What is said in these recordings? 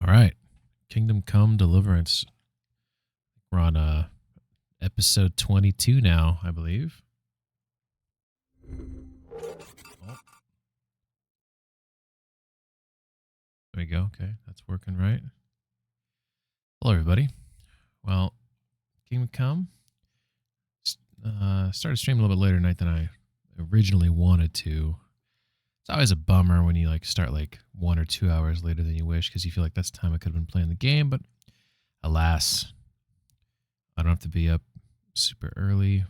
All right. Kingdom Come Deliverance. We're on episode 22 now, I believe. Oh. There we go. Okay, that's working right. Hello, everybody. Well, Kingdom Come started streaming a little bit later tonight than I originally wanted to. It's always a bummer when you start 1 or 2 hours later than you wish because you feel like that's the time I could have been playing the game, but alas, I don't have to be up super early.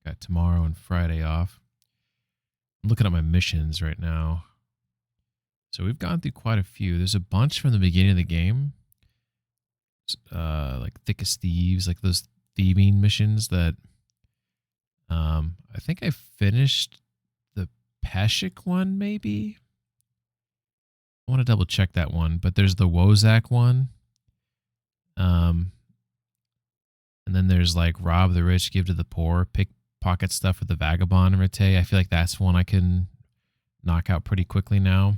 Got tomorrow and Friday off. I'm looking at my missions right now. So we've gone through quite a few. There's a bunch from the beginning of the game. Like Thick as Thieves, like those thieving missions that I think I finished the Peshek one, maybe? I want to double check that one, but there's the Wozak one. And then there's rob the rich, give to the poor, pickpocket stuff with the vagabond and Rete. I feel like that's one I can knock out pretty quickly now.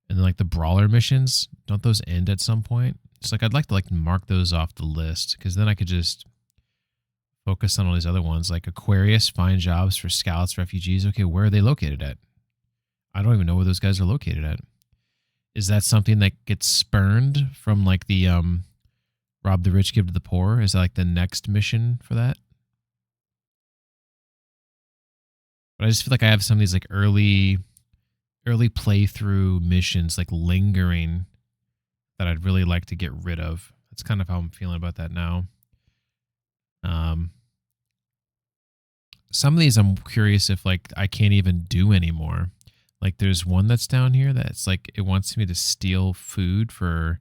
And then the brawler missions, don't those end at some point? It's I'd like to mark those off the list because then I could just focus on all these other ones like Aquarius, find jobs for scouts, refugees. Okay, where are they located at? I don't even know where those guys are located at. Is that something that gets spurned from the rob the rich, give to the poor? Is that the next mission for that? But I just feel like I have some of these early playthrough missions lingering that I'd really like to get rid of. That's kind of how I'm feeling about that now. Some of these I'm curious if I can't even do anymore. There's one that's down here that's it wants me to steal food for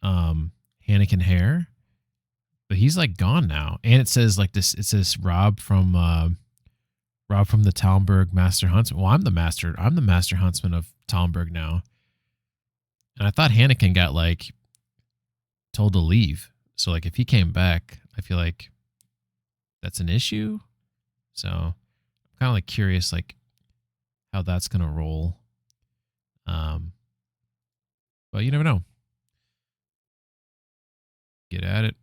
Hannikin Hare, but he's gone now. And it says this. It says Rob from the Talmberg Master Huntsman. Well, I'm the Master Huntsman of Talmberg now. And I thought Hannikin got told to leave. So if he came back, I feel like that's an issue. So I'm kind of curious how that's gonna roll. But you never know. Get at it.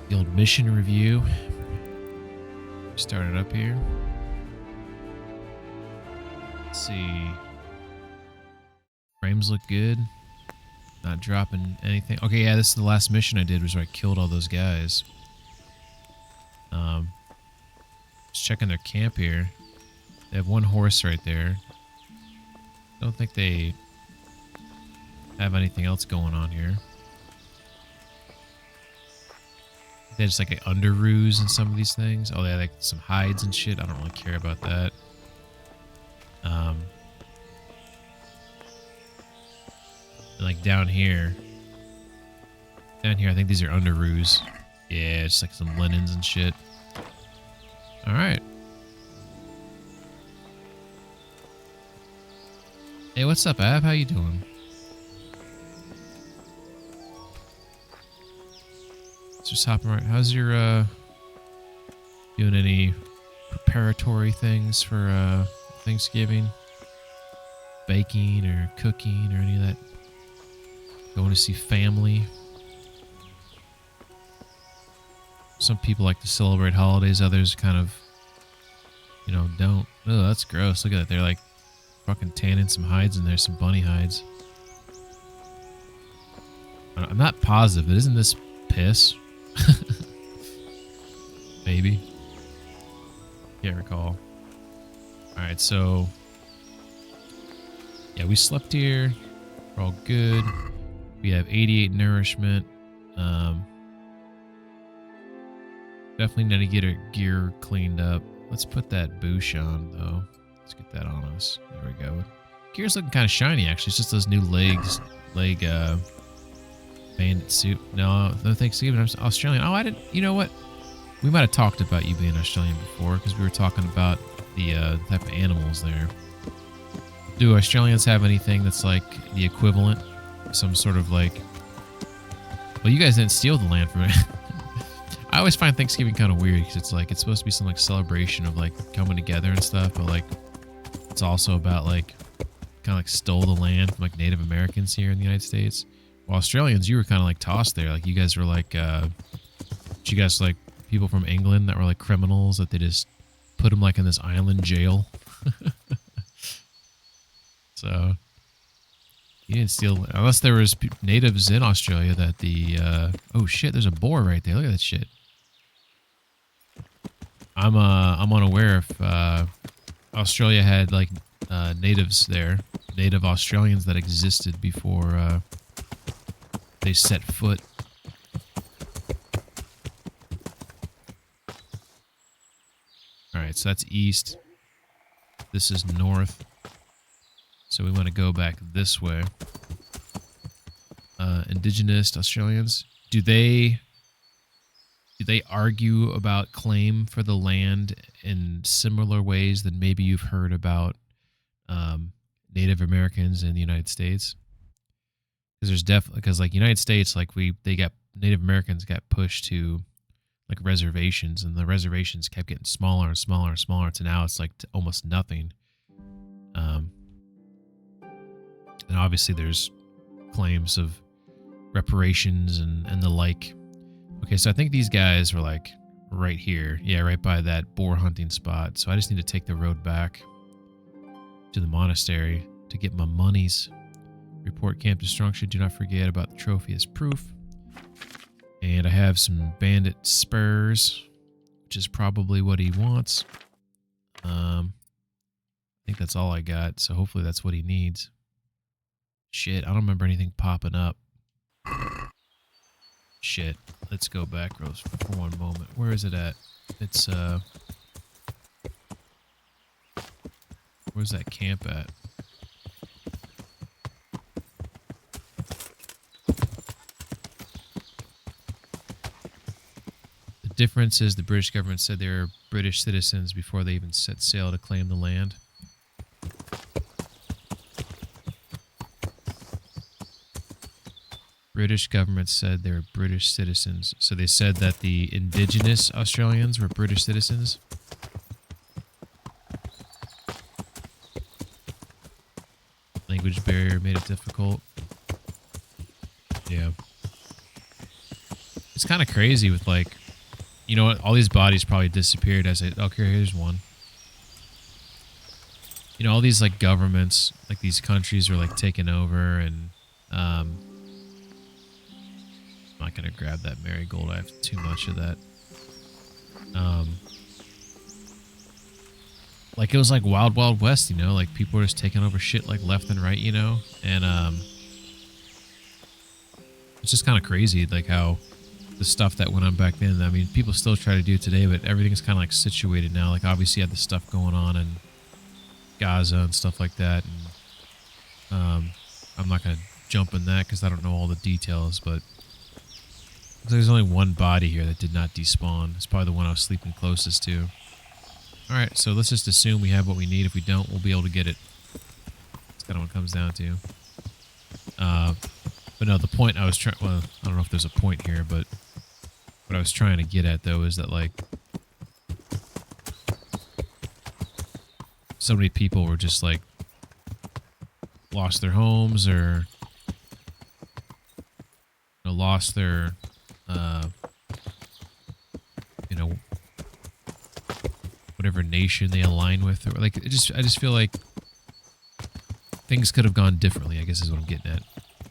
The old mission review. Start it up here. Let's see. Frames look good. Not dropping anything. Okay, yeah, this is the last mission I did was where I killed all those guys. Just checking their camp here. They have one horse right there. Don't think they have anything else going on here. They just under ruse in some of these things. Oh, they have some hides and shit. I don't really care about that. And down here, I think these are under ruse. Yeah, just some linens and shit. All right. Hey, what's up, Ab? How you doing? Just hopping right. How's your doing any preparatory things for Thanksgiving? Baking or cooking or any of that? Going to see family? Some people like to celebrate holidays, others kind of, don't. Oh, that's gross. Look at that. They're fucking tanning some hides in there, some bunny hides. I'm not positive, but isn't this piss? Maybe. Can't recall. Alright, so yeah, we slept here. We're all good. We have 88 nourishment. Definitely need to get our gear cleaned up. Let's put that boosh on though. Let's get that on us. There we go. Gear's looking kind of shiny actually. It's just those new leg bandit suit. No Thanksgiving. I'm Australian. Oh, I didn't. You know what? We might have talked about you being Australian before because we were talking about the type of animals there. Do Australians have anything that's the equivalent? Some sort of well, you guys didn't steal the land from it. I always find Thanksgiving kind of weird because it's like it's supposed to be some like celebration of like coming together and stuff, but like it's also about like kind of like stole the land from like Native Americans here in the United States. Well, Australians, you were kind of like tossed there. Like you guys were like, you guys like people from England that were like criminals that they just put them like in this island jail. So you didn't steal unless there was natives in Australia that the oh shit, there's a boar right there. Look at that shit. I'm unaware if Australia had like natives there, native Australians that existed before they set foot. All right, so that's east. This is north. So we want to go back this way. Indigenous Australians, do they argue about claim for the land in similar ways than maybe you've heard about Native Americans in the United States? Because there's definitely, because like United States, like Native Americans got pushed to like reservations, and the reservations kept getting smaller and smaller and smaller to now it's like almost nothing. And obviously there's claims of reparations and the like. Okay, so I think these guys were like right here. Yeah, right by that boar hunting spot. So I just need to take the road back to the monastery to get my monies. Report camp destruction. Do not forget about the trophy as proof. And I have some bandit spurs, which is probably what he wants. I think that's all I got, so hopefully that's what he needs. Shit, I don't remember anything popping up. Shit, let's go back for one moment. Where is it at? It's, where's that camp at? The difference is the British government said they were British citizens before they even set sail to claim the land. British government said they were British citizens. So they said that the indigenous Australians were British citizens. Language barrier made it difficult. Yeah. It's kind of crazy with like, you know what, all these bodies probably disappeared as it, okay, here's one. You know, all these like governments, like these countries were like taken over and, I'm not going to grab that marigold. I have too much of that. Like it was like Wild Wild West, you know, like people were just taking over shit like left and right, you know, and it's just kind of crazy, like how the stuff that went on back then. I mean, people still try to do it today, but everything's kind of like situated now. Like obviously you had the stuff going on in Gaza and stuff like that, and I'm not going to jump in that because I don't know all the details, but there's only one body here that did not despawn. It's probably the one I was sleeping closest to. Alright, so let's just assume we have what we need. If we don't, we'll be able to get it. That's kind of what it comes down to. But no, the point I was trying... Well, I don't know if there's a point here, but what I was trying to get at, though, is that, like, so many people were just, like, lost their homes or, you know, lost their... you know, whatever nation they align with, or like, I just feel like things could have gone differently, I guess is what I'm getting at.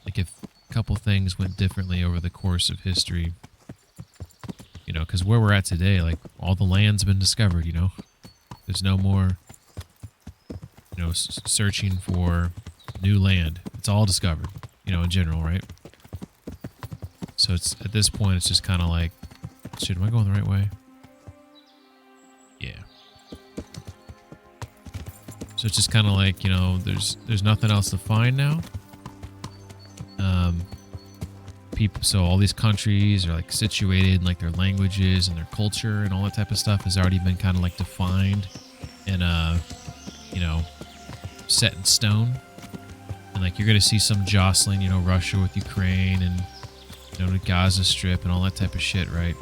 Like if a couple things went differently over the course of history, you know, because where we're at today, like all the land's been discovered, you know, there's no more, you know, searching for new land. It's all discovered, you know, in general, right? So it's at this point, it's just kind of like, shit, am I going the right way? Yeah. So it's just kind of like, you know, there's nothing else to find now. So all these countries are like situated, like their languages and their culture and all that type of stuff has already been kind of like defined and, you know, set in stone. And like you're going to see some jostling, you know, Russia with Ukraine and, you know, the Gaza Strip and all that type of shit, right?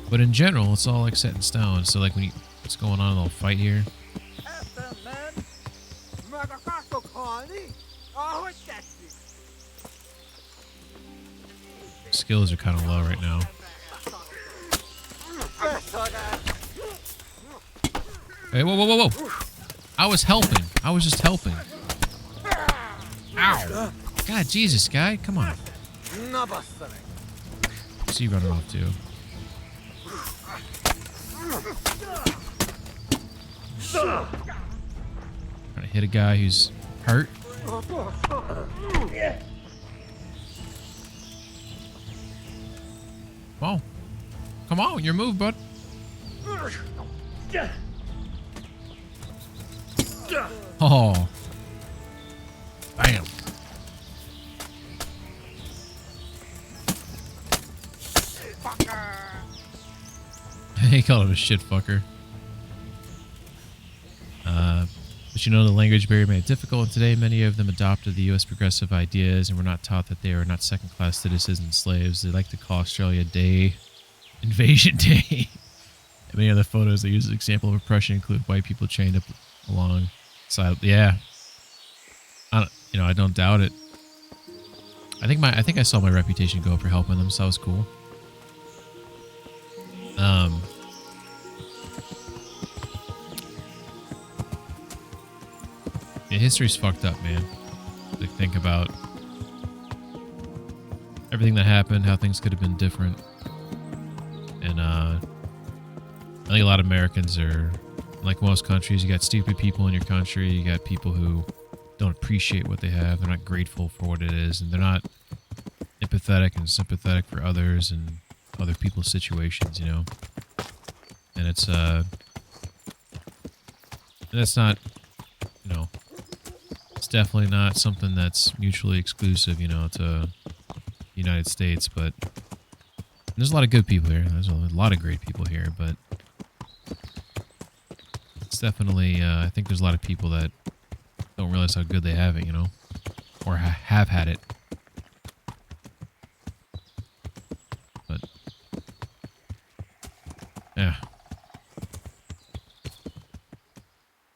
But in general, it's all like set in stone. So like when you, what's going on, a little fight here. Skills are kind of low right now. Hey, whoa, whoa, whoa, whoa! I was helping. I was just helping. Ow! God, Jesus, guy, come on. See you running off too. Trying to hit a guy who's hurt. Come on. Come on, your move, bud. Oh. Bam. He called him a shit fucker. But you know, the language barrier made it difficult, and today many of them adopted the U.S. progressive ideas and were not taught that they are not second-class citizens and slaves. They like to call Australia Day Invasion Day. And many other photos they use as an example of oppression include white people chained up alongside. Yeah, I don't doubt it. I think I saw my reputation go up for helping them, so that was cool. Yeah, history's fucked up, man. Like, think about everything that happened, how things could have been different. And I think a lot of Americans are, like most countries, you got stupid people in your country, you got people who don't appreciate what they have, they're not grateful for what it is, and they're not empathetic and sympathetic for others and other people's situations, you know? And it's, that's not, you know, it's definitely not something that's mutually exclusive, you know, to the United States, but there's a lot of good people here. There's a lot of great people here, but it's definitely, I think there's a lot of people that don't realize how good they have it, you know, or have had it. But, yeah.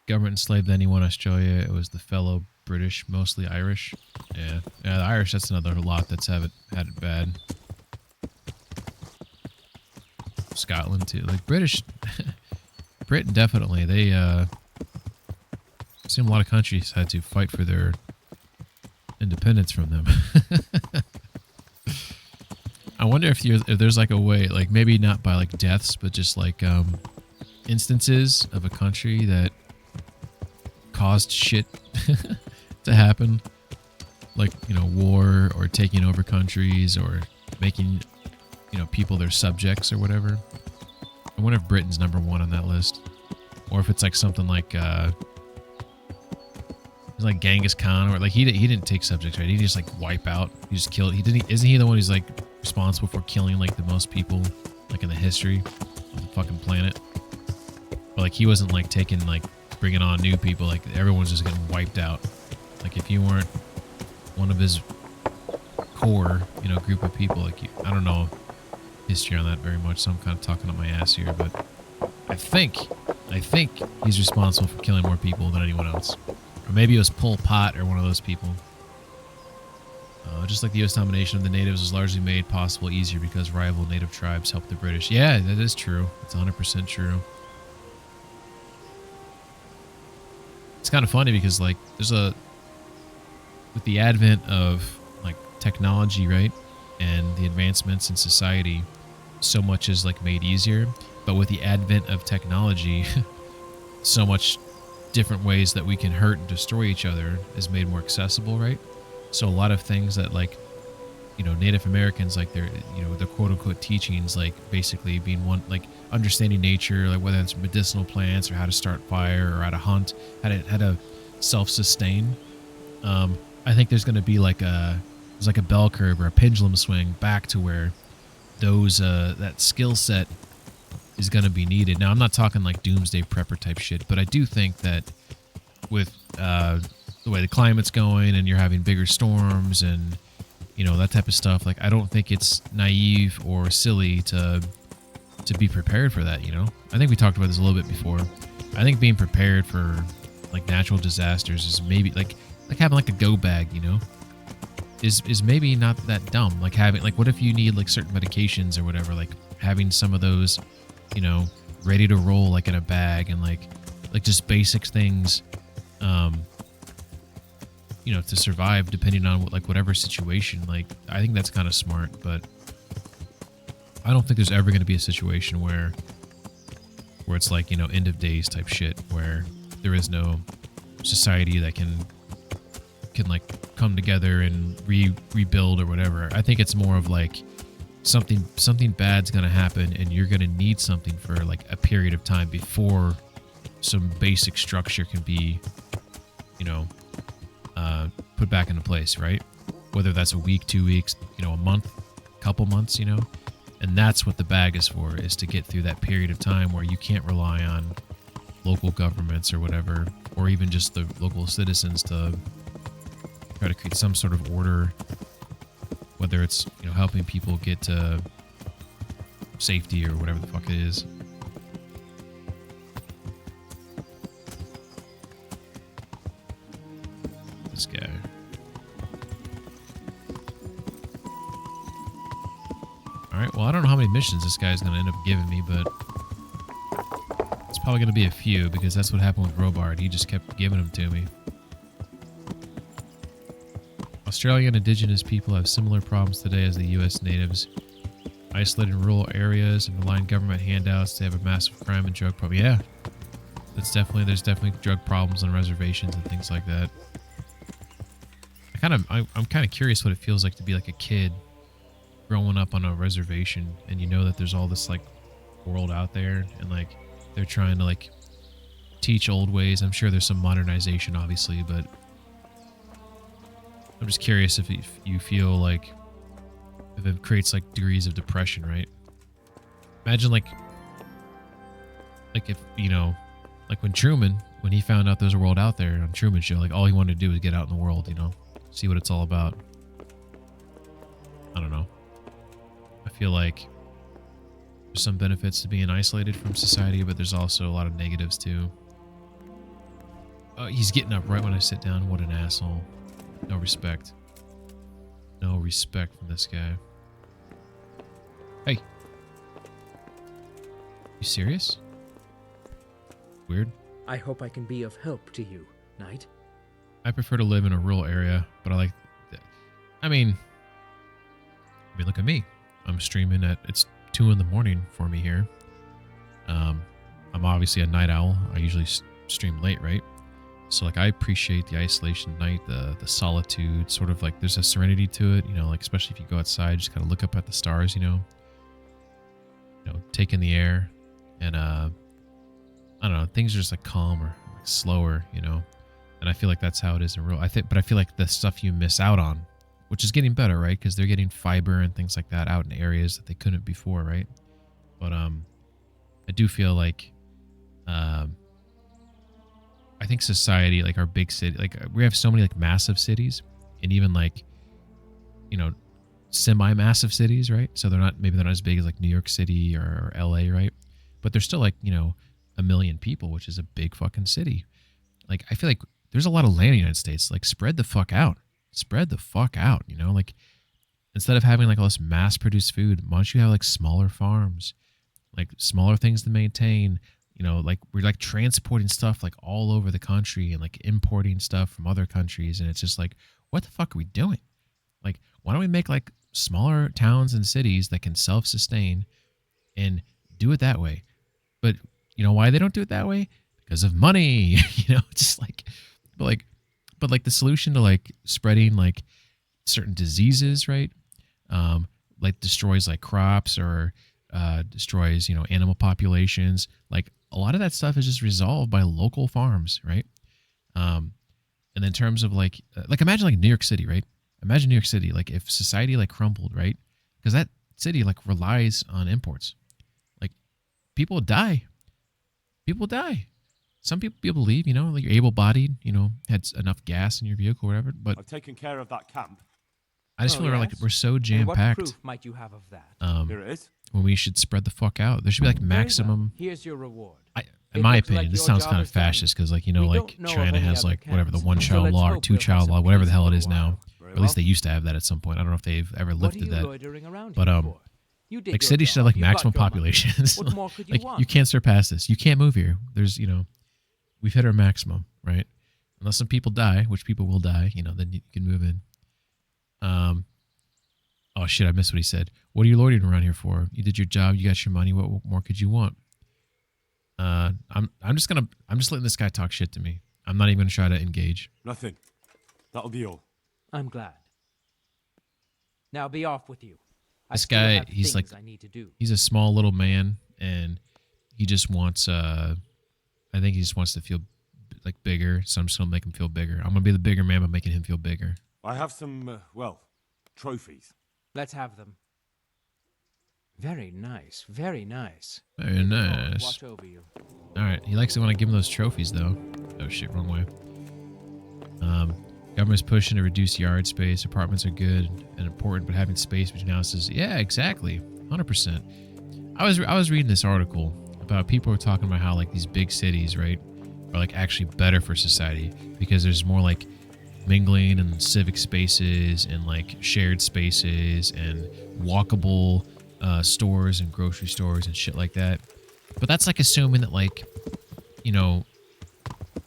Government enslaved anyone in Australia. It was the fellow British, mostly Irish. Yeah, the Irish, that's another lot that's had it bad. Scotland, too. Like, British... Britain, definitely. They, seem a lot of countries had to fight for their independence from them. I wonder if there's like a way, like maybe not by like deaths, but just like instances of a country that caused shit to happen, like, you know, war or taking over countries or making, you know, people their subjects or whatever. I wonder if Britain's #1 on that list, or if it's like something like like Genghis Khan, or like he didn't take subjects, right? He just like wipe out. He just killed. Isn't he the one who's like responsible for killing like the most people like in the history of the fucking planet? But like he wasn't like taking like bringing on new people. Like everyone's just getting wiped out. Like if you weren't one of his core, you know, group of people, like I don't know history on that very much, so I'm kind of talking up my ass here, but I think he's responsible for killing more people than anyone else. Or maybe it was Pol Pot or one of those people. Just like the U.S. domination of the natives was largely made possible easier because rival native tribes helped the British. Yeah, that is true. It's 100% true. It's kind of funny because, like, with the advent of, like, technology, right, and the advancements in society, so much is, like, made easier. But with the advent of technology, so much different ways that we can hurt and destroy each other is made more accessible, right? So a lot of things that, like, you know, Native Americans, like their, you know, their quote unquote teachings, like basically being one, like understanding nature, like whether it's medicinal plants or how to start fire or how to hunt, how to self-sustain. I think there's going to be like there's like a bell curve or a pendulum swing back to where those, that skill set is going to be needed. Now, I'm not talking like doomsday prepper type shit, but I do think that with the way the climate's going and you're having bigger storms and, you know, that type of stuff, like I don't think it's naive or silly to to be prepared for that, you know? I think we talked about this a little bit before. I think being prepared for like natural disasters is maybe like having like a go bag, you know, is maybe not that dumb. Like having like, what if you need like certain medications or whatever, like having some of those, you know, ready to roll like in a bag, and like just basic things, you know, to survive depending on what, like whatever situation. Like I think that's kind of smart, but I don't think there's ever going to be a situation where it's like, you know, end of days type shit where there is no society that can like come together and rebuild or whatever. I think it's more of like something bad's going to happen and you're going to need something for like a period of time before some basic structure can be, you know, put back into place, right? Whether that's a week, 2 weeks, you know, a month, couple months, you know. And that's what the bag is for, is to get through that period of time where you can't rely on local governments or whatever, or even just the local citizens to try to create some sort of order, whether it's, you know, helping people get to safety or whatever the fuck it is. This guy. Alright, well, I don't know how many missions this guy's going to end up giving me, but it's probably going to be a few, because that's what happened with Robard. He just kept giving them to me. Australian indigenous people have similar problems today as the U.S. natives. Isolated in rural areas and relying on government handouts, they have a massive crime and drug problem. Yeah, there's definitely drug problems on reservations and things like that. I'm kind of curious what it feels like to be like a kid growing up on a reservation, and you know that there's all this like world out there, and like they're trying to like teach old ways. I'm sure there's some modernization, obviously, but I'm just curious if you feel like if it creates like degrees of depression, right? Imagine like if, you know, like when Truman, when he found out there's a world out there on Truman Show, like all he wanted to do was get out in the world, you know, see what it's all about. I don't know. I feel like there's some benefits to being isolated from society, but there's also a lot of negatives too. Oh, he's getting up right when I sit down. What an asshole. No respect. No respect from this guy. Hey. You serious? Weird. I hope I can be of help to you, Knight. I prefer to live in a rural area, but I like that. I mean, look at me. I'm streaming at, it's 2 in the morning for me here. I'm obviously a night owl. I usually stream late, right? So like I appreciate the isolation at night, the solitude, sort of like there's a serenity to it, you know, like especially if you go outside, just kind of look up at the stars, you know, take in the air, and I don't know, things are just like calm or like slower, you know. And I feel like that's how it is in real. But I feel like the stuff you miss out on, which is getting better, right? Because they're getting fiber and things like that out in areas that they couldn't before, right? But I do feel like I think society, like our big city, like we have so many like massive cities, and even like, you know, semi-massive cities, right? So they're not as big as like New York City or LA, right? But they're still like, you know, 1 million people, which is a big fucking city. Like I feel like there's a lot of land in the United States. Like spread the fuck out. Spread the fuck out, you know? Like instead of having like all this mass-produced food, why don't you have like smaller farms, like smaller things to maintain? You know, like we're like transporting stuff like all over the country and like importing stuff from other countries. And it's just like, what the fuck are we doing? Like, why don't we make like smaller towns and cities that can self-sustain and do it that way? But you know why they don't do it that way? Because of money, you know, just like, but like the solution to like spreading like certain diseases, right? Like destroys like crops or destroys, you know, animal populations. Like a lot of that stuff is just resolved by local farms, right? And in terms of like imagine like New York City, right? Imagine New York City, like if society like crumbled, right? Because that city like relies on imports. Like people die. People die. Some people leave, you know, like you're able-bodied, you know, had enough gas in your vehicle or whatever. But I've taken care of that camp. I just Oh, feel like yes? we're so And jam what packed. proof might you have of that? Here it is. When we should spread the fuck out. There should be like Very well. maximum. Here's your reward. In It my looks like opinion, this your sounds job kind of is done. fascist because, like, you know, We like don't know of China any has other like whatever the camps, one so child let's law or hope two we'll have child some law, whatever the peace hell for it a is now. while. Very Or at least well. they used to have that at some point. I don't know if they've ever What are lifted you that. loitering around But, here for? You did Like your cities should have job. like You got maximum your money. populations. What more could you Like want? you can't surpass this. You can't move here. There's, you know, we've hit our maximum, right? Unless some people die, which people will die, you know, then you can move in. Oh shit, I missed what he said. What are you loitering around here for? You did your job, you got your money, what more could you want? I'm just letting this guy talk shit to me. I'm not even gonna try to engage. Nothing. That'll be all. I'm glad. Now be off with you. I This still guy, have he's things like I need to do. he's a small little man and he just wants I think he just wants to feel like bigger, so I'm just gonna make him feel bigger. I'm gonna be the bigger man by making him feel bigger. I have some, well, trophies. Let's have them. Very nice. Very nice. Very nice. Watch over you. Alright, he likes it when I give him those trophies though. Oh shit, wrong way. Government's pushing to reduce yard space. Apartments are good and important, but having space between houses, yeah, exactly. 100%. I was reading this article about people were talking about how like these big cities, right, are like actually better for society because there's more like mingling and civic spaces and like shared spaces and walkable stores and grocery stores and shit like that. But that's like assuming that like, you know,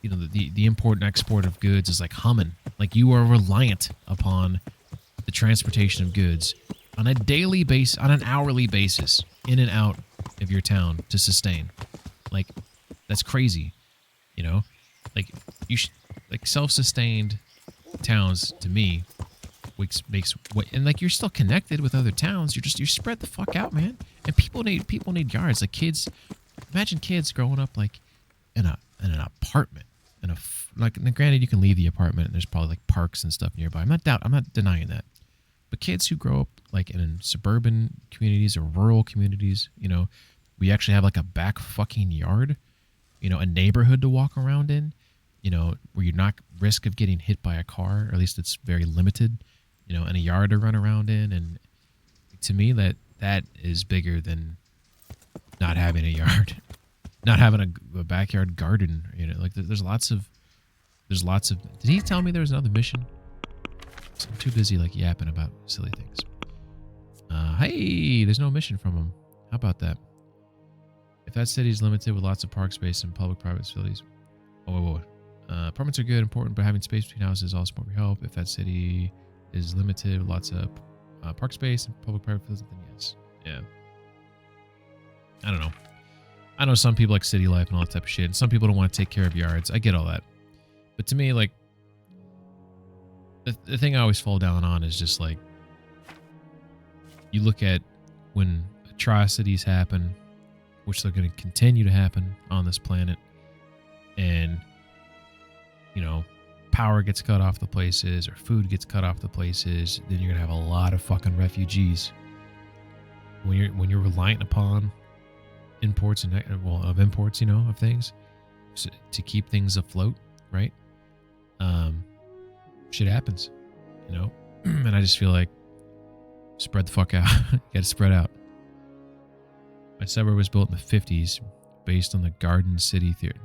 the import and export of goods is like humming. Like you are reliant upon the transportation of goods on a daily basis, on an hourly basis, in and out of your town to sustain. Like that's crazy, you know. Like like self-sustained towns to me makes and like you're still connected with other towns. You're spread the fuck out, man. And people need yards. Like kids, imagine kids growing up like in an apartment. Like granted, you can leave the apartment and there's probably like parks and stuff nearby. I'm not denying that. But kids who grow up like in suburban communities or rural communities, you know, we actually have like a back fucking yard, you know, a neighborhood to walk around in, you know, where you're not risk of getting hit by a car, or at least it's very limited, you know, and a yard to run around in. And to me, that is bigger than not having a yard. Not having a backyard garden, you know, like there's lots of. Did he tell me there was another mission? I'm too busy like yapping about silly things. Hey, there's no mission from him. How about that? If that city is limited with lots of park space and public-private facilities. Oh, wait. Apartments are good, important, but having space between houses is also more help. If that city is limited with lots of park space and public-private facilities, then yes. Yeah. I don't know. I know some people like city life and all that type of shit, and some people don't want to take care of yards. I get all that. But to me, like, the thing I always fall down on is just like, you look at when atrocities happen, which they're going to continue to happen on this planet, and, you know, power gets cut off the places or food gets cut off the places, then you're going to have a lot of fucking refugees. When you're reliant upon imports and imports, you know, of things to keep things afloat, right? Shit happens, you know. And I just feel like spread the fuck out. You gotta spread out. My suburb was built in the 50s based on the Garden City theory.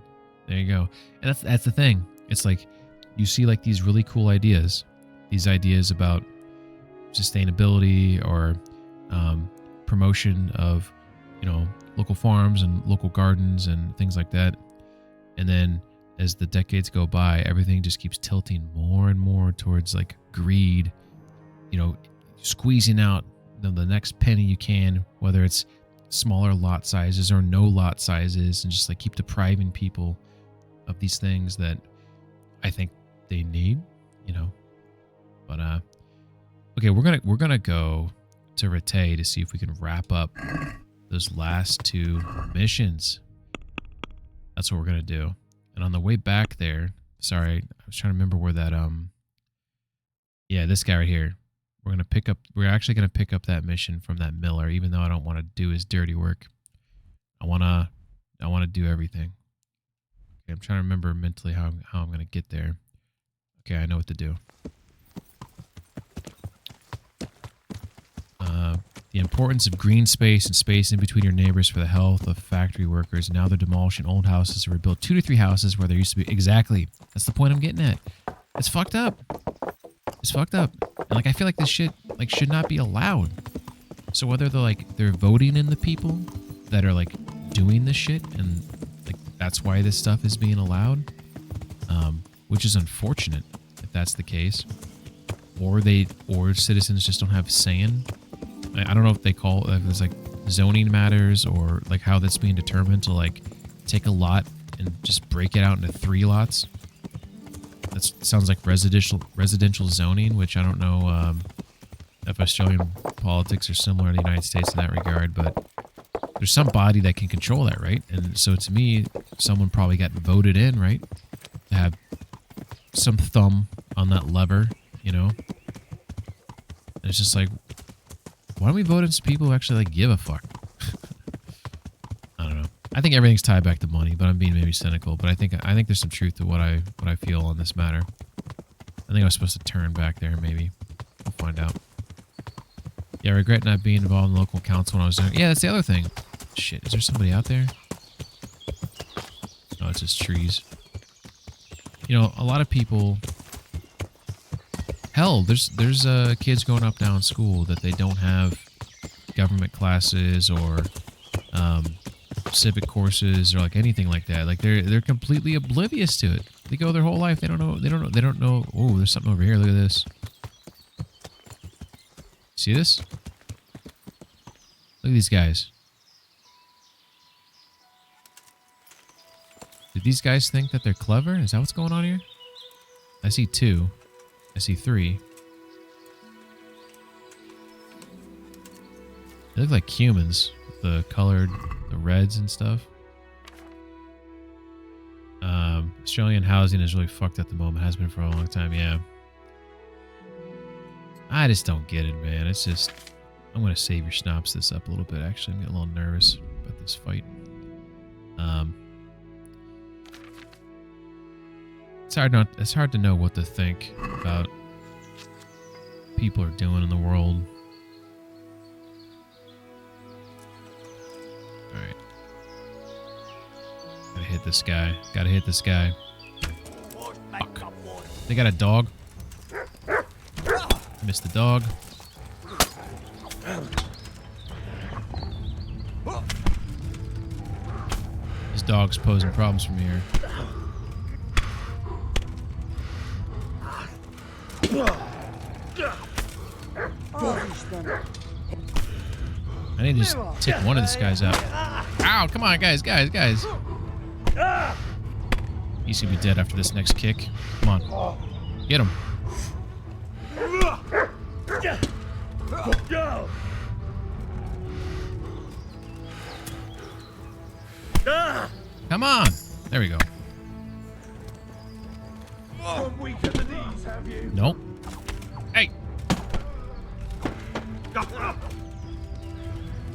There you go. And that's the thing. It's like you see like these really cool ideas, these ideas about sustainability or promotion of, you know, local farms and local gardens and things like that. And then as the decades go by, everything just keeps tilting more and more towards like greed, you know, squeezing out the next penny you can, whether it's smaller lot sizes or no lot sizes, and just like keep depriving people of these things that I think they need, you know. But okay, we're gonna go to Rete to see if we can wrap up those last two missions. That's what we're gonna do. And on the way back there, sorry, I was trying to remember where that yeah, this guy right here. We're actually gonna pick up that mission from that miller, even though I don't want to do his dirty work. I wanna do everything. Okay, I'm trying to remember mentally how I'm gonna get there. Okay, I know what to do. The importance of green space and space in between your neighbors for the health of factory workers. Now they're demolishing old houses to rebuild 2 to 3 houses where there used to be. Exactly. That's the point I'm getting at. It's fucked up. It's fucked up. And like I feel like this shit like should not be allowed. So whether they're voting in the people that are like doing this shit and like that's why this stuff is being allowed, which is unfortunate if that's the case, or citizens just don't have saying. I don't know if it's like zoning matters or like how that's being determined to like take a lot and just break it out into 3 lots. That sounds like residential zoning, which I don't know if Australian politics are similar to the United States in that regard, but there's some body that can control that, right? And so to me, someone probably got voted in, right, to have some thumb on that lever, you know? And it's just like, why don't we vote in some people who actually like give a fuck? I don't know. I think everything's tied back to money, but I'm being maybe cynical. But I think there's some truth to what I feel on this matter. I think I was supposed to turn back there. Maybe we'll find out. Yeah, I regret not being involved in the local council when I was young. Yeah, that's the other thing. Shit, is there somebody out there? Oh, it's just trees. You know, a lot of people. Hell, there's kids going up now in school that they don't have government classes or civic courses or like anything like that. Like they're completely oblivious to it. They go their whole life. They don't know. Oh, there's something over here. Look at this. See this? Look at these guys. Did these guys think that they're clever? Is that what's going on here? I see 2. I see 3. They look like humans. The colored, the reds and stuff. Australian housing is really fucked at the moment. Has been for a long time, yeah. I just don't get it, man. It's just... I'm going to save your schnapps this up a little bit, actually. I'm getting a little nervous about this fight. It's hard to know what to think about people are doing in the world. Alright. Gotta hit this guy. Fuck. They got a dog. Missed the dog. This dog's posing problems for me here. I need to just take one of these guys out. Ow, come on, guys. He's gonna be dead after this next kick. Come on. Get him. Come on. There we go. Nope. Hey.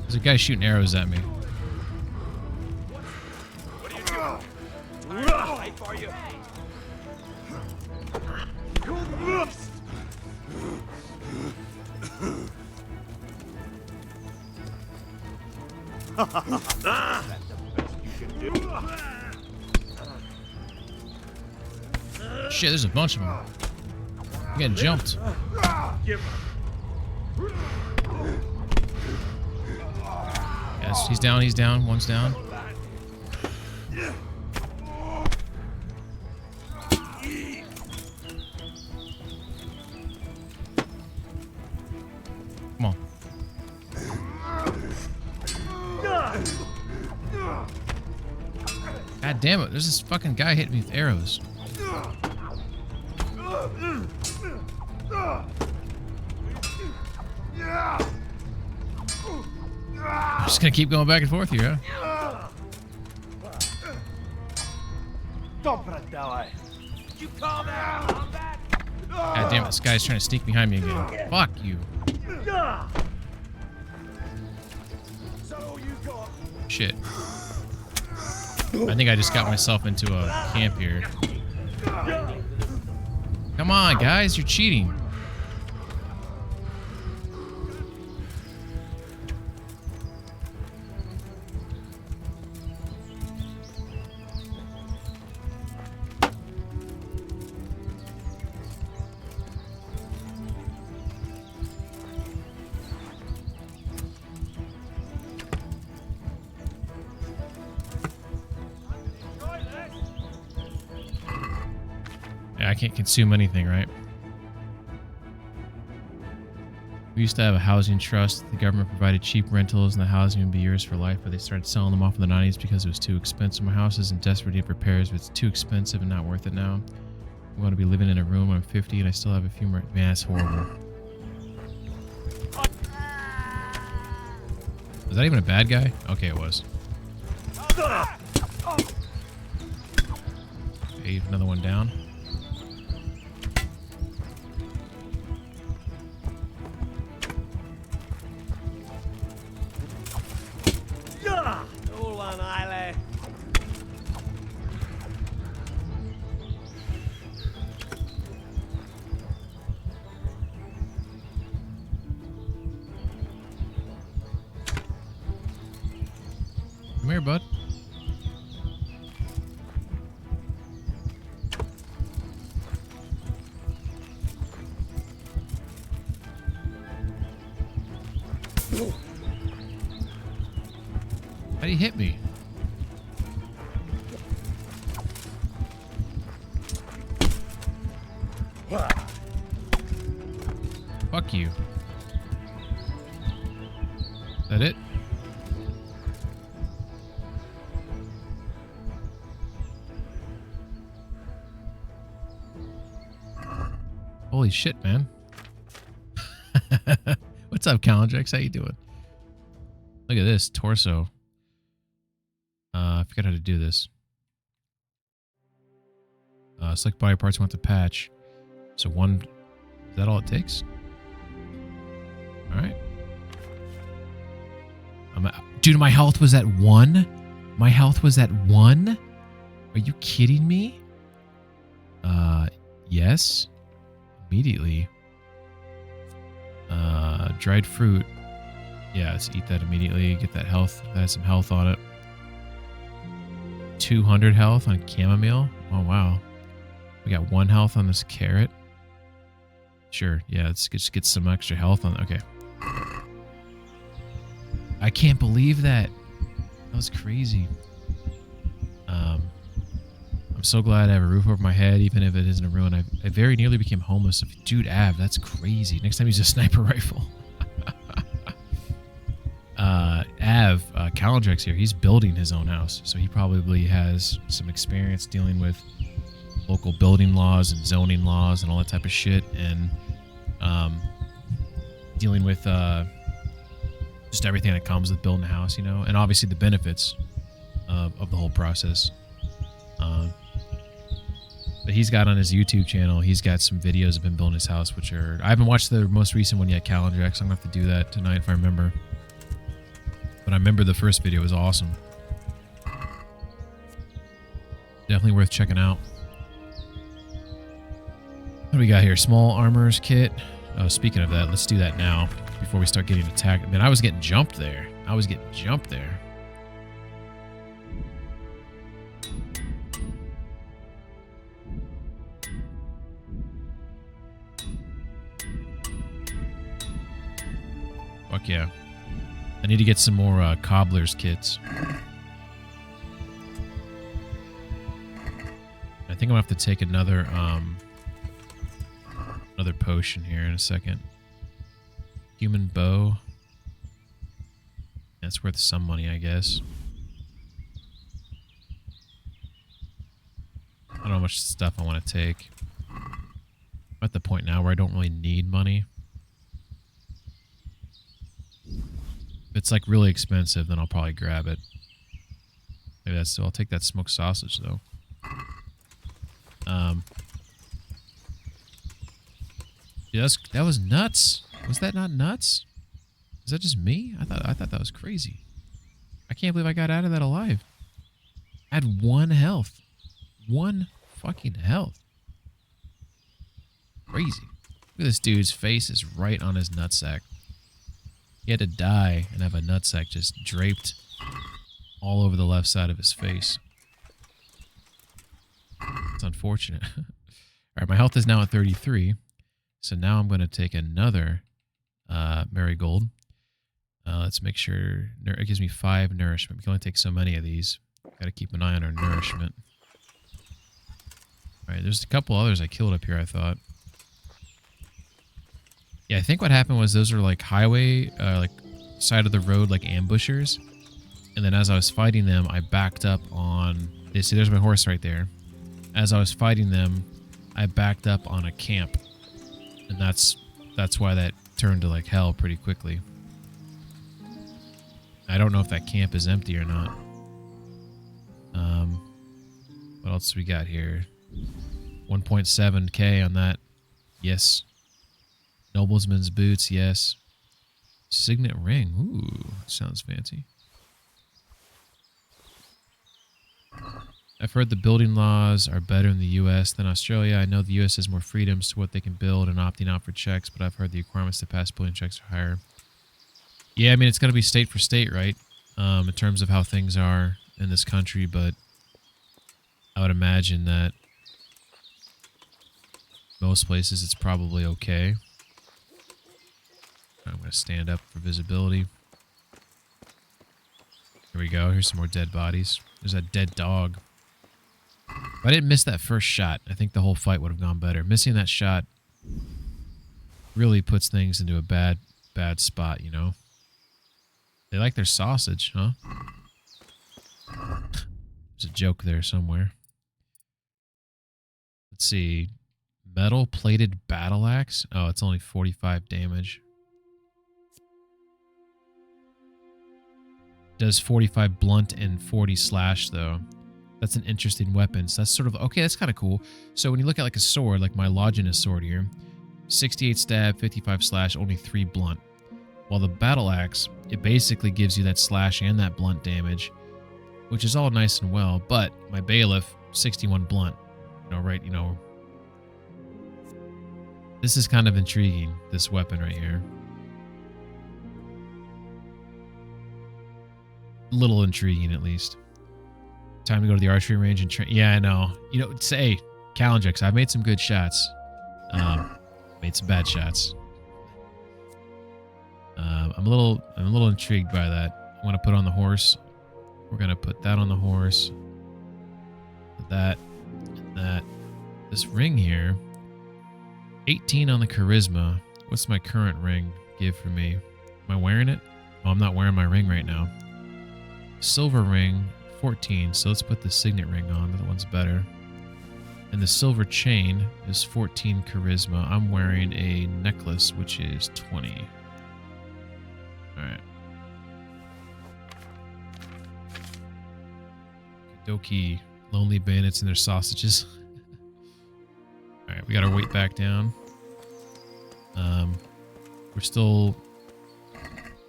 There's a guy shooting arrows at me. What are you doing? I'll fight for you. Shit, there's a bunch of them. I'm getting jumped. Yes, he's down. One's down. Come on. God damn it, there's this fucking guy hitting me with arrows. I'm just gonna keep going back and forth here, huh? You calm down. God damn it, this guy's trying to sneak behind me again. Fuck you. Shit. I think I just got myself into a camp here. Come on, guys, you're cheating. Yeah, I can't consume anything, right? We used to have a housing trust. The government provided cheap rentals and the housing would be yours for life, but they started selling them off in the 90s because it was too expensive. My house is in desperate need of repairs, but it's too expensive and not worth it now. I want to be living in a room when I'm 50 and I still have a few more... Man, that's horrible. Was that even a bad guy? Okay, it was. Okay, another one down. Hold on, Eile. Come here, bud. How'd he hit me? Fuck you. Is that it? Holy shit, man. What's up, Calendrex? How you doing? Look at this torso. I forgot how to do this. Select body parts want to patch. So one, is that all it takes? All right. Dude, my health was at 1? My health was at 1? Are you kidding me? Yes. Immediately. Dried fruit. Yeah, let's eat that immediately. Get that health. That has some health on it. 200 health on chamomile. Oh, wow. We got 1 health on this carrot. Sure. Yeah, let's just get some extra health on. Okay. I can't believe that. That was crazy. I'm so glad I have a roof over my head, even if it isn't a ruin. I very nearly became homeless. Dude, Av, that's crazy. Next time use a sniper rifle. Calendrex here, he's building his own house, so he probably has some experience dealing with local building laws and zoning laws and all that type of shit, and dealing with just everything that comes with building a house, you know, and obviously the benefits of the whole process. But he's got on his YouTube channel, he's got some videos of him building his house, which are... I haven't watched the most recent one yet, Calendrex, so I'm going to have to do that tonight if I remember. But I remember the first video was awesome. Definitely worth checking out. What do we got here? Small armors kit. Oh, speaking of that, let's do that now before we start getting attacked. Man, I was getting jumped there. Fuck yeah. I need to get some more cobbler's kits. I think I'm gonna have to take another potion here in a second. Human bow. That's worth some money, I guess. I don't know how much stuff I want to take. I'm at the point now where I don't really need money. If it's like really expensive, then I'll probably grab it. Maybe that's... I'll take that smoked sausage though. Yeah, that was nuts. Was that not nuts? Is that just me? I thought that was crazy. I can't believe I got out of that alive. I had 1 health. 1 fucking health. Crazy. Look at this dude's face is right on his nutsack. He had to die and have a nutsack just draped all over the left side of his face. It's unfortunate. Alright, my health is now at 33. So now I'm going to take another marigold. Let's make sure... It gives me 5 nourishment. We can only take so many of these. Got to keep an eye on our nourishment. Alright, there's a couple others I killed up here, I thought. Yeah, I think what happened was those are like highway, like side of the road, like ambushers. And then as I was fighting them, I backed up on... See, there's my horse right there. As I was fighting them, I backed up on a camp. And that's why that turned to like hell pretty quickly. I don't know if that camp is empty or not. What else we got here? 1.7k on that. Yes. Noblesman's boots, yes. Signet ring. Ooh, sounds fancy. I've heard the building laws are better in the U.S. than Australia. I know the U.S. has more freedoms to what they can build and opting out for checks, but I've heard the requirements to pass building checks are higher. Yeah, I mean, it's going to be state for state, right? In terms of how things are in this country, but I would imagine that most places it's probably okay. I'm going to stand up for visibility. Here we go. Here's some more dead bodies. There's that dead dog. If I didn't miss that first shot, I think the whole fight would have gone better. Missing that shot really puts things into a bad spot, you know? They like their sausage, huh? There's a joke there somewhere. Let's see. Metal plated battle axe? Oh, it's only 45 damage. Does 45 blunt and 40 slash, though. That's an interesting weapon. So that's sort of... Okay, that's kind of cool. So when you look at like a sword, like my Longinus sword here, 68 stab, 55 slash, only 3 blunt. While the battle axe, it basically gives you that slash and that blunt damage, which is all nice and well, but my bailiff, 61 blunt. You know, right, you know... This is kind of intriguing, this weapon right here. A little intriguing, at least. Time to go to the archery range and train. Yeah, I know. You know, say, Calendrix, I've made some good shots. Made some bad shots. I'm a little intrigued by that. I'm gonna put on the horse. We're gonna put that on the horse. That, and that. This ring here. 18 on the charisma. What's my current ring give for me? Am I wearing it? Oh, I'm not wearing my ring right now. Silver ring, 14. So let's put the signet ring on. That one's better. And the silver chain is 14 charisma. I'm wearing a necklace, which is 20. Alright. Doki. Lonely bandits and their sausages. Alright, we got our weight back down. We're still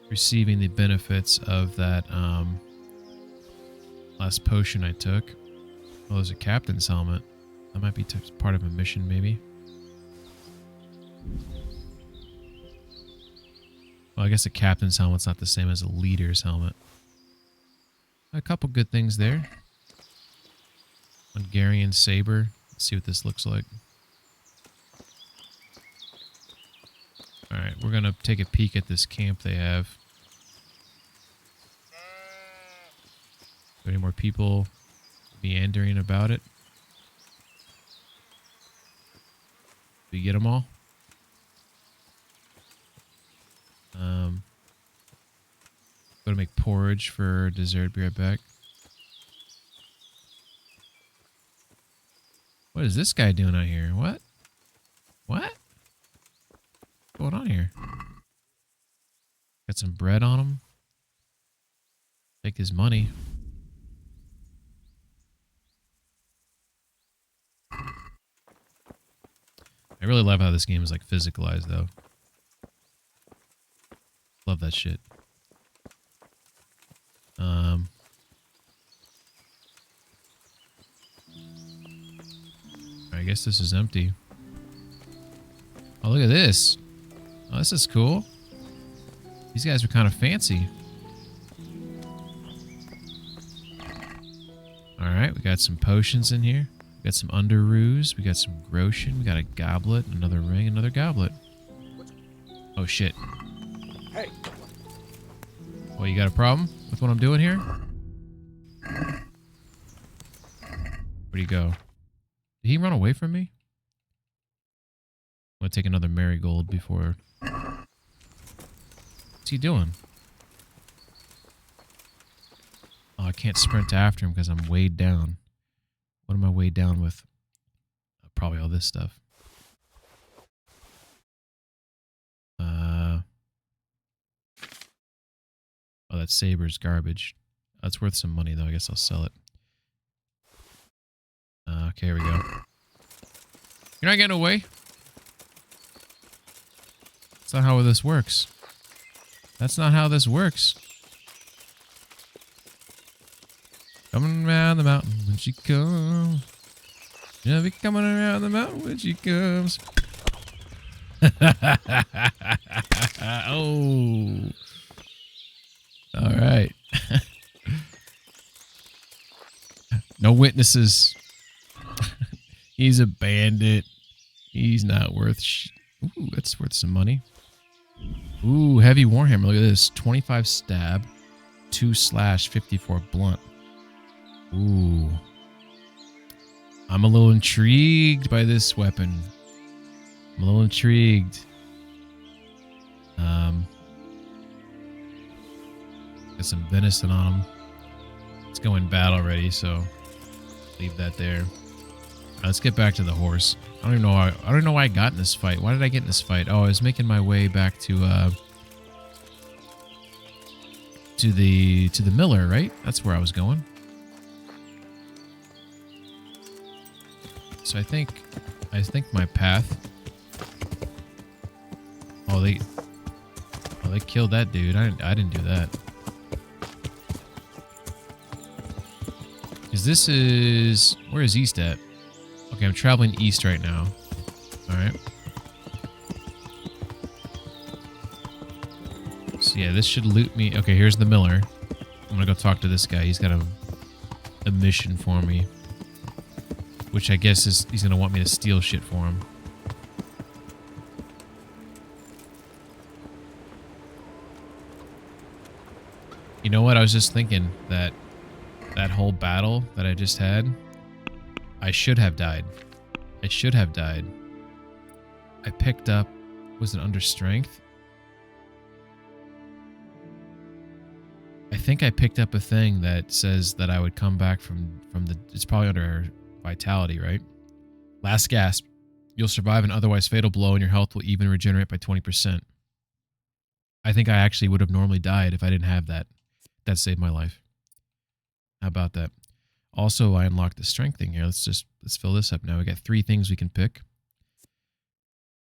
receiving the benefits of that last potion I took. Oh, there's a captain's helmet. That might be part of a mission, maybe. Well, I guess a captain's helmet's not the same as a leader's helmet. A couple good things there. Hungarian saber. Let's see what this looks like. Alright, we're going to take a peek at this camp they have. Are there any more people meandering about it? Did we get them all? Going to make porridge for dessert. Be right back. What is this guy doing out here? What? What? What's going on here? Got some bread on him. Take his money. I really love how this game is like physicalized though. Love that shit. I guess this is empty. Oh, look at this. Oh, this is cool. These guys are kind of fancy. Alright, we got some potions in here. We got some underoos. We got some groschen. We got a goblet, another ring, another goblet. Oh, shit. Hey. Well, you got a problem with what I'm doing here? Where'd you go? Did he run away from me? I'm going to take another marigold before... What's he doing? Oh, I can't sprint after him because I'm weighed down. What am I weighed down with? Probably all this stuff. Oh, that saber's garbage. That's worth some money, though. I guess I'll sell it. Okay, here we go. You're not getting away. That's not how this works. That's not how this works. Coming around the mountain when she comes. She'll be coming around the mountain when she comes. Oh. All right. No witnesses. He's a bandit. He's not worth Ooh, that's worth some money. Ooh, heavy warhammer. Look at this. 25 stab, 2/54 blunt. Ooh. I'm a little intrigued by this weapon. I'm a little intrigued. Got some venison on him. Let's go in battle already, so leave that there. Let's get back to the horse. I don't know why I got in this fight. Why did I get in this fight? Oh, I was making my way back to the miller, right? That's where I was going. So I think my path. Oh, they killed that dude. I didn't do that. Because this is... Where is east at? Okay, I'm traveling east right now. Alright. So yeah, this should loot me. Okay, here's the miller. I'm gonna go talk to this guy. He's got a mission for me. Which I guess is... He's gonna want me to steal shit for him. You know what? I was just thinking that whole battle that I just had, I should have died. I should have died. I picked up, was it under strength? I think I picked up a thing that says that I would come back from the, it's probably under vitality, right? Last gasp. You'll survive an otherwise fatal blow and your health will even regenerate by 20%. I think I actually would have normally died if I didn't have that. That saved my life. How about that? Also, I unlocked the strength thing here. Let's fill this up now. We got 3 things we can pick.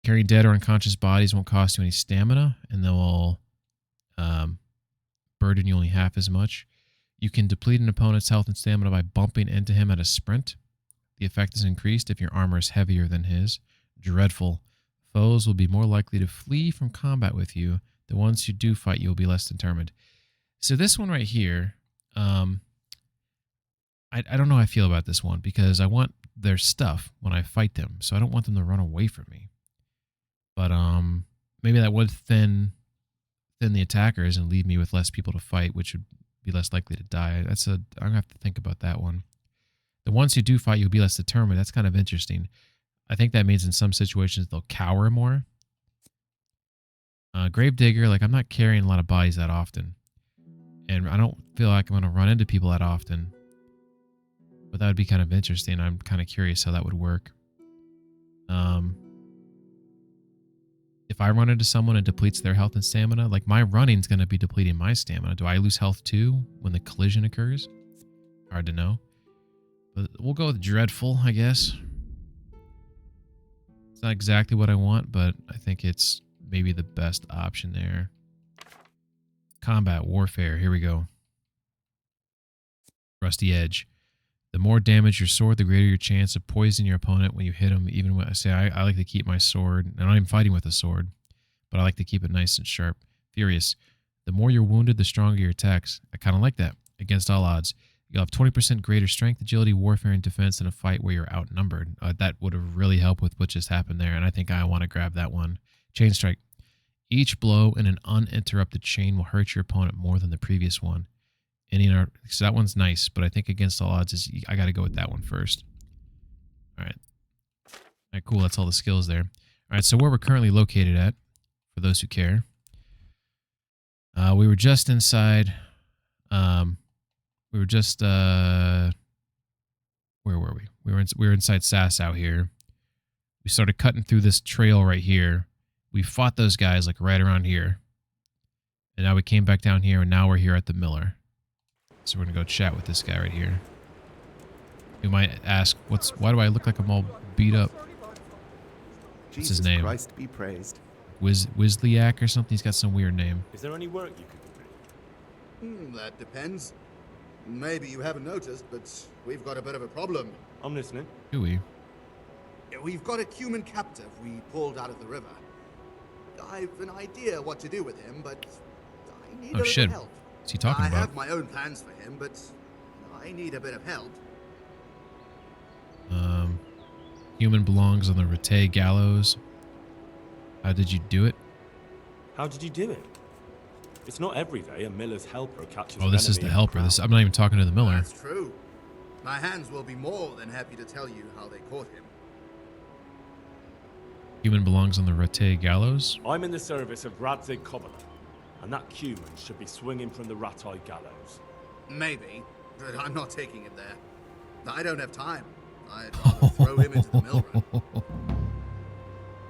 Carrying dead or unconscious bodies won't cost you any stamina, and they'll burden you only half as much. You can deplete an opponent's health and stamina by bumping into him at a sprint. The effect is increased if your armor is heavier than his. Dreadful. Foes will be more likely to flee from combat with you. The ones who do fight you will be less determined. So this one right here, I don't know how I feel about this one because I want their stuff when I fight them, so I don't want them to run away from me. But maybe that would thin the attackers and leave me with less people to fight, which would be less likely to die. I'm gonna have to think about that one. The ones who do fight you will be less determined. That's kind of interesting. I think that means in some situations they'll cower more. Gravedigger, like I'm not carrying a lot of bodies that often. And I don't feel like I'm going to run into people that often. But that would be kind of interesting. I'm kind of curious how that would work. If I run into someone and depletes their health and stamina, like my running's going to be depleting my stamina. Do I lose health too when the collision occurs? Hard to know. But we'll go with Dreadful, I guess. It's not exactly what I want, but I think it's maybe the best option there. Combat Warfare. Here we go. Rusty Edge. The more damage your sword, the greater your chance of poisoning your opponent when you hit him. Even when I say I like to keep my sword. I'm not even fighting with a sword, but I like to keep it nice and sharp. Furious. The more you're wounded, the stronger your attacks. I kind of like that. Against all odds. You'll have 20% greater strength, agility, warfare, and defense in a fight where you're outnumbered. That would have really helped with what just happened there, and I think I want to grab that one. Chain Strike. Each blow in an uninterrupted chain will hurt your opponent more than the previous one. So that one's nice, but I think against all odds, I got to go with that one first. All right. Cool, that's all the skills there. All right, so where we're currently located at, for those who care, we were just inside. We were just where were we? We were inside Sass out here. We started cutting through this trail right here. We fought those guys like right around here, and now we came back down here, and now we're here at the Miller. So we're gonna go chat with this guy right here. You might ask, why do I look like I'm all beat up? What's his name? Christ be praised. Wislyak or something? He's got some weird name. Is there any work you could do? That depends. Maybe you haven't noticed, but we've got a bit of a problem. I'm listening. Do we? We've got a human captive we pulled out of the river. I've an idea what to do with him, but I need a shit. little help. What's he talking I about? have my own plans for him, but I need a bit of help. Human belongs on the Rete gallows. How did you do it? How did you do it? It's not every day a miller's helper catches Oh, an this is enemy the in helper. crowd. I'm not even talking to the Miller. That's true. My hands will be more than happy to tell you how they caught him. Human belongs on the Rete gallows. I'm in the service of Radzig Kovala, and that human should be swinging from the Ratai gallows. Maybe, but I'm not taking him there. I don't have time. I'd rather throw him into the mill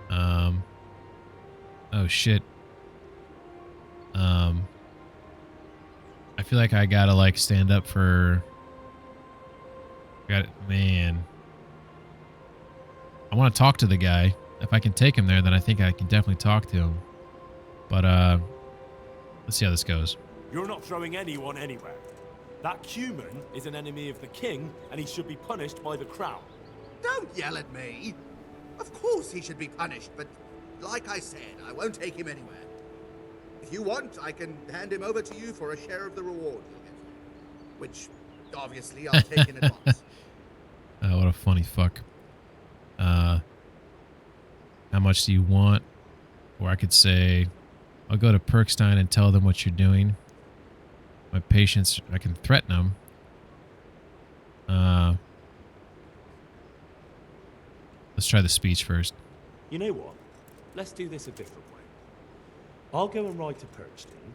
run. Oh shit. I feel like I gotta like stand up for. Man. I want to talk to the guy. If I can take him there, then I think I can definitely talk to him. But let's see how this goes. You're not throwing anyone anywhere. That human is an enemy of the king, and he should be punished by the crown. Don't yell at me. Of course he should be punished, but like I said, I won't take him anywhere. If you want, I can hand him over to you for a share of the reward you'll get. Which, obviously, I'll take in advance. Oh, what a funny fuck. How much do you want? Or I could say, I'll go to Perkstein and tell them what you're doing. My patients, I can threaten them. Let's try the speech first. You know what? Let's do this a different way. I'll go and ride to Perkstein.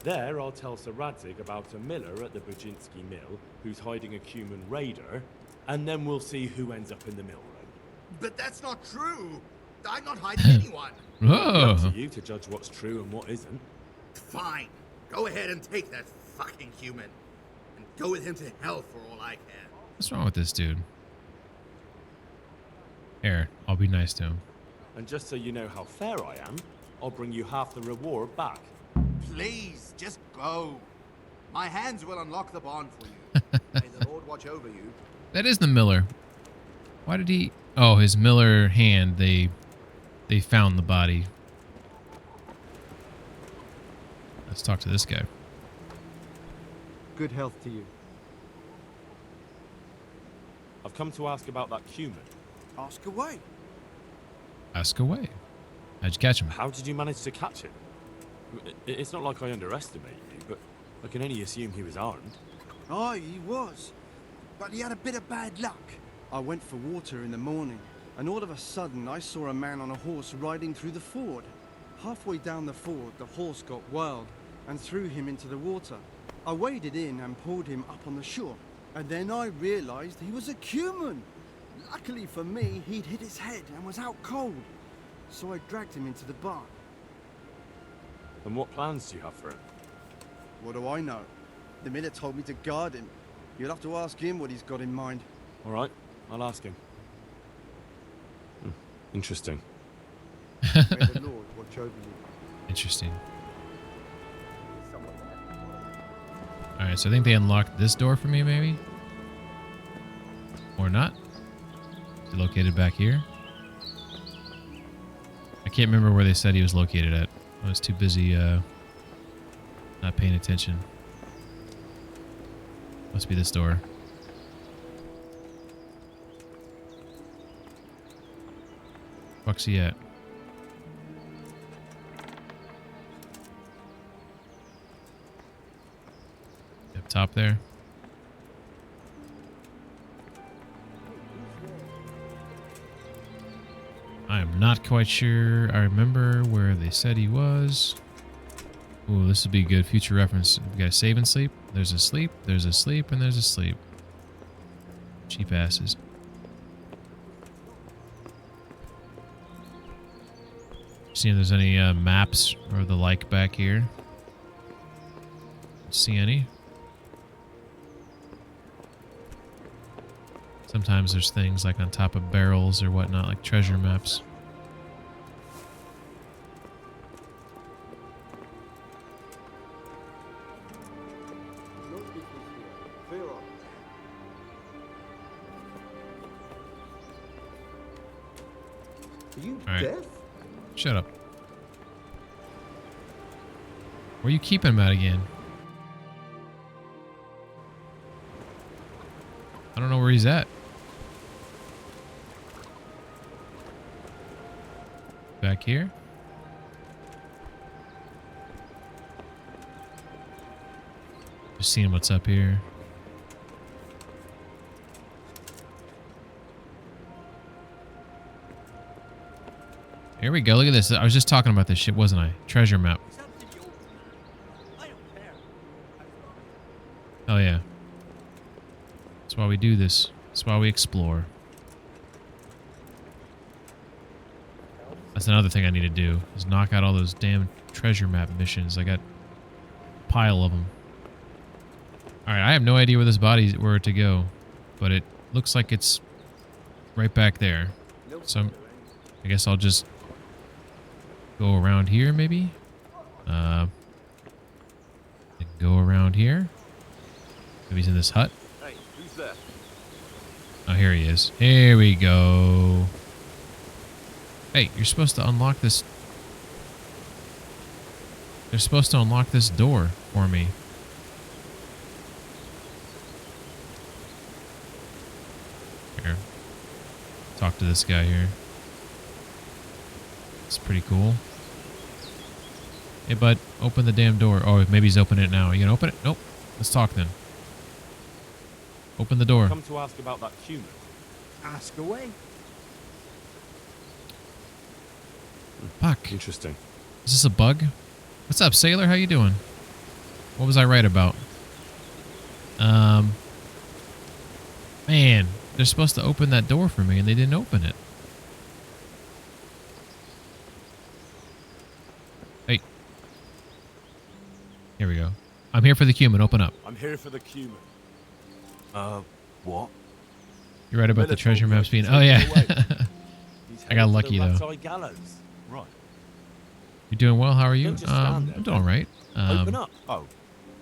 There, I'll tell Sir Radzig about a miller at the Bujinski mill who's hiding a human raider, and then we'll see who ends up in the mill room. But that's not true. I'm not hiding anyone. Oh, Up to you to judge what's true and what isn't. Fine. Go ahead and take that fucking human. And go with him to hell for all I care. what's wrong with this dude? Here, I'll be nice to him. And just so you know how fair I am, I'll bring you half the reward back. Please, just go. My hands will unlock the bond for you. May the Lord watch over you. That is the Miller. Why did he? Oh, his Miller hand. They found the body. Let's talk to this guy. Good health to you. I've come to ask about that human. Ask away. Ask away. How'd you catch him? How did you manage to catch him? It's not like I underestimate you, but I can only assume he was armed. Aye, he was. But he had a bit of bad luck. I went for water in the morning, and all of a sudden I saw a man on a horse riding through the ford. Halfway down the ford, the horse got wild and threw him into the water. I waded in and pulled him up on the shore, and then I realized he was a human. Luckily for me, he'd hit his head and was out cold, so I dragged him into the barn. And what plans do you have for him? What do I know? The miller told me to guard him. You'll have to ask him what he's got in mind. All right, I'll ask him. Interesting. May the Lord watch over you. Interesting. Alright, so I think they unlocked this door for me, maybe? Or not? Is it located back here? I can't remember where they said he was located at. I was too busy, not paying attention. Must be this door. Fuck's he at? Up top there. I am not quite sure. I remember where they said he was. Ooh, this would be good future reference. We got a save and sleep. There's a sleep. There's a sleep, and there's a sleep. Cheap asses. See if there's any maps or the like back here. See any? Sometimes there's things like on top of barrels or whatnot, like treasure maps. Are you All right. deaf? Shut up. Where you keeping him at again? I don't know where he's at. Back here? Just seeing what's up here. Here we go. Look at this. I was just talking about this shit, wasn't I? Treasure map. Oh yeah. That's why we do this. That's why we explore. That's another thing I need to do, is knock out all those damn treasure map missions. I got a pile of them. Alright, I have no idea where this body's where to go, but it looks like it's right back there. So I guess I'll just go around here, maybe? Go around here. Maybe he's in this hut. Hey, who's there? Oh, here he is. Here we go. Hey, you're supposed to unlock this. They're supposed to unlock this door for me. Here. Talk to this guy here. It's pretty cool. Hey, bud, open the damn door. Oh, maybe he's opening it now. You gonna open it? Nope. Let's talk then. Open the door. Come to ask about that human. Ask away. Fuck. Interesting. Is this a bug? What's up, sailor? How you doing? What was I right about? Man, they're supposed to open that door for me and they didn't open it. Hey. Here we go. I'm here for the cumin. Open up. I'm here for the cumin. What? You're right about the Miller treasure told me maps to being... take Oh, yeah. you away. He's I got headed for lucky, the though. Rat's Eye Gallows. Right. You're doing well. How are you? Don't just stand there, I'm doing all right. Open up. Oh,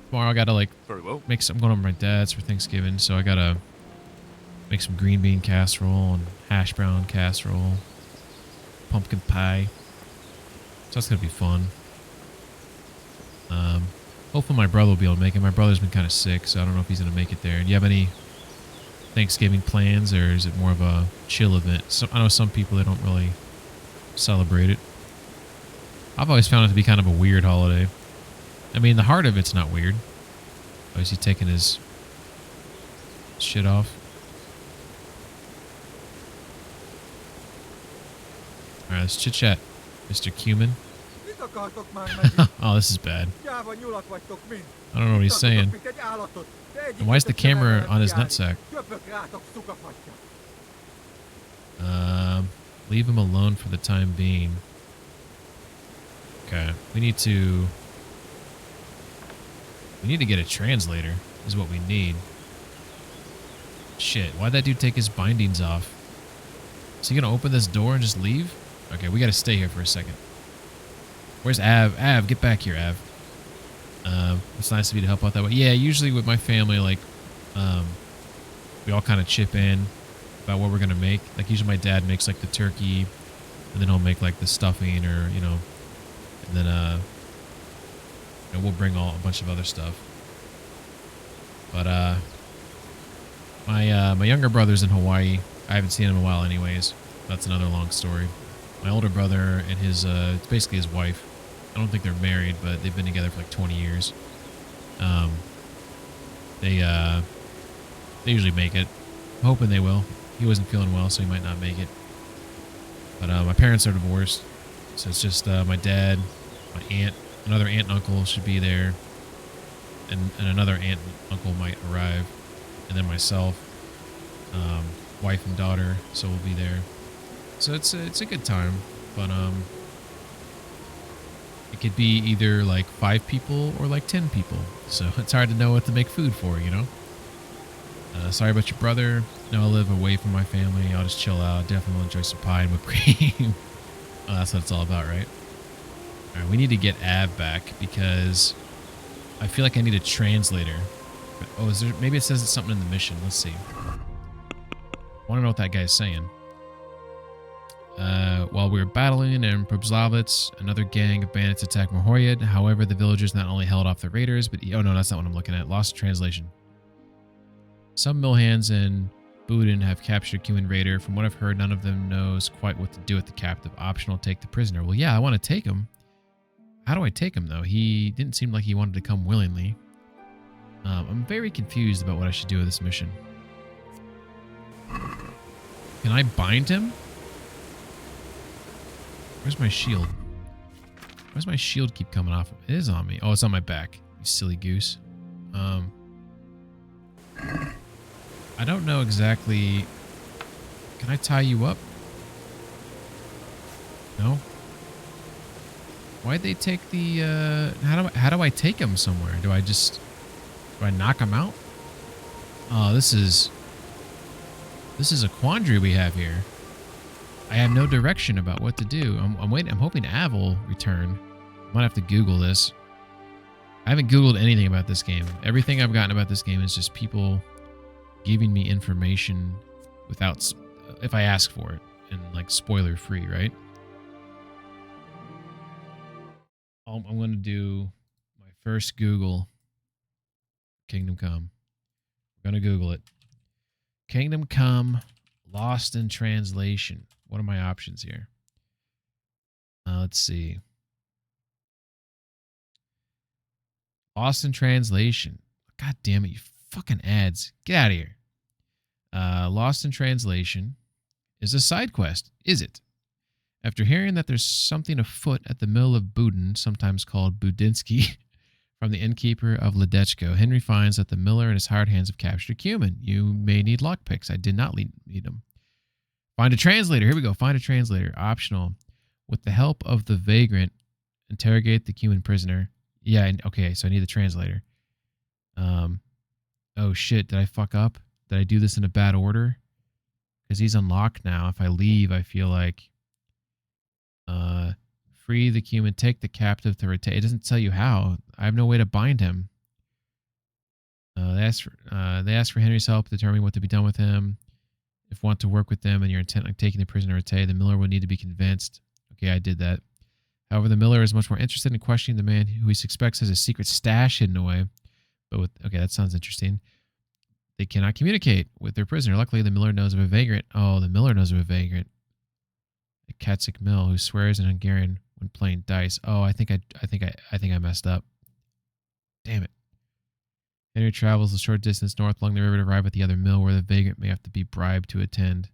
Tomorrow I gotta like very well. make some. I'm going over to my dad's for Thanksgiving, so I gotta make some green bean casserole and hash brown casserole, pumpkin pie. So that's gonna be fun. Hopefully my brother will be able to make it. My brother's been kind of sick, so I don't know if he's gonna make it there. Do you have any Thanksgiving plans, or is it more of a chill event? So, I know some people, they don't really celebrate it. I've always found it to be kind of a weird holiday. I mean, the heart of it's not weird. Oh, is he taking his shit off? Alright, let's chit-chat, Mr. Cumin. Oh, this is bad. I don't know what he's saying. And why is the camera on his nutsack? Leave him alone for the time being. Okay, we need to get a translator, is what we need. Shit, why'd that dude take his bindings off? Is he gonna open this door and just leave? Okay, we gotta stay here for a second. Where's Av? Av, get back here, Av. It's nice of you to help out that way. Yeah, usually with my family, like, we all kind of chip in about what we're gonna make. Like, usually my dad makes, like, the turkey, and then he'll make, like, the stuffing, or, you know, and then, you know, we'll bring a bunch of other stuff. But, my younger brother's in Hawaii. I haven't seen him in a while anyways. That's another long story. My older brother and his, it's basically his wife. I don't think they're married, but they've been together for like 20 years. They usually make it. I'm hoping they will. He wasn't feeling well, so he might not make it. But my parents are divorced, so it's just my dad, my aunt, another aunt and uncle should be there, and another aunt and uncle might arrive, and then myself, wife and daughter, so we'll be there. So it's a good time, but it could be either like 5 people or like 10 people, so it's hard to know what to make food for, you know. Sorry about your brother. No, I live away from my family. I'll just chill out. Definitely will enjoy some pie and whipped cream. Oh, that's what it's all about, right? All right, we need to get Ab back because I feel like I need a translator. But, oh, is there? Maybe it says it's something in the mission. Let's see. I want to know what that guy's saying. While we were battling in Probzlavitz, another gang of bandits attacked Mohoyad. However, the villagers not only held off the raiders, but... Oh, no, that's not what I'm looking at. Lost in translation. Some mill hands in Budin have captured Cuman Raider. From what I've heard, none of them knows quite what to do with the captive. Optional, take the prisoner. Well, yeah, I want to take him. How do I take him, though? He didn't seem like he wanted to come willingly. I'm very confused about what I should do with this mission. Can I bind him? Where's my shield? Why does my shield keep coming off? It is on me. Oh, it's on my back. You silly goose. I don't know exactly. Can I tie you up? No. Why'd they take the? How do I take him somewhere? Do I knock him out? Oh, this is a quandary we have here. I have no direction about what to do. I'm waiting. I'm hoping Av will return. I might have to Google this. I haven't Googled anything about this game. Everything I've gotten about this game is just people giving me information without, if I ask for it, and like spoiler free, right? I'm going to do my first Google. Kingdom Come. We're going to Google it. Kingdom Come, Lost in Translation. What are my options here? Let's see. Lost in Translation. God damn it, you fucking ads. Get out of here. Lost in Translation is a side quest. Is it? After hearing that there's something afoot at the mill of Budin, sometimes called Budinsky, from the innkeeper of Ledechko, Henry finds that the miller and his hired hands have captured Cuman. You may need lockpicks. I did not need them. Find a translator. Here we go. Find a translator. Optional. With the help of the vagrant, interrogate the Cuman prisoner. Yeah, okay, so I need the translator. Oh shit, did I fuck up? Did I do this in a bad order? Because he's unlocked now. If I leave, I feel like... free the Cuman, take the captive to retain. It doesn't tell you how. I have no way to bind him. They ask for Henry's help, determining what to be done with him. If want to work with them and you're intent on taking the prisoner to the miller will need to be convinced. Okay, I did that. However, the miller is much more interested in questioning the man who he suspects has a secret stash hidden away. But with, okay, that sounds interesting. They cannot communicate with their prisoner. Luckily, the miller knows of a vagrant. Oh, the miller knows of a vagrant at Katsik Mill who swears in Hungarian when playing dice. Oh, I think I messed up. Damn it. Henry travels a short distance north along the river to arrive at the other mill where the vagrant may have to be bribed to attend.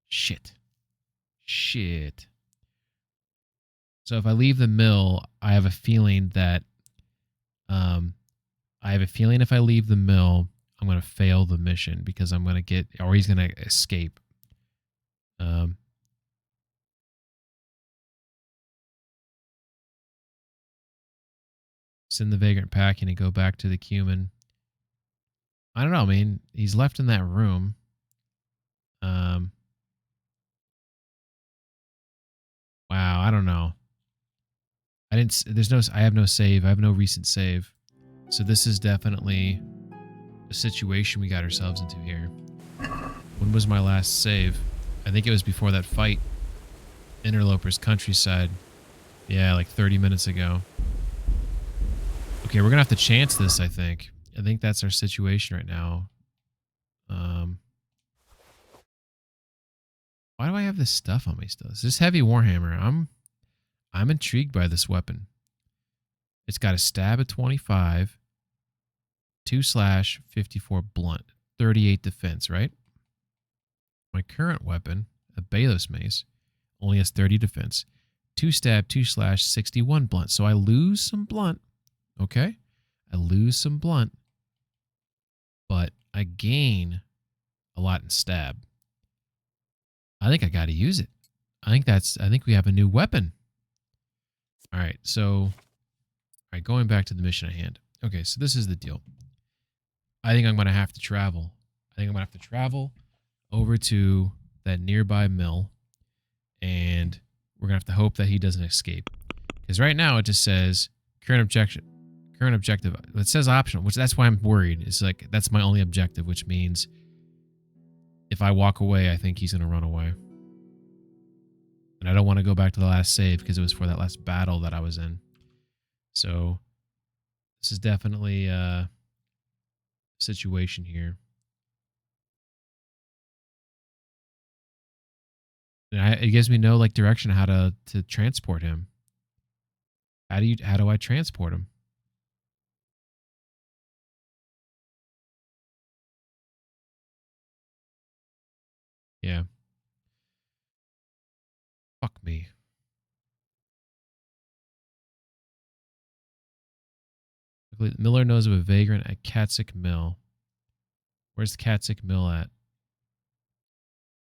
Shit. So if I leave the mill, I have a feeling that if I leave the mill, I'm going to fail the mission because I'm going to get, or he's going to escape. Send the vagrant packing and go back to the Cuman. I don't know. I mean, he's left in that room. Wow, I don't know. I have no save. I have no recent save. So this is definitely a situation we got ourselves into here. When was my last save? I think it was before that fight. Interlopers Countryside. Yeah, like 30 minutes ago. Okay, we're going to have to chance this, I think. I think that's our situation right now. Why do I have this stuff on me still? Is this heavy Warhammer? I'm intrigued by this weapon. It's got a stab at 25, 2/54 blunt, 38 defense, right? My current weapon, a Balos mace, Only has 30 defense. 2 stab, 2 slash, 61 blunt. So I lose some blunt. Okay? I lose some blunt. But I gain a lot in stab. I think I got to use it. I think we have a new weapon. All right, so going back to the mission at hand. Okay, so this is the deal. I think I'm going to have to travel. Over to that nearby mill, and we're going to have to hope that he doesn't escape. Because right now it just says current objective. It says optional, which that's why I'm worried. It's like that's my only objective, which means if I walk away, I think he's going to run away. And I don't want to go back to the last save because it was for that last battle that I was in. So this is definitely a situation here. And it gives me no like direction how to transport him. How do I transport him? Yeah. Fuck me. Miller knows of a vagrant at Katsik Mill. Where's the Katsik Mill at?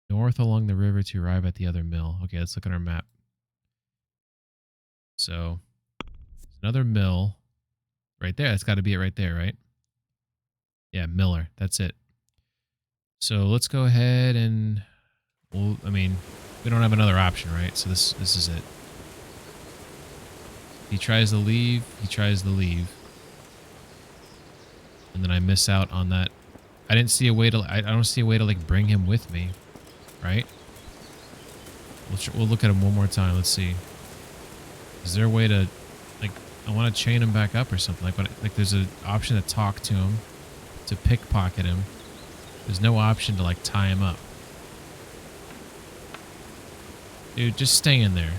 North along the river to arrive at the other mill. Okay, let's look at our map. So, another mill right there. That's got to be it right there, right? Yeah, Miller. That's it. So let's go ahead and, well, I mean, we don't have another option, right? So this is it. He tries to leave. And then I miss out on that. I don't see a way to like bring him with me, right? We'll look at him one more time. Let's see. Is there a way to, like, I want to chain him back up or something. Like there's an option to talk to him, to pickpocket him. There's no option to like tie him up. Dude, just stay in there.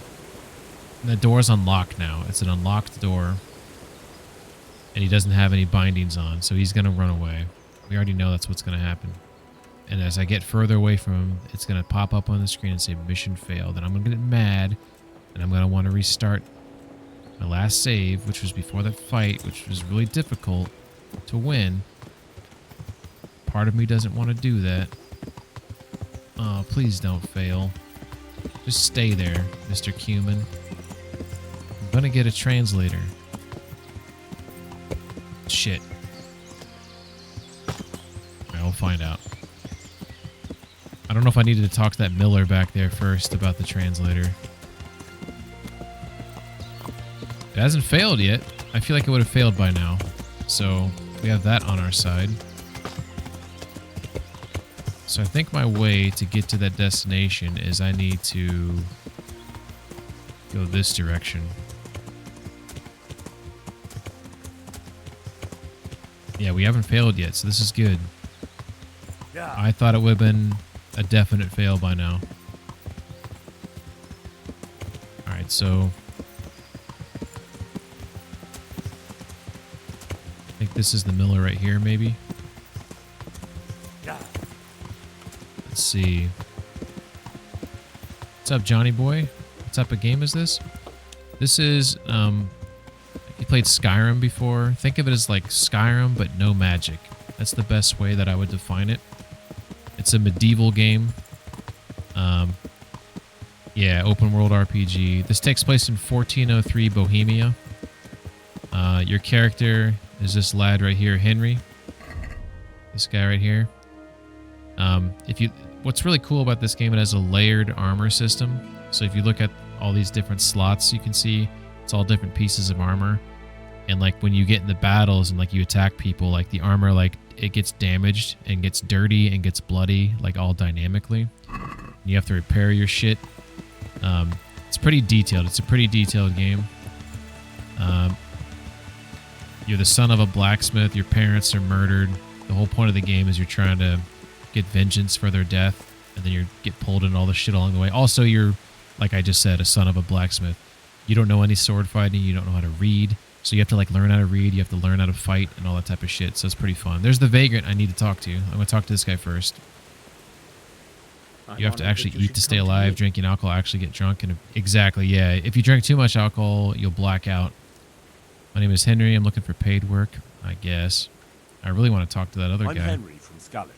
And the door's unlocked now. It's an unlocked door. And he doesn't have any bindings on, so he's going to run away. We already know that's what's going to happen. And as I get further away from him, it's going to pop up on the screen and say mission failed. And I'm going to get mad, and I'm going to want to restart my last save, which was before the fight, which was really difficult to win. Part of me doesn't want to do that. Oh, please don't fail. Just stay there, Mr. Cumin. I'm going to get a translator. Shit. Alright, we'll find out. I don't know if I needed to talk to that Miller back there first about the translator. It hasn't failed yet. I feel like it would have failed by now. So, we have that on our side. So I think my way to get to that destination is I need to go this direction. Yeah, we haven't failed yet, so this is good. Yeah. I thought it would have been a definite fail by now. Alright, so I think this is the Miller right here, maybe. Yeah. Let's see. What's up, Johnny boy? What type of game is this? This is, you played Skyrim before. Think of it as like Skyrim, but no magic. That's the best way that I would define it. It's a medieval game. Yeah, open world RPG. This takes place in 1403 Bohemia. Your character is this lad right here, Henry. This guy right here. What's really cool about this game, it has a layered armor system. So if you look at all these different slots, you can see it's all different pieces of armor. And like when you get in the battles and like you attack people, like the armor, like it gets damaged and gets dirty and gets bloody, like all dynamically. You have to repair your shit. It's pretty detailed. It's a pretty detailed game. You're the son of a blacksmith. Your parents are murdered. The whole point of the game is you're trying to get vengeance for their death, and then you get pulled in all the shit along the way. Also, you're, like I just said, a son of a blacksmith. You don't know any sword fighting. You don't know how to read. So you have to like learn how to read. You have to learn how to fight and all that type of shit. So it's pretty fun. There's the vagrant I need to talk to. I'm going to talk to this guy first. You have to honored actually that you eat should to stay come alive. me. Drinking alcohol, actually get drunk. And exactly, yeah. If you drink too much alcohol, you'll black out. My name is Henry. I'm looking for paid work, I guess. I really want to talk to that other I'm guy. Henry from Scarlet,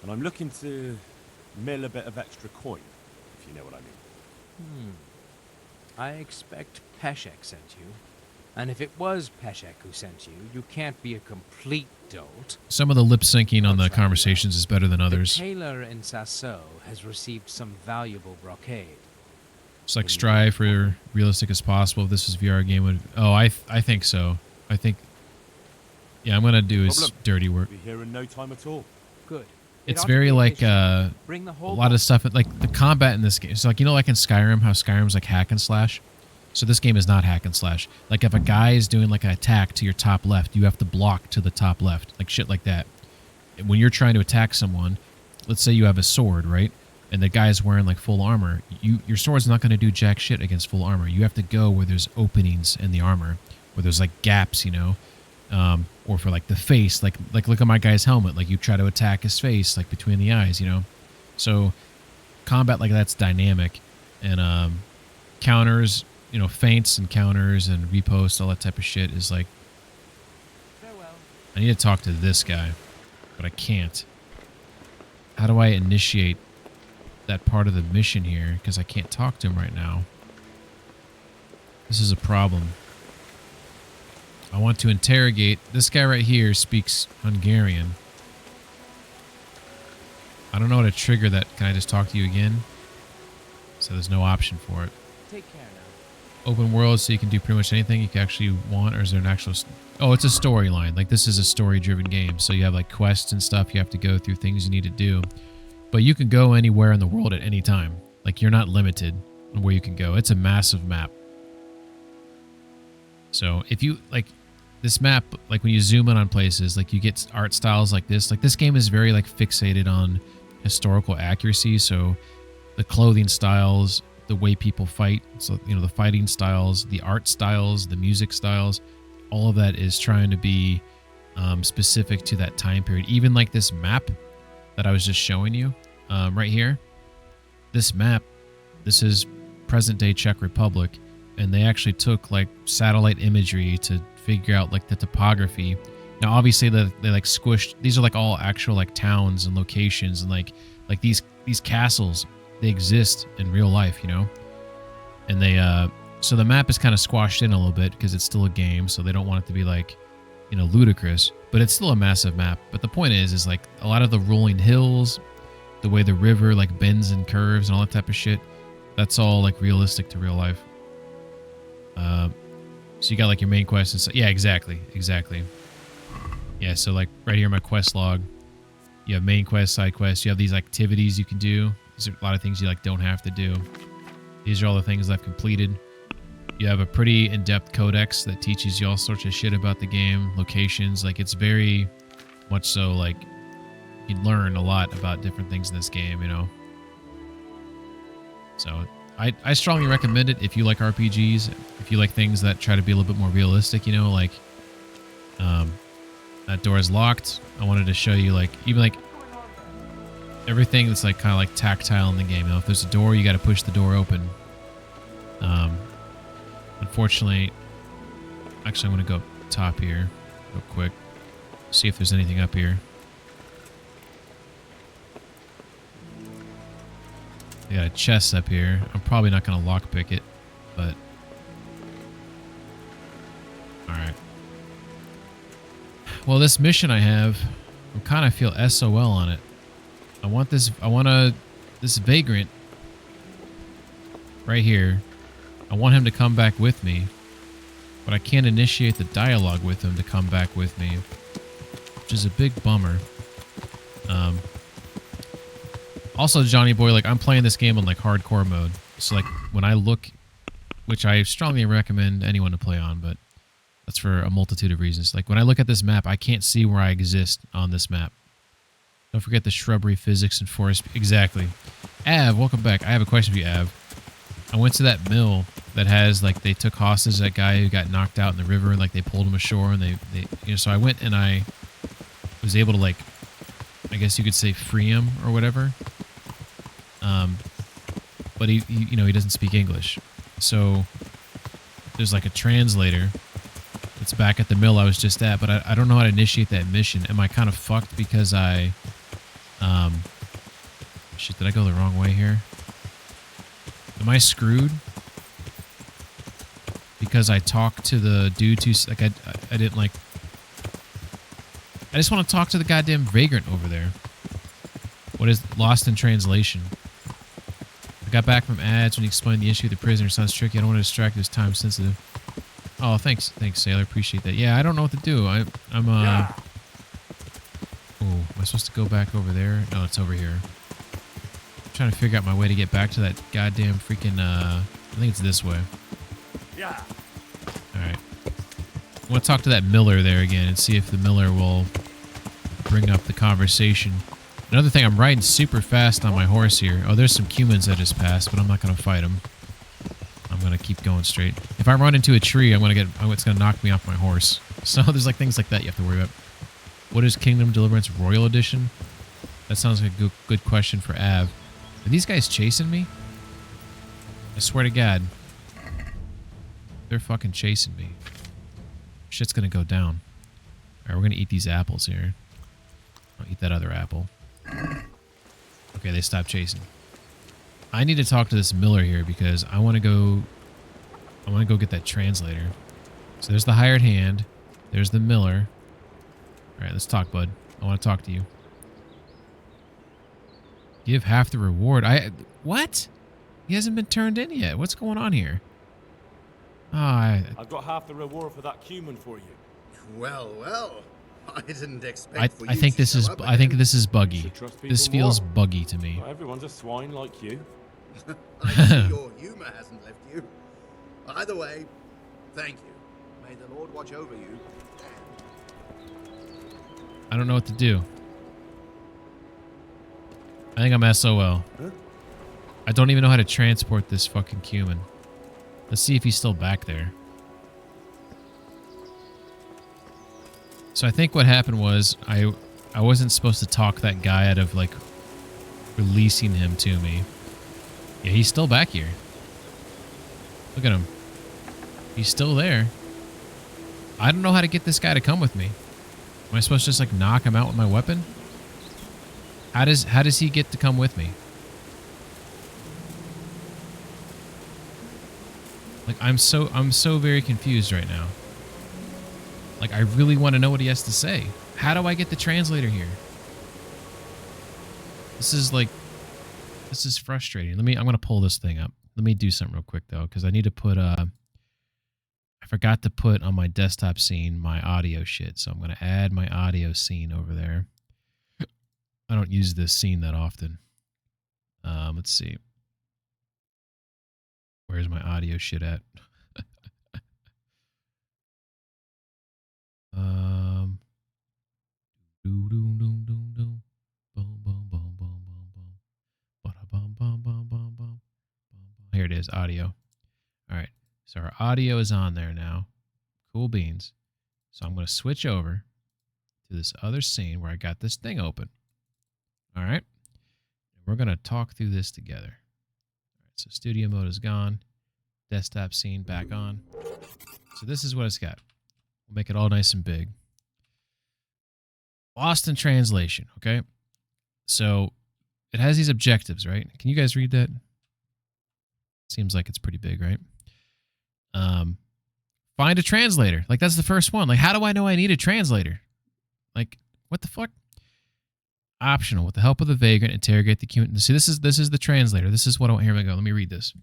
and I'm looking to mill a bit of extra coin, if you know what I mean. I expect Peshek sent you. And if it was Peshek who sent you, you can't be a complete dolt. Some of the lip syncing on the I'll try conversations is better than The others. tailor in Sasso has received some valuable brocade. It's like strive for realistic as possible. If this was a VR game, would I think so. I think yeah, I'm gonna do his Problem. dirty work. Be here in no time at all. Good. It's It ought to very be like efficient. a Bring the whole lot of bunch. stuff. Like the combat in this game, it's like, you know, like in Skyrim, how Skyrim's like hack and slash. So this game is not hack and slash. Like if a guy is doing like an attack to your top left, you have to block to the top left, like shit like that. And when you're trying to attack someone, let's say you have a sword, right? And the guy's wearing like full armor. Your sword's not going to do jack shit against full armor. You have to go where there's openings in the armor, where there's like gaps, you know, or for like the face, like look at my guy's helmet. Like you try to attack his face, like between the eyes, you know. So combat like that's dynamic, and counters, you know, feints and counters and reposts, all that type of shit is like. Farewell. I need to talk to this guy, but I can't. How do I initiate that part of the mission here? Because I can't talk to him right now. This is a problem. I want to interrogate. This guy right here speaks Hungarian. I don't know how to trigger that. Can I just talk to you again? So there's no option for it. Take care now. Open world, so you can do pretty much anything you can actually want, or is there an actual... Oh, it's a storyline. Like, this is a story-driven game, so you have, like, quests and stuff. You have to go through things you need to do. But you can go anywhere in the world at any time. Like, you're not limited on where you can go. It's a massive map. So, if you, like, this map, like, when you zoom in on places, like, you get art styles like this. Like, this game is very, like, fixated on historical accuracy, so the clothing styles, the way people fight, so, you know, the fighting styles, the art styles, the music styles, all of that is trying to be specific to that time period. Even like this map that I was just showing you right here, this map, this is present day Czech Republic, and they actually took like satellite imagery to figure out like the topography. Now obviously they like squished, these are like all actual like towns and locations, and like these castles, they exist in real life, you know. And they so the map is kind of squashed in a little bit because it's still a game, so they don't want it to be like, you know, ludicrous, but it's still a massive map. But the point is like a lot of the rolling hills, the way the river like bends and curves and all that type of shit, that's all like realistic to real life. So you got like your main quest and so, yeah, exactly. Yeah, so like right here in my quest log, you have main quest, side quest, you have these activities you can do. These are a lot of things you like don't have to do. These are all the things I've completed. You have a pretty in-depth codex that teaches you all sorts of shit about the game, locations. Like, it's very much so like you learn a lot about different things in this game, you know. So I strongly recommend it if you like RPGs, if you like things that try to be a little bit more realistic, you know, like that door is locked. I wanted to show you like even like everything that's like kind of like tactile in the game. You know, if there's a door, you got to push the door open. Unfortunately, actually, I'm going to go up top here real quick. See if there's anything up here. I got a chest up here. I'm probably not going to lockpick it, but... Alright. Well, this mission I have, I kind of feel SOL on it. This vagrant right here, I want him to come back with me, but I can't initiate the dialogue with him to come back with me, which is a big bummer. Also, Johnny Boy, like, I'm playing this game on like hardcore mode, so like when I look, which I strongly recommend anyone to play on, but that's for a multitude of reasons. Like when I look at this map, I can't see where I exist on this map. Don't forget the shrubbery, physics, and forest. Exactly. Av, welcome back. I have a question for you, Av. I went to that mill that has, like, they took hostage that guy who got knocked out in the river, and, like, they pulled him ashore, and they you know, so I went and I was able to, like, I guess you could say free him or whatever. But he you know, he doesn't speak English. So there's like a translator that's back at the mill I was just at, but I don't know how to initiate that mission. Am I kind of fucked because I shit, did I go the wrong way here? Am I screwed? Because I talked to the dude too, like I didn't like. I just want to talk to the goddamn vagrant over there. What is lost in translation? I got back from ads when he explained the issue of the prisoner. Sounds tricky. I don't want to distract you. It's time sensitive. Oh, thanks, Sailor. Appreciate that. Yeah, I don't know what to do. I'm Yeah. Oh, am I supposed to go back over there? No, it's over here. I'm trying to figure out my way to get back to that goddamn freaking. I think it's this way. Yeah. All right. I want to talk to that miller there again and see if the miller will bring up the conversation. Another thing, I'm riding super fast on my horse here. Oh, there's some cumans that just passed, but I'm not going to fight them. I'm going to keep going straight. If I run into a tree, it's going to knock me off my horse. So there's like things like that you have to worry about. What is Kingdom Deliverance Royal Edition? That sounds like a good question for Av. Are these guys chasing me? I swear to God. They're fucking chasing me. Shit's going to go down. Alright, we're going to eat these apples here. I'll eat that other apple. Okay, they stopped chasing. I need to talk to this miller here because I want to go get that translator. So there's the hired hand. There's the miller. All right, let's talk, bud. I want to talk to you. Give half the reward. What? He hasn't been turned in yet. What's going on here? I've got half the reward for that cumin for you. Well, well. I didn't expect for you I think to this show is up I think again. this is You buggy. should trust people This feels more. buggy to me. Not everyone's a swine like you. I see your humor hasn't left you. Either way, thank you. May the Lord watch over you. I don't know what to do. I think I'm SOL. Huh? I don't even know how to transport this fucking cumin. Let's see if he's still back there. So I think what happened was I wasn't supposed to talk that guy out of like releasing him to me. Yeah, he's still back here. Look at him. He's still there. I don't know how to get this guy to come with me. Am I supposed to just like knock him out with my weapon? How does he get to come with me? Like I'm so very confused right now. Like I really want to know what he has to say. How do I get the translator here? This is frustrating. I'm going to pull this thing up. Let me do something real quick though cuz I need to put I forgot to put on my desktop scene my audio shit. So I'm going to add my audio scene over there. I don't use this scene that often. Let's see. Where's my audio shit at? Here it is, audio. All right, so our audio is on there now. Cool beans. So I'm going to switch over to this other scene where I got this thing open. All right, we're going to talk through this together. All right, so studio mode is gone. Desktop scene back on. So this is what it's got. We'll make it all nice and big. Lost in translation, okay? So it has these objectives, right? Can you guys read that? Seems like it's pretty big, right? Find a translator. Like, that's the first one. Like, how do I know I need a translator? Like, what the fuck? Optional. With the help of the vagrant, interrogate the cumin. See, this is the translator. This is what I... Here we go. Let me read this.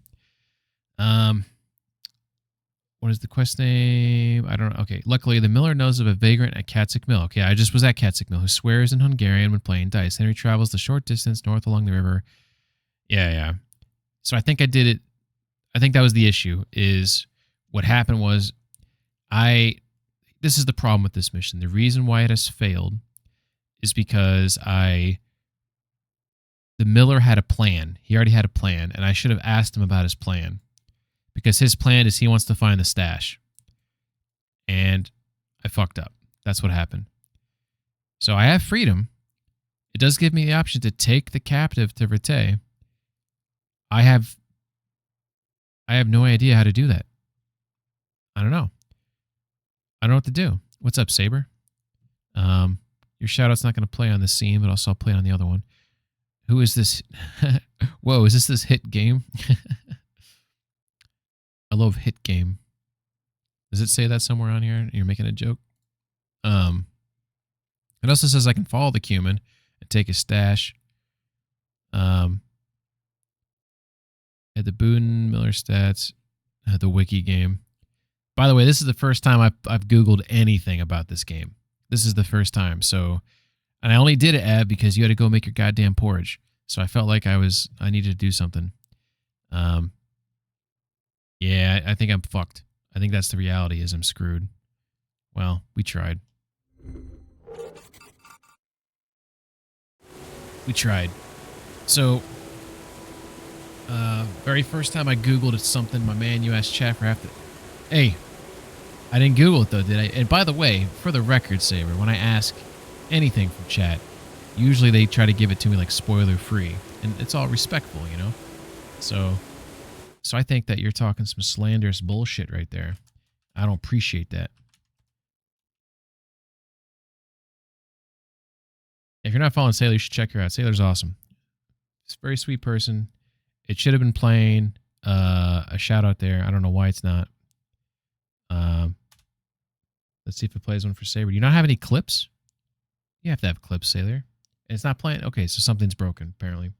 What is the quest name? I don't know. Okay. Luckily, the miller knows of a vagrant at Katsik Mill. Okay, I just was at Katsik Mill, who swears in Hungarian when playing dice. Henry travels the short distance north along the river. Yeah. So I think I did it. I think that was the issue, is what happened was this is the problem with this mission. The reason why it has failed is because the miller had a plan. He already had a plan, and I should have asked him about his plan. Because his plan is he wants to find the stash. And I fucked up. That's what happened. So I have freedom. It does give me the option to take the captive to Verte. I have no idea how to do that. I don't know. I don't know what to do. What's up, Saber? Your shout-out's not going to play on this scene, but also I'll play it on the other one. Who is this? Whoa, is this hit game? I love hit game. Does it say that somewhere on here? You're making a joke? It also says I can follow the Cumin and take his stash. At the Boone Miller stats, the wiki game. By the way, this is the first time I've Googled anything about this game. This is the first time. So, and I only did it, Ab, because you had to go make your goddamn porridge. So I felt like I needed to do something. Yeah, I think I'm fucked. I think that's the reality, is I'm screwed. Well, we tried. We tried. So, very first time I Googled it something, my man, you asked chat for half the... Hey, I didn't Google it though, did I? And by the way, for the record, Saber, when I ask anything from chat, usually they try to give it to me like spoiler free. And it's all respectful, you know? So I think that you're talking some slanderous bullshit right there. I don't appreciate that. If you're not following Sailor, you should check her out. Sailor's awesome. She's a very sweet person. It should have been playing a shout out there. I don't know why it's not. Let's see if it plays one for Saber. Do you not have any clips? You have to have clips, Sailor. It's not playing. Okay, so something's broken, apparently.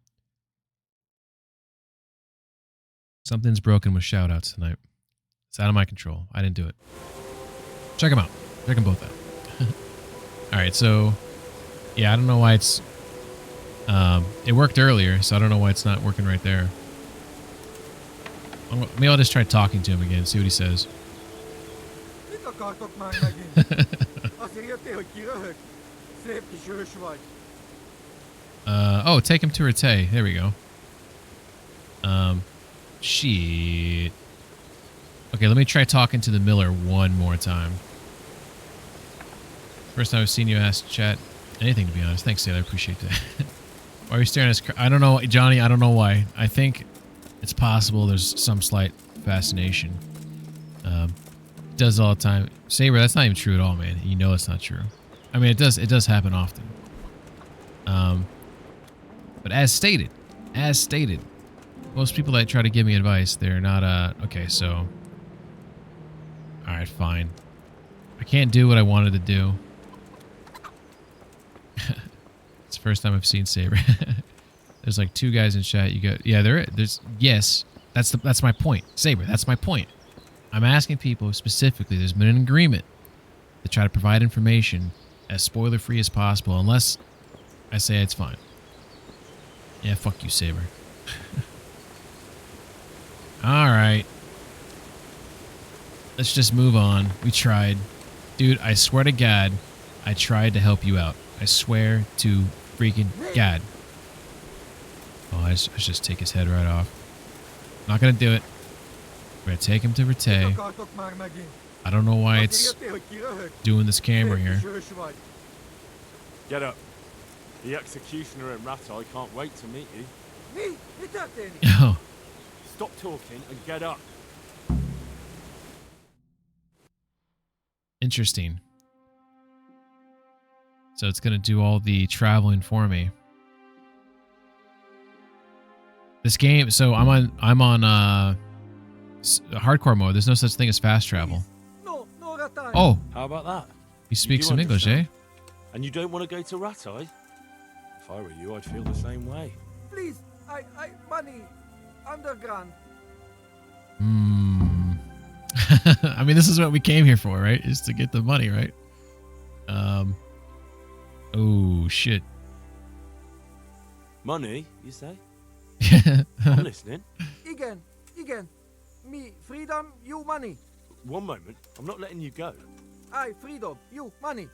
Something's broken with shout outs tonight. It's out of my control. I didn't do it. Check them out. Check them both out. All right, so yeah, I don't know why it's... it worked earlier, so I don't know why it's not working right there. Maybe I'll just try talking to him again, see what he says. Oh, take him to Rete. There we go. Shit. Okay, let me try talking to the Miller one more time. First time I've seen you ask chat anything, to be honest. Thanks, Sailor. I appreciate that. Why are you staring at us? I don't know, Johnny. I don't know why. I think it's possible there's some slight fascination. It does all the time. Saber, that's not even true at all, man. You know it's not true. I mean, it does happen often. But as stated, most people that try to give me advice, they're not, okay, so. All right, fine. I can't do what I wanted to do. It's the first time I've seen Saber. There's like two guys in chat. You got, yeah, there's, yes, that's my point. Saber, that's my point. I'm asking people specifically, there's been an agreement to try to provide information as spoiler free as possible, unless I say it's fine. Yeah, fuck you, Saber. All right. Let's just move on. We tried. Dude, I swear to God, I tried to help you out. I swear to freaking God. Oh, I just take his head right off. Not gonna do it. We're gonna take him to Rete. I don't know why it's doing this camera here. Get up. The executioner at Ratai can't wait to meet you. Oh. Stop talking and get up. Interesting. So it's gonna do all the traveling for me. This game, so I'm on hardcore mode. There's no such thing as fast travel. Oh, How about that? you speak do some English, eh? understand. And you don't want to go to Ratai? If I were you, I'd feel the same way. Please, I money, underground. I mean, this is what we came here for, right? Is to get the money, right? Oh shit. Money, you say? Yeah. I'm listening. Igen, me freedom, you money. One moment. I'm not letting you go. I freedom, you money.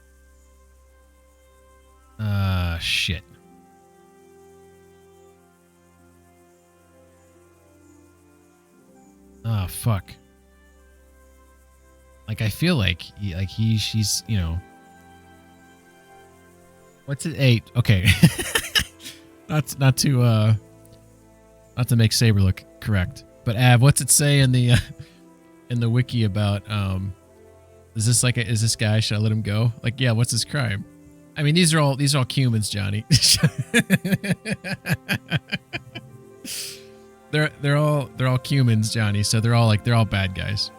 Shit. Oh fuck. Like I feel like she's, you know. What's it? 8. Okay. not to Not to make Saber look correct, but Av, what's it say in the wiki about is this guy, should I let him go? Like, yeah, what's his crime? I mean, these are all humans, Johnny. they're all humans, Johnny. So they're all bad guys.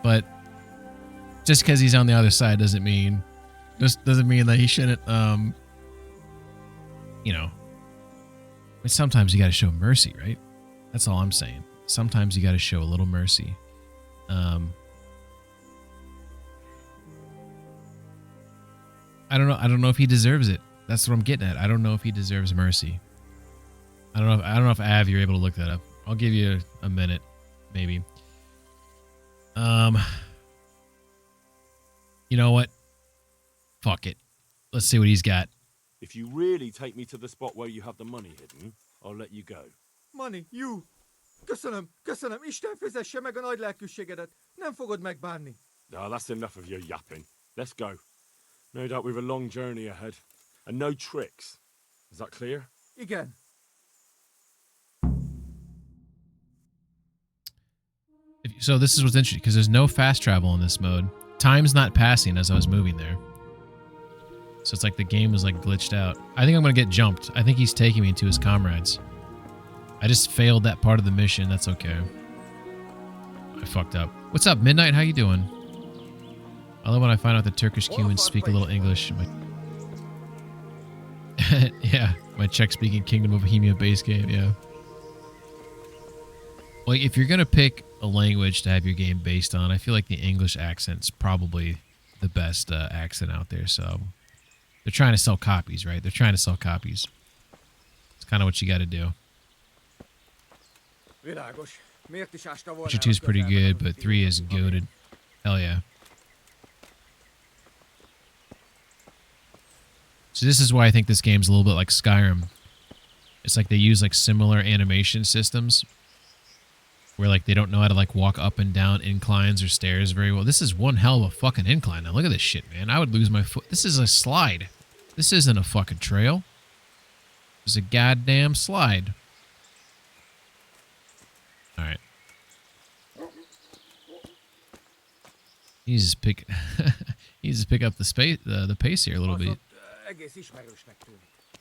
But just because he's on the other side doesn't mean that he shouldn't you know. I mean, sometimes you got to show mercy, right? That's all I'm saying. Sometimes you got to show a little mercy. I don't know if he deserves it. That's what I'm getting at. I don't know if he deserves mercy. I don't know if Av, you're able to look that up. I'll give you a minute, maybe. You know what? Fuck it. Let's see what he's got. If you really take me to the spot where you have the money hidden, I'll let you go. Money, you. Köszönöm. Isten fizesse meg a nagy lelkűségedet. Nem fogod megbánni. Ah, that's enough of your yapping. Let's go. No doubt we've a long journey ahead. And no tricks. Is that clear? Igen. So this is what's interesting, because there's no fast travel in this mode. Time's not passing as I was moving there. So it's like the game was like glitched out. I think I'm going to get jumped. I think he's taking me to his comrades. I just failed that part of the mission. That's okay. I fucked up. What's up, Midnight? How you doing? I love when I find out the Turkish humans speak a little English. Yeah, my Czech-speaking Kingdom of Bohemia base game, yeah. Well, if you're going to pick a language to have your game based on, I feel like the English accent's probably the best accent out there, so... They're trying to sell copies, right? They're trying to sell copies. It's kind of what you got to do. Witcher 2 is pretty good, but 3 is goated. Hell yeah. So this is why I think this game's a little bit like Skyrim. It's like they use like similar animation systems where like they don't know how to like walk up and down inclines or stairs very well. This is one hell of a fucking incline. Now look at this shit, man. I would lose my foot. This is a slide. This isn't a fucking trail. It's a goddamn slide. All right. He needs to pick. He needs to pick up the space, the pace here a little bit.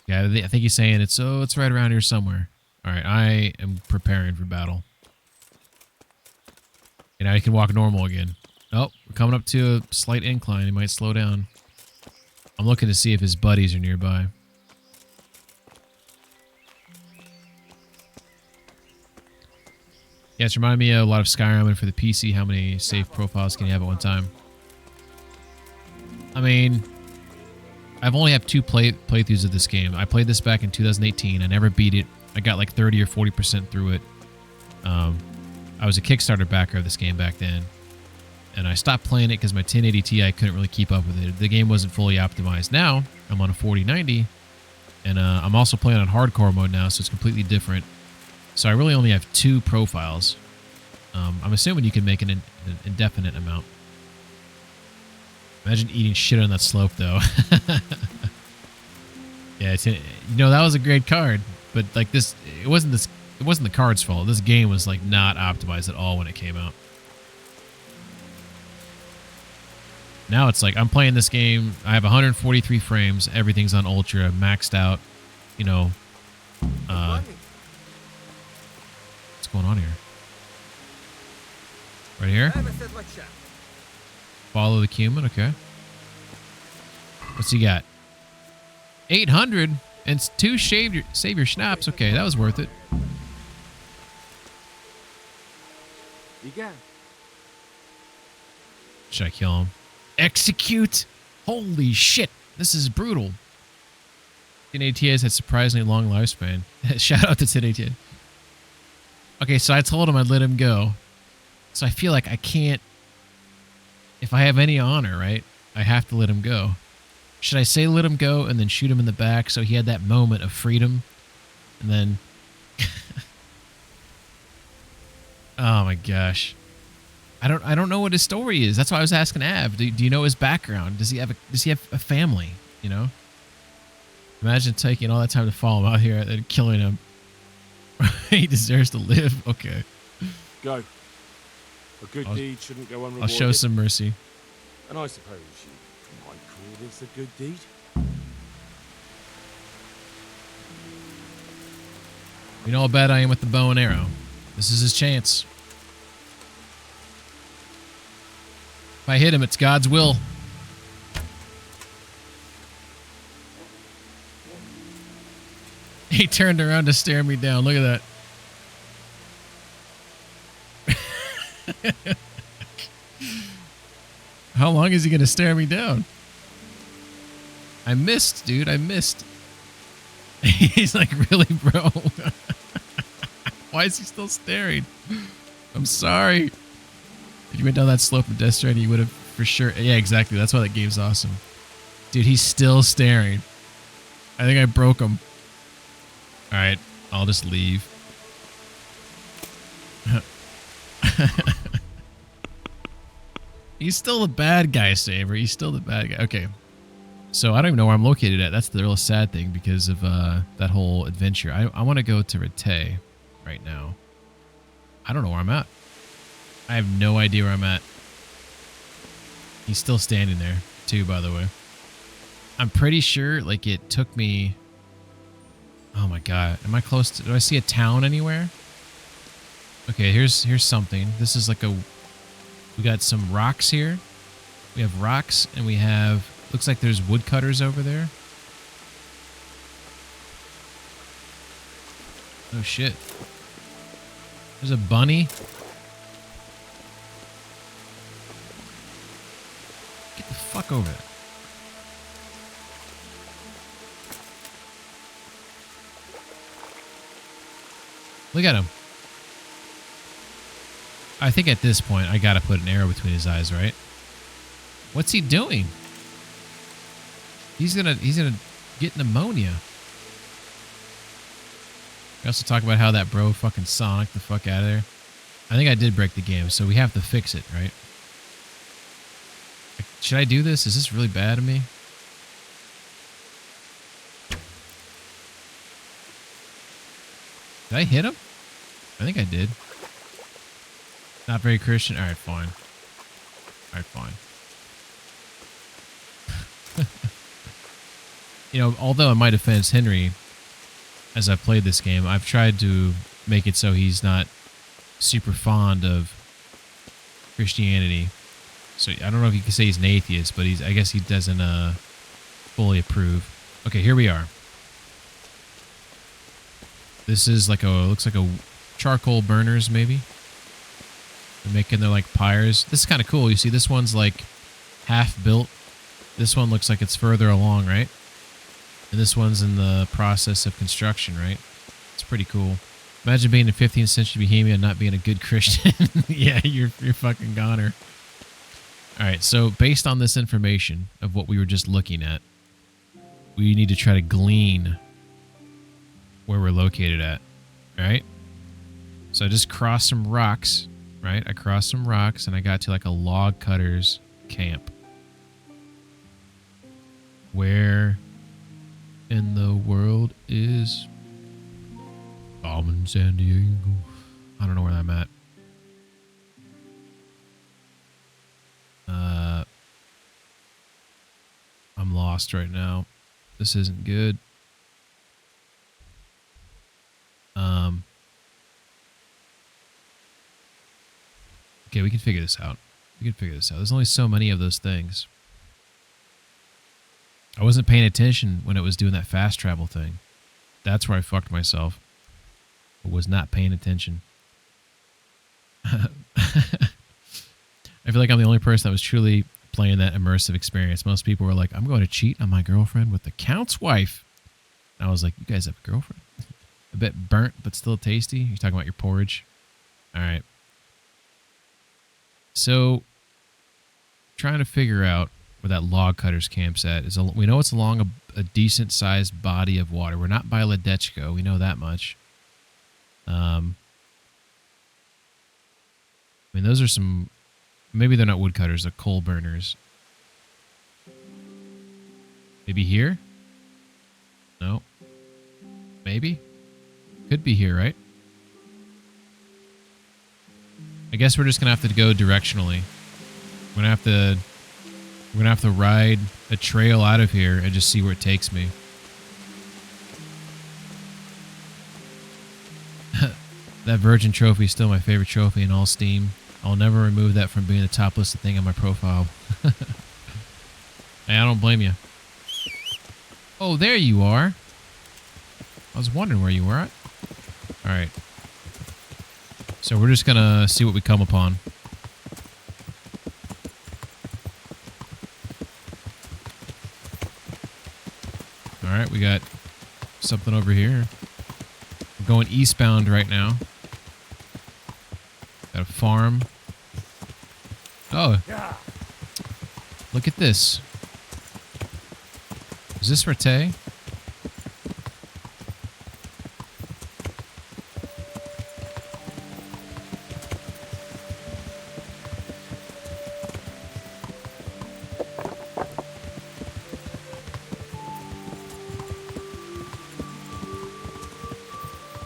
Yeah, I think he's saying it's right around here somewhere. All right, I am preparing for battle. And now he can walk normal again. Oh, we're coming up to a slight incline. He might slow down. I'm looking to see if his buddies are nearby. Yeah, it's reminding me a lot of Skyrim, and for the PC, how many save profiles can you have at one time? I mean, I've only have 2 playthroughs of this game. I played this back in 2018. I never beat it. I got like 30 or 40% through it. I was a Kickstarter backer of this game back then, and I stopped playing it because my 1080 Ti couldn't really keep up with it. The game wasn't fully optimized. Now, I'm on a 4090, and I'm also playing on hardcore mode now, so it's completely different. So I really only have 2 profiles. I'm assuming you can make an indefinite amount. Imagine eating shit on that slope, though. Yeah, that was a great card, but like this, it wasn't the card's fault. This game was like not optimized at all when it came out. Now it's like I'm playing this game. I have 143 frames. Everything's on ultra, maxed out. You know, what's going on here? Right here. Follow the cumin. Okay. What's he got? 800 and 2 save your schnapps. Okay, that was worth it. Should I kill him? Execute! Holy shit! This is brutal. 1080Ti's had surprisingly long lifespan. Shout out to 1080Ti. Okay, so I told him I'd let him go. So I feel like I can't... If I have any honor, right? I have to let him go. Should I say let him go and then shoot him in the back so he had that moment of freedom? And then... Oh my gosh. I don't know what his story is. That's why I was asking Av. Do you know his background? Does he have a family? You know? Imagine taking all that time to follow him out here and killing him. He deserves to live. Okay. Go. A good deed shouldn't go unrewarded. I'll show some mercy. And I suppose you might call this a good deed. You know how bad I am with the bow and arrow. This is his chance. If I hit him, it's God's will. He turned around to stare me down. Look at that. How long is he going to stare me down? I missed, dude. I missed. He's like, really, bro? Why is he still staring? I'm sorry. If you went down that slope of Death Stranding, you would have for sure. Yeah, exactly. That's why that game's awesome. Dude, he's still staring. I think I broke him. All right, I'll just leave. He's still the bad guy, Saber. He's still the bad guy. Okay. So I don't even know where I'm located at. That's the real sad thing because of that whole adventure. I want to go to Rete right now. I don't know where I'm at. I have no idea where I'm at. He's still standing there, too, by the way. I'm pretty sure, like, it took me... Oh, my God. Am I close to... Do I see a town anywhere? Okay, here's something. This is like a... We got some rocks here. We have rocks, and we have... Looks like there's woodcutters over there. Oh, shit. There's a bunny. Get the fuck over there. Look at him. I think at this point, I gotta put an arrow between his eyes, right? What's he doing? He's gonna get pneumonia. We also talk about how that bro fucking Sonic the fuck out of there. I think I did break the game, so we have to fix it, right? Should I do this? Is this really bad of me? Did I hit him? I think I did. Not very Christian. All right, fine. All right, fine. You know, although in my defense, Henry, as I've played this game, I've tried to make it so he's not super fond of Christianity. So I don't know if you can say he's an atheist, but I guess he doesn't fully approve. Okay, here we are. This is like looks like a charcoal burners maybe. They're making their like pyres. This is kind of cool. You see, this one's like half built. This one looks like it's further along, right? And this one's in the process of construction, right? It's pretty cool. Imagine being in 15th century Bohemia and not being a good Christian. Yeah, you're fucking goner. All right, so based on this information of what we were just looking at, we need to try to glean where we're located at, all right? So I just crossed some rocks, right? I crossed some rocks and I got to like a log cutter's camp. Where in the world is San Diego? I don't know where I'm at. I'm lost right now. This isn't good. Okay, we can figure this out. There's only so many of those things. I wasn't paying attention when it was doing that fast travel thing. That's where I fucked myself. I was not paying attention. I feel like I'm the only person that was truly playing that immersive experience. Most people were like, I'm going to cheat on my girlfriend with the Count's wife. And I was like, you guys have a girlfriend? A bit burnt, but still tasty. You're talking about your porridge. All right. So, trying to figure out where that log cutter's camp's at. We know it's along a decent-sized body of water. We're not by Ledechko. We know that much. I mean, those are some... Maybe they're not woodcutters. They're coal burners. Maybe here? No. Maybe? Could be here, right? I guess we're just gonna have to go directionally. We're gonna have to ride a trail out of here and just see where it takes me. That Virgin trophy is still my favorite trophy in all Steam. I'll never remove that from being the top listed thing on my profile. Hey, I don't blame you. Oh, there you are. I was wondering where you were at. Alright. So we're just gonna see what we come upon. Alright, we got something over here. We're going eastbound right now. Got a farm. Oh. Look at this. Is this Rete?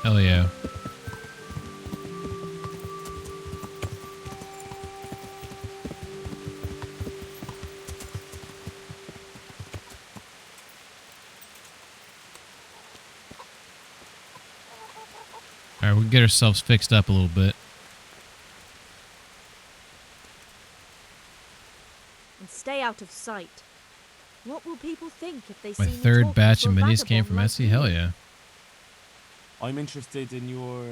Hell yeah. Alright, we can get ourselves fixed up a little bit. And stay out of sight. What will people think if they My see me third talking batch to of a minis came from vagabond Etsy. like Hell you? yeah. I'm interested in your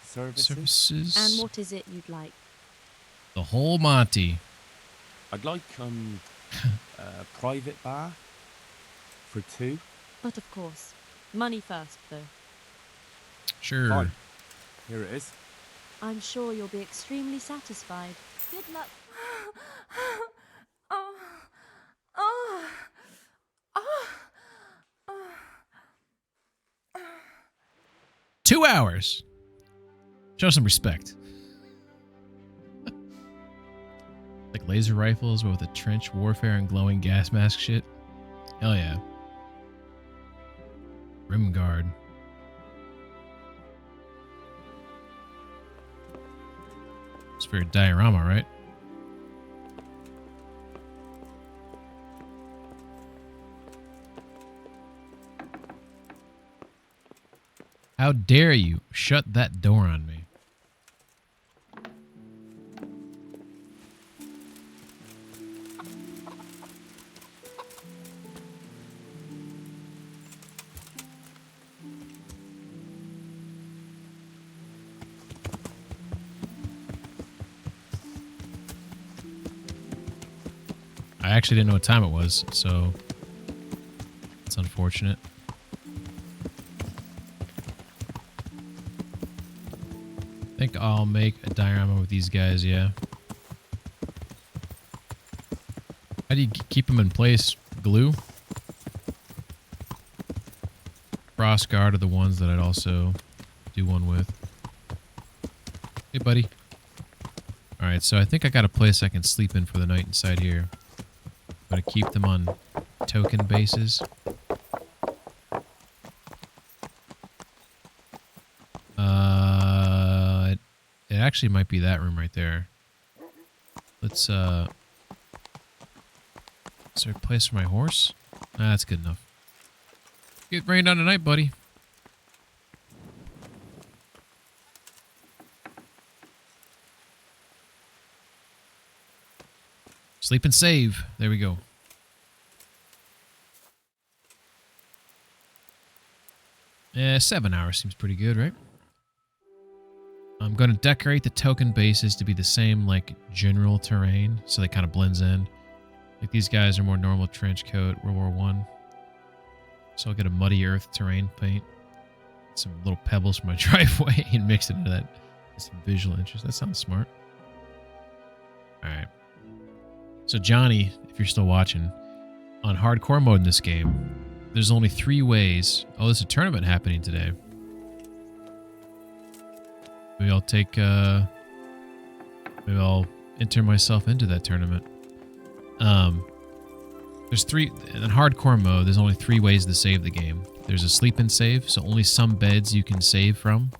services. Services. And what is it you'd like? The whole Monty. I'd like a private bar for 2. But of course, money first, though. Sure. Fine. Here it is. I'm sure you'll be extremely satisfied. Good luck. Oh, oh, oh, oh. 2 hours. Show some respect. Like laser rifles with a trench warfare and glowing gas mask shit. Hell yeah. Rim guard. It's for your diorama, right? How dare you shut that door on me? I actually didn't know what time it was, so it's unfortunate. I think I'll make a diorama with these guys, yeah. How do you keep them in place? Glue? Frost guard are the ones that I'd also do one with. Hey, buddy. Alright, so I think I got a place I can sleep in for the night inside here. I'm gonna keep them on token bases. It actually might be that room right there. Let's, is there a place for my horse? Nah, that's good enough. Get rained on tonight, buddy. Sleep and save. There we go. Yeah, 7 hours seems pretty good, right? I'm going to decorate the token bases to be the same, like, general terrain, so they kind of blends in. Like, these guys are more normal trench coat, World War I. So I'll get a muddy earth terrain paint. Some little pebbles from my driveway and mix it into that. Some visual interest. That sounds smart. Alright. So Johnny, if you're still watching, on hardcore mode in this game, there's only 3 ways. Oh, there's a tournament happening today. Maybe I'll take, maybe I'll enter myself into that tournament. There's 3, in hardcore mode, there's only 3 ways to save the game. There's a sleep and save, so only some beds you can save from.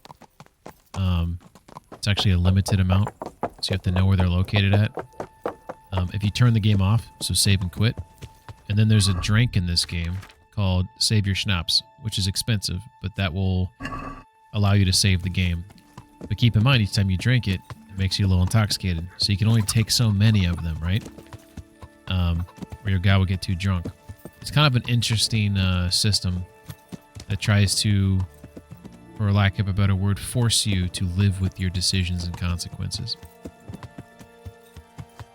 It's actually a limited amount. so you have to know where they're located at. If you turn the game off, so save and quit. And then there's a drink in this game called Save Your Schnapps, which is expensive, but that will allow you to save the game. But keep in mind, each time you drink it, it makes you a little intoxicated. So you can only take so many of them, right? Or your guy will get too drunk. It's kind of an interesting system that tries to, for lack of a better word, force you to live with your decisions and consequences.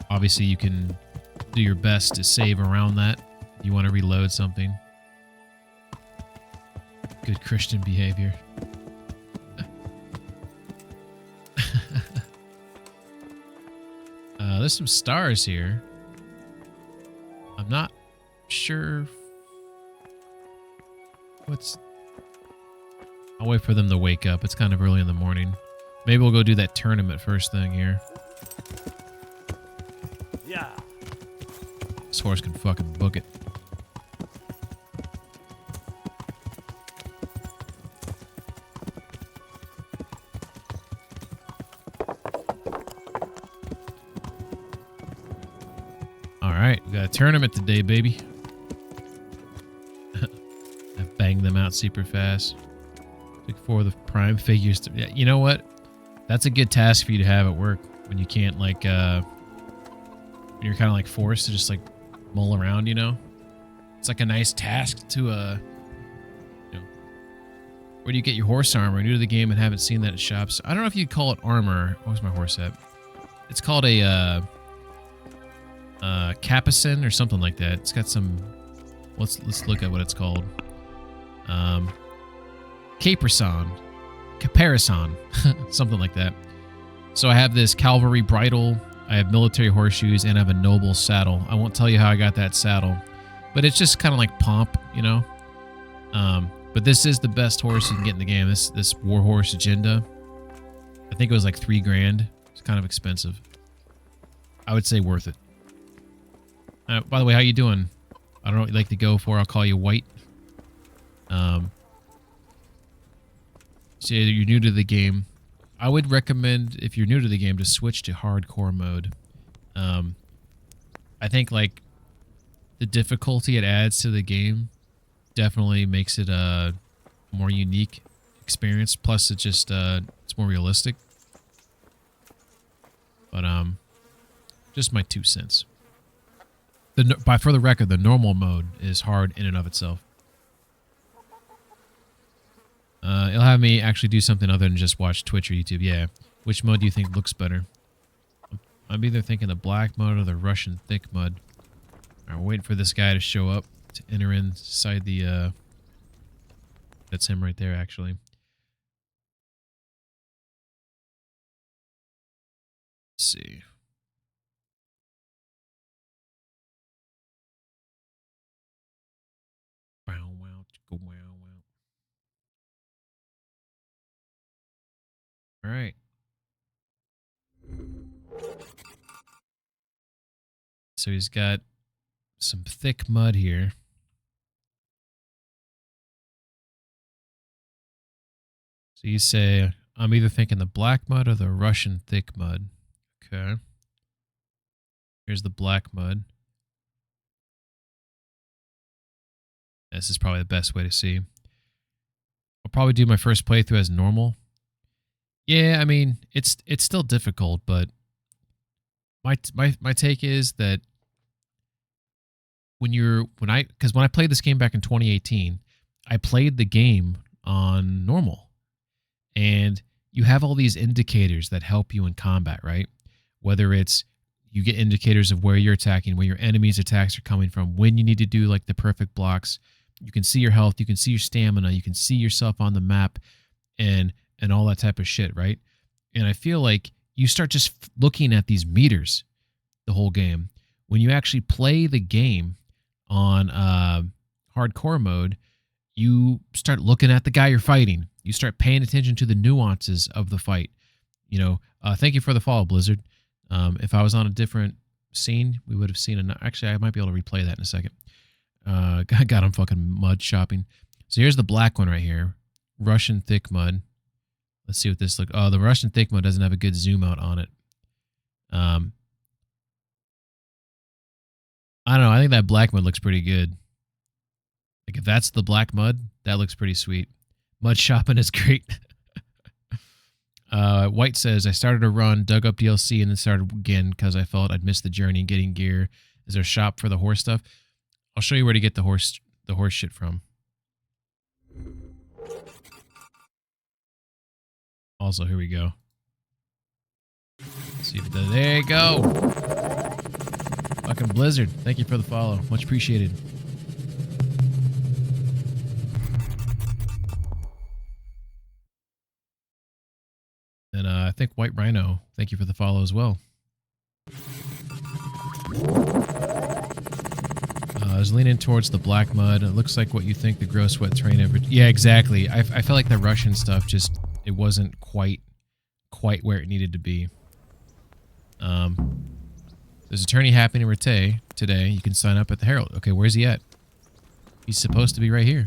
Obviously, you can do your best to save around that if you want to reload something. Good Christian behavior. There's some stars here. I'm not sure what's... I'll wait for them to wake up. It's kind of early in the morning. Maybe we'll go do that tournament first thing here. Yeah. This horse can fucking book it. Alright, we got a tournament today, baby. I banged them out super fast. Took 4 of the prime figures. Yeah, you know what? That's a good task for you to have at work when you can't, like, when you're kind of, like, forced to just, like, mull around, you know? It's like a nice task to, you know, where do you get your horse armor? New to the game and haven't seen that at shops. I don't know if you'd call it armor. Where's my horse at? It's called a, capucin or something like that. It's got some... Let's look at what it's called. Caparison. Something like that. So I have this cavalry bridle, I have military horseshoes, and I have a noble saddle. I won't tell you how I got that saddle, but it's just kind of like pomp, you know? But this is the best horse you can get in the game. This war horse agenda. I think it was like $3 grand. It's kind of expensive. I would say worth it. By the way, how you doing? I don't know what you'd like to go for. I'll call you White. So you're new to the game. I would recommend, if you're new to the game, to switch to hardcore mode. I think, like, the difficulty it adds to the game definitely makes it a more unique experience. Plus, it just it's more realistic. But just my 2 cents. For the record, the normal mode is hard in and of itself. It'll have me actually do something other than just watch Twitch or YouTube. Yeah. Which mode do you think looks better? I'm either thinking the black mode or the Russian thick mode. Alright, we're waiting for this guy to show up to enter inside the, that's him right there, actually. Let's see. Wow, wow, wow, wow. All right. So he's got some thick mud here. So you say, I'm either thinking the black mud or the Russian thick mud. Okay. Here's the black mud. This is probably the best way to see. I'll probably do my first playthrough as normal. Yeah, I mean, it's still difficult, but my take is that when I played this game back in 2018, I played the game on normal. And you have all these indicators that help you in combat, right? Whether it's you get indicators of where you're attacking, where your enemy's attacks are coming from, when you need to do like the perfect blocks. You can see your health, you can see your stamina, you can see yourself on the map, and all that type of shit, right? And I feel like you start just looking at these meters the whole game. When you actually play the game on hardcore mode, you start looking at the guy you're fighting. You start paying attention to the nuances of the fight. You know, thank you for the follow, Blizzard. If I was on a different scene, we would have seen actually, I might be able to replay that in a second. God, I'm fucking mud shopping. So here's the black one right here. Russian thick mud. Let's see what this looks. Oh, the Russian thick mud doesn't have a good zoom out on it. I don't know. I think that black mud looks pretty good. Like if that's the black mud, that looks pretty sweet. Mud shopping is great. White says, I started a run, dug up DLC, and then started again because I felt I'd missed the journey getting gear. Is there a shop for the horse stuff? I'll show you where to get the horse shit from. Also, here we go. Let's see if there you go. Fucking Blizzard. Thank you for the follow. Much appreciated. And I think White Rhino, thank you for the follow as well. I was leaning towards the black mud. It looks like what you think the gross wet terrain ever. Yeah, exactly. I felt like the Russian stuff just, it wasn't quite where it needed to be. There's a tourney happening in Rete today. You can sign up at the Herald. Okay, where's he at? He's supposed to be right here.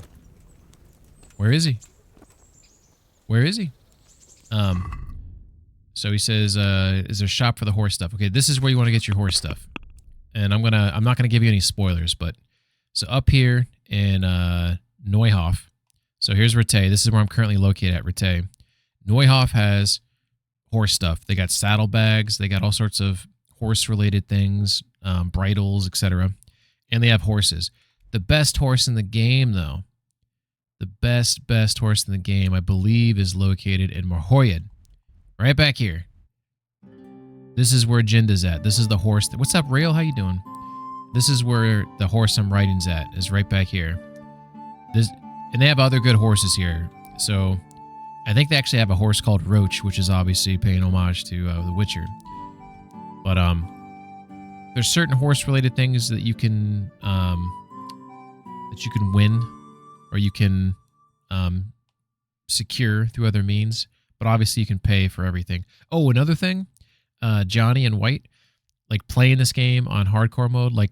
Where is he? Where is he? So he says, is there a shop for the horse stuff? Okay, this is where you want to get your horse stuff. And I'm not gonna give you any spoilers, but so up here in Neuhof. So here's Rete. This is where I'm currently located at Rete. Neuhof has horse stuff. They got saddlebags. They got all sorts of horse-related things, bridles, etc. And they have horses. The best horse in the game, though, the best horse in the game, I believe, is located in Morhoyed. Right back here. This is where Jinda's at. This is the horse. What's up, Rail? How you doing? This is where the horse I'm riding's at. Is right back here. And they have other good horses here. So I think they actually have a horse called Roach, which is obviously paying homage to The Witcher. But there's certain horse-related things that you can win, or you can secure through other means. But obviously, you can pay for everything. Oh, another thing, Johnny and White, like playing this game on hardcore mode, like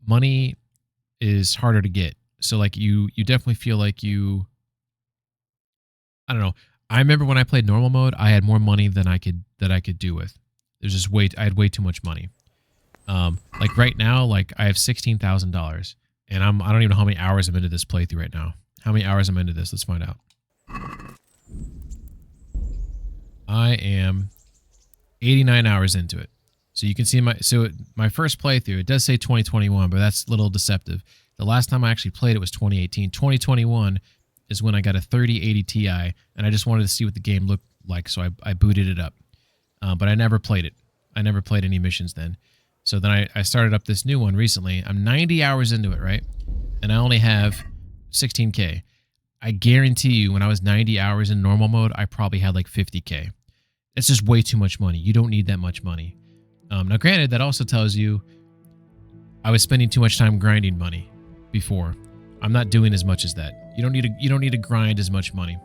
money is harder to get. So like you definitely feel like you. I don't know. I remember when I played normal mode, I had more money than I could do with. There's just I had way too much money. Like right now, like I have $16,000, and I don't even know how many hours I'm into this playthrough right now. How many hours I'm into this? Let's find out. I am 89 hours into it. So you can see my first playthrough, it does say 2021, but that's a little deceptive. The last time I actually played it was 2018. 2021 is when I got a 3080 Ti, and I just wanted to see what the game looked like, so I booted it up. But I never played it. I never played any missions then. So then I started up this new one recently. I'm 90 hours into it, right? And I only have 16K. I guarantee you when I was 90 hours in normal mode, I probably had like 50K. It's just way too much money. You don't need that much money. Now, granted, that also tells you I was spending too much time grinding money before. I'm not doing as much as that. You don't need to grind as much money.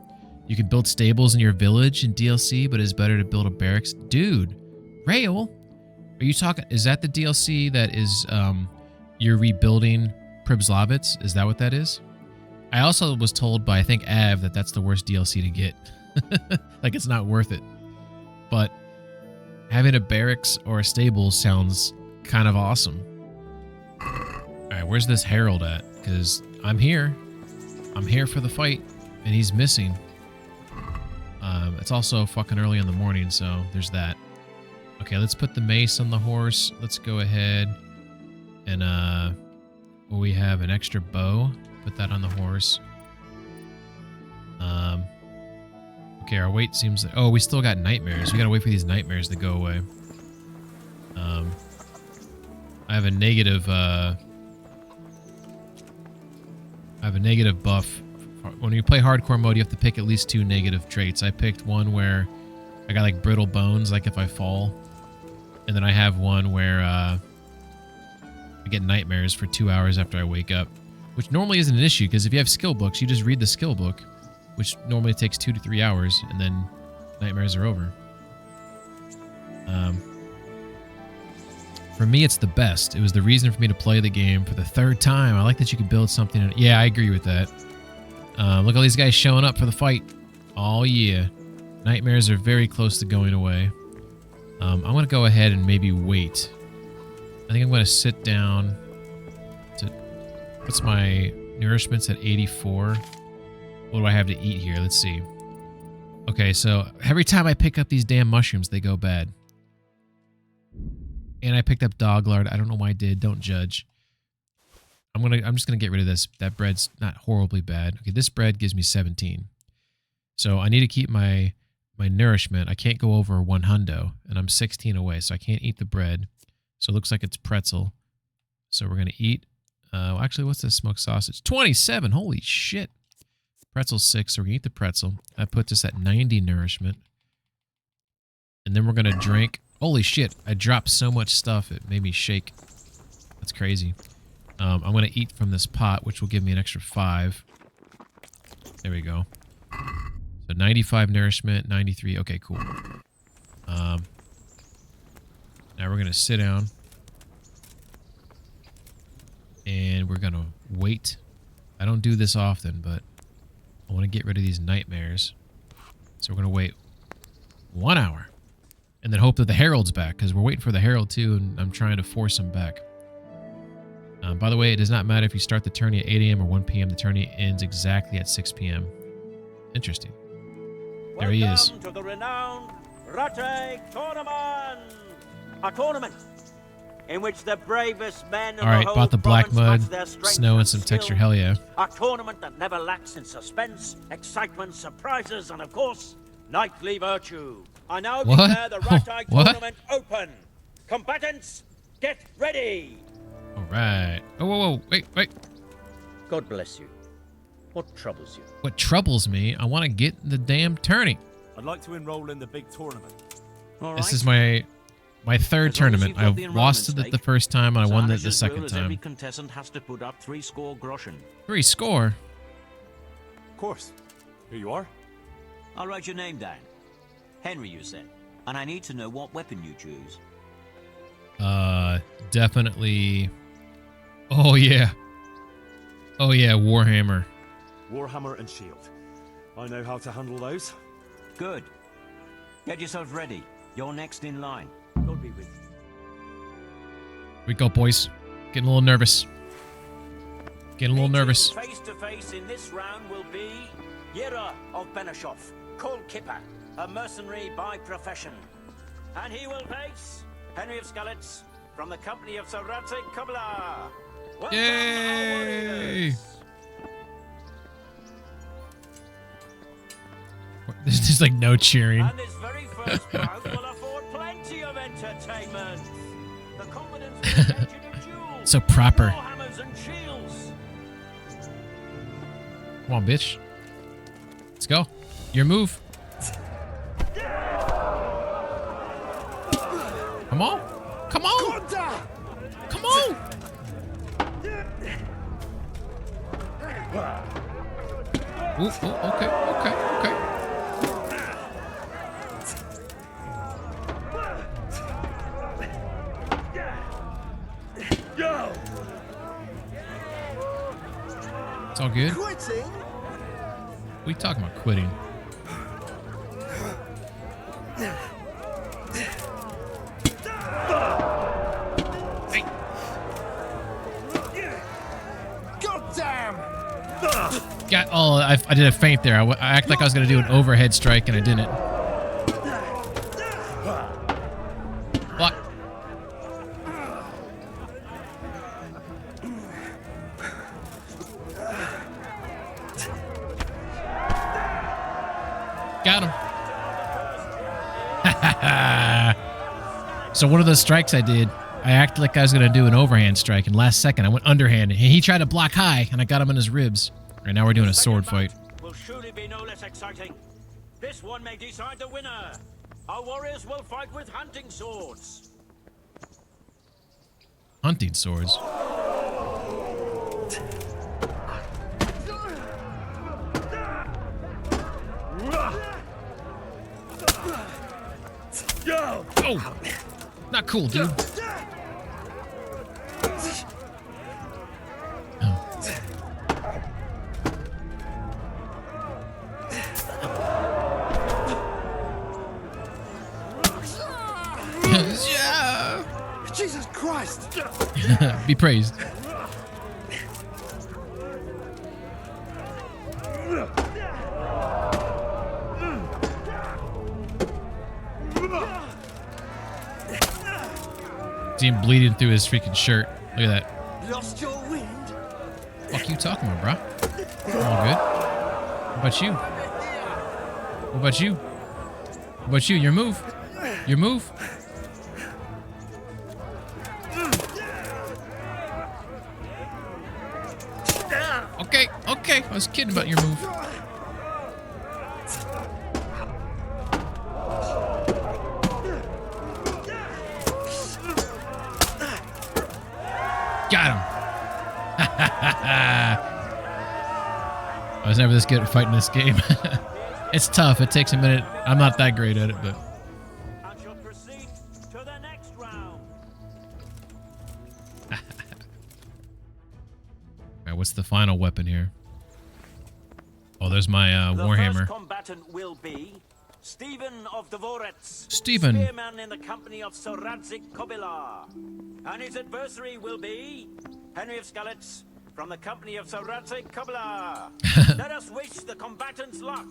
You can build stables in your village in DLC, but it's better to build a barracks. Dude, Rail, are you talking? Is that the DLC that is you're rebuilding Pribslavitz? Is that what that is? I also was told by I think Av that that's the worst DLC to get. Like it's not worth it. But having a barracks or a stable sounds kind of awesome. All right, where's this Herald at? Because I'm here. I'm here for the fight, and he's missing. It's also fucking early in the morning, so there's that. Okay, let's put the mace on the horse. Let's go ahead and we have an extra bow. Put that on the horse. Okay, our wait seems... Oh, we still got nightmares. We gotta wait for these nightmares to go away. I have a negative... I have a negative buff. When you play hardcore mode, you have to pick at least 2 negative traits. I picked one where I got like brittle bones, like if I fall. And then I have one where I get nightmares for 2 hours after I wake up. Which normally isn't an issue, because if you have skill books, you just read the skill book, which normally takes 2 to 3 hours, and then nightmares are over. For me, it's the best. It was the reason for me to play the game for the 3rd time. I like that you can build something. Yeah, I agree with that. Look at all these guys showing up for the fight. Oh, yeah. Nightmares are very close to going away. I'm going to go ahead and maybe wait. I think I'm going to sit down to... What's my nourishment's at 84? What do I have to eat here? Let's see. Okay, so every time I pick up these damn mushrooms, they go bad. And I picked up dog lard. I don't know why I did. Don't judge. I'm just gonna get rid of this. That bread's not horribly bad. Okay, this bread gives me 17. So I need to keep my nourishment. I can't go over 100, and I'm 16 away, so I can't eat the bread. So it looks like it's pretzel. So we're gonna eat. Actually, what's this smoked sausage? 27. Holy shit. Pretzel 6. So we're gonna eat the pretzel. I put this at 90 nourishment, and then we're gonna drink. Holy shit! I dropped so much stuff it made me shake. That's crazy. I'm going to eat from this pot, which will give me an extra 5. There we go. So 95 nourishment, 93. Okay, cool. Now we're going to sit down. And we're going to wait. I don't do this often, but I want to get rid of these nightmares. So we're going to wait 1 hour. And then hope that the Herald's back, because we're waiting for the Herald too, and I'm trying to force him back. By the way, it does not matter if you start the tourney at 8 a.m. or 1 p.m. The tourney ends exactly at 6 p.m. Interesting. There he is. Welcome to the renowned Rate Tournament! A tournament in which the bravest men in All right, the whole bought the black province mud, match their strength snow, and some skill. texture. Hell yeah. A tournament that never lacks in suspense, excitement, surprises, and of course, knightly virtue. I now What? declare the Rate What? Tournament open. Combatants, get ready! All right. Oh, whoa, whoa. Wait. God bless you. What troubles you? What troubles me, I want to get in the damn tourney. I'd like to enroll in the big tournament. All This right. is my third As long as tournament. you've got I the lost enrollment it the stake, first time, and I won it the Sarnish's second rule is every time. contestant has to put up 3 score groschen. 3 score? Of course. Here you are. I'll write your name down. Henry, you said. And I need to know what weapon you choose. Definitely. Oh, yeah. Oh, yeah, Warhammer. Warhammer and shield. I know how to handle those. Good. Get yourself ready. You're next in line. God be with you. Here we go, boys. Getting a little nervous. Getting a little nervous. Face to face in this round will be Yira of Benashov, Cole Kipper, a mercenary by profession. And he will face Henry of Skalitz from the company of Sir Radzig Kobyla. Welcome, Yay! our warriors. There's just like no cheering. And this very first bout will afford plenty of entertainment. The confidence will take you to duels. So proper. Warhammers and shields. Come on, bitch. Let's go. Your move. Come on. Come on. Come on. Ooh, okay. It's all good. Quitting? What are you talking about quitting? Goddamn! I did a feint there. I act like I was going to do an overhead strike and I didn't. Block. Got him. So one of those strikes I did, I acted like I was going to do an overhand strike, and last second I went underhand, and he tried to block high, and I got him in his ribs. Right now we're doing a sword fight. Will surely be no less exciting. This one may decide the winner. Our warriors will fight with hunting swords. Hunting swords. Oh, not cool, dude. Yeah. Jesus Christ! Be praised. See him bleeding through his freaking shirt. Look at that. Lost your wind? Fuck you talking about, bro? All good. What about you? What about you? What about you? Your move. Your move. Okay, okay. I was kidding about your move. Got him. I was never this good at fighting this game. It's tough. It takes a minute. I'm not that great at it, but. And shall proceed to the next round. Alright, what's the final weapon here? Oh, there's my The Warhammer. first combatant will be Stephen of Dvorets, Stephen. spearman in the company of Sir Radzik Kobilar. And his adversary will be Henry of Skalitz from the company of Sir Radzik Kobilar. Let us wish the combatants luck.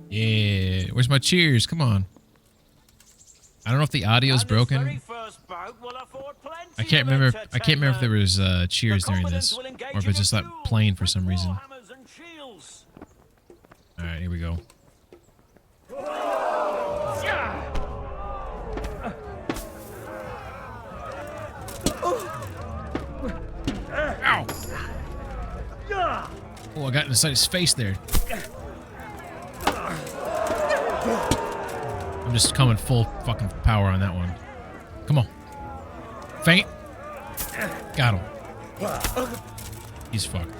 Yeah. Where's my cheers? Come on. I don't know if the audio's And this very broken. first bout will afford plenty I can't of remember. I can't remember if there entertainment. was cheers The during combatants this, will engage or if in it's just a like duel playing for with some reason. warhammers and shields. All right, here we go. Ow! Oh, I got inside his face there. I'm just coming full fucking power on that one. Come on. Feint. Got him. He's fucked.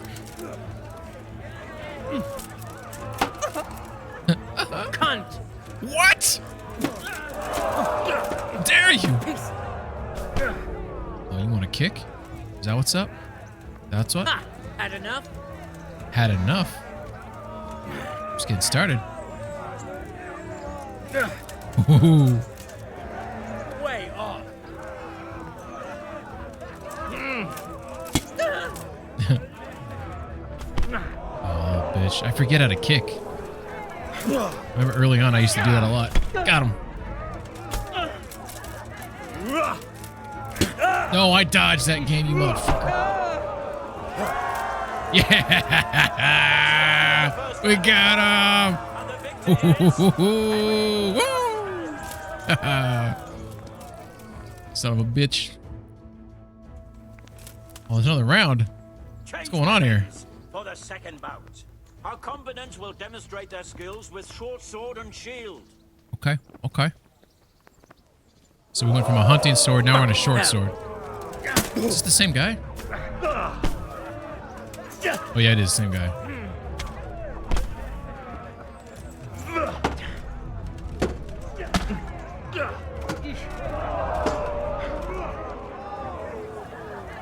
Cunt! What? How dare you? Oh, you want to kick? Is that what's up? That's what? Ha! Had enough? Had enough. Just getting started. Ooh. Way off. Oh, bitch. I forget how to kick. Remember early on I used to do that a lot. Got him. No, I dodged that game, you motherfucker. Yeah! We got him! Woo! Son of a bitch. Oh, there's another round. What's going on here? For the second bout, our combatants will demonstrate their skills with short sword and shield. Okay, okay. So we went from a hunting sword, now we're on a short sword. Is this the same guy? Oh yeah, it is the same guy.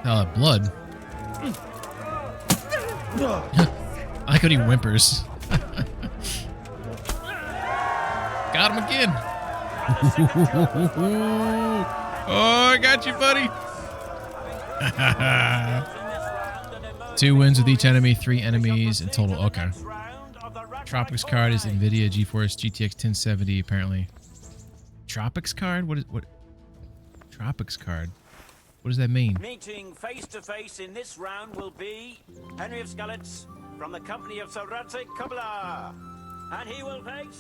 Oh, blood. I like how he whimpers. Got him again. Oh, I got you, buddy. 2 wins with each enemy, 3 enemies in total. Okay. Tropics card is NVIDIA GeForce GTX 1070, apparently. Tropics card? What? Tropics card. What does that mean? Meeting face to face in this round will be Henry of Skalitz from the company of Sir Radzik Kobilar. And he will face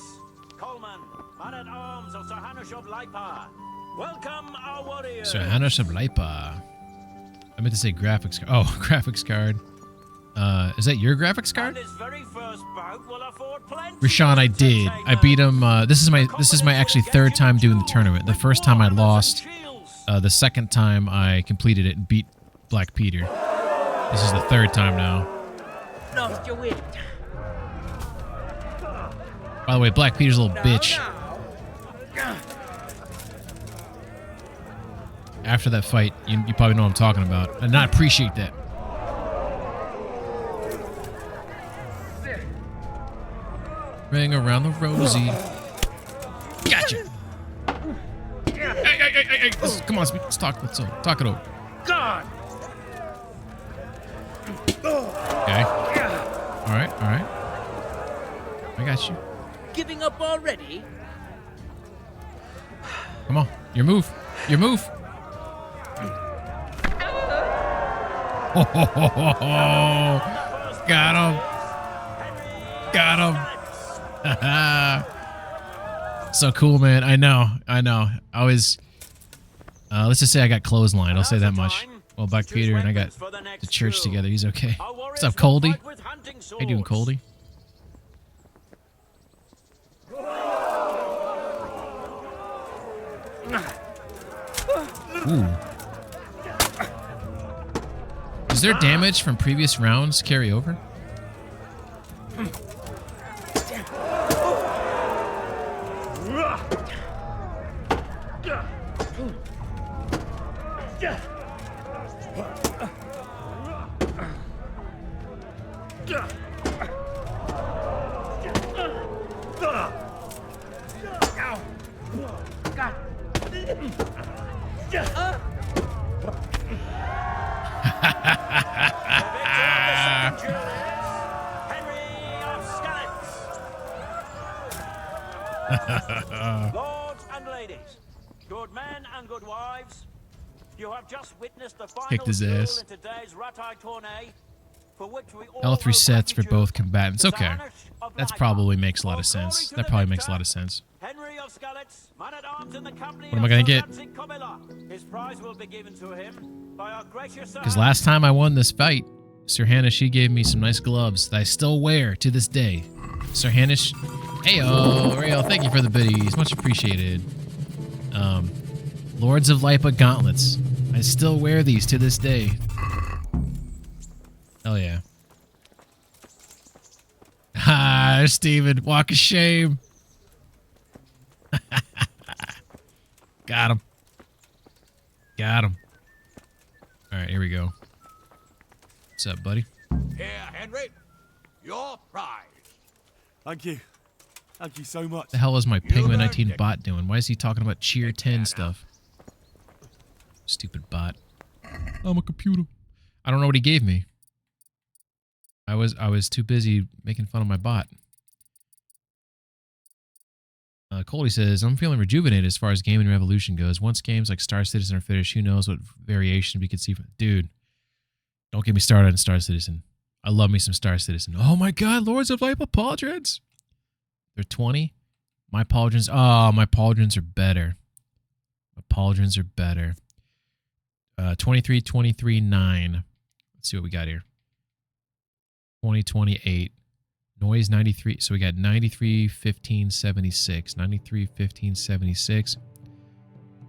Coleman, man at arms of Sir Hanush of Leipa. Welcome, our warriors. Sir Hanush of Leipa. I meant to say graphics card. Oh, graphics card. Is that your graphics card? And this very first bout will afford plenty Rashawn, I of did. I beat him. This is my actually 3rd time doing the tournament. The first time I lost. The second time I completed it and beat Black Peter. This is the 3rd time now. Lost your wind. By the way, Black Peter's a little bitch. After that fight, you probably know what I'm talking about. And I appreciate that. Ring around the rosy. Gotcha. Hey. Come on, let's talk. Let's talk it over. God! Okay. All right. I got you. Giving up already? Come on. Your move. Got him. So cool, man. I know. I was, let's just say I got clotheslined. I'll say that much. Well, Buck Peter and I got to church together. He's okay. What's up, Coldy? How you doing, Coldy? Ooh. Is there damage from previous rounds carry over? Lords and ladies, good men and good wives, you have just witnessed the final Kicked his duel ass. in today's Ratai tourney, for which we all Health owe resets for gratitude both combatants. to the Okay. Harnish of That's Blackheart. probably makes a lot of For glory sense. to That the probably victor, makes a lot of sense. Henry of Skalitz, man-at-arms in the company What am I gonna of get? Sir Radzik Comilla. His prize will be given to him by our gracious Because last time I won this fight, Sir Hanish, she gave me some nice gloves that I still wear to this day. Sir Hanish, heyo, Rayo, thank you for the biddies. Much appreciated. Lords of Lipa gauntlets. I still wear these to this day. Hell yeah. Ha, Steven, walk of shame. Got him. All right, here we go. What's up, buddy? Here, Henry. Your prize. Thank you. Thank you so much. The hell is my Pigma 19 bot doing? Why is he talking about Cheer 10 stuff? Stupid bot. I'm a computer. I don't know what he gave me. I was too busy making fun of my bot. Coley says, I'm feeling rejuvenated as far as gaming revolution goes. Once games like Star Citizen are finished, who knows what variation we could see from... Dude, don't get me started on Star Citizen. I love me some Star Citizen. Oh my god, Lords of Lipa pauldrons. They're 20. My pauldrons... Oh, my pauldrons are better. My pauldrons are better. 23, 23, 9. Let's see what we got here. 20, 28. Noise 93. So we got 93, 15, 76. 93, 15, 76.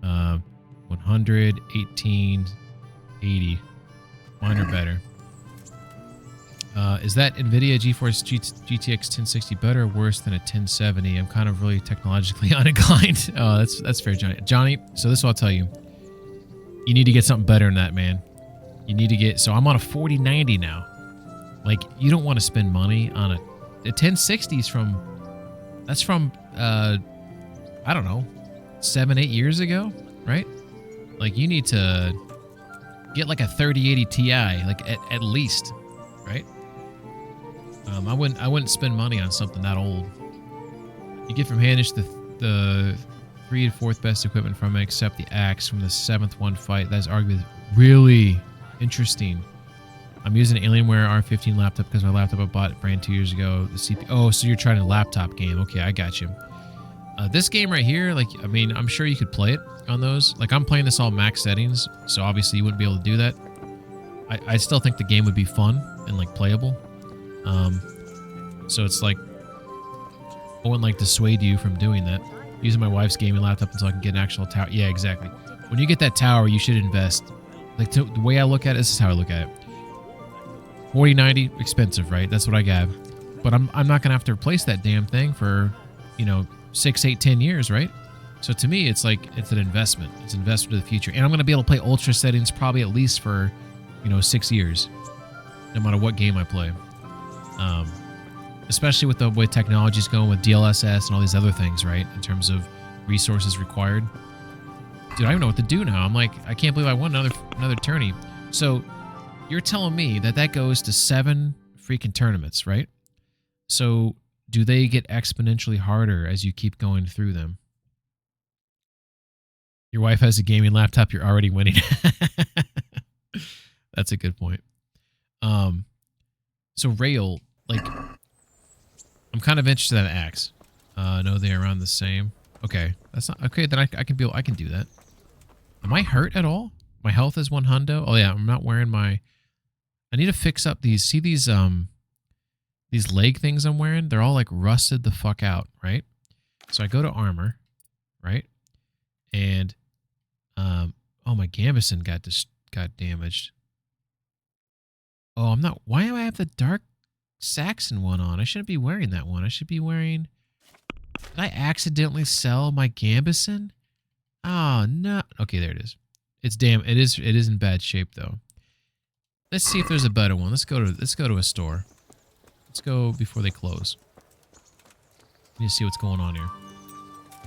100, 18, 80. Mine are better. Is that NVIDIA GeForce GTX 1060 better or worse than a 1070? I'm kind of really technologically uninclined. Oh, that's fair, Johnny. Johnny, so this is what I'll tell you. You need to get something better than that, man. You need to get... So I'm on a 4090 now. Like, you don't want to spend money on a... The 1060's from... That's from, I don't know, 7-8 years ago, right? Like, you need to get like a 3080 Ti, like at least, right? I wouldn't spend money on something that old. You get from Hanish the 3 and 4th best equipment from it, except the axe from the 7th one fight. That's arguably really interesting. I'm using an Alienware R15 laptop because my laptop I bought brand 2 years ago. The CPU. Oh, so you're trying a laptop game? Okay, I got you. This game right here, like, I mean, I'm sure you could play it on those. Like, I'm playing this all max settings, so obviously you wouldn't be able to do that. I still think the game would be fun and like playable. So it's like I wouldn't like dissuade you from doing that. Using my wife's gaming laptop until I can get an actual tower. Yeah, exactly. When you get that tower, you should invest. Like, the way I look at it, this is how I look at it. 4090, expensive, right? That's what I got. But I'm not gonna have to replace that damn thing for, you know, 6, 8, 10 years, right? So to me, it's like it's an investment. It's an investment to the future, and I'm gonna be able to play ultra settings probably at least for, you know, 6 years, no matter what game I play. Especially with the way technology's going with DLSS and all these other things, right? In terms of resources required. Dude, I don't know what to do now. I'm like, I can't believe I won another tourney. So you're telling me that goes to 7 freaking tournaments, right? So do they get exponentially harder as you keep going through them? Your wife has a gaming laptop, you're already winning. That's a good point. So Rail, like, I'm kind of interested in axe. No, they're around the same. Okay, that's not okay. Then I can do that. Am I hurt at all? My health is 100. Oh yeah, I'm not wearing my. I need to fix up these. See these leg things I'm wearing? They're all like rusted the fuck out, right? So I go to armor, right? And oh, my gambeson got damaged. Oh, I'm not. Why do I have the dark Saxon one on? I shouldn't be wearing that one. I should be wearing. Did I accidentally sell my gambeson? Oh no. Okay, there it is. It's damn. It is in bad shape though. Let's see if there's a better one. Let's go to a store. Let's go before they close. Need to see what's going on here.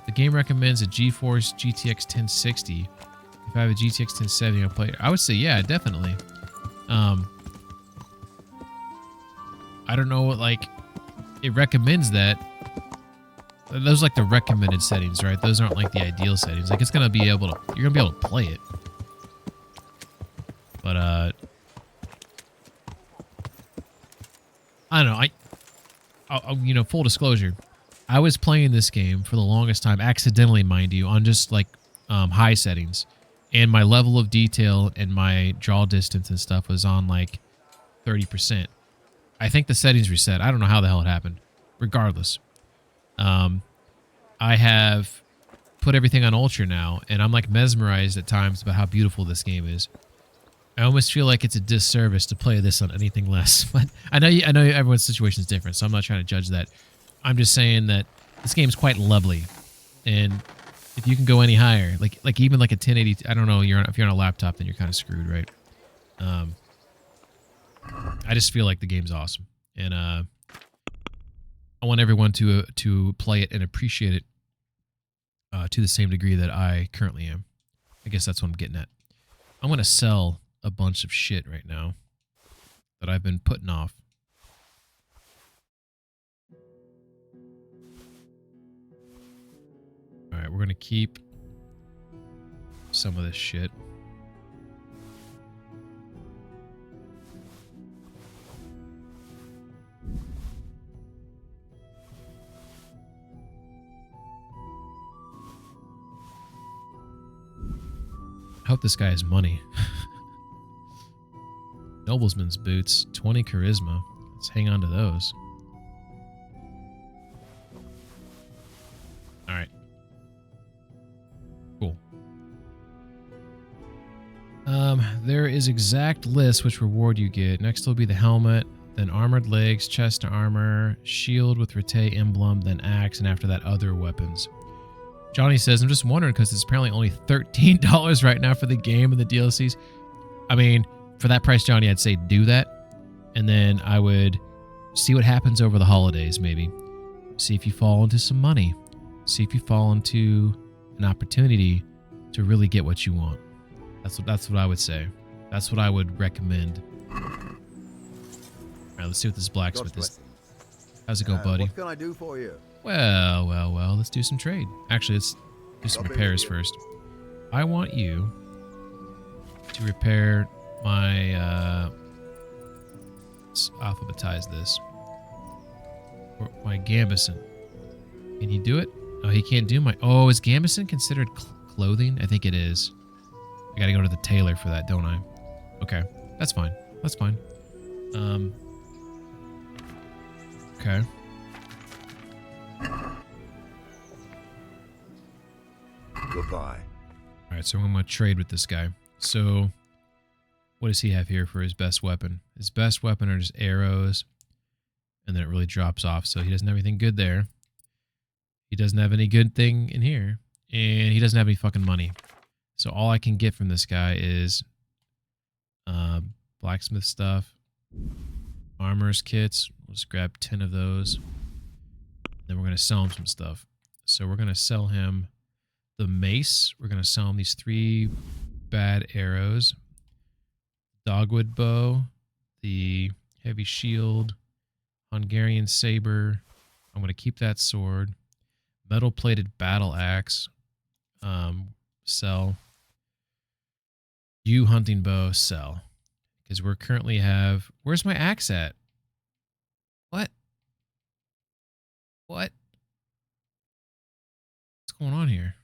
The game recommends a GeForce GTX 1060. If I have a GTX 1070, I'll play it. I would say yeah, definitely. I don't know what, like, it recommends that. Those are like the recommended settings, right? Those aren't like the ideal settings. Like, it's gonna be able to, you're gonna be able to play it. But I don't know. You know, full disclosure, I was playing this game for the longest time, accidentally, mind you, on just like high settings, and my level of detail and my draw distance and stuff was on like 30%. I think the settings reset. I don't know how the hell it happened. Regardless, I have put everything on ultra now, and I'm like mesmerized at times about how beautiful this game is. I almost feel like it's a disservice to play this on anything less. But I know everyone's situation is different, so I'm not trying to judge that. I'm just saying that this game's quite lovely, and if you can go any higher, like even like a 1080, I don't know, if you're on a laptop, then you're kind of screwed, right? I just feel like the game's awesome, and I want everyone to play it and appreciate it to the same degree that I currently am. I guess that's what I'm getting at. I'm gonna sell a bunch of shit right now that I've been putting off. All right, we're gonna keep some of this shit. I hope this guy has money. Noblesman's boots, 20 charisma. Let's hang on to those. Alright. Cool. There is exact list which reward you get. Next will be the helmet, then armored legs, chest armor, shield with Rete emblem, then axe, and after that other weapons. Johnny says, I'm just wondering because it's apparently only $13 right now for the game and the DLCs. I mean, for that price, Johnny, I'd say do that. And then I would see what happens over the holidays, maybe. See if you fall into some money. See if you fall into an opportunity to really get what you want. That's what I would say. That's what I would recommend. All right, let's see what this blacksmith is. How's it go, buddy? What can I do for you? Well, let's do some trade. Actually, let's do some repairs first. I want you to repair my, let's alphabetize this. My gambeson. Can he do it? Oh, he can't do my, oh, is gambeson considered clothing? I think it is. I gotta go to the tailor for that, don't I? Okay, that's fine. That's fine. Okay. Goodbye. All right, so I'm going to trade with this guy. So, what does he have here for his best weapon? His best weapon are just arrows, and then it really drops off. So he doesn't have anything good there. He doesn't have any good thing in here, and he doesn't have any fucking money. So all I can get from this guy is blacksmith stuff, armor's kits. We'll just grab 10 of those. Then we're going to sell him some stuff. So we're going to sell him the mace. We're going to sell him these 3 bad arrows. Dogwood bow, the heavy shield, Hungarian saber. I'm going to keep that sword. Metal plated battle axe. Sell. Yew hunting bow, sell. Because we're currently have... Where's my axe at? What? What? What's going on here?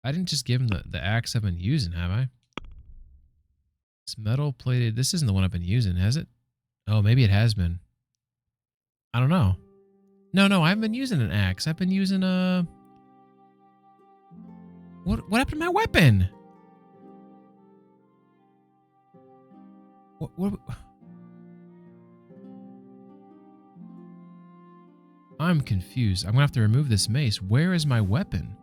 I didn't just give him the axe I've been using, have I? It's metal plated. This isn't the one I've been using, has it? Oh, maybe it has been. I don't know. No, I haven't been using an axe. I've been using a... What happened to my weapon? What? I'm confused. I'm gonna have to remove this mace. Where is my weapon?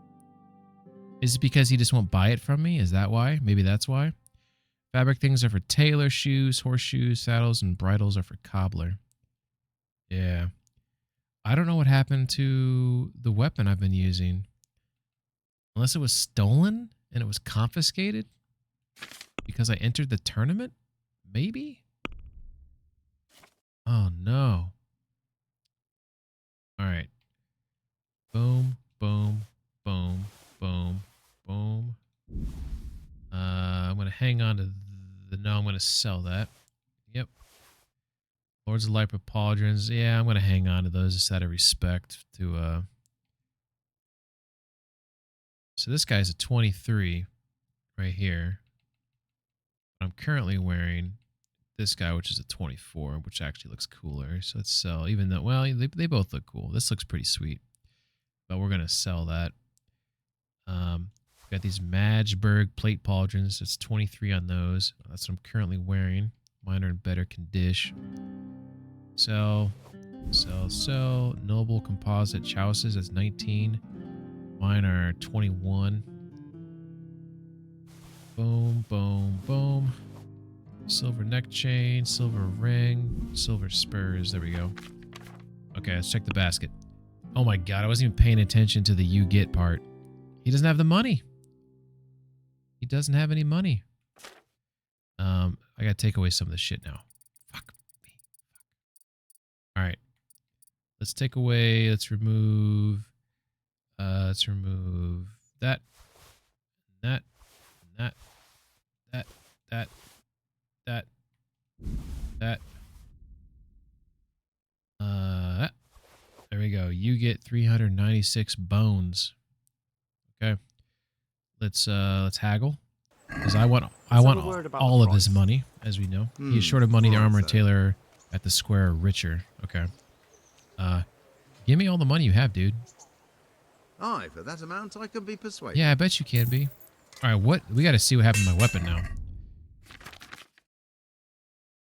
Is it because he just won't buy it from me? Is that why? Maybe that's why. Fabric things are for tailor, shoes, horseshoes, saddles, and bridles are for cobbler. Yeah. I don't know what happened to the weapon I've been using. Unless it was stolen and it was confiscated because I entered the tournament? Maybe? Oh, no. All right. Boom, boom, boom, boom, boom. I'm going to hang on to the... No, I'm going to sell that. Yep. Lords of Light Pauldrons. Yeah, I'm going to hang on to those just out of respect to... So this guy's a 23 right here. I'm currently wearing this guy, which is a 24, which actually looks cooler. So let's sell, even though, well, they both look cool. This looks pretty sweet, but we're going to sell that. Got these Magberg plate pauldrons. It's 23 on those. That's what I'm currently wearing. Mine are in better condition. Sell. Noble composite chalices. That's 19. Mine are 21. Boom, boom, boom. Silver neck chain, silver ring, silver spurs. There we go. Okay, let's check the basket. Oh my god, I wasn't even paying attention to the you get part. He doesn't have the money. He doesn't have any money. I gotta take away some of the shit now. Fuck me. Alright. Let's take away, let's remove that, that. There we go. You get 396 bones. Okay. Let's haggle. Because I want all of his money, as we know. He's short of money, the armor and tailor at the square are richer. Okay. Give me all the money you have, dude. Aye, for that amount I can be persuaded. Yeah, I bet you can be. Alright, what? We gotta see what happened to my weapon now.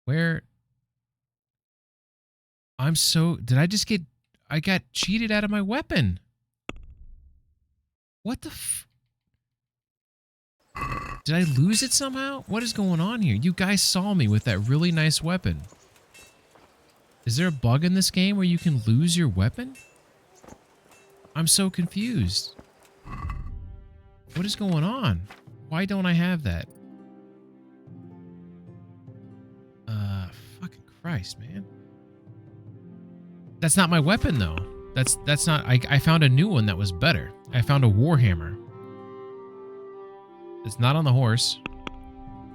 Where? I'm so... Did I just get... I got cheated out of my weapon. What the f... Did I lose it somehow? What is going on here? You guys saw me with that really nice weapon. Is there a bug in this game where you can lose your weapon? I'm so confused. What is going on? Why don't I have that? Fucking Christ, man. That's not my weapon, though. That's not... I found a new one that was better. I found a Warhammer. It's not on the horse.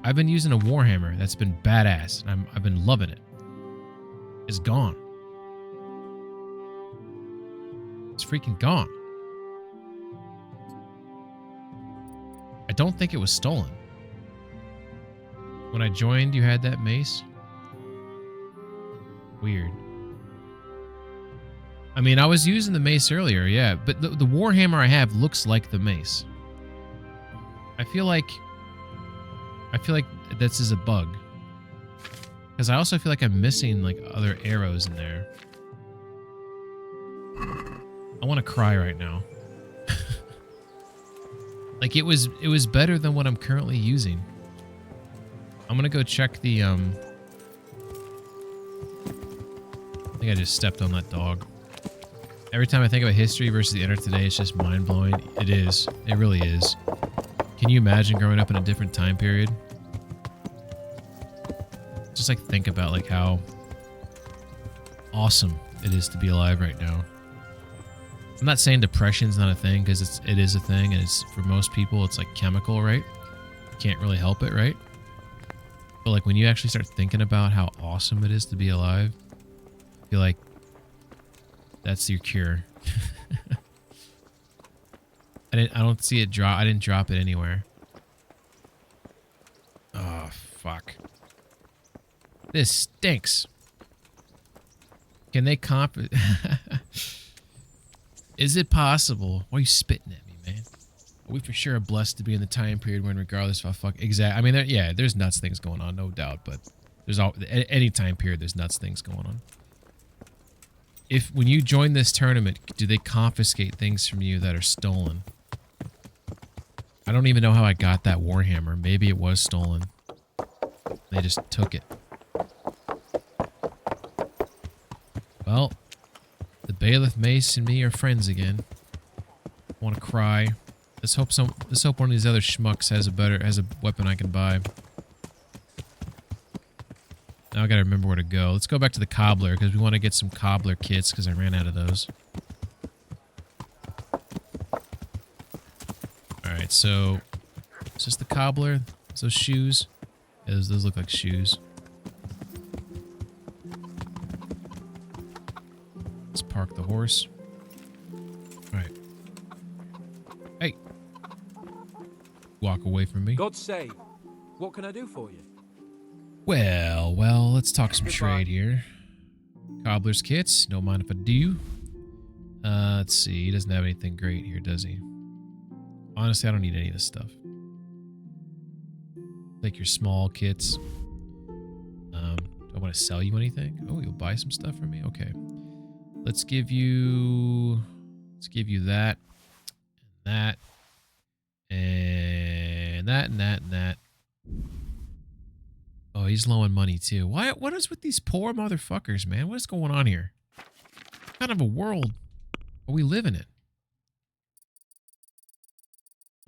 I've been using a Warhammer that's been badass. I've been loving it. It's gone. It's freaking gone. I don't think it was stolen. When I joined, you had that mace? Weird. I mean, I was using the mace earlier, yeah, but the Warhammer I have looks like the mace. I feel like this is a bug. Because I also feel like I'm missing like other arrows in there. I want to cry right now. Like it was better than what I'm currently using. I'm gonna go check the I think I just stepped on that dog. Every time I think about history versus the internet today, it's just mind-blowing. It is. It really is. Can you imagine growing up in a different time period? Just like think about like how awesome it is to be alive right now. I'm not saying depression's not a thing, because it is a thing, and it's for most people it's like chemical, right? You can't really help it, right? But like when you actually start thinking about how awesome it is to be alive, I feel like that's your cure. I don't see it drop. I didn't drop it anywhere. Oh fuck. This stinks. Can they comp? Is it possible? Why are you spitting at me, man? We for sure are blessed to be in the time period when, regardless of how I mean, yeah, there's nuts things going on, no doubt. But there's any time period, there's nuts things going on. When you join this tournament, do they confiscate things from you that are stolen? I don't even know how I got that Warhammer. Maybe it was stolen. They just took it. Well, the bailiff, Mace, and me are friends again. I want to cry. Let's hope one of these other schmucks has a weapon I can buy. Now I gotta remember where to go. Let's go back to the cobbler, because we want to get some cobbler kits, because I ran out of those. Alright, so is this the cobbler? Is those shoes? Yeah, those look like shoes. Let's park the horse. Alright. Hey! Walk away from me. God save. What can I do for you? Well, let's talk some trade here. Cobbler's kits, don't mind if I do. Let's see, he doesn't have anything great here, does he? Honestly, I don't need any of this stuff. Take your small kits. Do I want to sell you anything? Oh, you'll buy some stuff from me? Okay. Let's give you that, and that, and that, and that, and that. Oh, he's low on money too. What is with these poor motherfuckers, man? What is going on here? What kind of a world are we living in?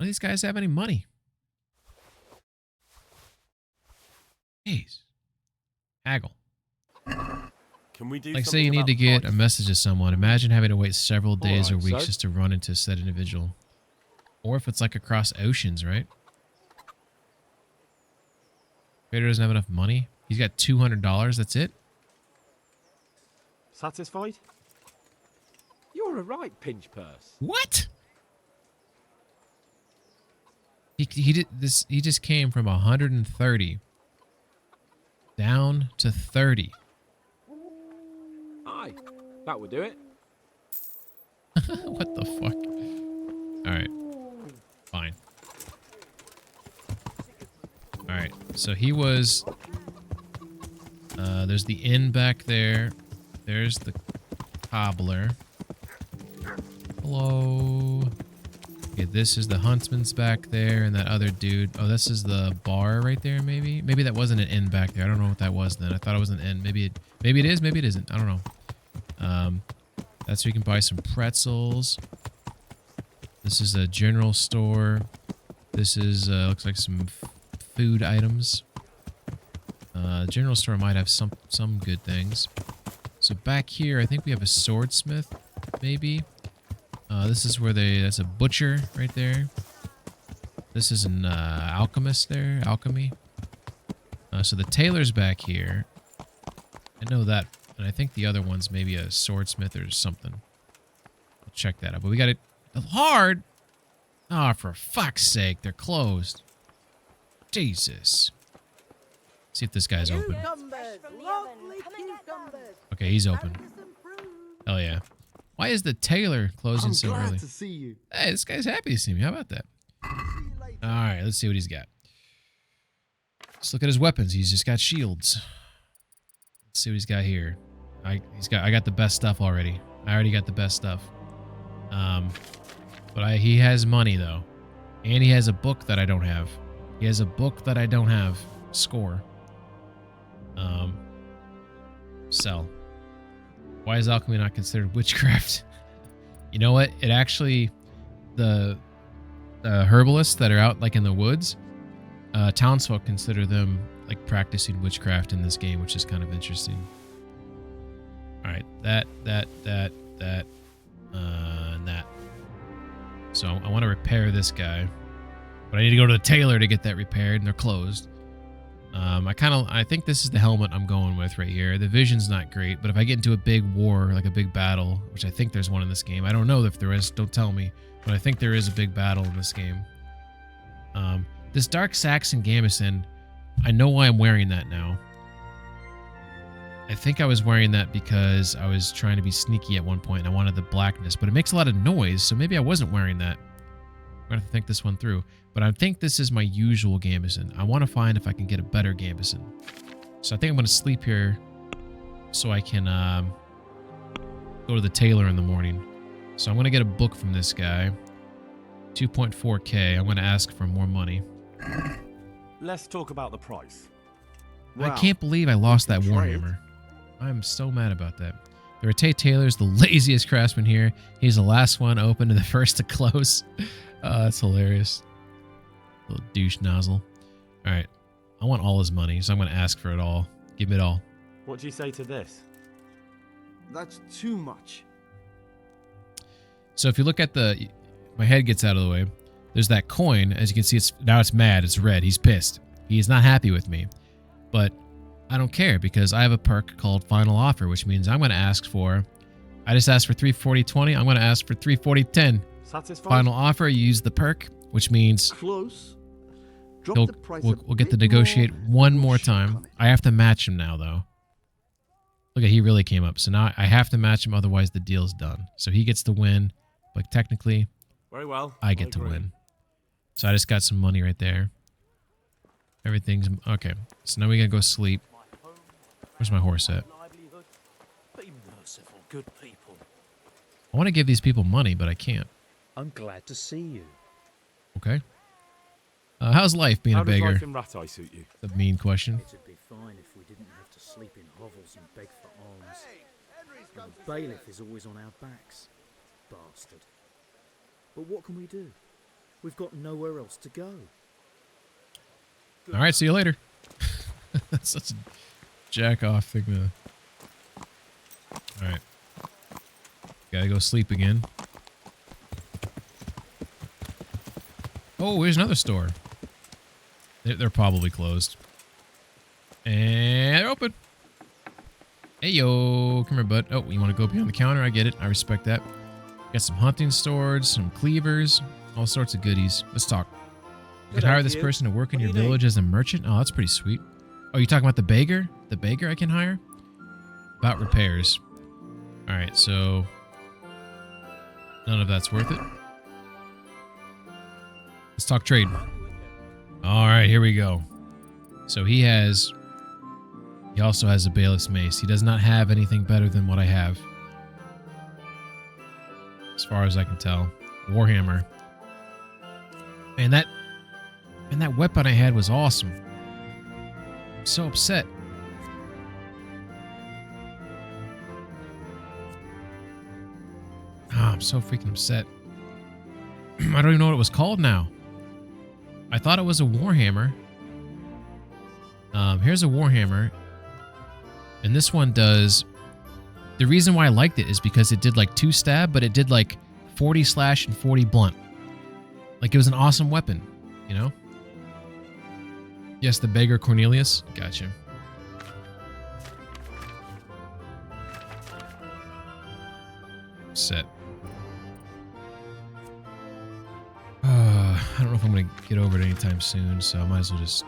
None of these guys have any money. Jeez. Haggle. Can we do like, say you need to get a message to someone. Imagine having to wait several days or weeks just to run into said individual. Or if it's like across oceans, right? Trader doesn't have enough money. He's got $200. That's it. Satisfied? You're a right pinch purse. What? He did this. He just came from 130 down to 30. Aye, that would do it. What the fuck? All right, fine. All right, so he was. There's the inn back there. There's the cobbler. Hello. Okay, this is the huntsman's back there, and that other dude. Oh, this is the bar right there. Maybe that wasn't an inn back there. I don't know what that was then. I thought it was an inn. Maybe it is. Maybe it isn't. I don't know. That's where you can buy some pretzels. This is a general store. This is looks like some food items. General store might have some good things. So back here, I think we have a swordsmith, maybe. This is where that's a butcher right there. This is an alchemist there, alchemy. So the tailor's back here. I know that, and I think the other one's maybe a swordsmith or something. I'll check that out. But we got it hard. Oh, for fuck's sake, they're closed. Jesus. See if this guy's open. Okay, he's open. Hell yeah. Why is the tailor closing so early? To see you. Hey, this guy's happy to see me. How about that? All right, let's see what he's got. Let's look at his weapons. He's just got shields. Let's see what he's got here. I got the best stuff already. I already got the best stuff. But he has money though, and he has a book that I don't have. He has a book that I don't have. Score. Sell. Why is alchemy not considered witchcraft? You know what? It actually, the herbalists that are out like in the woods, townsfolk consider them like practicing witchcraft in this game, which is kind of interesting. All right, that, and that. So I want to repair this guy, but I need to go to the tailor to get that repaired, and they're closed. I think this is the helmet I'm going with right here. The vision's not great, but if I get into a big war, like a big battle, which I think there's one in this game. I don't know if there is, don't tell me, but I think there is a big battle in this game. This Dark Saxon gambeson, I know why I'm wearing that now. I think I was wearing that because I was trying to be sneaky at one point and I wanted the blackness, but it makes a lot of noise, so maybe I wasn't wearing that. I'm going to have to think this one through. But I think this is my usual gambeson. I want to find if I can get a better gambeson. So I think I'm going to sleep here so I can go to the tailor in the morning. So I'm going to get a book from this guy. 2.4K. I'm going to ask for more money. Let's talk about the price. I can't believe I lost that Warhammer. I'm so mad about that. The Rete Taylor's the laziest craftsman here. He's the last one open and the first to close. That's hilarious. Little douche nozzle. All right. I want all his money, so I'm going to ask for it all. Give me it all. What do you say to this? That's too much. So if you look at the... My head gets out of the way. There's that coin. As you can see, now it's mad. It's red. He's pissed. He's not happy with me. But I don't care because I have a perk called Final Offer, which means I'm going to ask for... I just asked for 340.20. I'm going to ask for 340.10. Satisfied? Final Offer, you use the perk, which means... Close. We'll get to negotiate one more time. I have to match him now, though. Look at, he really came up. So now I have to match him, otherwise the deal's done. So he gets to win, but technically, very well. I get to win. So I just got some money right there. Everything's okay. So now we gotta go sleep. Where's my horse at? Be merciful, good people. I want to give these people money, but I can't. I'm glad to see you. Okay. How's life being a beggar? How does life in Rattay suit you? A mean question. It'd be fine if we didn't have to sleep in hovels and beg for alms. And the bailiff is always on our backs. Bastard. But what can we do? We've got nowhere else to go. All right, see you later. That's such a jack-off thing to... All right. Gotta go sleep again. Oh, here's another store. They're probably closed. And they're open. Hey, yo. Come here, bud. Oh, you want to go behind the counter? I get it. I respect that. Got some hunting swords, some cleavers, all sorts of goodies. Let's talk. You could hire this person to work in your village as a merchant. Oh, that's pretty sweet. Oh, you talking about the beggar? The beggar I can hire? About repairs. All right, so none of that's worth it. Let's talk trade. All right, here we go. So he also has a bailiff's mace. He does not have anything better than what I have, as far as I can tell. Warhammer. And that weapon I had was awesome. I'm so upset. I'm so freaking upset. I don't even know what it was called now. I thought it was a Warhammer. Here's a Warhammer. And this one does... The reason why I liked it is because it did like 2 stab, but it did like 40 slash and 40 blunt. Like it was an awesome weapon, you know? Yes, the beggar Cornelius. Gotcha. Set. I don't know if I'm going to get over it anytime soon, so I might as well just...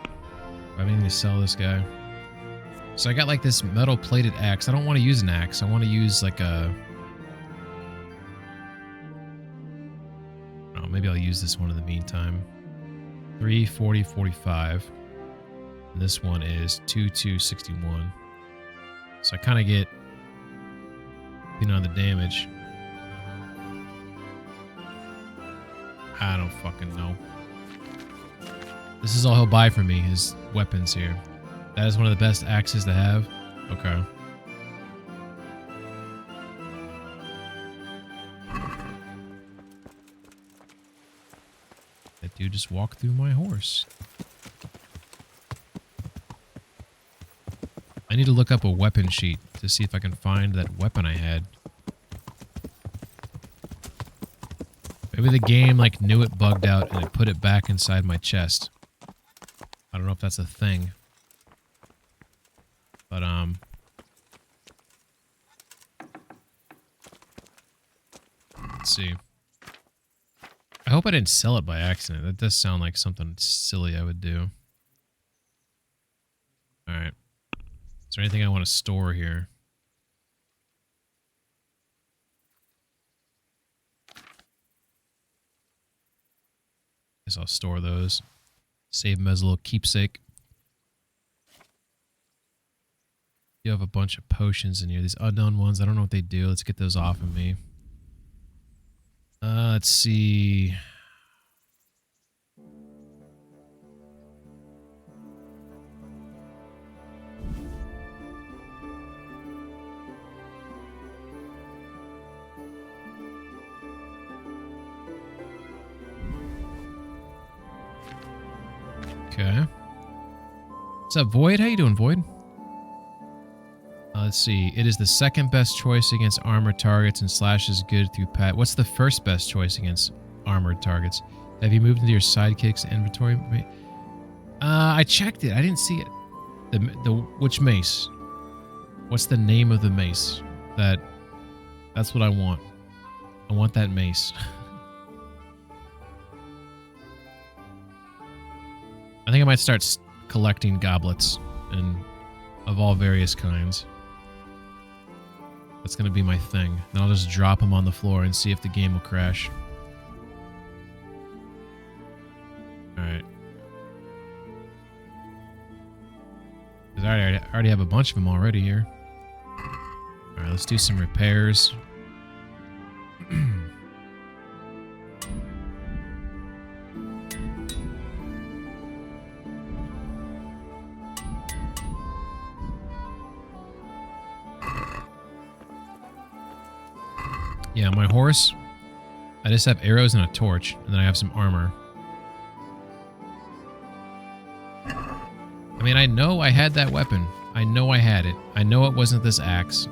I need to sell this guy. So I got like this metal plated axe. I don't want to use an axe. I want to use like a... Oh, maybe I'll use this one in the meantime. 340.45. And this one is 2261. So I kind of get... depending on the damage. I don't fucking know. This is all he'll buy from me, his weapons here. That is one of the best axes to have. Okay. Dude just walked through my horse. I need to look up a weapon sheet to see if I can find that weapon I had. Maybe the game like knew it bugged out and it put it back inside my chest. I don't know if that's a thing. But let's see. I hope I didn't sell it by accident. That does sound like something silly I would do. Alright. Is there anything I want to store here? Guess I'll store those. Save them as a little keepsake. You have a bunch of potions in here. These unknown ones, I don't know what they do. Let's get those off of me. Let's see. Okay. What's up, Void? How you doing, Void? Let's see. It is the second best choice against armored targets and slashes good through pat. What's the first best choice against armored targets? Have you moved into your sidekick's inventory? I checked it. I didn't see it. Which mace? What's the name of the mace? That's what I want. I want that mace. I think I might start collecting goblets and of all various kinds. That's gonna be my thing. Then I'll just drop them on the floor and see if the game will crash. Alright. Because I already have a bunch of them already here. Alright, let's do some repairs. Yeah, my horse, I just have arrows and a torch, and then I have some armor. I mean, I know I had that weapon. I know I had it. I know it wasn't this axe.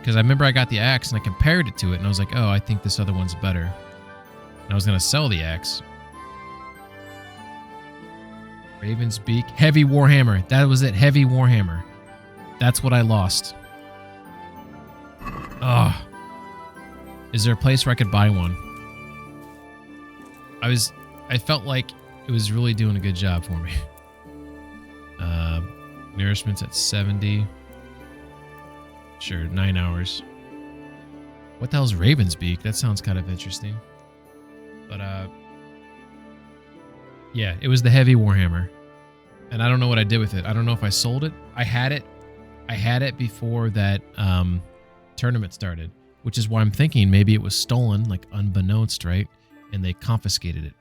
Because I remember I got the axe and I compared it to it, and I was like, oh, I think this other one's better. And I was going to sell the axe. Raven's Beak. Heavy Warhammer. That was it. Heavy Warhammer. That's what I lost. Ugh. Is there a place where I could buy one? I felt like it was really doing a good job for me. Nourishment's at 70. Sure, 9 hours. What the hell's Raven's Beak? That sounds kind of interesting. But, yeah, it was the heavy Warhammer. And I don't know what I did with it. I don't know if I sold it. I had it. I had it before that tournament started. Which is why I'm thinking maybe it was stolen, like unbeknownst, right? And they confiscated it.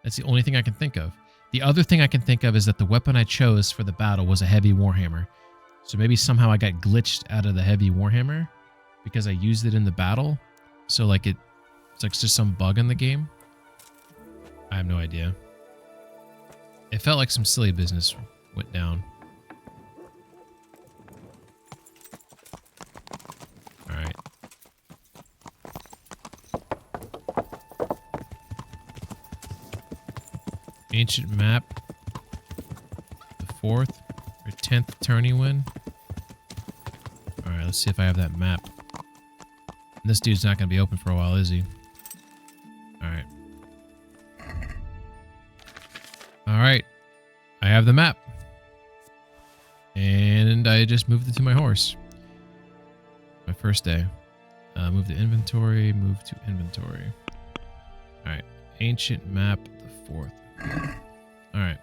That's the only thing I can think of. The other thing I can think of is that the weapon I chose for the battle was a heavy warhammer. So maybe somehow I got glitched out of the heavy warhammer because I used it in the battle. So like it's like just some bug in the game. I have no idea. It felt like some silly business went down. All right. Ancient map. The 4th or 10th tourney win. Alright, let's see if I have that map. And this dude's not going to be open for a while, is he? Alright. Alright. I have the map. And I just moved it to my horse. My first day. Move to inventory. Move to inventory. Alright. Ancient map, the 4th. Alright.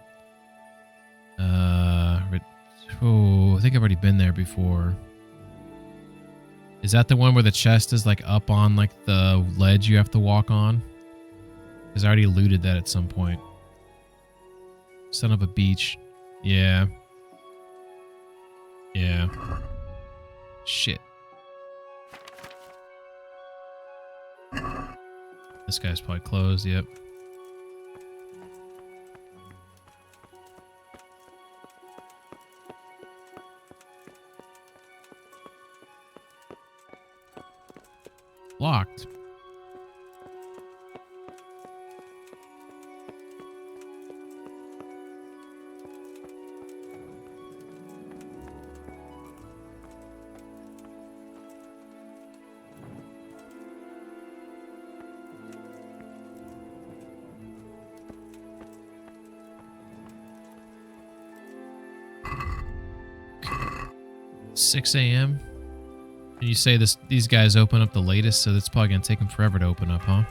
Oh, I think I've already been there before. Is that the one where the chest is like up on like the ledge you have to walk on? Because I already looted that at some point. Son of a beach. Yeah. Yeah. Shit. This guy's probably closed, yep. 6 a.m. And you say these guys open up the latest, so it's probably going to take them forever to open up, huh?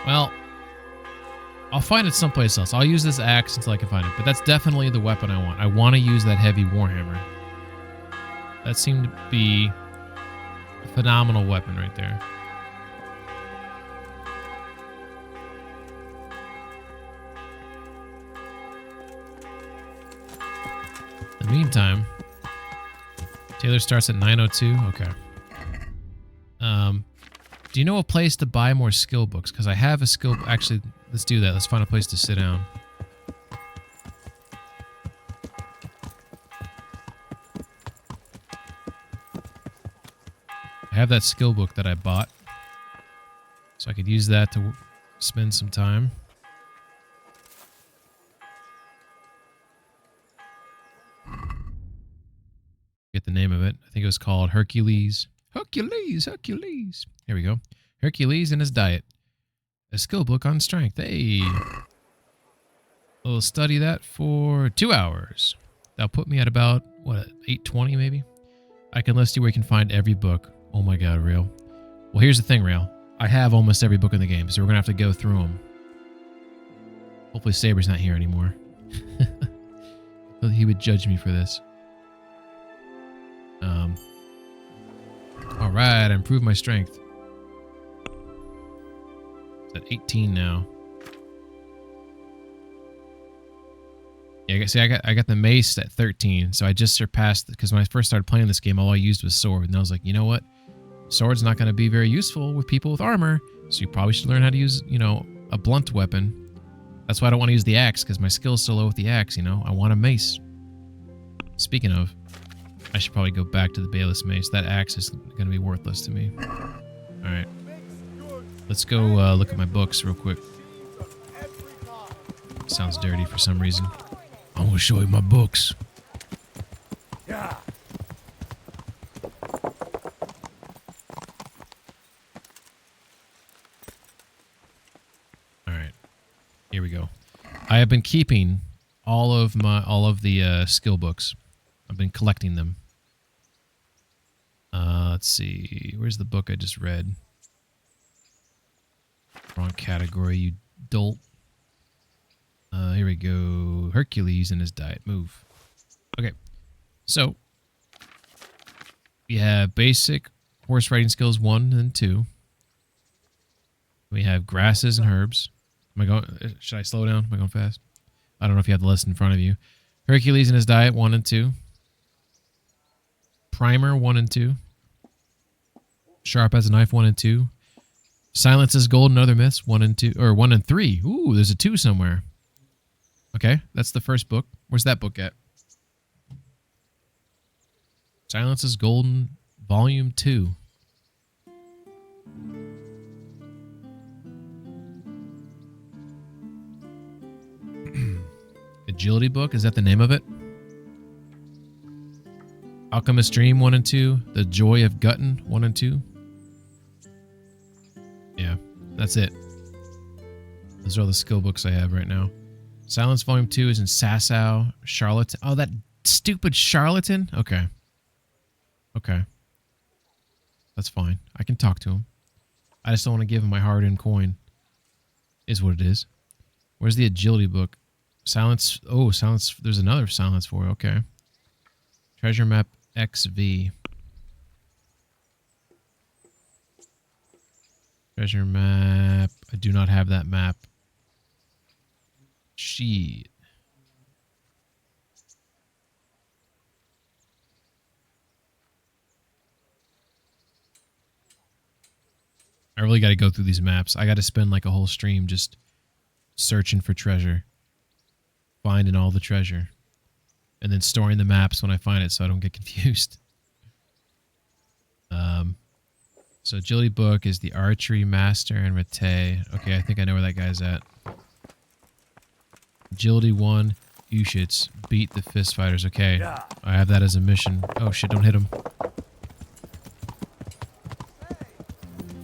Well, I'll find it someplace else. I'll use this axe until I can find it. But that's definitely the weapon I want. I want to use that heavy warhammer. That seemed to be a phenomenal weapon right there. In the meantime, Taylor starts at 9:02. Okay. Do you know a place to buy more skill books? Because I have a skill... Actually, let's do that. Let's find a place to sit down. I have that skill book that I bought. So I could use that to spend some time. Get the name of it. I think it was called Hercules. Hercules. Here we go. Hercules and his diet. A skill book on strength. Hey. We'll study that for 2 hours. That'll put me at about, what, 8:20 maybe? I can list you where you can find every book. Oh my god, Rail. Well, here's the thing, Rail. I have almost every book in the game, so we're going to have to go through them. Hopefully Saber's not here anymore. He would judge me for this. Alright, I improved my strength. It's at 18 now. Yeah, see, I got the mace at 13, so I just surpassed, because when I first started playing this game, all I used was sword, and I was like, you know what? Sword's not going to be very useful with people with armor, so you probably should learn how to use, you know, a blunt weapon. That's why I don't want to use the axe, because my skill's so low with the axe, you know? I want a mace. Speaking of, I should probably go back to the Bayless mace. That axe is going to be worthless to me. Alright. Let's go look at my books real quick. Sounds dirty for some reason. I'm going to show you my books. Yeah. Alright. Here we go. I have been keeping all of the skill books. I've been collecting them. Let's see. Where's the book I just read? Wrong category, you dolt. Here we go. Hercules and his diet. Move. Okay. So, we have basic horse riding skills 1 and 2. We have grasses and herbs. Am I going... Should I slow down? Am I going fast? I don't know if you have the list in front of you. Hercules and his diet 1 and 2. Primer 1 and 2. Sharp as a knife 1 and 2. Silence is gold and other myths 1 and 2, or 1 and 3. Ooh, there's a 2 somewhere. Okay, that's the first book. Where's that book at? Silence is Golden, Volume 2. Agility book, is that the name of it? Alchemist Dream 1 and 2. The Joy of Gutton 1 and 2. Yeah, that's it. Those are all the skill books I have right now. Silence Volume 2 is in Sasau. Charlatan. Oh, that stupid charlatan? Okay. Okay. That's fine. I can talk to him. I just don't want to give him my hard-earned coin. Is what it is. Where's the agility book? Silence. Oh, silence. There's another silence for it. Okay. Treasure map XV. Treasure map. I do not have that map. Shit. I really got to go through these maps. I got to spend like a whole stream just searching for treasure. Finding all the treasure. And then storing the maps when I find it so I don't get confused. So agility book is the archery master and Rattay. Okay, I think I know where that guy's at. Agility 1, Ushits, beat the fist fighters. Okay, I have that as a mission. Oh shit, don't hit him.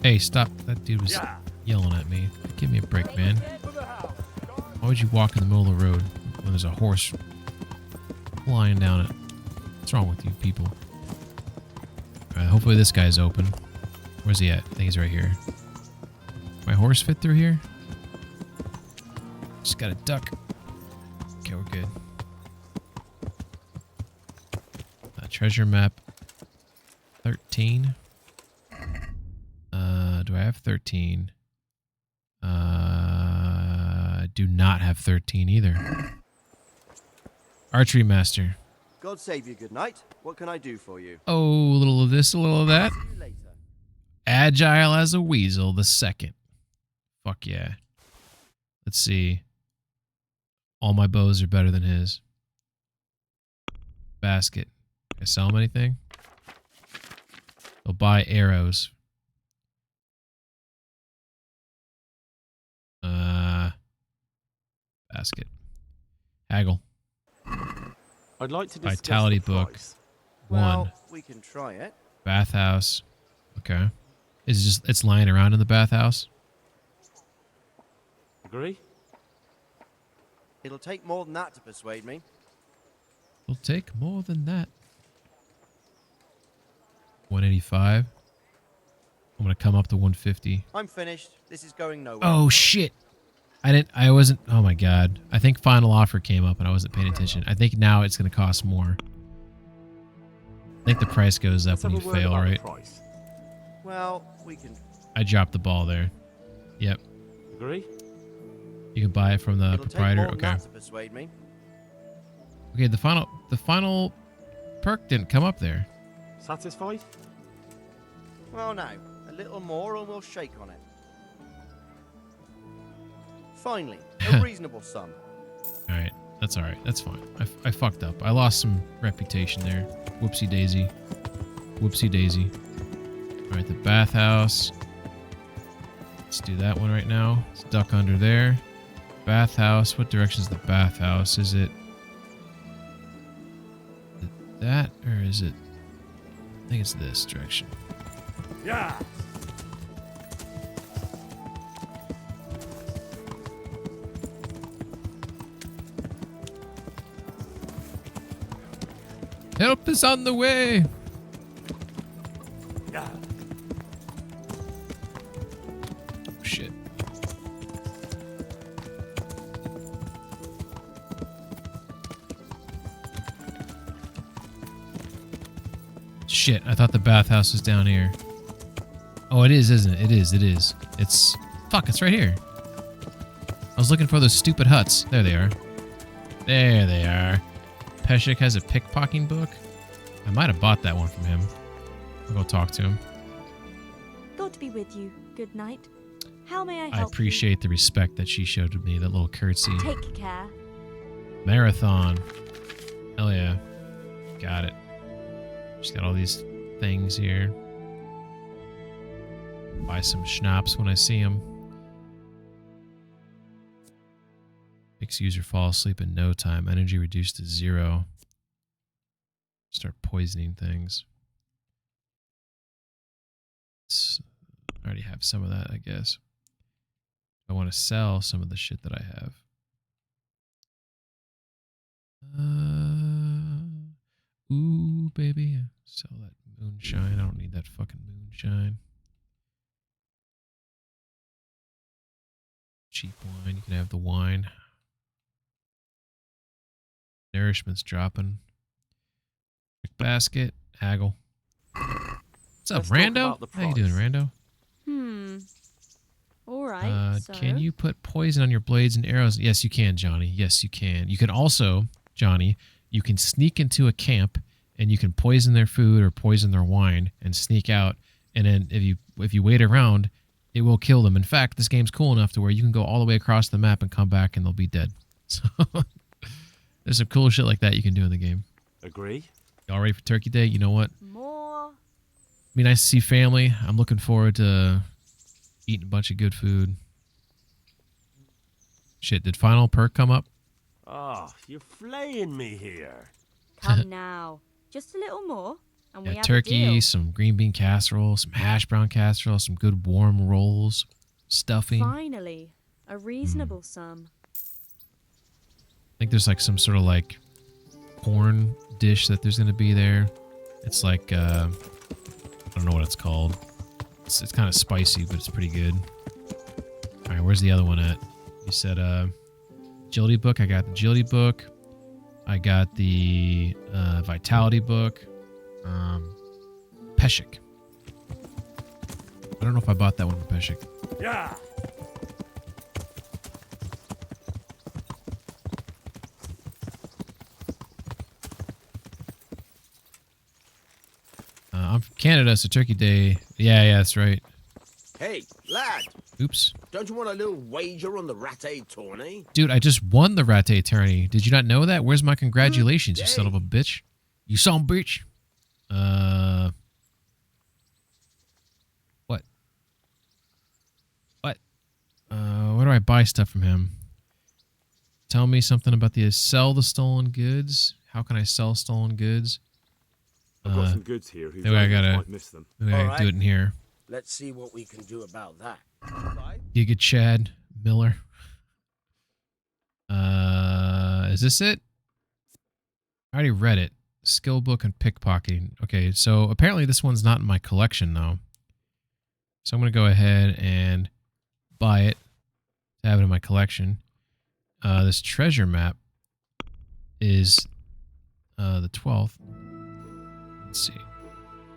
Hey, stop. That dude was yelling at me. Give me a break, man. Why would you walk in the middle of the road when there's a horse flying down it? What's wrong with you people? Alright, hopefully this guy's open. Where's he at? I think he's right here. My horse fit through here? Just gotta duck. Okay, we're good. Treasure map 13. Do I have 13? I do not have 13 either. Archery master. God save you, good night. What can I do for you? Oh, a little of this, a little of that. Agile as a weasel, the second. Fuck yeah. Let's see. All my bows are better than his. Basket. Can I sell him anything? They'll buy arrows. Basket. Haggle. I'd like to discuss Vitality the book. price. Well, 1. we can try it. Bathhouse. Okay. Is it just it's lying around in the bathhouse? Agree? It'll take more than that to persuade me. It'll take more than that. 185. I'm gonna come up to 150. I'm finished. This is going nowhere. Oh shit! I wasn't. Oh my god! I think final offer came up and I wasn't paying attention. I think now it's gonna cost more. I think the price goes up when you fail, right? Well, we can. I dropped the ball there. Yep. Agree? You can buy it from the proprietor. Take more than Okay. that to persuade me. Okay. The final perk didn't come up there. Satisfied? Well, now a little more, and we'll shake on it. Finally, a reasonable sum. All right. That's all right. That's fine. I fucked up. I lost some reputation there. Whoopsie daisy. Whoopsie daisy. All right, the bathhouse. Let's do that one right now. Let's duck under there. Bathhouse. What direction is the bathhouse? Is it that or is it? I think it's this direction. Yeah. Help is on the way. Yeah. Shit. Shit, I thought the bathhouse was down here. Oh, it is, isn't it? It is, it is. It's... Fuck, it's right here. I was looking for those stupid huts. There they are. There they are. Peshek has a pickpocketing book. I might have bought that one from him. I'll go talk to him. God be with you. Good night. How may I help I appreciate the respect that she showed to me, that little curtsy. you? Take care. Marathon. Hell yeah. Got it. Just got all these things here. Buy some schnapps when I see them. Makes user fall asleep in no time. Energy reduced to 0. Start poisoning things. I already have some of that, I guess. I want to sell some of the shit that I have. Ooh, baby. Sell that moonshine. I don't need that fucking moonshine. Cheap wine. You can have the wine. Nourishment's dropping. Quick basket. Haggle. What's up, Rando? How you doing, Rando? All right. So. Can you put poison on your blades and arrows? Yes, you can, Johnny. Yes, you can. You can also, Johnny, you can sneak into a camp and you can poison their food or poison their wine and sneak out. And then if you wait around, it will kill them. In fact, this game's cool enough to where you can go all the way across the map and come back and they'll be dead. So there's some cool shit like that you can do in the game. Agree? Y'all ready for Turkey Day? You know what? More. Be nice to see family. I'm looking forward to eating a bunch of good food. Shit, did final perk come up? Oh, you're flaying me here. Come now. Just a little more, and we have turkey, a deal. some green bean casserole, some hash brown casserole, some good warm rolls, stuffing. Finally, a reasonable sum. think there's like some sort of like corn dish that there's gonna be there. It's like I don't know what it's called. It's kind of spicy, but it's pretty good. All right, where's the other one at? You said agility book. I got the agility book. I got the vitality book. Peshek. I don't know if I bought that one from Peshek. Yeah. I'm from Canada, so Turkey Day. Yeah, that's right. Hey, lad. Oops. Don't you want a little wager on the Ratte tourney? Dude, I just won the Ratte tourney. Did you not know that? Where's my congratulations, you son of a bitch? You son of a bitch. What? Where do I buy stuff from him? Tell me something about sell the stolen goods. How can I sell stolen goods? I've got some goods here. Who might miss them? Maybe I do it in here. Let's see what we can do about that. Giga Chad Miller. Is this it? I already read it. Skill book and pickpocketing. Okay, so apparently this one's not in my collection though. So I'm gonna go ahead and buy it to have it in my collection. This treasure map is the 12th. Let's see.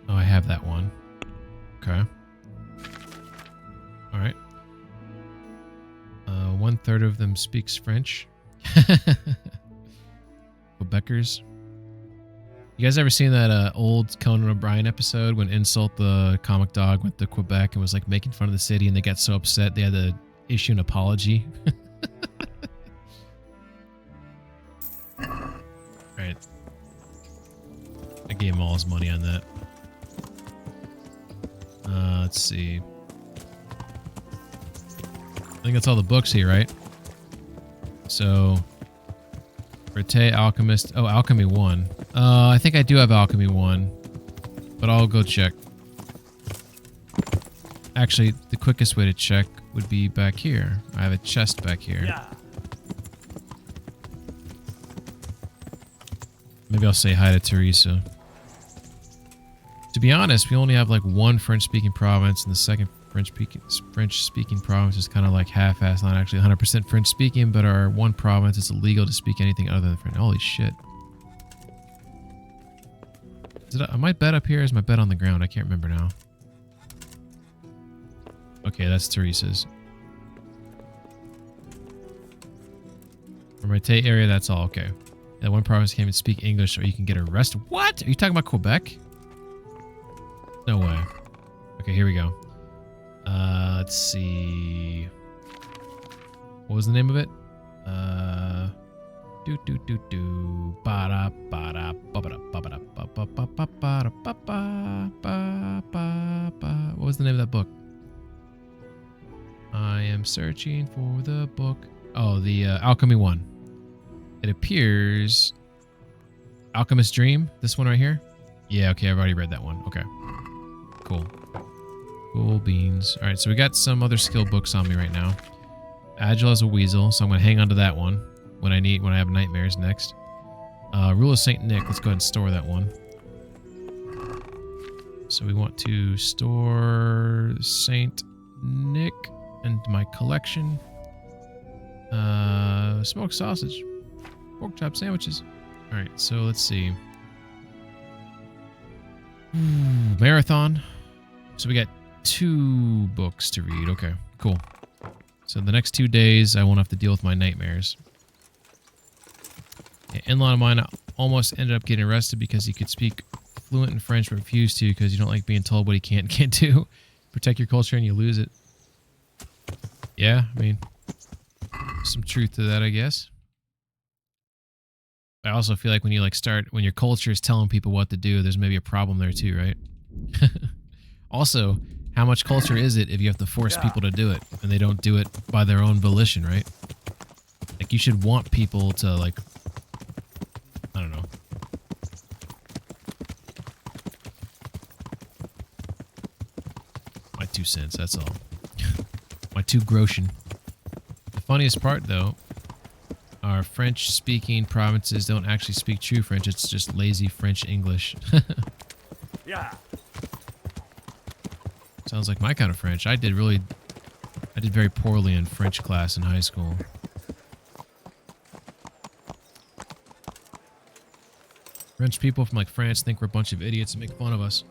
Oh, I have that one. Okay. All right. 1/3 of them speaks French. Quebecers. You guys ever seen that old Conan O'Brien episode when Insult the comic dog went to Quebec and was like making fun of the city, and they got so upset they had to issue an apology? Right. I gave him all his money on that. Let's see. I think that's all the books here, right? So, Ratte, Alchemist. Oh, Alchemy 1. I think I do have Alchemy 1, but I'll go check. Actually, the quickest way to check would be back here. I have a chest back here. Yeah. Maybe I'll say hi to Teresa. To be honest, we only have like one French-speaking province, and the second French-speaking province is kind of like half-assed, not actually 100% French-speaking, but our one province is illegal to speak anything other than French. Holy shit. Am my bed up here or is my bed on the ground? I can't remember now. Okay, that's Teresa's. For my Tay area, that's all. Okay. That one province can't even speak English or you can get arrested. What? Are you talking about Quebec? No way. Okay, here we go. Let's see. What was the name of it? What was the name of that book? I am searching for the book. Oh, the Alchemy 1. It appears Alchemist's Dream. This one right here. Yeah, okay, I've already read that one. Okay. Cool. Cool beans. All right, so we got some other skill books on me right now. Agile as a weasel, so I'm going to hang on to that one when I have nightmares next. Rule of St. Nick, let's go ahead and store that one. So we want to store St. Nick into my collection. Smoked sausage. Pork chop sandwiches. All right, so let's see. Marathon. So we got 2 books to read. Okay, cool. So the next 2 days, I won't have to deal with my nightmares. Yeah, in-law of mine almost ended up getting arrested because he could speak fluent in French but refused to because you don't like being told what he can and can't do. Protect your culture and you lose it. Yeah, I mean, some truth to that, I guess. I also feel like when you when your culture is telling people what to do, there's maybe a problem there too, right? Also, how much culture is it if you have to force people to do it and they don't do it by their own volition, right? Like, you should want people to, like, I don't know. My 2 cents, that's all. My 2 groschen. The funniest part, though, our French-speaking provinces don't actually speak true French. It's just lazy French English. Yeah. Sounds like my kind of French. I did very poorly in French class in high school. French people from like France think we're a bunch of idiots and make fun of us.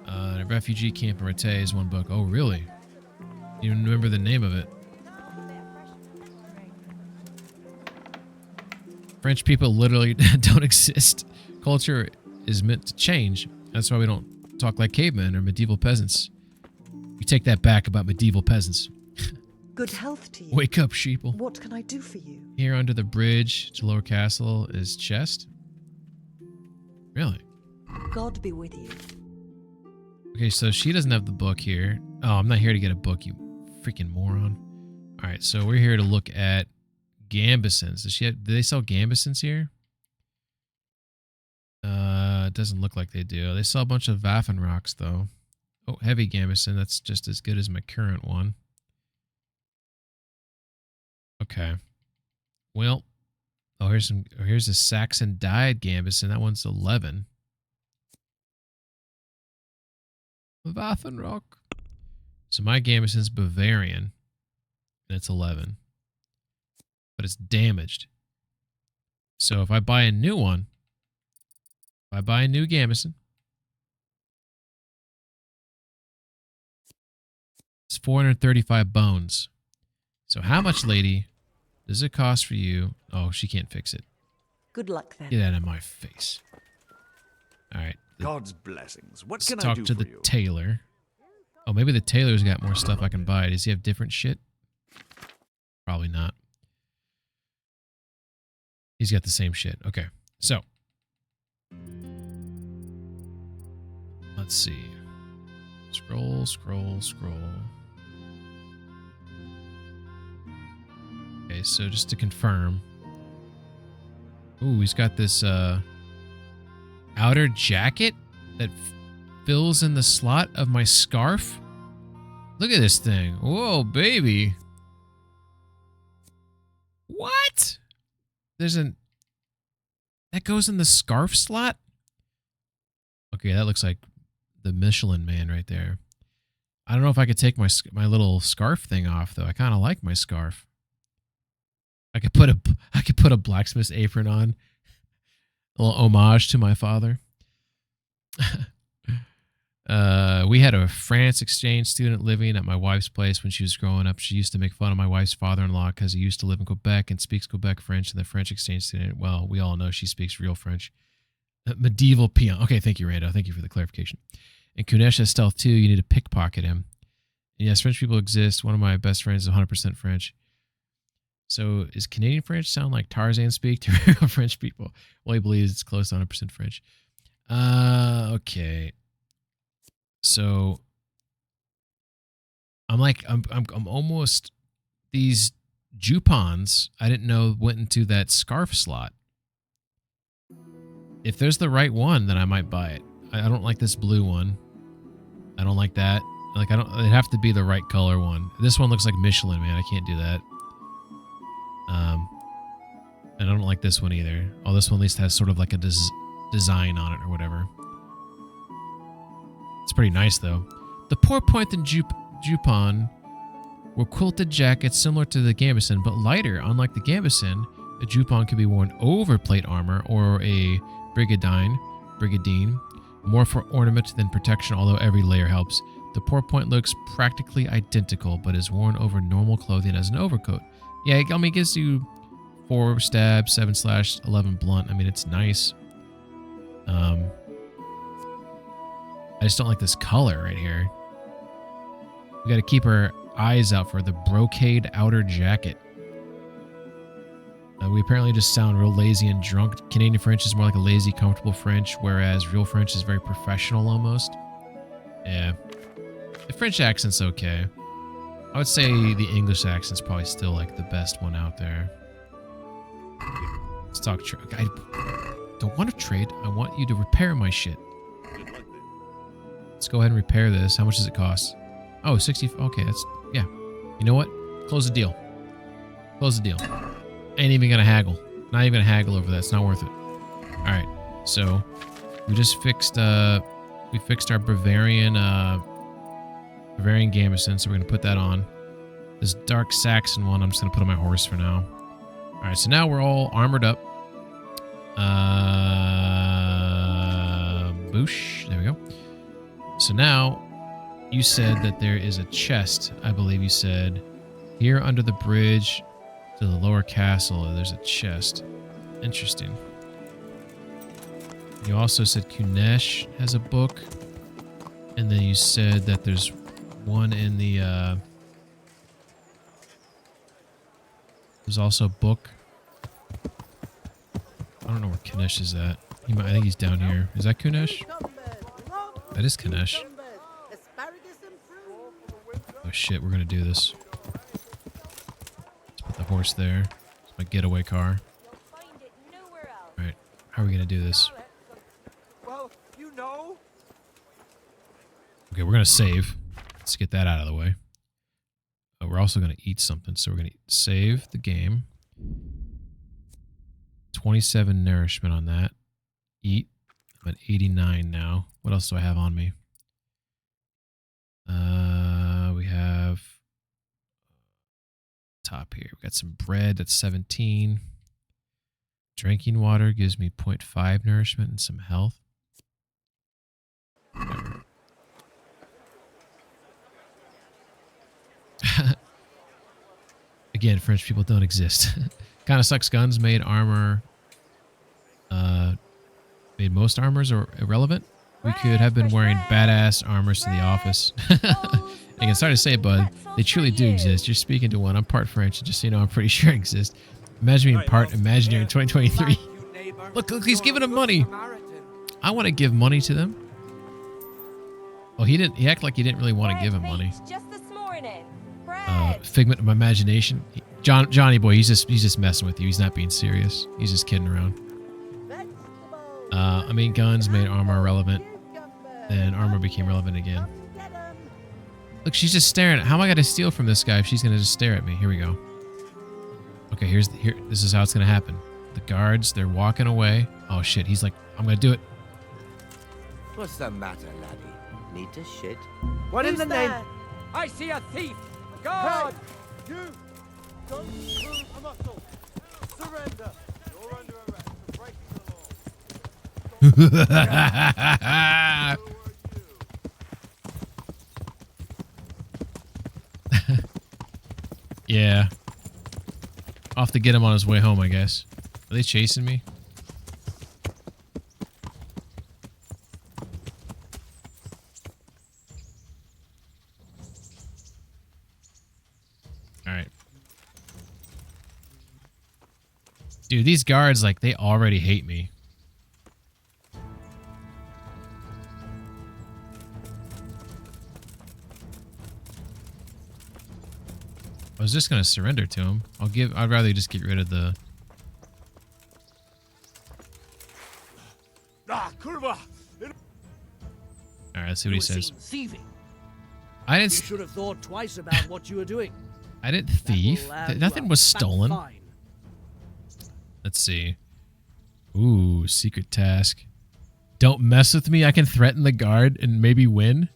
A refugee camp in Rete is one book. Oh, really? You even remember the name of it? French people literally don't exist. Culture is meant to change. That's why we don't talk like cavemen or medieval peasants. You take that back about medieval peasants. Good health to you. Wake up, sheeple. What can I do for you? Here under the bridge to Lower Castle is chest. Really? God be with you. Okay, so she doesn't have the book here. Oh, I'm not here to get a book, you freaking moron. All right, so we're here to look at gambesons. Do they sell gambesons here? It doesn't look like they do. They sell a bunch of Waffenrocks, though. Oh, heavy gambeson. That's just as good as my current one. Okay. Well, here's a Saxon dyed gambeson. That one's 11. Waffenrock. So my gambeson's Bavarian, and it's 11. But it's damaged. So if I buy a new one, if I buy a new gambeson, it's 435 bones. So how much, lady, does it cost for you? Oh, she can't fix it. Good luck then. Get out of my face. All right. God's blessings. What Let's can I talk do to for the you? tailor. Oh, maybe the tailor's got more stuff I can buy. Does he have different shit? Probably not. He's got the same shit. Okay. So. Let's see. Scroll, scroll, scroll. Okay, so just to confirm. Ooh, he's got this outer jacket that fills in the slot of my scarf. Look at this thing. Whoa, baby. What? That goes in the scarf slot? Okay, that looks like the Michelin Man right there. I don't know if I could take my little scarf thing off though. I kind of like my scarf. I could put a blacksmith's apron on. A little homage to my father. We had a France exchange student living at my wife's place when she was growing up. She used to make fun of my wife's father-in-law because he used to live in Quebec and speaks Quebec French. And the French exchange student, well, we all know she speaks real French. Medieval peon. Okay, thank you, Rando. Thank you for the clarification. In Kunesha Stealth 2, you need to pickpocket him. And yes, French people exist. One of my best friends is 100% French. So is Canadian French sound like Tarzan speak to real French people? Well, he believes it's close to 100% French. Okay. So I'm almost these jupons I didn't know went into that scarf slot. If there's the right one, then I might buy it. I don't like this blue one. I don't like that. Like it'd have to be the right color one. This one looks like Michelin, man. I can't do that. And I don't like this one either. Oh, this one at least has sort of like a design on it or whatever. It's pretty nice though. The pourpoint and jupon were quilted jackets similar to the gambeson, but lighter. Unlike the gambeson, a jupon could be worn over plate armor or a brigadine, more for ornament than protection, although every layer helps. The pourpoint looks practically identical, but is worn over normal clothing as an overcoat. Yeah, I mean, it gives you 4 stab, 7 slash, 11 blunt. I mean, it's nice. I just don't like this color right here. We got to keep our eyes out for the brocade outer jacket. We apparently just sound real lazy and drunk. Canadian French is more like a lazy, comfortable French, whereas real French is very professional almost. Yeah. The French accent's okay. I would say the English accent's probably still like the best one out there. Let's talk trade. I don't want to trade. I want you to repair my shit. Let's go ahead and repair this. How much does it cost? Oh, 60. Okay, that's, yeah. You know what? Close the deal. Close the deal. Ain't even gonna haggle. Not even gonna haggle over that. It's not worth it. All right. So we just fixed our Bavarian gambeson, so we're gonna put that on. This dark Saxon one, I'm just gonna put on my horse for now. All right. So now we're all armored up. Boosh. There we go. So now you said that there is a chest. I believe you said here under the bridge to the lower castle. There's a chest. Interesting. You also said Kunesh has a book. And then you said that there's one in the, there's also a book. I don't know where Kunesh is at. I think he's down here. Is that Kunesh? That is Kunesh. Oh shit, we're gonna do this. Let's put the horse there. It's my getaway car. Alright, how are we gonna do this? Well, you know. Okay, we're gonna save. Let's get that out of the way. We're also gonna eat something, so we're gonna save the game. 27 nourishment on that. Eat. I'm at 89 now. What else do I have on me? We have top here. We got some bread. That's 17. Drinking water gives me 0.5 nourishment and some health. Whatever. Again, French people don't exist. Kind of sucks. Guns made armor. Made most armors are irrelevant. We could have been wearing badass armors to the office. I can start to say it, bud. They truly do exist. You're speaking to one. I'm part French, and just so you know, I'm pretty sure it exists. Imagine being part imaginary in 2023. Look, he's giving them money. I want to give money to them. Well, he didn't. He acted like he didn't really want to give him money. Just this morning. Figment of my imagination. Johnny boy, he's just messing with you. He's not being serious. He's just kidding around. I mean, guns made armor irrelevant. Then armor became relevant again. Look, she's just staring. How am I going to steal from this guy if she's going to just stare at me? Here we go. Okay, this is how it's going to happen. The guards, they're walking away. Oh, shit. He's like, I'm going to do it. What's the matter, laddie? Need to shit? What in the name? I see a thief! God! Hey, you! Don't move a muscle! Surrender! You're under arrest for breaking the law. Yeah. Off to get him on his way home, I guess. Are they chasing me? Alright. Dude, these guards, like, they already hate me. I was just gonna surrender to him. I'd rather just get rid of the... Alright, let's see what he says. Thieving. I didn't... You should have thought twice about what you were doing. I didn't thief. Nothing was stolen. Let's see. Ooh, secret task. Don't mess with me. I can threaten the guard and maybe win.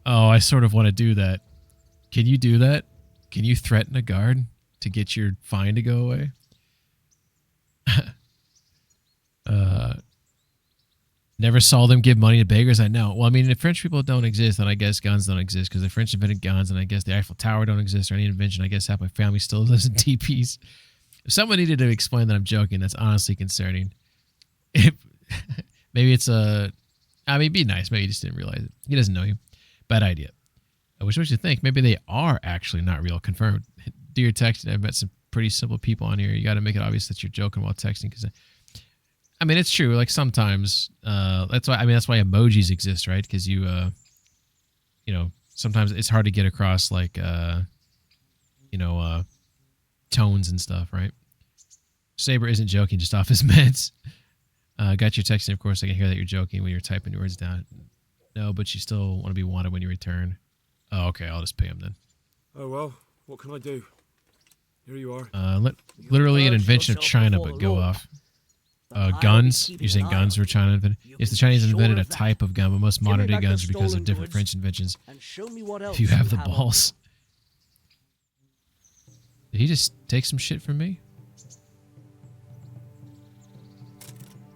Oh, I sort of want to do that. Can you do that? Can you threaten a guard to get your fine to go away? Never saw them give money to beggars. I know. Well, I mean, if French people don't exist, then I guess guns don't exist because the French invented guns, and I guess the Eiffel Tower don't exist or any invention. I guess half my family still lives in teepees. If someone needed to explain that I'm joking, that's honestly concerning. Maybe it's a... I mean, be nice. Maybe he just didn't realize it. He doesn't know you. Bad idea. Which makes you think maybe they are actually not real. Confirmed. Do your texting. I've met some pretty simple people on here. You got to make it obvious that you're joking while texting because... I mean, it's true. Like sometimes, that's why emojis exist, right? Because you know, sometimes it's hard to get across like, tones and stuff, right? Saber isn't joking, just off his meds. Got your texting, of course. I can hear that you're joking when you're typing your words down. No, but you still want to be wanted when you return. Oh, okay. I'll just pay him then. Oh well, what can I do? Here you are. Literally an invention of China, but go off. Guns. You're saying guns were China invented? Yes, the Chinese invented a type of gun, but most modern day guns are because of different French inventions. If you have the balls. Did he just take some shit from me?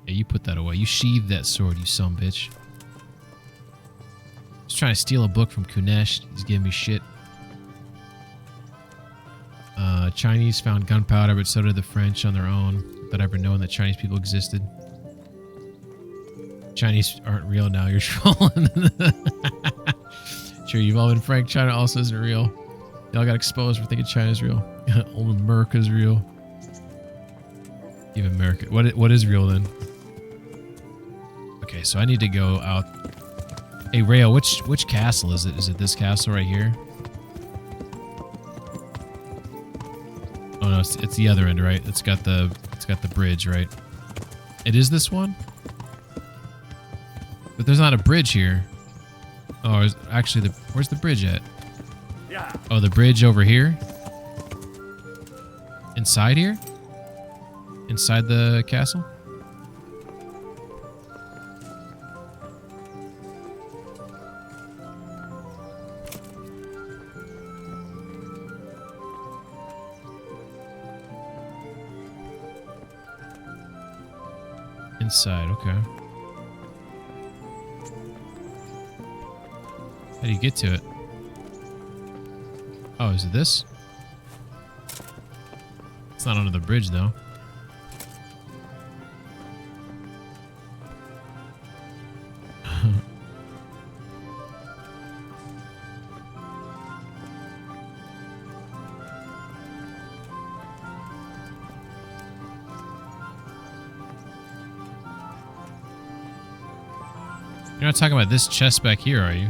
Yeah, you put that away. You sheathed that sword, you sumbitch. Just trying to steal a book from Kunesh. He's giving me shit. Chinese found gunpowder, but so did the French on their own, without ever knowing that Chinese people existed. Chinese aren't real now, you're trolling. Sure, you've all been frank, China also isn't real. Y'all got exposed for thinking China's real. Old America's real. Even America. What is real then? Okay, so I need to go out. Hey, Rayo, which castle is it? Is it this castle right here? Oh no, it's the other end, right? It's got the bridge, right? It is this one? But there's not a bridge here. Oh, actually, where's the bridge at? Yeah. Oh, the bridge over here? Inside here? Inside the castle? Inside, okay. How do you get to it? Oh, is it this? It's not under the bridge, though. You're not talking about this chest back here, are you?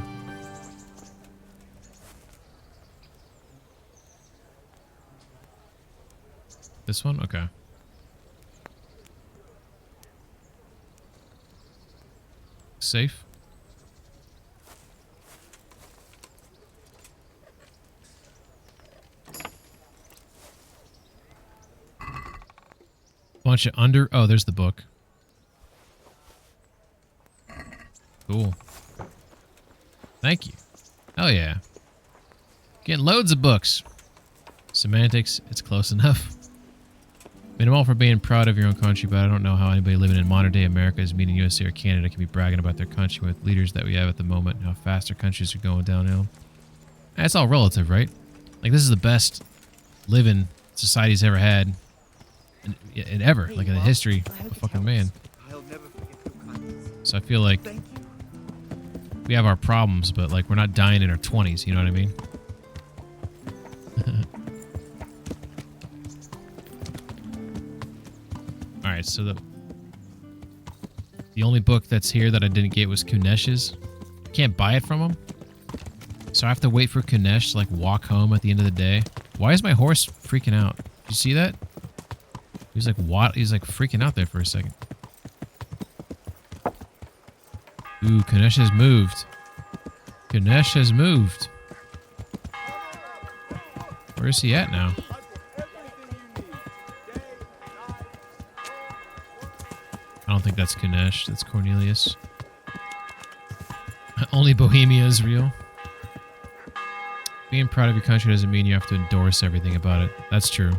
This one? Okay. Safe? Bunch of under... Oh, there's the book. Cool. Thank you. Hell yeah. Getting loads of books. Semantics, it's close enough. I mean, I'm all for being proud of your own country, but I don't know how anybody living in modern day America, as meaning USA or Canada, can be bragging about their country with leaders that we have at the moment and how fast our countries are going downhill. That's all relative, right? Like, this is the best living society's ever had. And ever. Like, in the history of fucking man. So I feel like we have our problems, but, like, we're not dying in our 20s, you know what I mean? Alright, so the only book that's here that I didn't get was Kunesh's. Can't buy it from him. So I have to wait for Kunesh to, like, walk home at the end of the day. Why is my horse freaking out? Did you see that? He's like, what? He's like freaking out there for a second. Ooh, Kunesh has moved. Kunesh has moved. Where is he at now? I don't think that's Kunesh. That's Cornelius. Only Bohemia is real. Being proud of your country doesn't mean you have to endorse everything about it. That's true.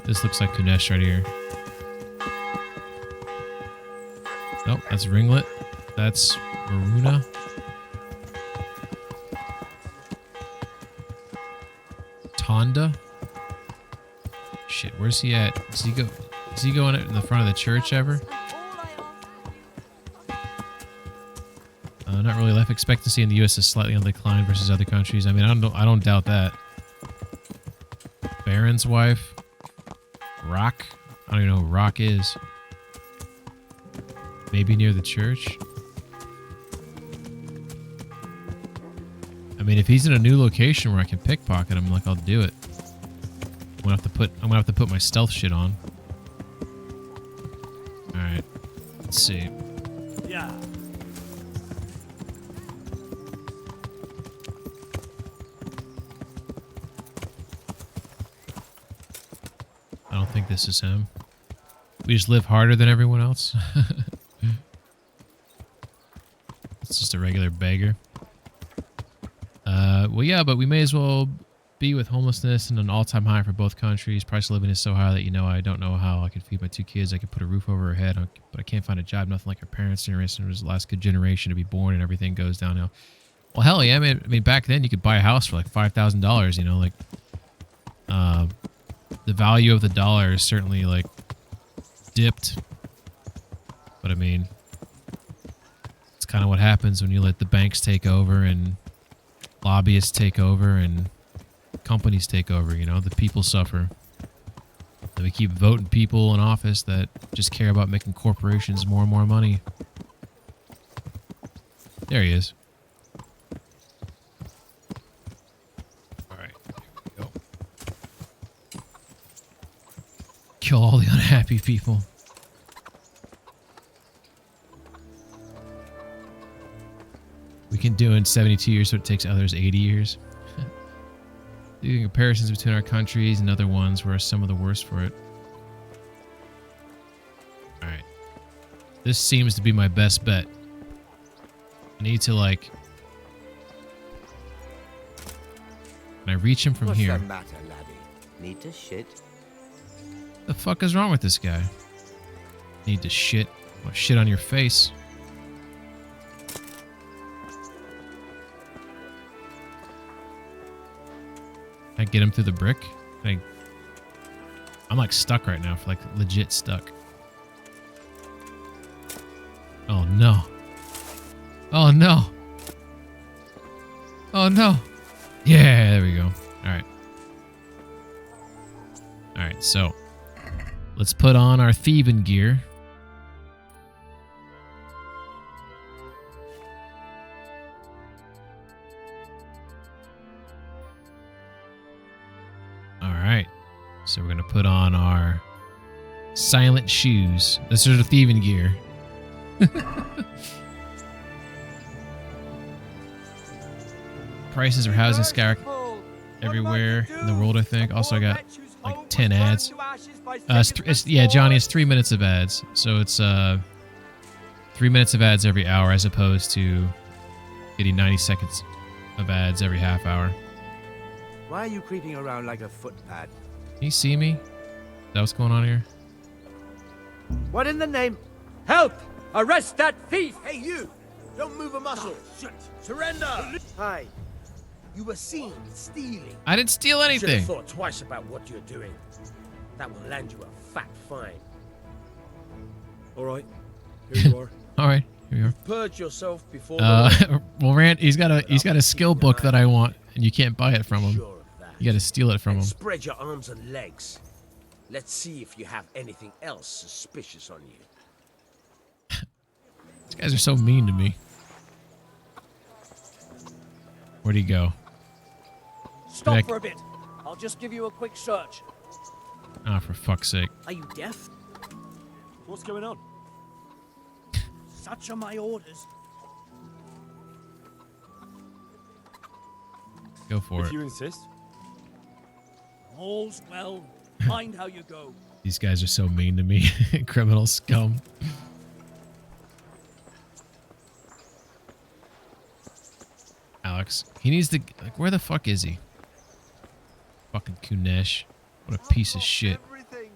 This looks like Kunesh right here. Nope, that's Ringlet. That's Maruna. Tonda. Shit, where's he at? Does he go? Is he going in the front of the church ever? Not really. Life expectancy in the U.S. is slightly on decline versus other countries. I mean, I don't doubt that. Baron's wife. Rock. I don't even know who Rock is. Maybe near the church. I mean, if he's in a new location where I can pickpocket him, like, I'll do it. I'm gonna have to put my stealth shit on. All right. Let's see. Yeah. think this is him. We just live harder than everyone else. It's just a regular beggar. Well, yeah, but we may as well be with homelessness and an all-time high for both countries. Price of living is so high that, you know, I don't know how I could feed my 2 kids. I could put a roof over her head, but I can't find a job. Nothing like our parents' generation. It was the last good generation to be born, and everything goes downhill. Well, hell yeah. I mean, back then you could buy a house for like $5,000, you know, like, the value of the dollar is certainly like dipped, but I mean, it's kind of what happens when you let the banks take over and lobbyists take over and companies take over. You know, the people suffer. And we keep voting people in office that just care about making corporations more and more money. There he is. All right, there we go. Kill all the unhappy people. We can do it in 72 years, so it takes others 80 years. Doing comparisons between our countries and other ones where some of the worst for it. Alright. This seems to be my best bet. I need to, like... Can I reach him from here? What's the matter, laddie? Need to shit? The fuck is wrong with this guy? Need to shit? Well, shit on your face. Can I get him through the brick? I'm like stuck right now, like legit stuck. Oh no. Oh no. Oh no. Yeah, there we go. Alright. Alright, so let's put on our thieving gear. Alright. So we're going to put on our silent shoes. This is the thieving gear. Prices of housing skyrocket everywhere in the world, I think. Also, I got like 10 ads. Yeah, Johnny, it's 3 minutes of ads. So it's 3 minutes of ads every hour as opposed to getting 90 seconds of ads every half hour. Why are you creeping around like a footpad? Can you see me? Is that what's going on here? What in the name? Help! Arrest that thief! Hey, you! Don't move a muscle! Shit! Surrender! Hi. You were seen stealing. I didn't steal Should anything. have thought twice about what you're doing. That will land you a fat fine. All right, here you are. All right, here we are. Purge yourself before. Well, Rand, he's got a skill book that I want, and you can't buy it from him. Sure of that. You got to steal it from him. Spread your arms and legs. Let's see if you have anything else suspicious on you. These guys are so mean to me. Where'd he go? Stop for a bit. I'll just give you a quick search. Ah, for fuck's sake. Are you deaf? What's going on? Such are my orders. Go for If it. you insist. All's well. Mind how you go. These guys are so mean to me. Criminal scum. Alex, he needs to... Like, where the fuck is he? Fucking Kunesh. What a piece of shit. Everything.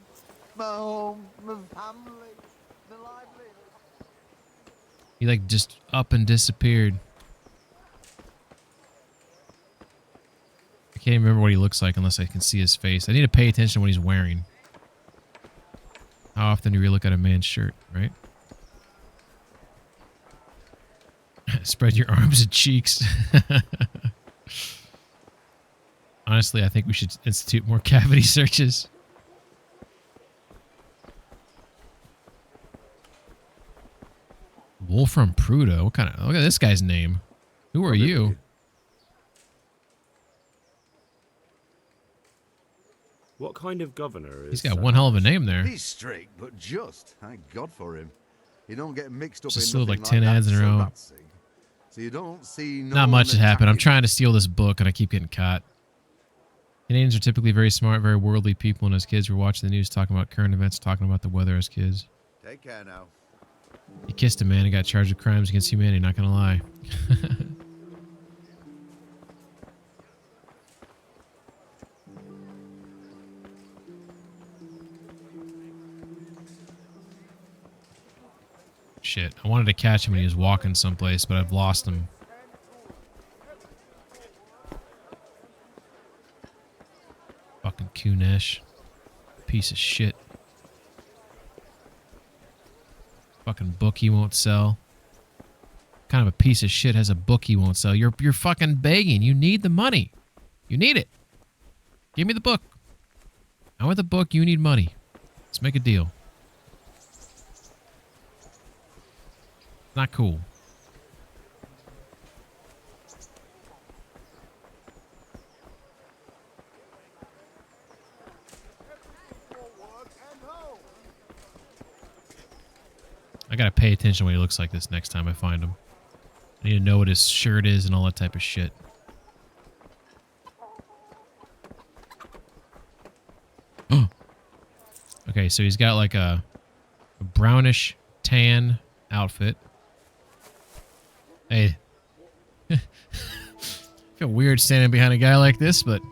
My home, my family, my livelihood. He, like, just up and disappeared. I can't even remember what he looks like unless I can see his face. I need to pay attention to what he's wearing. How often do we look at a man's shirt, right? Spread your arms and cheeks. Honestly, I think we should institute more cavity searches. Wolfram Prudo. What kind of... Look at this guy's name. Who are you? What kind of governor is... He's got one hell of a name there. He's strict, but just. Thank God for him. You don't get mixed up Just in sold nothing like 10 that, ads in a so row. that's it. So you don't see no Not much one has happened. I'm attacking. trying to steal this book and I keep getting caught. Canadians are typically very smart, very worldly people, and as kids we're watching the news, talking about current events, talking about the weather as kids. Take care now. He kissed a man and got charged with crimes against humanity, not gonna lie. Shit, I wanted to catch him when he was walking someplace, but I've lost him. Fucking Kunesh. Piece of shit. Fucking book he won't sell. What kind of a piece of shit has a book he won't sell? You're fucking begging. You need the money. You need it. Give me the book. I want the book. You need money. Let's make a deal. Not cool. I gotta pay attention when he looks like this next time I find him. I need to know what his shirt is and all that type of shit. Okay, so he's got like a brownish tan outfit. Hey. I feel weird standing behind a guy like this, but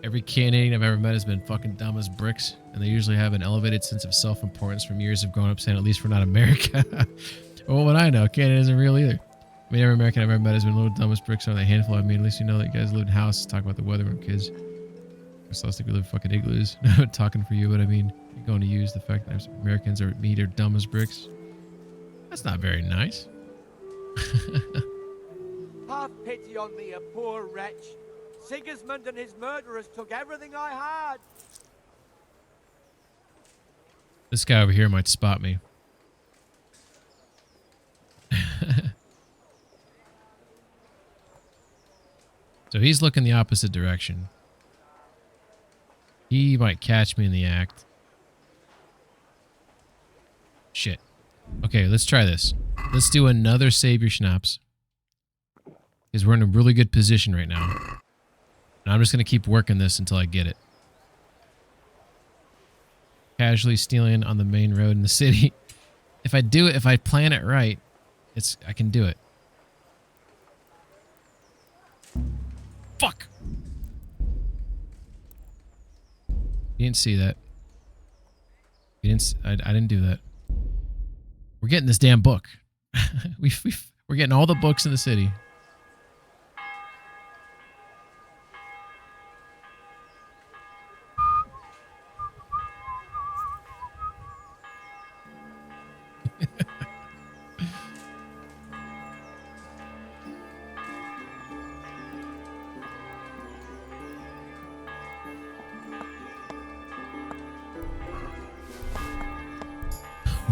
every Canadian I've ever met has been fucking dumb as bricks, and they usually have an elevated sense of self-importance from years of growing up saying, at least we're not America. Well, what I know, Canada isn't real either. I mean, every American I've ever met has been a little dumb as bricks on a handful. I mean, at least you know that you guys lived in houses, talk about the weather when kids. I still think we live in fucking igloos. Talking for you, but I mean, you're going to use the fact that Americans are meat or dumb as bricks. That's not very nice. Have pity on me, a poor wretch. Sigismund and his murderers took everything I had. This guy over here might spot me. So he's looking the opposite direction. He might catch me in the act. Shit. Okay, let's try this. Let's do another Save Your Schnapps. Because we're in a really good position right now. And I'm just going to keep working this until I get it. Casually stealing on the main road in the city. If I do it, if I plan it right, I can do it. Fuck! You didn't see that. You didn't. I didn't do that. We're getting this damn book. We're getting all the books in the city.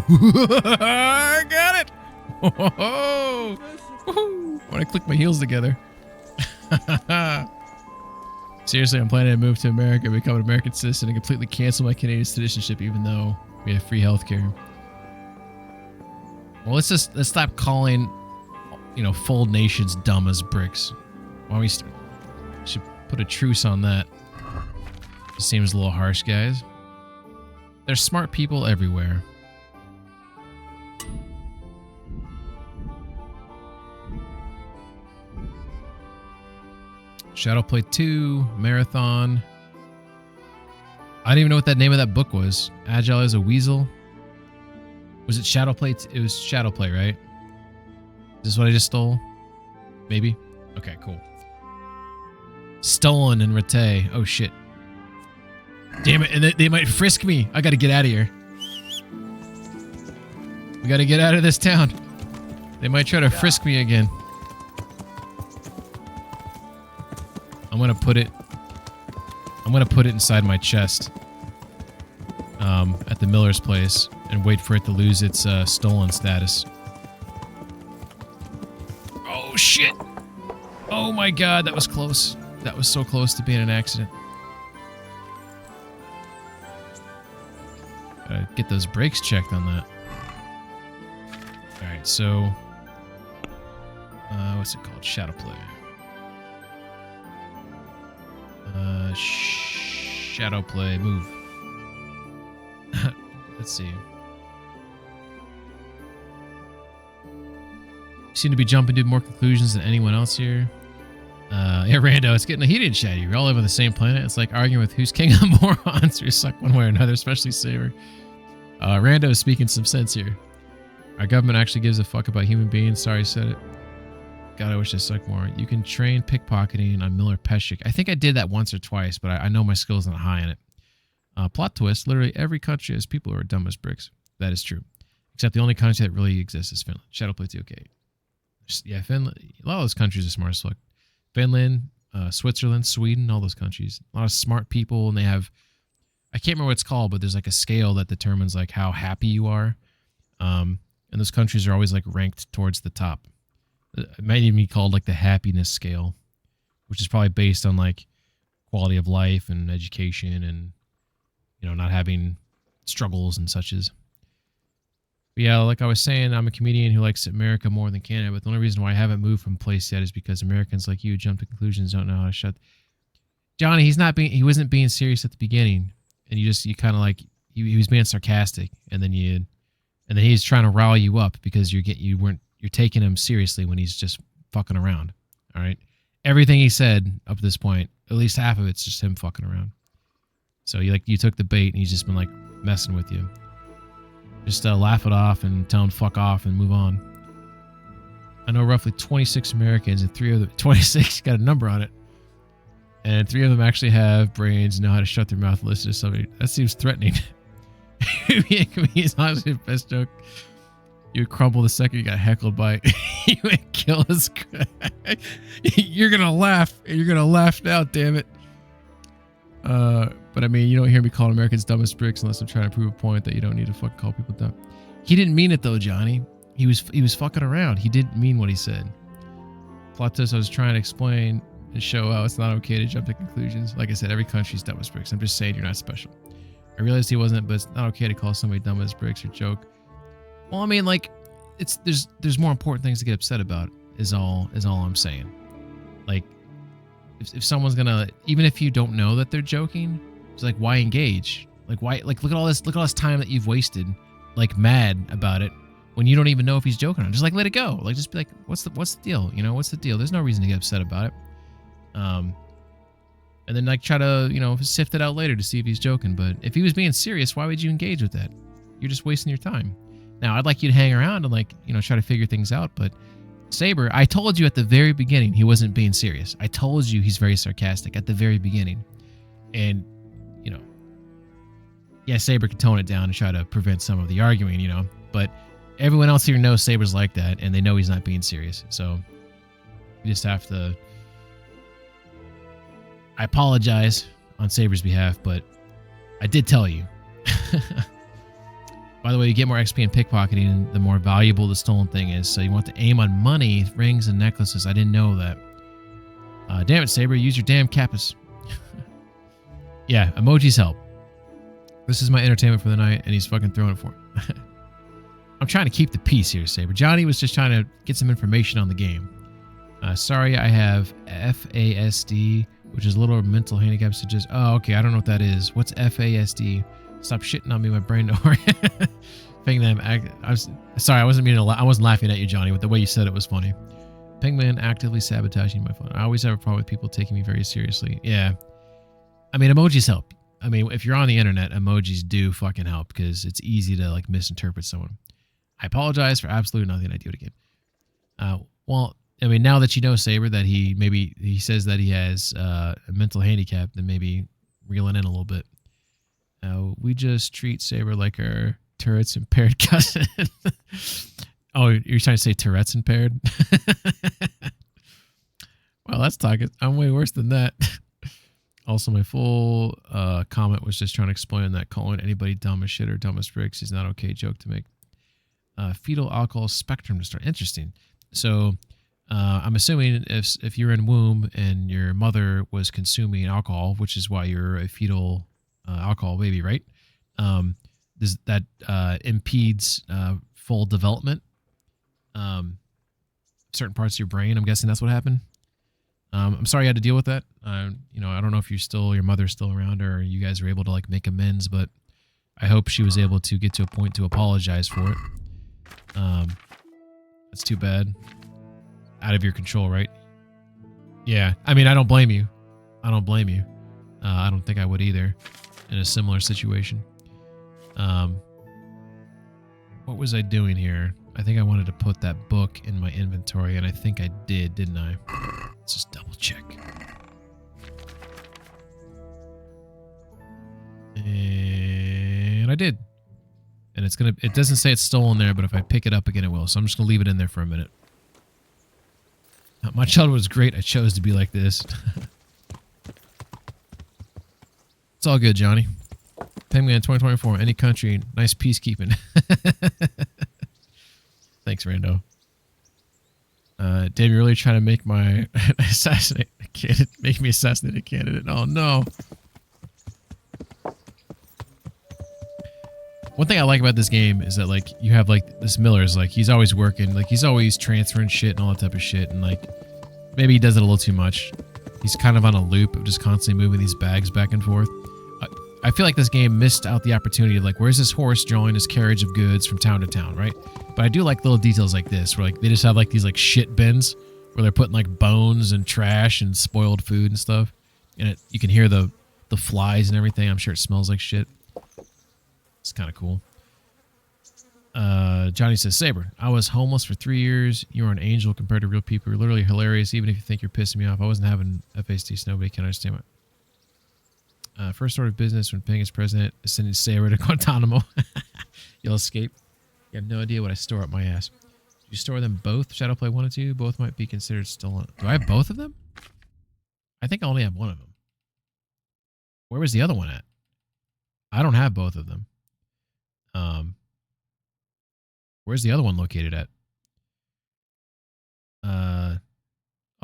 I got it! Whoa. When I click my heels together. Seriously, I'm planning to move to America, become an American citizen, and completely cancel my Canadian citizenship, even though we have free healthcare. Well, let's stop calling, full nations dumb as bricks. Why we should put a truce on that. It seems a little harsh, guys. There's smart people everywhere. Shadowplay 2, Marathon. I don't even know what that name of that book was. Agile as a Weasel. Was it Shadowplay? It was Shadowplay, right? Is this what I just stole? Maybe? Okay, cool. Stolen in Rete. Oh, shit. Damn it, and they might frisk me. I gotta get out of here. We gotta get out of this town. They might try to frisk me again. I'm gonna put it inside my chest at the Miller's place and wait for it to lose its stolen status. Oh shit! Oh my god, that was close. That was so close to being an accident. Gotta get those brakes checked on that. Alright, so what's it called? Shadowplay. Shadow play. Move. Let's see. You seem to be jumping to more conclusions than anyone else here. Yeah, Rando, it's getting heated, Shady. We all live on the same planet. It's like arguing with who's king of the morons. We suck one way or another, especially Saber. Rando is speaking some sense here. Our government actually gives a fuck about human beings. Sorry, I said it. God, I wish I sucked more. You can train pickpocketing on Miller Peshik. I think I did that once or twice, but I know my skill's not high in it. Plot twist, literally every country has people who are dumb as bricks. That is true. Except the only country that really exists is Finland. Shadowplay 2K. Yeah, Finland. A lot of those countries are smart as fuck. Finland, Switzerland, Sweden, all those countries. A lot of smart people, and they have, I can't remember what it's called, but there's like a scale that determines like how happy you are. And those countries are always like ranked towards the top. It might even be called like the happiness scale, which is probably based on like quality of life and education and, you know, not having struggles and such as. But yeah, like I was saying, I'm a comedian who likes America more than Canada, but the only reason why I haven't moved from place yet is because Americans like you jump to conclusions, don't know how to shut. Johnny, he wasn't being serious at the beginning, and you kind of like he was being sarcastic, and then he's trying to rile you up because you're taking him seriously when he's just fucking around. All right, everything he said up to this point, at least half of it's just him fucking around. So you took the bait, and he's just been like messing with you. Just laugh it off and tell him fuck off and move on. I know roughly 26 Americans, and 3 of them, 26 got a number on it, and 3 of them actually have brains and know how to shut their mouth and listen to somebody. That seems threatening. It's honestly the best joke. You would crumble the second you got heckled by. You would kill us. You're gonna laugh. You're gonna laugh now, damn it. But I mean, you don't hear me calling Americans dumb as bricks unless I'm trying to prove a point that you don't need to fucking call people dumb. He didn't mean it though, Johnny. He was fucking around. He didn't mean what he said. Plot twist, I was trying to explain and show how it's not okay to jump to conclusions. Like I said, every country's dumb as bricks. I'm just saying you're not special. I realized he wasn't, but it's not okay to call somebody dumb as bricks or joke. Well, I mean, like, there's more important things to get upset about. Is all I'm saying. Like, if someone's gonna, even if you don't know that they're joking, it's like, why engage? Like, why? Like, look at all this time that you've wasted, like, mad about it when you don't even know if he's joking or not. Just like, let it go. Like, just be like, what's the deal? You know, what's the deal? There's no reason to get upset about it. And then like try to, you know, sift it out later to see if he's joking. But if he was being serious, why would you engage with that? You're just wasting your time. Now, I'd like you to hang around and like, you know, try to figure things out. But Saber, I told you at the very beginning he wasn't being serious. I told you he's very sarcastic at the very beginning. And, you know, yeah, Saber could tone it down and try to prevent some of the arguing, you know. But everyone else here knows Saber's like that, and they know he's not being serious. So you just have to... I apologize on Saber's behalf, but I did tell you. By the way, you get more XP in pickpocketing, the more valuable the stolen thing is. So you want to aim on money, rings, and necklaces. I didn't know that. Damn it, Saber. Use your damn Kappas. Yeah, emojis help. This is my entertainment for the night, and he's fucking throwing it for it. I'm trying to keep the peace here, Saber. Johnny was just trying to get some information on the game. Sorry, I have FASD, which is a little mental handicap. So just, oh, okay, I don't know what that is. What's FASD? Stop shitting on me, my brain. Don't worry. I was sorry, I wasn't laughing at you, Johnny, but the way you said it was funny. Pingman actively sabotaging my phone. I always have a problem with people taking me very seriously. Yeah. I mean, emojis help. I mean, if you're on the internet, emojis do fucking help because it's easy to like misinterpret someone. I apologize for absolutely nothing. I do it again. Well, I mean, now that you know, Saber, that he says that he has a mental handicap, then maybe reel it in a little bit. We just treat Saber like our Tourette's impaired cousin. Oh, you're trying to say Tourette's impaired? Well, that's talking. I'm way worse than that. Also, my full comment was just trying to explain that calling anybody dumb as shit or dumb as bricks is not okay joke to make. Fetal alcohol spectrum to start. Interesting. So I'm assuming if you're in womb and your mother was consuming alcohol, which is why you're a fetal alcohol baby, right? That impedes full development. Certain parts of your brain. I'm guessing that's what happened. I'm sorry you had to deal with that. You know, I don't know if your mother's still around or you guys are able to like make amends, but I hope she was able to get to a point to apologize for it. That's too bad. Out of your control, right? Yeah. I mean, I don't blame you. I don't blame you. I don't think I would either in a similar situation. What was I doing here? I think I wanted to put that book in my inventory, and I think I did, didn't I? Let's just double check. And I did. And it doesn't say it's stolen there, but if I pick it up again, it will. So I'm just gonna leave it in there for a minute. My childhood was great. I chose to be like this. It's all good, Johnny. Penguin 2024, any country, nice peacekeeping. Thanks, Rando. Dave, you're really trying to make my make me assassinate a candidate. Oh no. One thing I like about this game is that like you have like this Miller's like he's always working, like he's always transferring shit and all that type of shit, and like maybe he does it a little too much. He's kind of on a loop of just constantly moving these bags back and forth. I feel like this game missed out the opportunity of like, where's this horse drawing his carriage of goods from town to town, right? But I do like little details like this, where like they just have like these like shit bins where they're putting like bones and trash and spoiled food and stuff, and you can hear the flies and everything. I'm sure it smells like shit. It's kind of cool. Johnny says, Saber, I was homeless for 3 years. You are an angel compared to real people. You're literally hilarious, even if you think you're pissing me off. I wasn't having FASD, so nobody can understand what. First order of business when Ping is president is sending Saber to Guantanamo. You'll escape. You have no idea what I store up my ass. You store them both? Shadowplay 1 and 2? Both might be considered stolen. Do I have both of them? I think I only have one of them. Where was the other one at? I don't have both of them. Where's the other one located at? I'll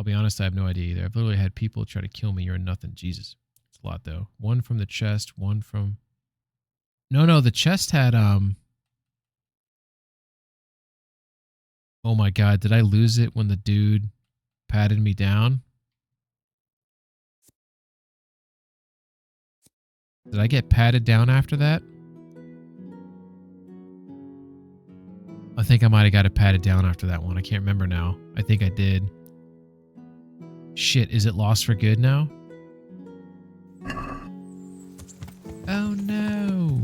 be honest, I have no idea either. I've literally had people try to kill me. You're nothing. Jesus. It's a lot, though. One from the chest, one from... No, the chest had, Oh my god, did I lose it when the dude patted me down? Did I get patted down after that? I think I might have got it patted down after that one. I can't remember now. I think I did. Shit, is it lost for good now? Oh no.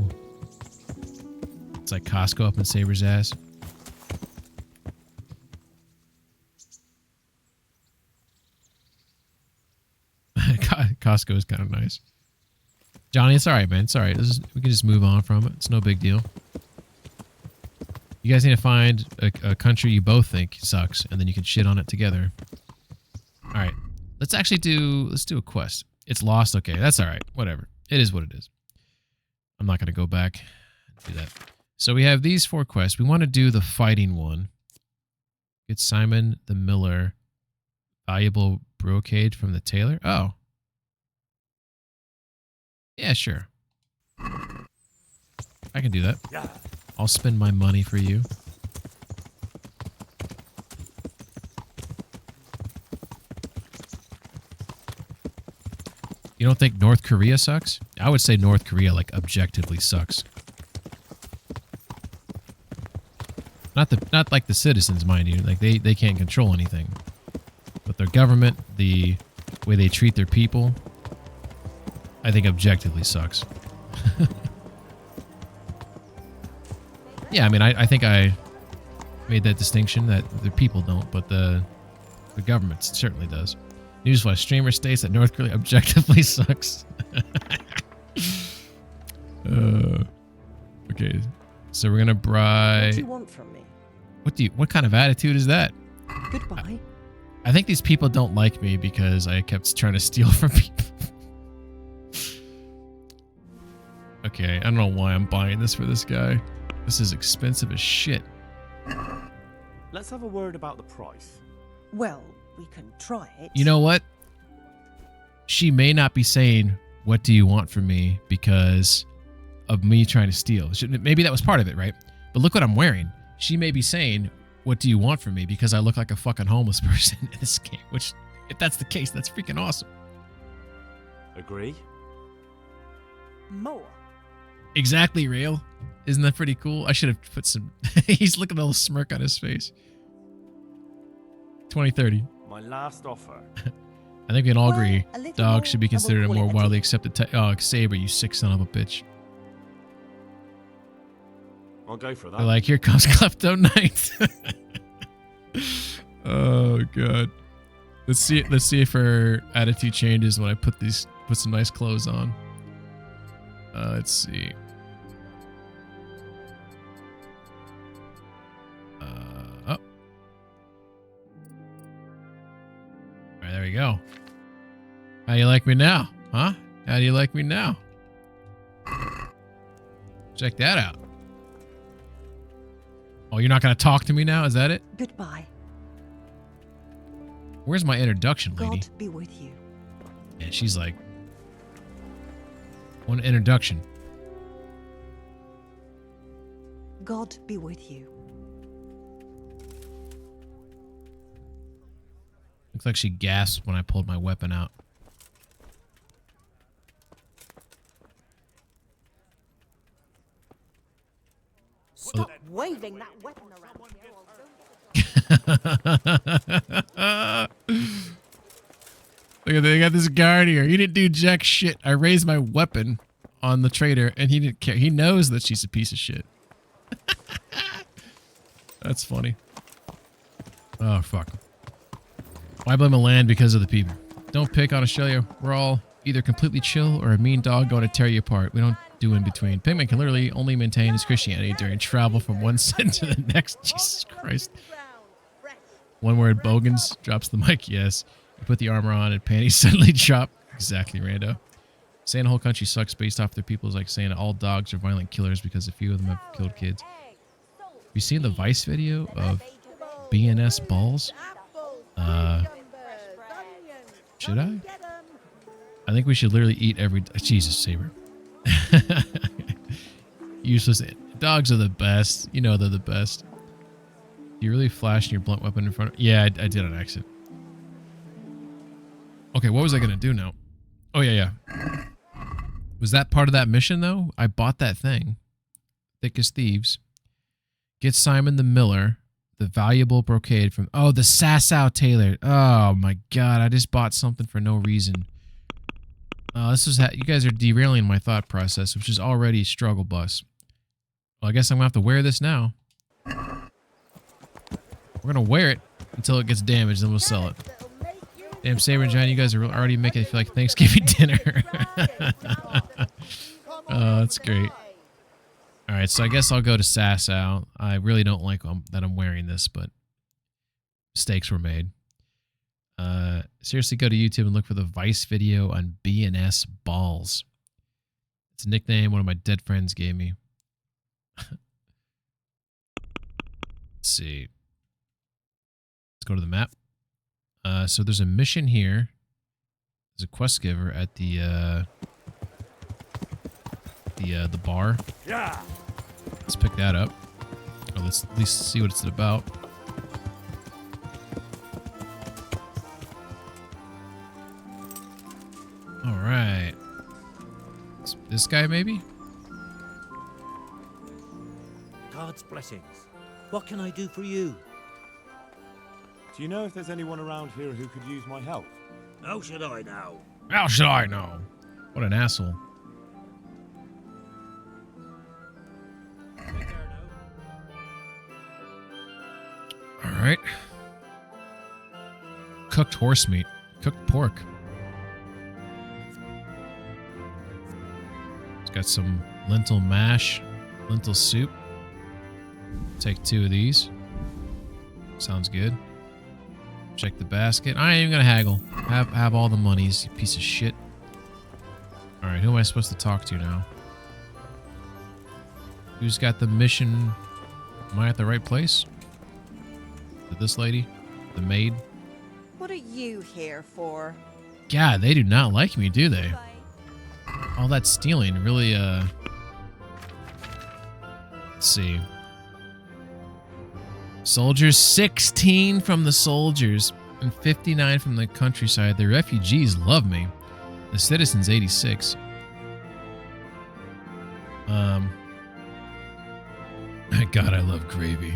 It's like Costco up in Saber's ass. Costco is kind of nice. Johnny, it's alright, man. It's alright. We can just move on from it. It's no big deal. You guys need to find a country you both think sucks, and then you can shit on it together. Alright. Let's do a quest. It's lost. Okay, that's alright. Whatever. It is what it is. I'm not going to go back and do that. So we have these 4 quests. We want to do the fighting one. Get Simon the Miller. Valuable brocade from the tailor. Oh. Yeah, sure. I can do that. I'll spend my money for you. You don't think North Korea sucks? I would say North Korea, like, objectively sucks. Not like the citizens, mind you. Like, they can't control anything. But their government, the way they treat their people, I think objectively sucks. Yeah, I mean, I think I made that distinction that the people don't, but the government certainly does. Newsflash, streamer states that North Korea objectively sucks. Okay, so we're gonna bribe. What do you want from me? What kind of attitude is that? Goodbye. I think these people don't like me because I kept trying to steal from people. Okay, I don't know why I'm buying this for this guy. This is expensive as shit. Let's have a word about the price. Well, we can try it. You know what? She may not be saying, what do you want from me because of me trying to steal. Maybe that was part of it, right? But look what I'm wearing. She may be saying, what do you want from me because I look like a fucking homeless person in this game, which If that's the case, that's freaking awesome. Agree? More. Exactly, Rail. Isn't that pretty cool? I should have put some... He's looking at a little smirk on his face. 2030. My last offer. I think we can all Well, agree. a little Dogs more, should be and we'll considered a call it more a widely deal. accepted... Oh, Saber, you sick son of a bitch. I'll go for that. They're like, here comes Klepto Knight. Oh, God. Let's see if her attitude changes when I put some nice clothes on. Let's see. Oh. All right, there we go. How do you like me now? Huh? How do you like me now? Check that out. Oh, you're not going to talk to me now? Is that it? Goodbye. Where's my introduction, lady? God be with you. And she's like, one introduction. God be with you. Looks like she gasped when I pulled my weapon out. Stop waving that weapon around. Look at they got this guard here. He didn't do jack shit. I raised my weapon on the trader, and he didn't care. He knows that she's a piece of shit. That's funny. Oh, fuck. Why blame a land because of the people? Don't pick on Australia. We're all either completely chill or a mean dog going to tear you apart. We don't do in between. Pigman can literally only maintain his Christianity during travel from one sin to the next. Jesus Christ. One word, Bogans drops the mic. Yes. You put the armor on and panties suddenly drop. Exactly, Rando. Saying the whole country sucks based off their people is like saying all dogs are violent killers because a few of them have killed kids. Have you seen the Vice video of BNS balls? Should I? I think we should literally eat every... Jesus, Saber. Useless. Dogs are the best. You know they're the best. You really flashed your blunt weapon in front of... Yeah, I did on accident. Okay, what was I going to do now? Oh, yeah. Was that part of that mission, though? I bought that thing. Thick as thieves. Get Simon the Miller. The valuable brocade from... Oh, the Sassow Tailor. Oh, my God. I just bought something for no reason. This is you guys are derailing my thought process, which is already struggle bus. Well, I guess I'm going to have to wear this now. We're going to wear it until it gets damaged, then we'll sell it. Damn, Saber and John, you guys are already making it feel like Thanksgiving dinner. Oh, that's great. All right, so I guess I'll go to Sassow. I really don't like that I'm wearing this, but mistakes were made. Seriously, go to YouTube and look for the Vice video on BNS balls. It's a nickname one of my dead friends gave me. Let's see. Let's go to the map. So there's a mission here. There's a quest giver at the bar. Yeah. Let's pick that up. Or let's at least see what it's about. All right. This guy maybe? God's blessings. What can I do for you? Do you know if there's anyone around here who could use my help? How should I know? How should I know? What an asshole. All right. Cooked horse meat. Cooked pork. It's got some lentil mash, lentil soup. Take 2 of these. Sounds good. Check the basket. I ain't even gonna haggle. Have all the monies, you piece of shit. All right, who am I supposed to talk to now? Who's got the mission? Am I at the right place? Is it this lady? The maid? What are you here for? God, they do not like me, do they? All that stealing really, let's see. Soldiers, 16 from the soldiers. and 59 from the countryside. The refugees love me. The citizens, 86. God, I love gravy.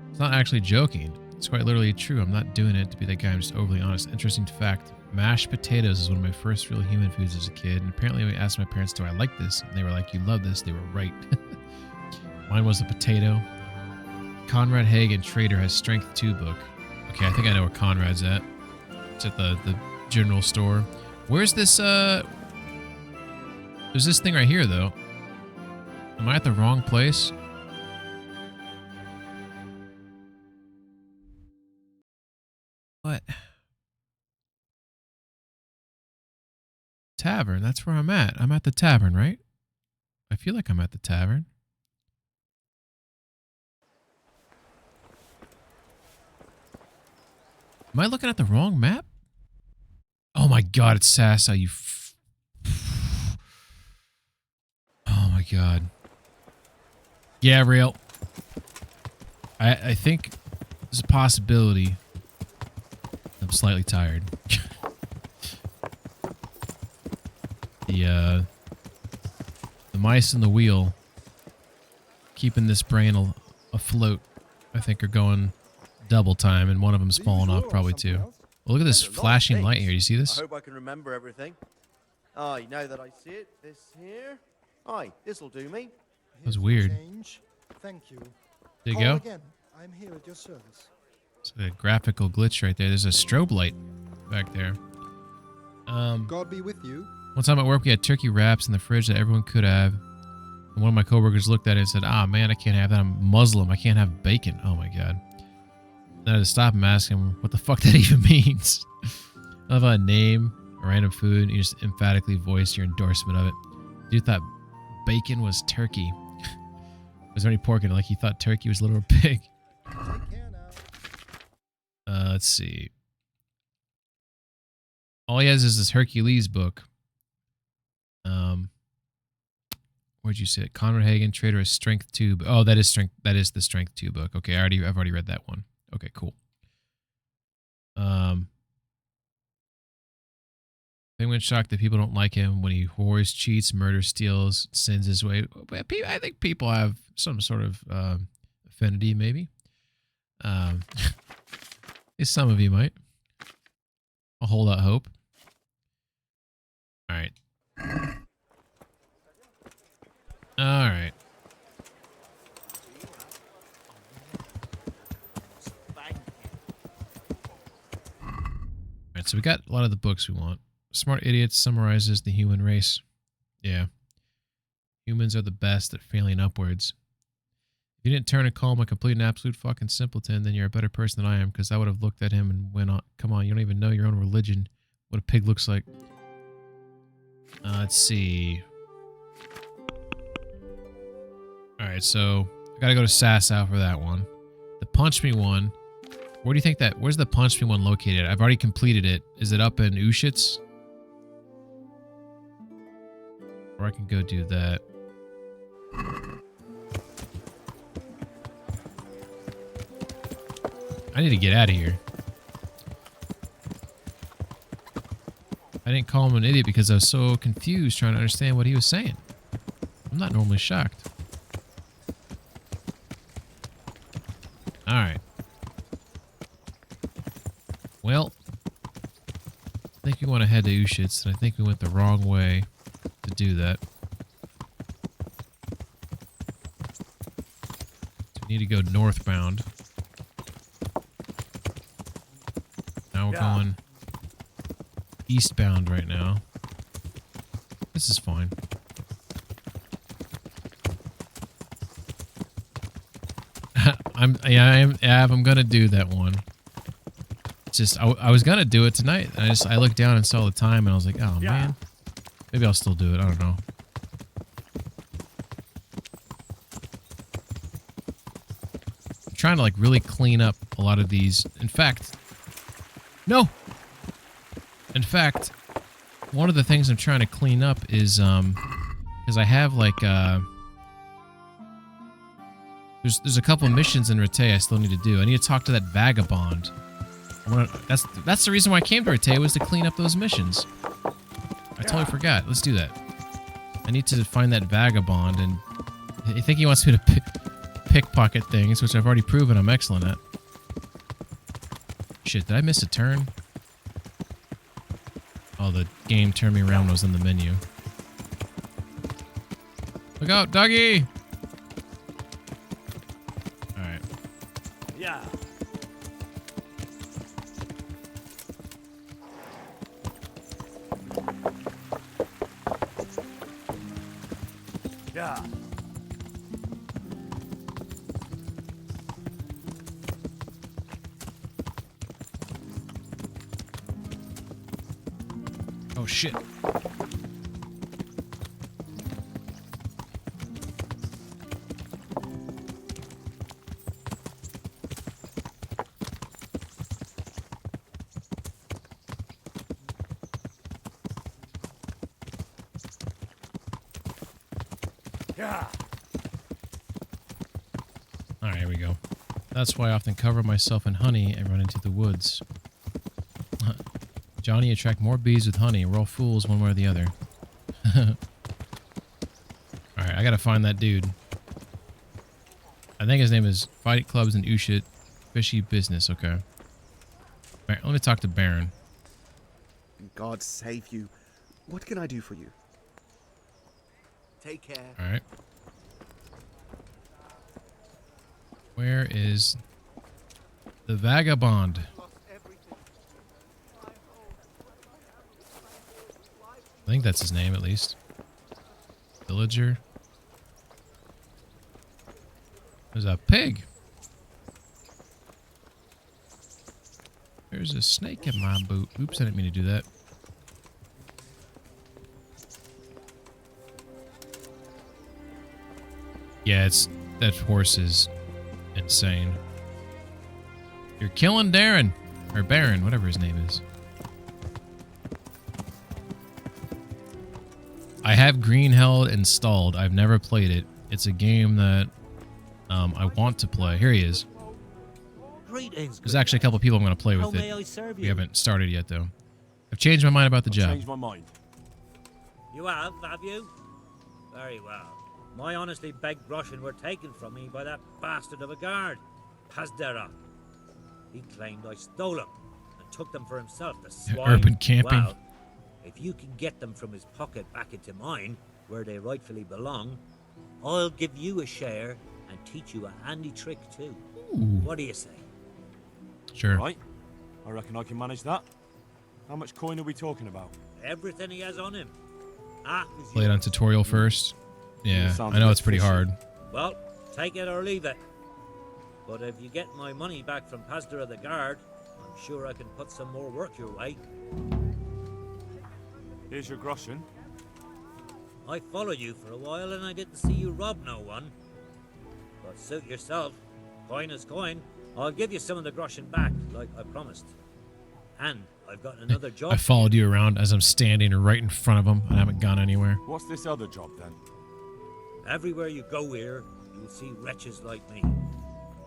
It's not actually joking. It's quite literally true. I'm not doing it to be that guy. I'm just overly honest. Interesting fact. Mashed potatoes is one of my first real human foods as a kid. And apparently I asked my parents, do I like this? And they were like, you love this. They were right. Mine was the potato. Conrad Hagen, Trader, has Strength 2 book. Okay, I think I know where Conrad's at. It's at the general store. Where's this, There's this thing right here, though. Am I at the wrong place? What? Tavern, that's where I'm at. I'm at the tavern, right? I feel like I'm at the tavern. Am I looking at the wrong map? Oh my god, it's Sassa, you oh my god. Yeah, real. I think there's a possibility. I'm slightly tired. The mice in the wheel keeping this brain afloat, I think, are going double time, and one of them's falling off probably too. Well, look at this flashing light here. You see this? I hope I can remember everything. Aye, now that I see it, this here. Aye, this'll do me. That was weird. Thank you. There you go. Again. I'm here at your service. It's a graphical glitch right there. There's a strobe light back there. God be with you. One time at work, we had turkey wraps in the fridge that everyone could have. And one of my coworkers looked at it and said, ah, man, I can't have that. I'm Muslim. I can't have bacon. Oh, my God. Then I had to stop and ask him what the fuck that even means. I love a name, a random food, and you just emphatically voice your endorsement of it. Dude thought bacon was turkey. Was there any pork in it? Like he thought turkey was a little pig. Let's see. All he has is this Hercules book. Where'd you say it? Conrad Hagen, Trader, is Strength 2. Oh, that is Strength. That is the Strength 2 book. Okay, I've already read that one. Okay, cool. Penguin's shocked that people don't like him when he whores, cheats, murders, steals, sins his way. I think people have some sort of affinity, maybe. Some of you might. I'll hold out hope. All right. All right. All right, so we got a lot of the books we want. Smart Idiots summarizes the human race. Yeah. Humans are the best at failing upwards. If you didn't turn and call him a complete and absolute fucking simpleton, then you're a better person than I am, because I would have looked at him and went on, come on, you don't even know your own religion. What a pig looks like. Let's see. Alright, so I gotta go to Sassow for that one. The Punch Me one. Where do you think that... Where's the Punch Me one located? I've already completed it. Is it up in Ushitz? Or I can go do that. I need to get out of here. I didn't call him an idiot because I was so confused trying to understand what he was saying. I'm not normally shocked. Alright. Well, I think we want to head to Ushitz, and I think we went the wrong way to do that. So we need to go northbound. Now we're going eastbound right now. This is fine. I'm gonna do that one. It's just I was gonna do it tonight. I looked down and saw the time and I was like, oh man, maybe I'll still do it. I don't know. I'm trying to like really clean up a lot of these. In fact, one of the things I'm trying to clean up is because I have like there's a couple missions in Rete I still need to do. I need to talk to that vagabond That's the reason why I came to Rete, was to clean up those missions. I totally forgot. Let's do that. I need to find that vagabond, and I think he wants me to pickpocket things, which I've already proven I'm excellent at. Shit, did I miss a turn? Oh, the game turned me around when I was in the menu. Look out, doggy! Alright. Yeah. Yeah. Oh shit. Yeah. Alright, here we go. That's why I often cover myself in honey and run into the woods. Johnny, attract more bees with honey. We're all fools one way or the other. Alright, I gotta find that dude. I think his name is Fight Clubs and Ushit. Fishy business, okay. Alright, let me talk to Baron. God save you. What can I do for you? Take care. Alright. Where is the vagabond? I think that's his name, at least. Villager. There's a pig. There's a snake in my boot. Oops, I didn't mean to do that. Yeah, that horse is insane. You're killing Darren. Or Baron, whatever his name is. I have Greenheld installed. I've never played it. It's a game that I want to play. Here he is. Greetings. There's actually a couple people I'm going to play with How may I it. serve We you? haven't started yet, though. I've changed my mind about the job. Changed my mind. You have you? Very well. My honestly begged groschen were taken from me by that bastard of a guard, Pazdera. He claimed I stole them and took them for himself, the swine. Urban camping. Well, if you can get them from his pocket back into mine, where they rightfully belong, I'll give you a share and teach you a handy trick too. Ooh. What do you say? Sure. Right. I reckon I can manage that. How much coin are we talking about? Everything he has on him. Ah, Play it on tutorial first. Yeah, Sounds I know a it's bit pretty fishy. hard. Well, take it or leave it. But if you get my money back from Pastor of the Guard, I'm sure I can put some more work your way. Here's your groschen. I followed you for a while and I didn't see you rob no one. But suit yourself. Coin is coin. I'll give you some of the groschen back, like I promised. And I've got another job. I followed you around as I'm standing right in front of him. I haven't gone anywhere. What's this other job then? Everywhere you go here, you'll see wretches like me.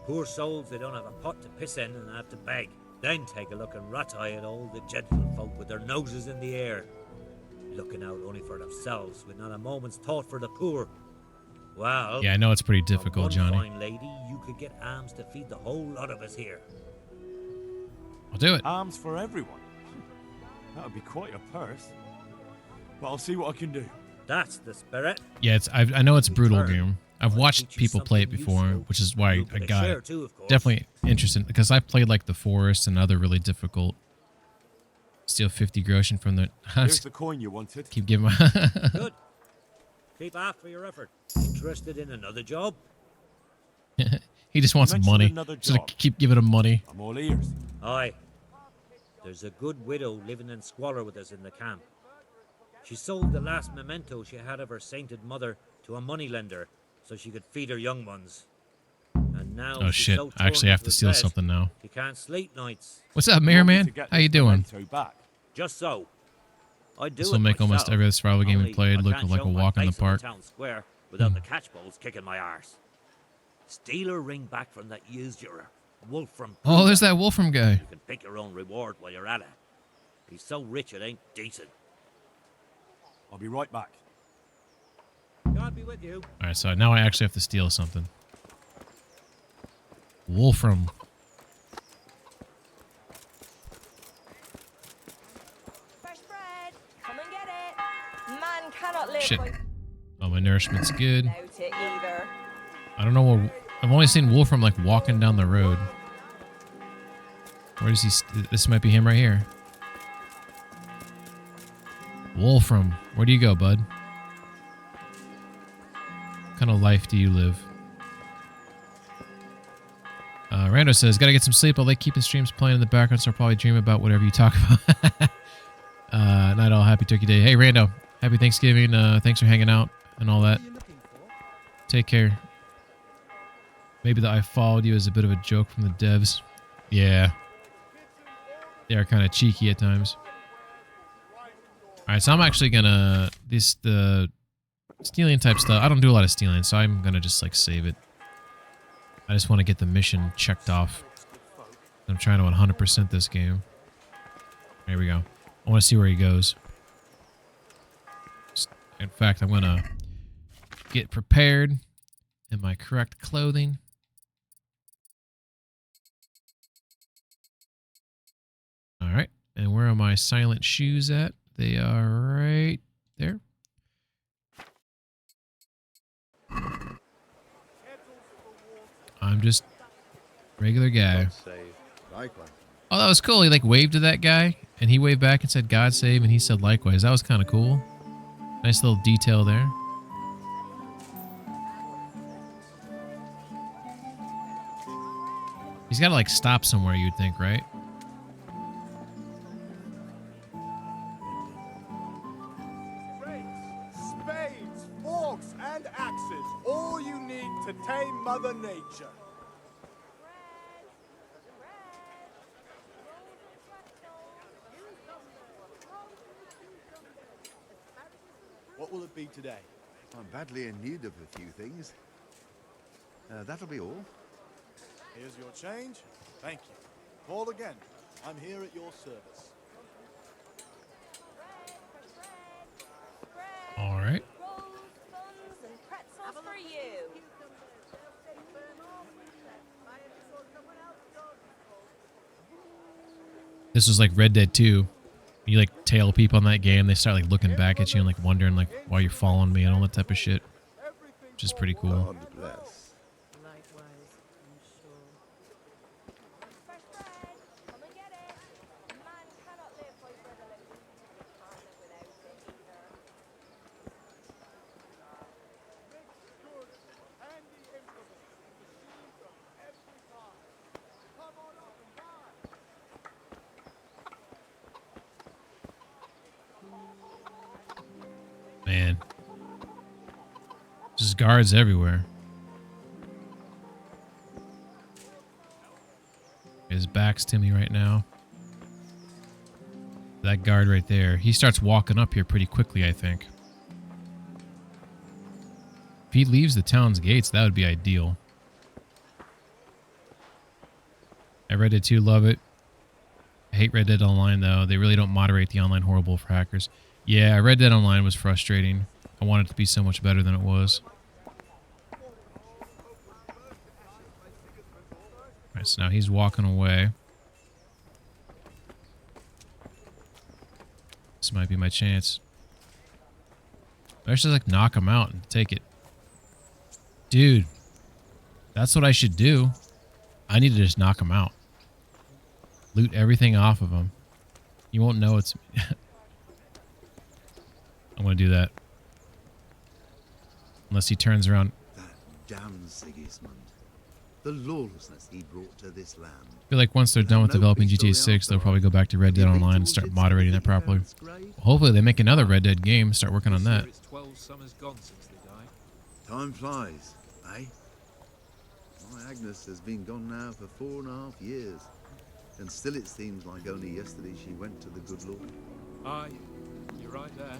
Poor souls that don't have a pot to piss in and have to beg. Then take a look and rat-eye at all the gentlefolk with their noses in the air. Looking out only for themselves, with not a moment's thought for the poor. Well, Yeah, I know it's pretty difficult, one Johnny. fine lady, you could get alms to feed the whole lot of us here. I'll do it. Arms for everyone. That would be quite a purse. But I'll see what I can do. That's the spirit. Yeah, I know it's a brutal game. I've watched people play it before, which is why I got share too, of course. definitely interested, because I've played like The Forest and other really difficult. Steal 50 groschen from the... Here's the coin you wanted. Keep giving my... Good. Keep after your effort. Interested in another job? He just wants mentioned money. another Just job. keep giving him money. I'm all ears. Aye. There's a good widow living in squalor with us in the camp. She sold the last memento she had of her sainted mother to a moneylender so she could feed her young ones. And now Oh she's shit! so I actually torn have up to with steal dread, something now. She can't sleep nights. What's up, Mayor Man? How you doing? Back. Just so. I do This it will make almost myself, every other survival game we only played I look can't like a show my walk in the face park. town square without the catch balls kicking my arse. Steal her ring back from that usurer, Wolfram. Oh, there's that Wolfram guy. You can pick your own reward while you're at it. He's so rich it ain't decent. I'll be right back. God be with you. All right, so now I actually have to steal something. Wolfram. Fresh bread. Come and get it. Man cannot live Shit. by- Oh, my nourishment's good. without it either. I don't know what... I've only seen Wolfram, like, walking down the road. Where does he... This might be him right here. Wolfram. Where do you go, bud? What kind of life do you live? Rando says, gotta get some sleep. I'll like keeping streams playing in the background, so I'll probably dream about whatever you talk about. Night all. Happy Turkey Day. Hey, Rando. Happy Thanksgiving. Thanks for hanging out and all that. Take care. Maybe the I followed you is a bit of a joke from the devs. Yeah. They are kind of cheeky at times. Alright, so I'm actually gonna... the stealing type stuff, I don't do a lot of stealing, so I'm gonna just, like, save it. I just want to get the mission checked off. I'm trying to 100% this game. There we go. I want to see where he goes. In fact, I'm gonna get prepared in my correct clothing. Alright, and where are my silent shoes at? They are right there. I'm just regular guy. Oh, that was cool. He like waved to that guy, and he waved back and said, God save, and he said likewise. That was kind of cool. Nice little detail there. He's got to like stop somewhere, you'd think, right? Spades, forks, and axes. All you need to tame Mother Nature. What will it be today? I'm badly in need of a few things. That'll be all. Here's your change. Thank you. Call again. I'm here at your service. All right. And pretzels for you. This was like Red Dead 2. You like tail people in that game, they start like looking back at you and like wondering like why you're following me and all that type of shit. Which is pretty cool. God bless. Man. Just guards everywhere. His back's to me right now. That guard right there. He starts walking up here pretty quickly, I think. If he leaves the town's gates, that would be ideal. I Red Dead 2, love it. I hate Red Dead Online, though. They really don't moderate the online horrible for hackers. Yeah, Red Dead Online was frustrating. I wanted it to be so much better than it was. Alright, so now he's walking away. This might be my chance. I should like knock him out and take it. Dude, that's what I should do. I need to just knock him out. Loot everything off of him. You won't know it's... I'm going to do that. Unless he turns around. That damn Sigismund. The lawlessness he brought to this land. I feel like once they're done with developing GTA 6, they'll probably go back to Red Dead Online and start moderating that properly. Hopefully they make another Red Dead game, start working on that. 12 summers gone since they died. Time flies, eh? My Agnes has been gone now for 4.5 years. And still it seems like only yesterday she went to the good Lord. Aye, you're right there.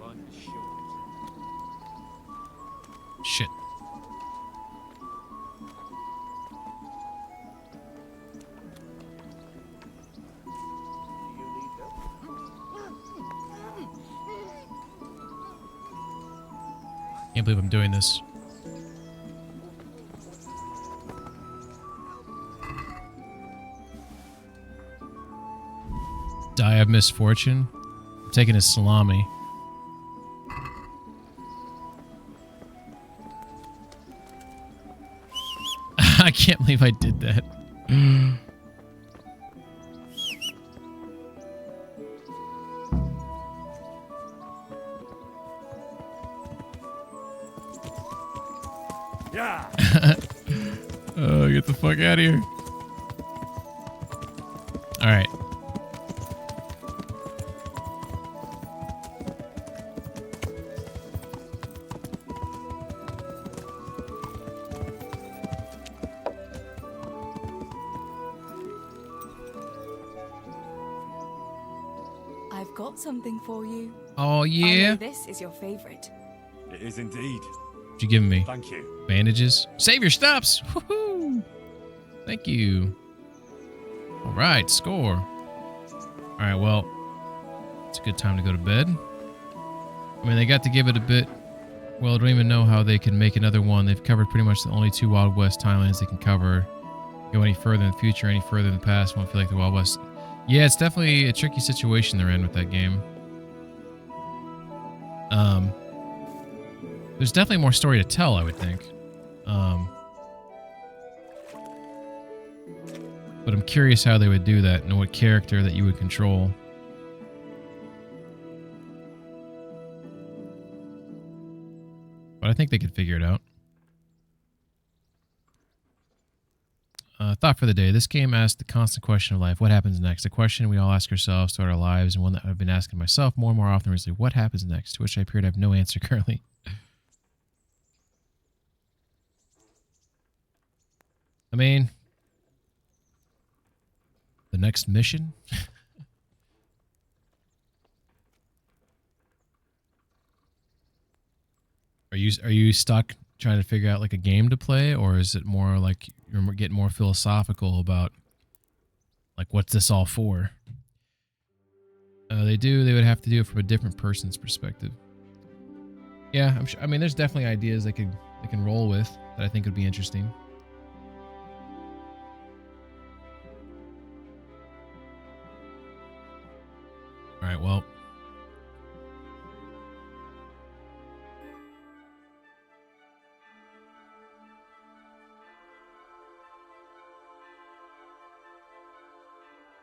Life is short. Shit. Can't believe I'm doing this. Die of misfortune. I'm taking his salami. I can't believe I did that. Yeah. Oh, get the fuck out of here. All right. I've got something for you. Oh, I yeah? know this is your favorite. It is indeed. What you giving me? Thank you. Bandages. Save your stops. Woohoo! Thank you. All right, score. All right, well, it's a good time to go to bed. I mean, they got to give it a bit. Well, I don't even know how they can make another one. They've covered pretty much the only 2 Wild West timelines they can cover. Go any further in the future, any further in the past, won't feel like the Wild West. Yeah, it's definitely a tricky situation they're in with that game. There's definitely more story to tell, I would think. But I'm curious how they would do that and what character that you would control. But I think they could figure it out. Thought for the day. This game asks the constant question of life. What happens next? A question we all ask ourselves throughout our lives, and one that I've been asking myself more and more often recently. What happens next? To which I appear to have no answer currently. I mean, the next mission? Are you stuck trying to figure out like a game to play, or is it more like you're getting more philosophical about like what's this all for? They would have to do it from a different person's perspective. Yeah, I'm sure. I mean, there's definitely ideas they can roll with that I think would be interesting. All right, well.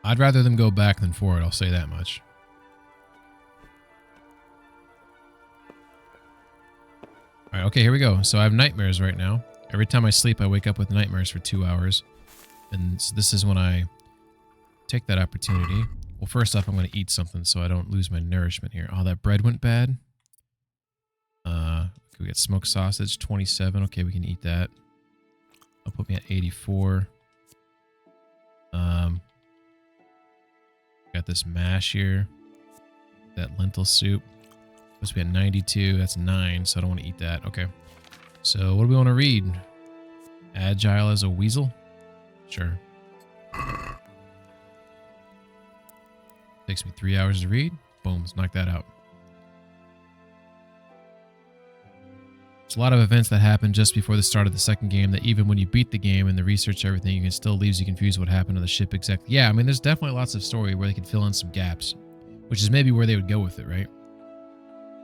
I'd rather them go back than forward, I'll say that much. All right, okay, here we go. So I have nightmares right now. Every time I sleep, I wake up with nightmares for 2 hours. And so this is when I take that opportunity. Well, first off, I'm going to eat something so I don't lose my nourishment here. Oh, that bread went bad. We got smoked sausage, 27. Okay, we can eat that. I'll put me at 84. Got this mash here. That lentil soup. Supposed to be at 92. That's 9, so I don't want to eat that. Okay. So what do we want to read? Agile as a weasel? Sure. Takes me 3 hours to read. Boom, let's knock that out. There's a lot of events that happen just before the start of the second game that even when you beat the game and the research everything, you can still leaves you confused what happened to the ship exactly. Yeah, I mean, there's definitely lots of story where they can fill in some gaps, which is maybe where they would go with it, right?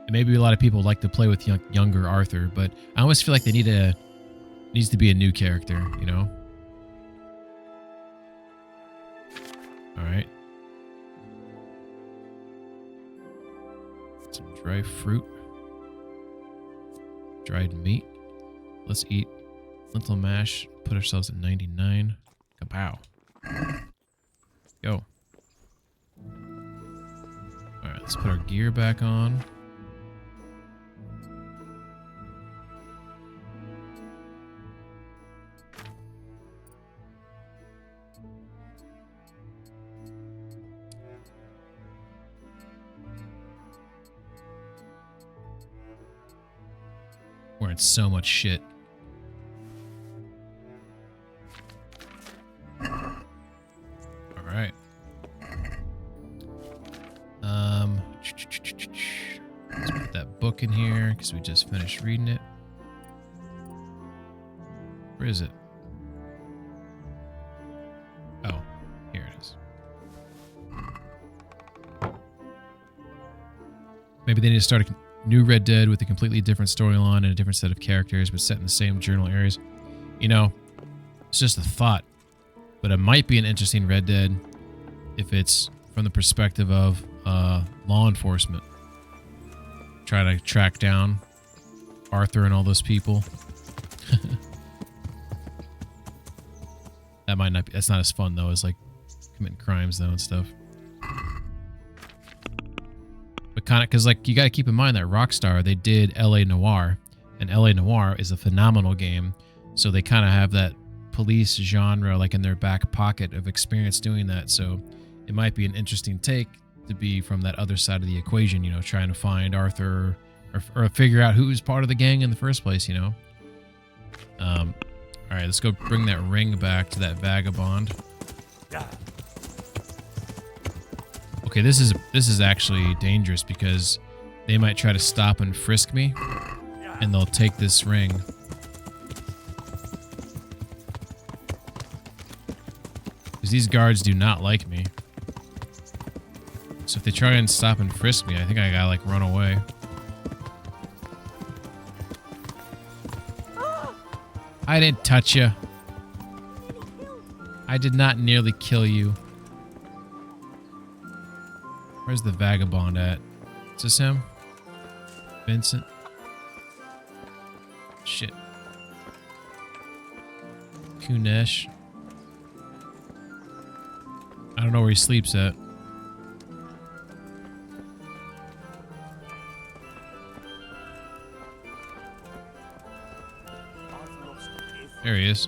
And maybe a lot of people like to play with younger Arthur, but I almost feel like they needs to be a new character, you know? All right. Some dry fruit. Dried meat. Let's eat lentil mash. Put ourselves at 99. Kapow. Go. Alright, let's put our gear back on. We're in so much shit. Alright. Let's put that book book in here because we just finished reading it. Where is it? Oh, here it is. Maybe they need to start a new Red Dead with a completely different storyline and a different set of characters, but set in the same general areas. You know, it's just a thought, but it might be an interesting Red Dead if it's from the perspective of law enforcement. Try to track down Arthur and all those people. That might not be, that's not as fun though as like committing crimes though and stuff. But kind of, because like you got to keep in mind that Rockstar, they did LA Noire, and LA Noire is a phenomenal game, so they kind of have that police genre like in their back pocket of experience doing that. So it might be an interesting take to be from that other side of the equation, you know, trying to find Arthur or figure out who's part of the gang in the first place, you know. All right, let's go bring that ring back to that vagabond. Okay, this is actually dangerous because they might try to stop and frisk me, and they'll take this ring. Because these guards do not like me. So if they try and stop and frisk me, I think I gotta like run away. I didn't touch you. I did not nearly kill you. Where's the vagabond at? Is this him? Vincent? Shit. Kunesh. I don't know where he sleeps at. There he is.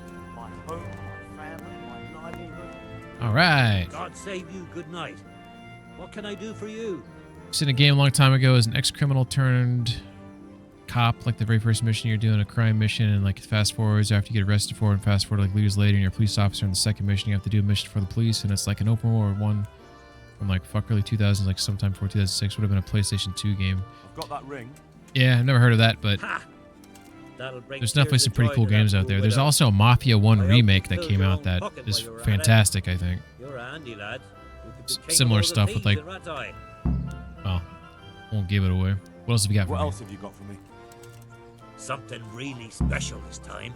All right. God save you. Good night. What can I do for you? It's in a game a long time ago as an ex-criminal turned cop, like the very first mission you're doing, a crime mission, and like fast forwards after you get arrested for it, and fast forward like years later, and you're a police officer in the second mission, you have to do a mission for the police, and it's like an open world one from like early 2000s, like sometime before 2006, would have been a PlayStation 2 game. I've got that ring. Yeah, I've never heard of that, but there's definitely some pretty cool games out there. There's also a Mafia 1 remake that came out that is fantastic, I think. You're a handy lad. Similar stuff with like... Well, won't give it away. What else have you got for me? What else have you got for me? Something really special this time.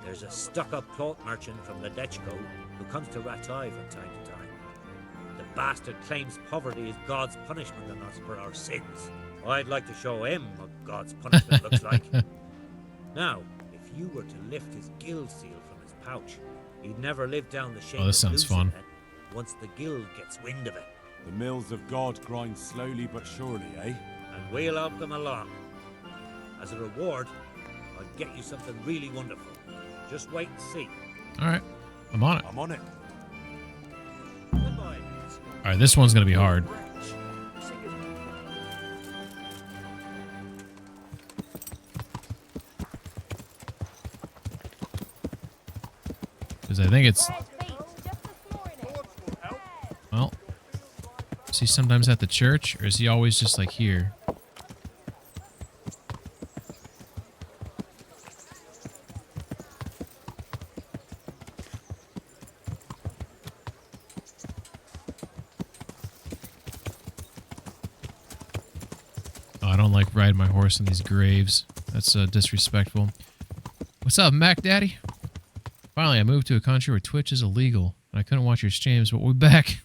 There's a stuck-up plot merchant from Ledechko who comes to Ratai from time to time. The bastard claims poverty is God's punishment on us for our sins. I'd like to show him what God's punishment looks like. Now, if you were to lift his guild seal from his pouch, he'd never live down the shame Oh, this of sounds losing fun. it once the guild gets wind of it. The mills of God grind slowly but surely, eh? And we'll help them along. As a reward, I'll get you something really wonderful. Just wait and see. All right, I'm on it. I'm on it. Goodbye. All right, this one's gonna be hard. Because I think it's... Well, is he sometimes at the church, or is he always just like here? Oh, I don't like riding my horse in these graves. That's disrespectful. What's up, Mac Daddy? Finally, I moved to a country where Twitch is illegal. I couldn't watch your streams, but we're back.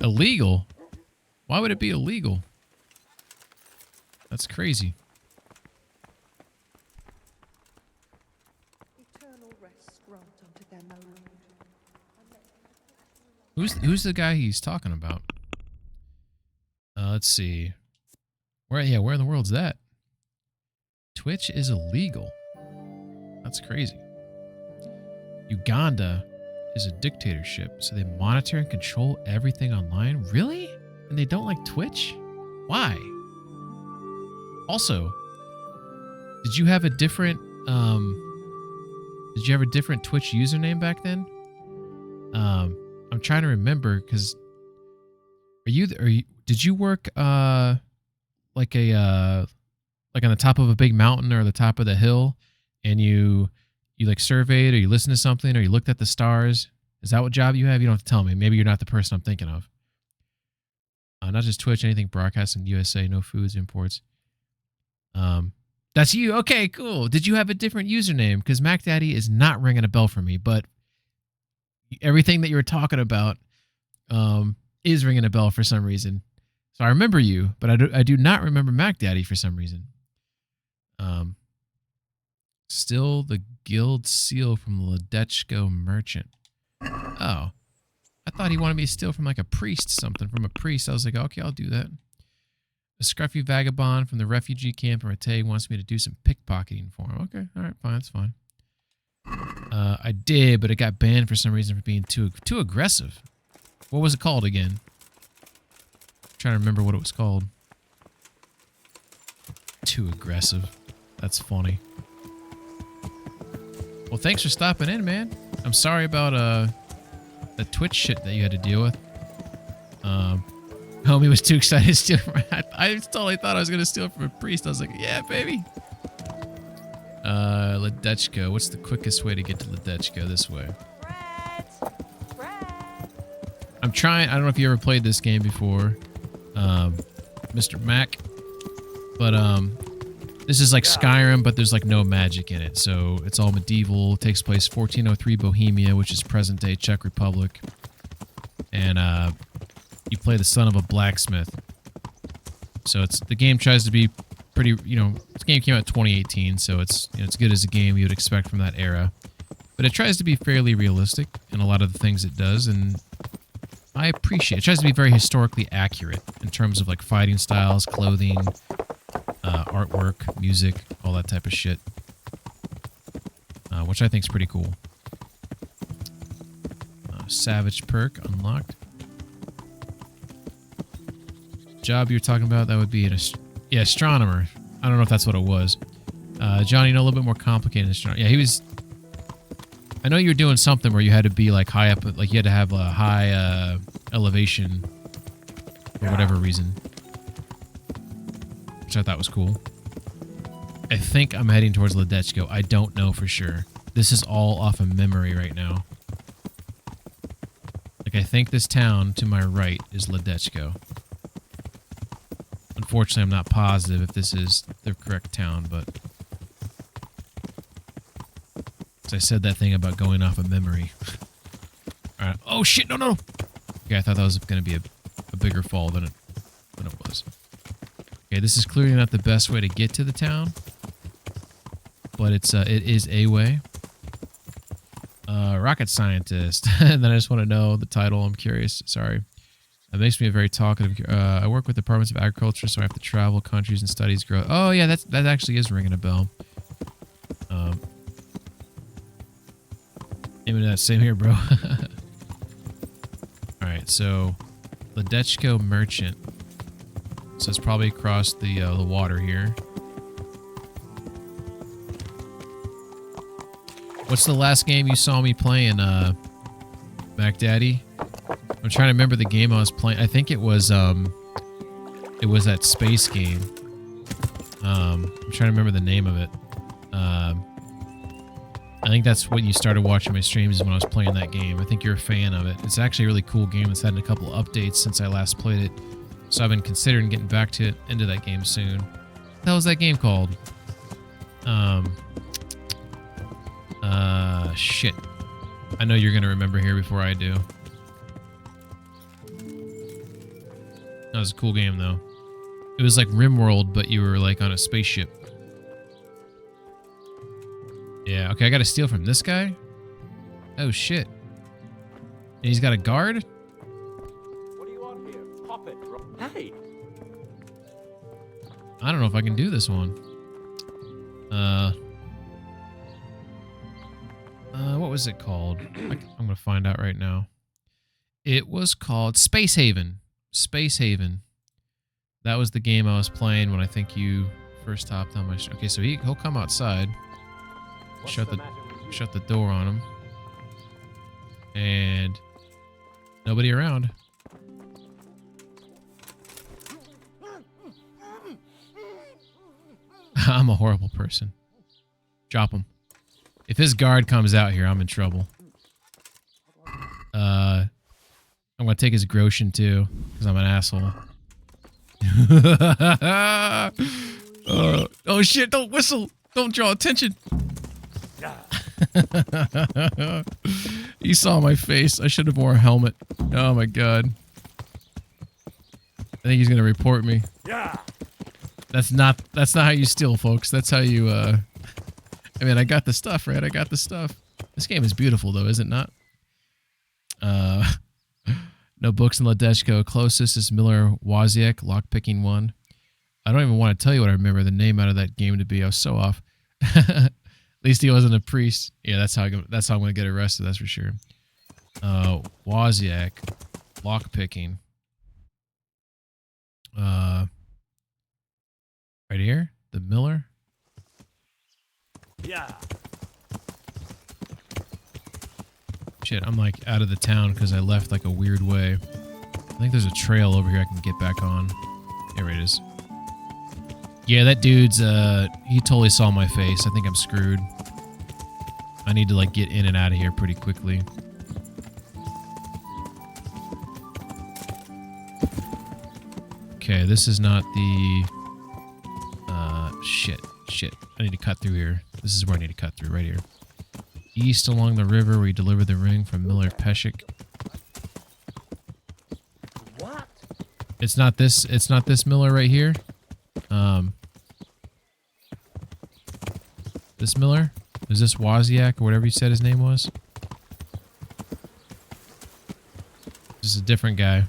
Illegal? Why would it be illegal? That's crazy. Who's the guy he's talking about? Let's see. Where in the world's that? Twitch is illegal. That's crazy. Uganda is a dictatorship, so they monitor and control everything online? Really? And they don't like Twitch? Why? Also, did you have a different Twitch username back then? I'm trying to remember, because did you work like a like on the top of a big mountain or the top of the hill, and you like surveyed or you listened to something or you looked at the stars? Is that what job you have? You don't have to tell me. Maybe you're not the person I'm thinking of. Not just Twitch, anything broadcasting USA, no foods, imports. That's you. Okay, cool. Did you have a different username? Because Mac Daddy is not ringing a bell for me, but everything that you were talking about is ringing a bell for some reason. So I remember you, but I do not remember Mac Daddy for some reason. Still the guild seal from the Ledechko merchant. Oh. I thought he wanted me to steal from like a priest something. From a priest. I was like, okay, I'll do that. A scruffy vagabond from the refugee camp in Ratay wants me to do some pickpocketing for him. Okay, all right, fine, that's fine. I did, but it got banned for some reason for being too aggressive. What was it called again? I'm trying to remember what it was called. Too aggressive. That's funny. Well, thanks for stopping in, man. I'm sorry about the Twitch shit that you had to deal with. Homie was too excited to steal from I totally thought I was gonna steal from a priest. I was like, yeah, baby. Ledechko. What's the quickest way to get to Ledechko? This way. I'm trying. I don't know if you ever played this game before, Mr. Mac, but this is like Skyrim, but there's like no magic in it. So it's all medieval. It takes place 1403 Bohemia, which is present day Czech Republic. And you play the son of a blacksmith. So the game tries to be pretty, this game came out 2018, so it's as good as a game you would expect from that era. But it tries to be fairly realistic in a lot of the things it does, and I appreciate it. It tries to be very historically accurate in terms of like fighting styles, clothing, artwork, music, all that type of shit, which I think is pretty cool. Savage perk unlocked. Job you're talking about, that would be astronomer. I don't know if that's what it was. Johnny, a little bit more complicated astronomer. Yeah, he was. I know you were doing something where you had to be like high up, like you had to have a high elevation for whatever reason, which I thought was cool. I think I'm heading towards Ledechko. I don't know for sure. This is all off of memory right now. Like, I think this town to my right is Ledechko. Unfortunately, I'm not positive if this is the correct town, but... I said that thing about going off of memory. Alright. Oh, shit! No, no! Okay, I thought that was going to be a bigger fall than it was. Okay, this is clearly not the best way to get to the town. But it is a way. Rocket scientist. And then I just want to know the title. I'm curious. Sorry. It makes me a very talkative. I work with departments of agriculture, so I have to travel countries and studies grow. Oh yeah, that actually is ringing a bell. Same here, bro. All right, so Ledechko merchant. So it's probably across the water here. What's the last game you saw me playing, Mac Daddy? I'm trying to remember the game I was playing. I think it was that space game. I'm trying to remember the name of it. I think that's when you started watching my streams, is when I was playing that game. I think you're a fan of it. It's actually a really cool game. It's had a couple of updates since I last played it. So I've been considering getting back into that game soon. What the hell was that game called? Shit. I know you're gonna remember here before I do. That was a cool game, though. It was like RimWorld, but you were like on a spaceship. Yeah, okay, I gotta steal from this guy? Oh, shit. And he's got a guard? What do you want here? Pop it. Hey! I don't know if I can do this one. What was it called? I'm gonna find out right now. It was called Space Haven. Space Haven. That was the game I was playing when I think you first hopped on my... Okay, so he'll come outside. Shut the door on him. And nobody around. I'm a horrible person. Drop him. If his guard comes out here, I'm in trouble. I'm gonna take his Groshin too, because I'm an asshole. Oh shit, don't whistle! Don't draw attention! You saw my face. I should have worn a helmet. Oh my god. I think he's gonna report me. Yeah. That's not how you steal, folks. That's how you I mean, I got the stuff, right? I got the stuff. This game is beautiful though, is it not? No books in Ladeshko. Closest is Miller Wozniak, lockpicking one. I don't even want to tell you what I remember the name out of that game to be. I was so off. At least he wasn't a priest. Yeah, that's how I'm gonna get arrested, that's for sure. Wozniak, lockpicking. Right here? The Miller? Yeah. Shit, I'm like out of the town because I left like a weird way. I think there's a trail over here I can get back on. There it is. Yeah, that dude's, he totally saw my face. I think I'm screwed. I need to like get in and out of here pretty quickly. Okay, this is not the, shit. I need to cut through here. This is where I need to cut through, right here. East along the river where you deliver the ring from Miller Peshek. What? It's not this Miller right here. This Miller? Is this Wozniak or whatever you said his name was? This is a different guy.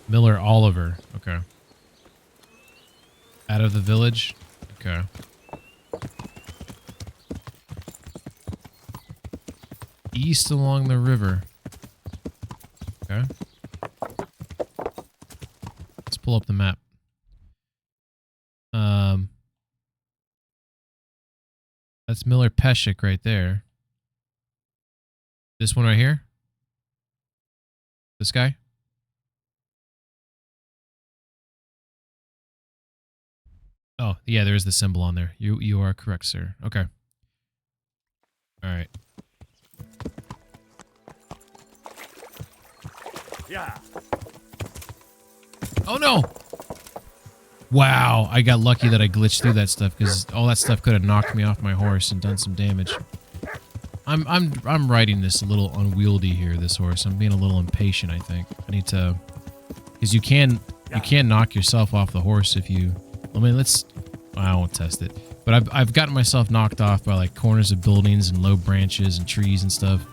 Miller Oliver. Okay. Out of the village? Okay. East along the river. Okay. Let's pull up the map. That's Miller Peshek right there. This one right here? This guy? Oh, yeah, there is the symbol on there. You are correct, sir. Okay. All right. Yeah. Oh no! Wow, I got lucky that I glitched through that stuff because all that stuff could have knocked me off my horse and done some damage. I'm riding this a little unwieldy here, this horse. I'm being a little impatient, I think. I need to, because you can knock yourself off the horse if you. I mean, I won't test it, but I've gotten myself knocked off by like corners of buildings and low branches and trees and stuff,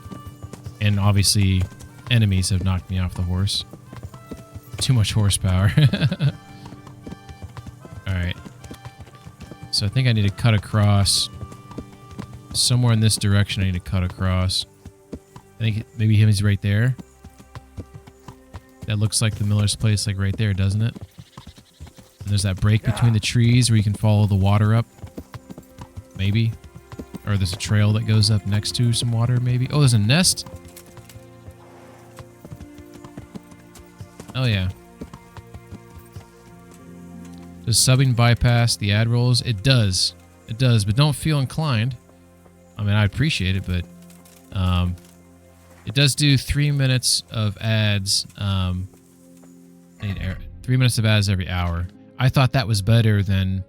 and obviously enemies have knocked me off the horse. Too much horsepower. Alright. So I think I need to cut across. Somewhere in this direction I need to cut across. I think maybe he's right there. That looks like the Miller's place, like right there, doesn't it? And there's that break between the trees where you can follow the water up. Maybe. Or there's a trail that goes up next to some water, maybe. Oh, there's a nest? Oh, yeah. Does subbing bypass the ad rolls? It does. It does, but don't feel inclined. I mean, I appreciate it, but it does do 3 minutes of ads. 3 minutes of ads every hour. I thought that was better than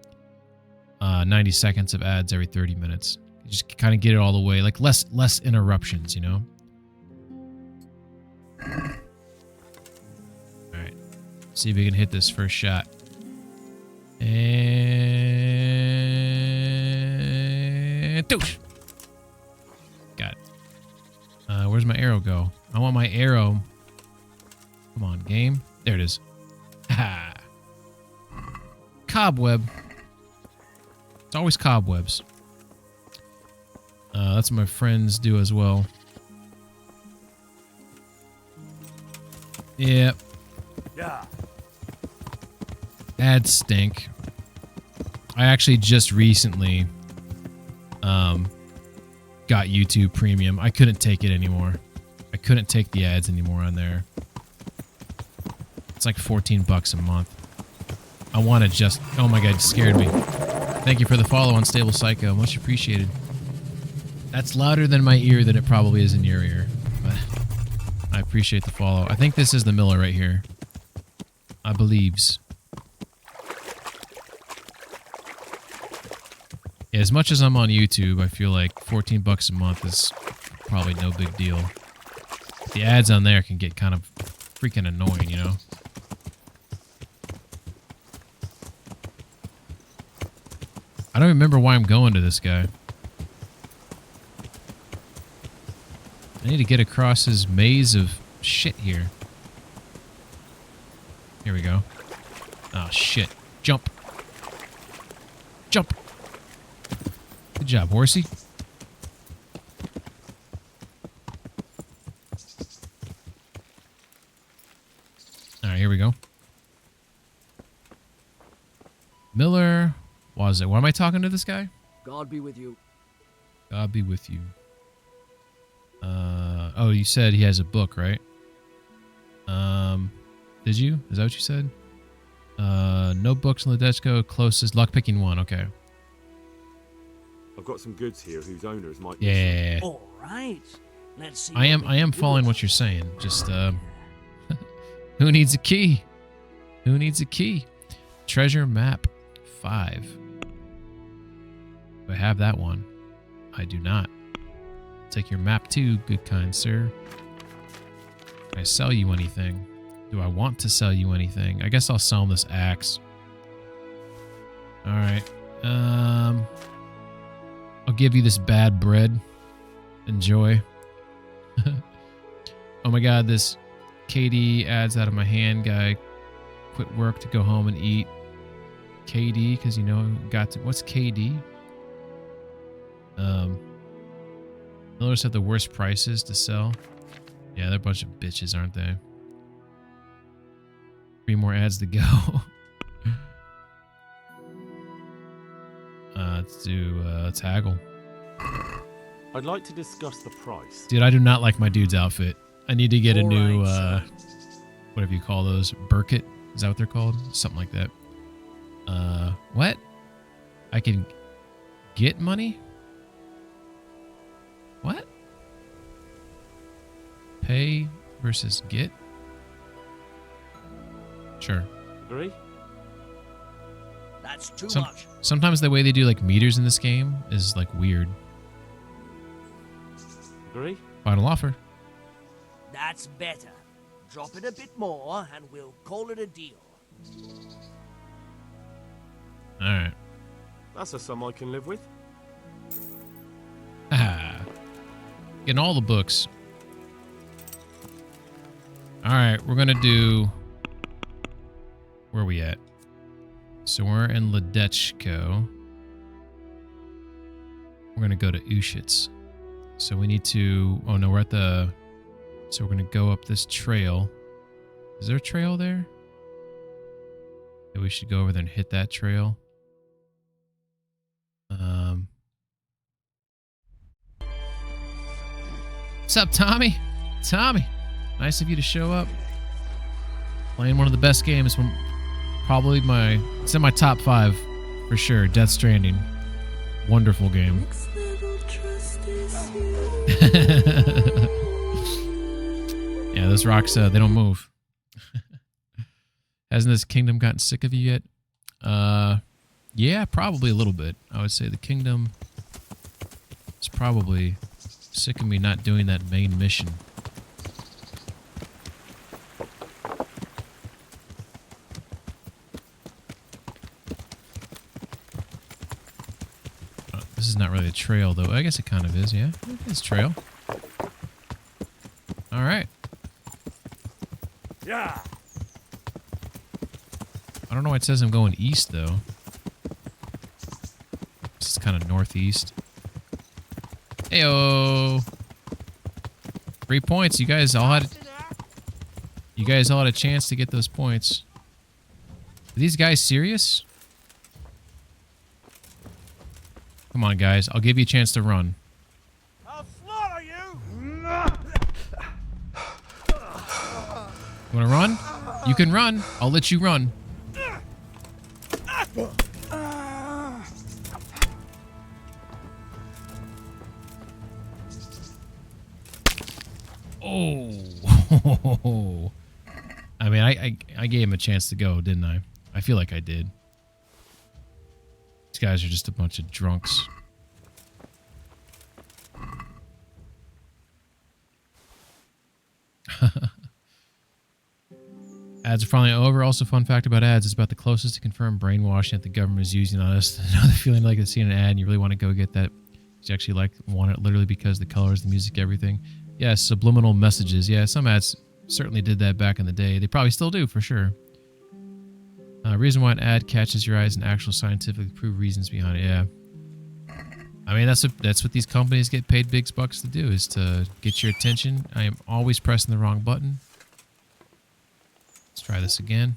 90 seconds of ads every 30 minutes. You just kind of get it all the way, like less interruptions, you know? Alright. See if we can hit this first shot. And douche. Got it. Where's my arrow go? I want my arrow. Come on, game. There it is. Ha. Cobweb. It's always cobwebs. That's what my friends do as well. Yep. Yeah. Ads stink. I actually just recently got YouTube Premium. I couldn't take it anymore. I couldn't take the ads anymore on there. It's like $14 a month. I want to just... Oh my god, it scared me. Thank you for the follow, Unstable Psycho. Much appreciated. That's louder than my ear than it probably is in your ear. But I appreciate the follow. I think this is the Miller right here. I believes. Yeah, as much as I'm on YouTube, I feel like 14 bucks a month is probably no big deal. The ads on there can get kind of freaking annoying, you know? I don't remember why I'm going to this guy. I need to get across his maze of shit here. Here we go. Oh, shit. Jump. Jump. Good job, horsey. Alright, here we go. Miller. Was it? Why am I talking to this guy? God be with you. God be with you. Oh, you said he has a book, right? Did you? Is that what you said? No books on Ledechko. Closest lockpicking one. Okay. I've got some goods here whose owners might. Yeah. All right. Let's see. I am following what you're saying. Just who needs a key? Who needs a key? Treasure map 5. Do I have that one? I do not. Take your map too, good kind sir. Can I sell you anything? Do I want to sell you anything? I guess I'll sell him this axe. Alright. I'll give you this bad bread. Enjoy. Oh my god, this KD adds out of my hand guy quit work to go home and eat. KD, because you know, got to... What's KD? Millers have the worst prices to sell. Yeah, they're a bunch of bitches, aren't they? 3 more ads to go. Let's do, let's haggle. I'd like to discuss the price. Dude, I do not like my dude's outfit. I need to get a new, whatever you call those, Burkett? Is that what they're called? Something like that. What? I can get money? What? Pay versus get? Sure. Agree? That's too much. Sometimes the way they do like meters in this game is like weird. Agree? Final offer. That's better. Drop it a bit more and we'll call it a deal. Alright. That's a sum I can live with. Haha. Getting all the books. Alright, we're gonna do... Where are we at? So we're in Ledechko. We're gonna go to Ushitz. So we need to... Oh no, we're at the... So we're gonna go up this trail. Is there a trail there? Yeah, we should go over there and hit that trail. What's up, Tommy? Tommy, nice of you to show up. Playing one of the best games from probably it's in my top 5 for sure. Death Stranding, wonderful game. Yeah, those rocks, they don't move. Hasn't this kingdom gotten sick of you yet? Yeah, probably a little bit. I would say the kingdom is probably sick of me not doing that main mission. This is not really a trail, though. I guess it kind of is, yeah. It's a trail. All right. Yeah. I don't know why it says I'm going east, though. It's kind of northeast. Heyo! 3 points. You guys all had a chance to get those points. Are these guys serious? Come on, guys. I'll give you a chance to run. I'll slaughter you! You want to run? You can run. I'll let you run. Oh. I mean, I gave him a chance to go, didn't I? I feel like I did. These guys are just a bunch of drunks. Ads are finally over. Also, fun fact about ads, it's about the closest to confirmed brainwashing that the government is using on us. The feeling like it's seeing an ad and you really want to go get that. You actually want it literally because the colors, the music, everything. Yeah, subliminal messages. Yeah, some ads certainly did that back in the day. They probably still do, for sure. Reason why an ad catches your eyes and actual scientifically proved reasons behind it. Yeah. I mean, that's what these companies get paid big bucks to do, is to get your attention. I am always pressing the wrong button. Let's try this again.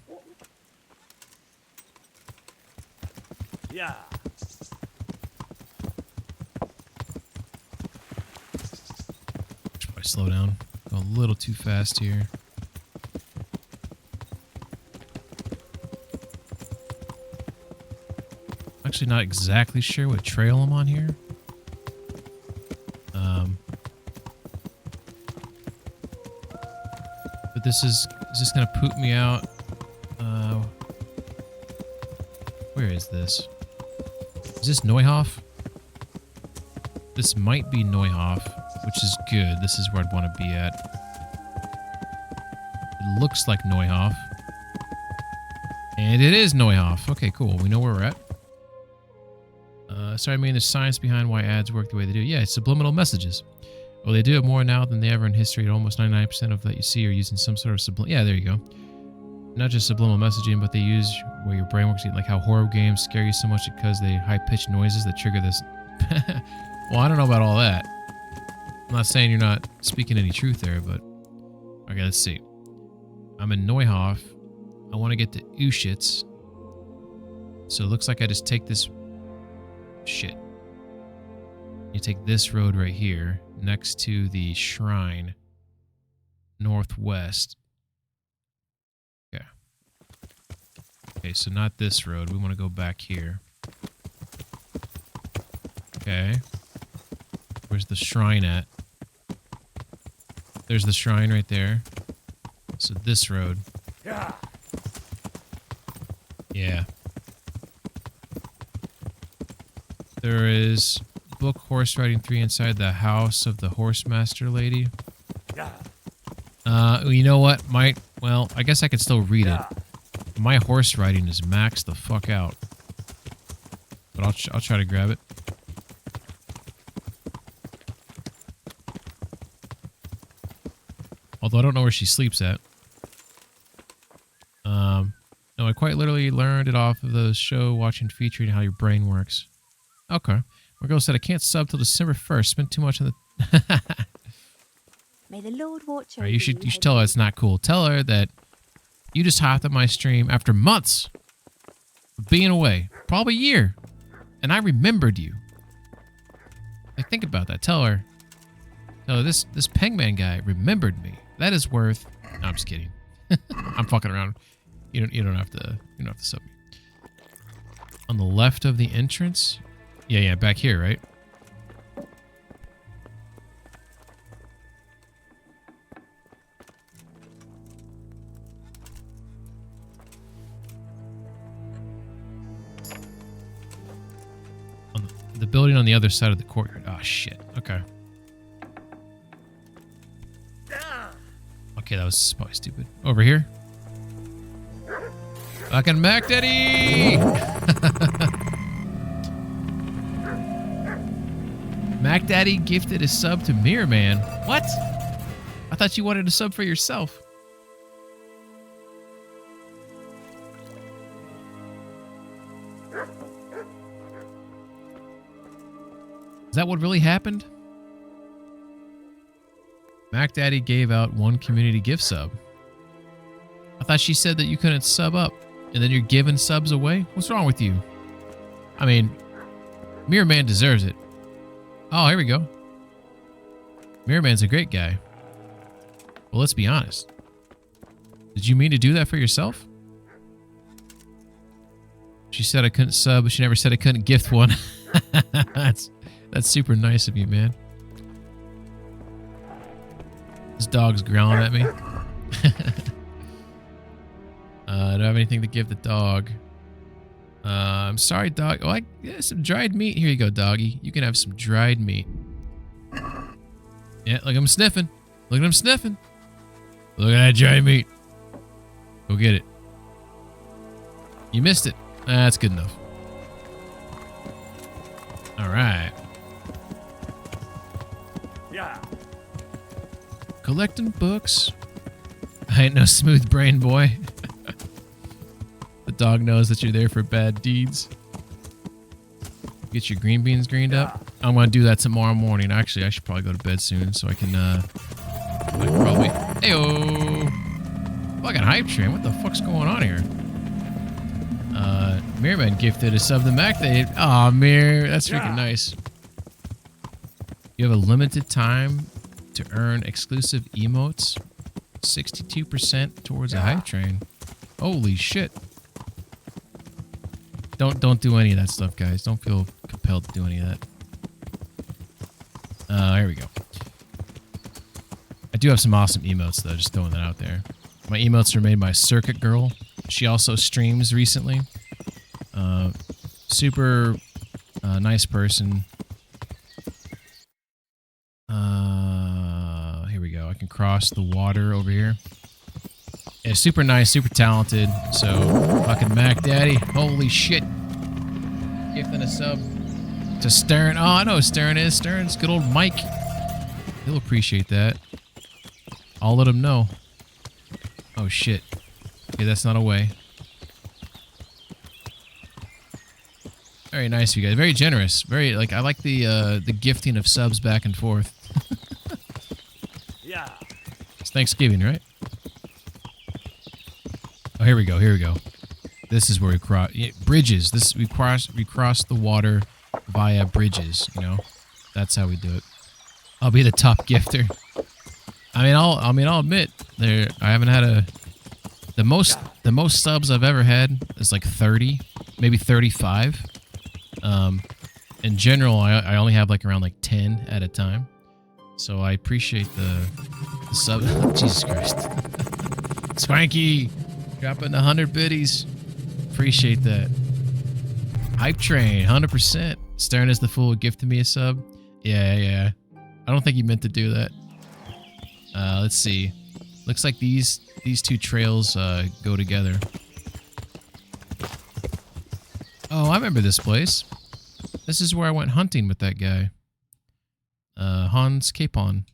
Yeah. Should probably slow down. Go a little too fast here. Actually not exactly sure what trail I'm on here. But this is this gonna poop me out? Where is this? Is this Neuhof? This might be Neuhof, which is good. This is where I'd want to be at. It looks like Neuhof. And it is Neuhof. Okay, cool. We know where we're at. Sorry, I mean, there's science behind why ads work the way they do. Yeah, it's subliminal messages. Well, they do it more now than they ever in history. Almost 99% of that you see are using some sort of subliminal. Yeah, there you go. Not just subliminal messaging, but they use where your brain works. Like how horror games scare you so much because they high-pitched noises that trigger this. Well, I don't know about all that. I'm not saying you're not speaking any truth there, but okay, let's see. I'm in Neuhof. I want to get to Uschitz. So it looks like I just take this. Shit. You take this road right here next to the shrine northwest. Okay. Okay, so not this road. We want to go back here. Okay. Where's the shrine at? There's the shrine right there. So this road. Yeah. Yeah. There is book Horse Riding 3 inside the house of the Horsemaster lady. Yeah. You know what? Well, I guess I could still read it. My horse riding is maxed the fuck out. But I'll try to grab it. Although I don't know where she sleeps at. No, I quite literally learned it off of the show watching featuring how your brain works. Okay. My girl said I can't sub till December 1st. Spent too much on the... May the Lord watch over Right, you should tell her it's not cool. Tell her that you just hopped on my stream after months of being away. Probably a year. And I remembered you. Like, think about that. Tell her. No, this Pengman guy remembered me. That is worth... No, I'm just kidding. I'm fucking around. You don't have to sub me. On the left of the entrance? Yeah, back here, right? On the building on the other side of the courtyard. Oh, shit. Okay. Okay, that was probably stupid. Over here? Fucking Mac Daddy! Mac Daddy gifted a sub to Mirror Man. What? I thought you wanted a sub for yourself. Is that what really happened? Mac Daddy gave out one community gift sub. I thought she said that you couldn't sub up, and then you're giving subs away? What's wrong with you? I mean, Mirror Man deserves it. Oh, here we go. Mirror Man's a great guy. Well, let's be honest. Did you mean to do that for yourself? She said I couldn't sub, but she never said I couldn't gift one. That's super nice of you, man. This dog's growling at me. Do I have anything to give the dog? I'm sorry, dog. Oh, yeah, some dried meat. Here you go, doggy. You can have some dried meat. Yeah, look at him sniffing. Look at him sniffing. Look at that dried meat. Go get it. You missed it. That's good enough. All right. Yeah. Collecting books. I ain't no smooth brain boy. The dog knows that you're there for bad deeds. Get your green beans greened up. I'm gonna do that tomorrow morning. Actually, I should probably go to bed soon so I can probably. Heyo. Fucking hype train. What the fuck's going on here? Mirman gifted a sub to Mac. Aw, Mir, that's freaking nice. You have a limited time to earn exclusive emotes. 62% towards a hype train. Holy shit. Don't do any of that stuff, guys. Don't feel compelled to do any of that. Here we go. I do have some awesome emotes, though. Just throwing that out there. My emotes are made by Circuit Girl. She also streams recently. Super nice person. Here we go. I can cross the water over here. Yeah, super nice, super talented. So, fucking Mac Daddy. Holy shit. Gifting a sub to Stern. Oh, I know who Stern is. Stern's good old Mike. He'll appreciate that. I'll let him know. Oh, shit. Okay, that's not a way. Very nice of you guys. Very generous. Very, like, I like the gifting of subs back and forth. Yeah. It's Thanksgiving, right? Oh, here we go. Here we go. This is where we cross bridges. We cross the water via bridges. You know, that's how we do it. I'll be the top gifter. I'll admit I haven't had the most subs I've ever had is like 30, maybe 35. In general, I only have like around like 10 at a time. So I appreciate the sub. Jesus Christ. Swanky. Dropping 100 biddies. Appreciate that. Hype train, 100%. Stern is the fool who gifted me a sub. Yeah. I don't think he meant to do that. Let's see. Looks like these two trails go together. Oh, I remember this place. This is where I went hunting with that guy. Hans Capon.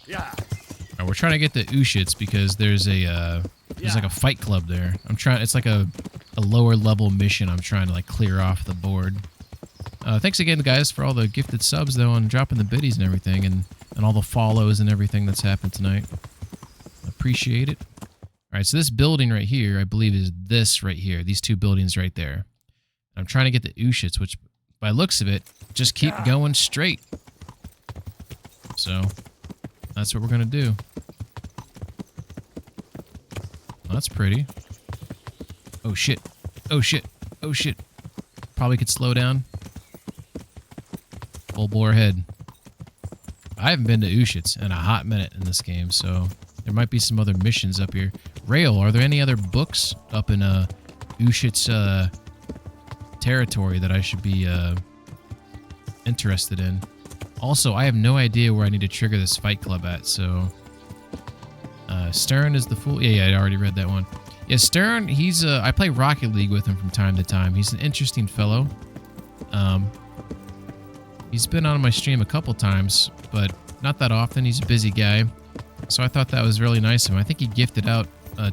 Yeah. Right, we're trying to get the Ushits because there's like a fight club there. It's like a lower level mission I'm trying to like clear off the board. Thanks again, guys, for all the gifted subs though and dropping the biddies and everything and all the follows and everything that's happened tonight. Appreciate it. All right, so this building right here, I believe, is this right here. These two buildings right there. I'm trying to get the Ushits, which, by looks of it, just keep going straight. So, that's what we're going to do. Well, that's pretty. Oh, shit. Oh, shit. Oh, shit. Probably could slow down. Full bore ahead. I haven't been to Ushits in a hot minute in this game, so there might be some other missions up here. Rail, are there any other books up in Ushits territory that I should be interested in? Also, I have no idea where I need to trigger this fight club at, so... Stern is the fool. Yeah, I already read that one. Yeah, Stern, he's... I play Rocket League with him from time to time. He's an interesting fellow. He's been on my stream a couple times, but not that often. He's a busy guy. So I thought that was really nice of him. I think he gifted out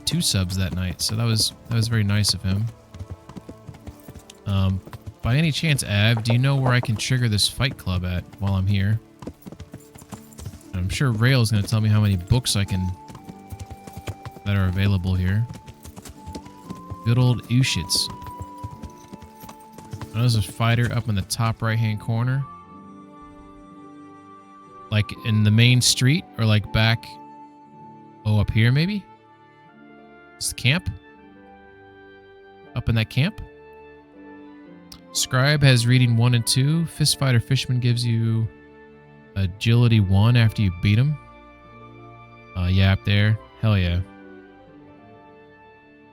2 subs that night, so that was very nice of him. By any chance, Av, do you know where I can trigger this fight club at while I'm here? I'm sure Rail's going to tell me how many books that are available here. Good old Ushits. There's a fighter up in the top right-hand corner. Like in the main street or like back... Oh, up here maybe? It's the camp? Up in that camp? Scribe has reading 1 and 2. Fistfighter Fishman gives you Agility 1 after you beat him. Yeah, up there. Hell yeah.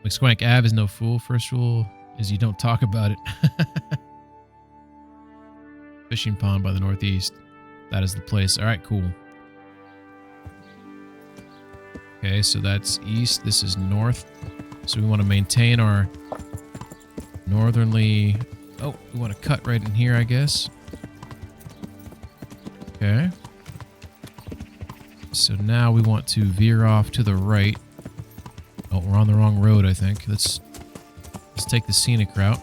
McSwank Ave is no fool. First rule is you don't talk about it. Fishing pond by the northeast. That is the place. All right, cool. Okay, so that's east. This is north. So we want to maintain our northerly... Oh, we want to cut right in here, I guess. Okay. So now we want to veer off to the right. Oh, we're on the wrong road, I think. Let's take the scenic route.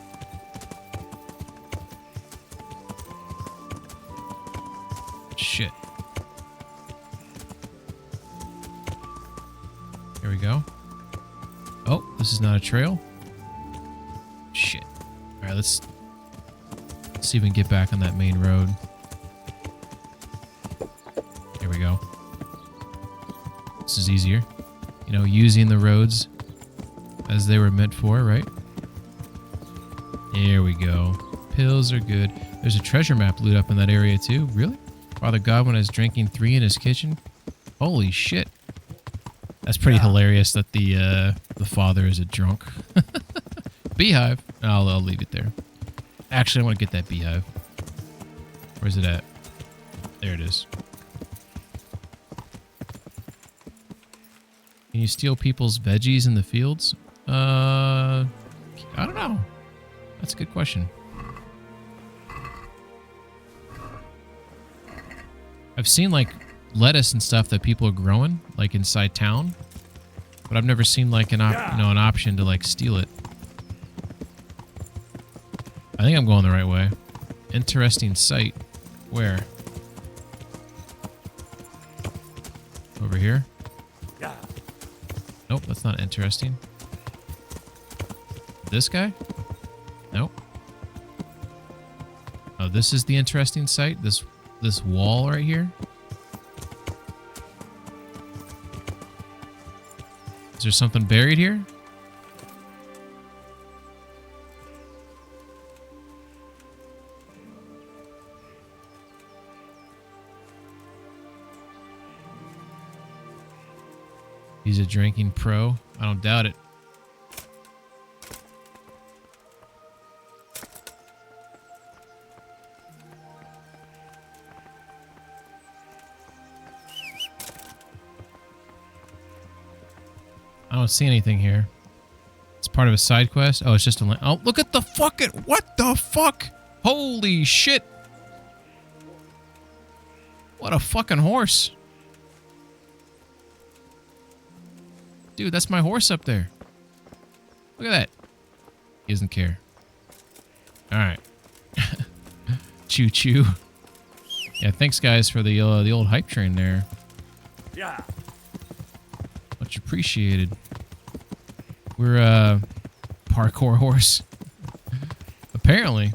Shit. Here we go. Oh, this is not a trail. Shit. All right, let's see if we can get back on that main road. Here we go. This is easier. You know, using the roads as they were meant for, right? There we go. Pills are good. There's a treasure map loot up in that area too. Really? Father Godwin is drinking 3 in his kitchen. Holy shit. That's pretty hilarious that the father is a drunk. Beehive. I'll leave it there. Actually, I want to get that beehive. Where's it at? There it is. Can you steal people's veggies in the fields? I don't know. That's a good question. I've seen like lettuce and stuff that people are growing like inside town, but I've never seen like an option to like steal it. I think I'm going the right way. Interesting sight. Where? Over here? Nope, that's not interesting. This guy? Nope. Oh, this is the interesting sight? This wall right here? Is there something buried here? He's a drinking pro. I don't doubt it. I don't see anything here. It's part of a side quest. Oh, it's just a... Oh, look at the fucking... What the fuck? Holy shit. What a fucking horse. Dude, that's my horse up there. Look at that. He doesn't care. Alright. Choo choo. Yeah, thanks guys for the old hype train there. Yeah. Much appreciated. We're parkour horse. Apparently.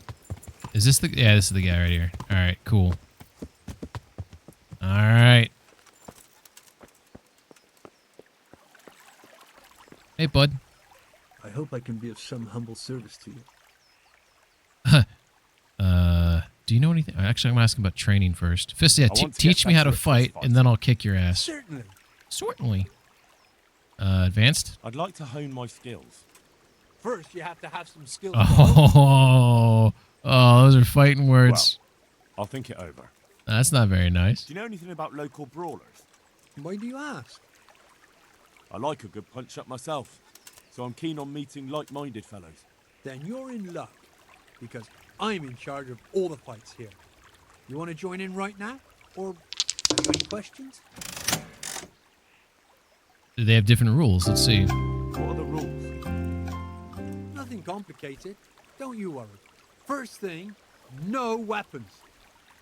Is this the... Yeah, this is the guy right here. Alright, cool. Alright. Hey, bud. I hope I can be of some humble service to you. Do you know anything? Actually, I'm going to ask him about training first. Fist, yeah, teach me how to fight, and then I'll kick your ass. Certainly. Certainly. Advanced? I'd like to hone my skills. First, you have to have some skills. Oh, those are fighting words. Well, I'll think it over. That's not very nice. Do you know anything about local brawlers? Why do you ask? I like a good punch-up myself, so I'm keen on meeting like-minded fellows. Then you're in luck, because I'm in charge of all the fights here. You want to join in right now? Or have you any questions? Do they have different rules? Let's see. What are the rules? Nothing complicated. Don't you worry. First thing, no weapons.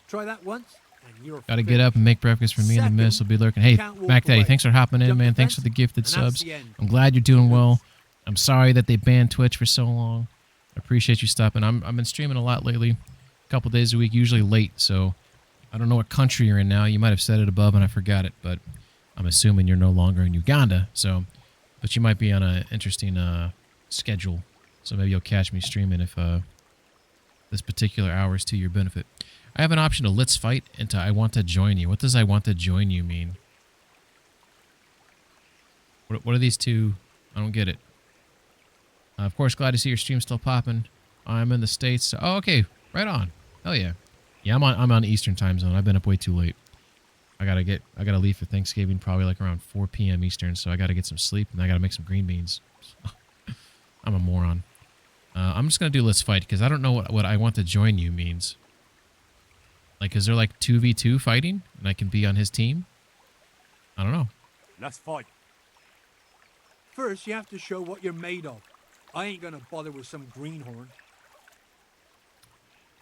Try that once, and you're Gotta get up and make breakfast for me and the miss will be lurking. Hey, Mac Daddy, thanks for hopping in, man. Thanks for the gifted subs. I'm glad you're doing well. I'm sorry that they banned Twitch for so long. I appreciate you stopping. I've been streaming a lot lately. A couple days a week, usually late, so I don't know what country you're in now. You might have said it above and I forgot it, but I'm assuming you're no longer in Uganda, so but you might be on an interesting schedule. So maybe you'll catch me streaming if this particular hour is to your benefit. I have an option to let's fight and to I want to join you. What does I want to join you mean? What are these two? I don't get it. Of course, glad to see your stream still popping. I'm in the States. So, oh, okay. Right on. Hell yeah. Yeah, I'm on Eastern time zone. I've been up way too late. I gotta leave for Thanksgiving probably like around 4 p.m. Eastern, so I gotta get some sleep and I gotta make some green beans. I'm a moron. I'm just gonna do let's fight because I don't know what I want to join you means. Like, is there like 2v2 fighting and I can be on his team? I don't know. Let's fight. First, you have to show what you're made of. I ain't gonna bother with some greenhorn.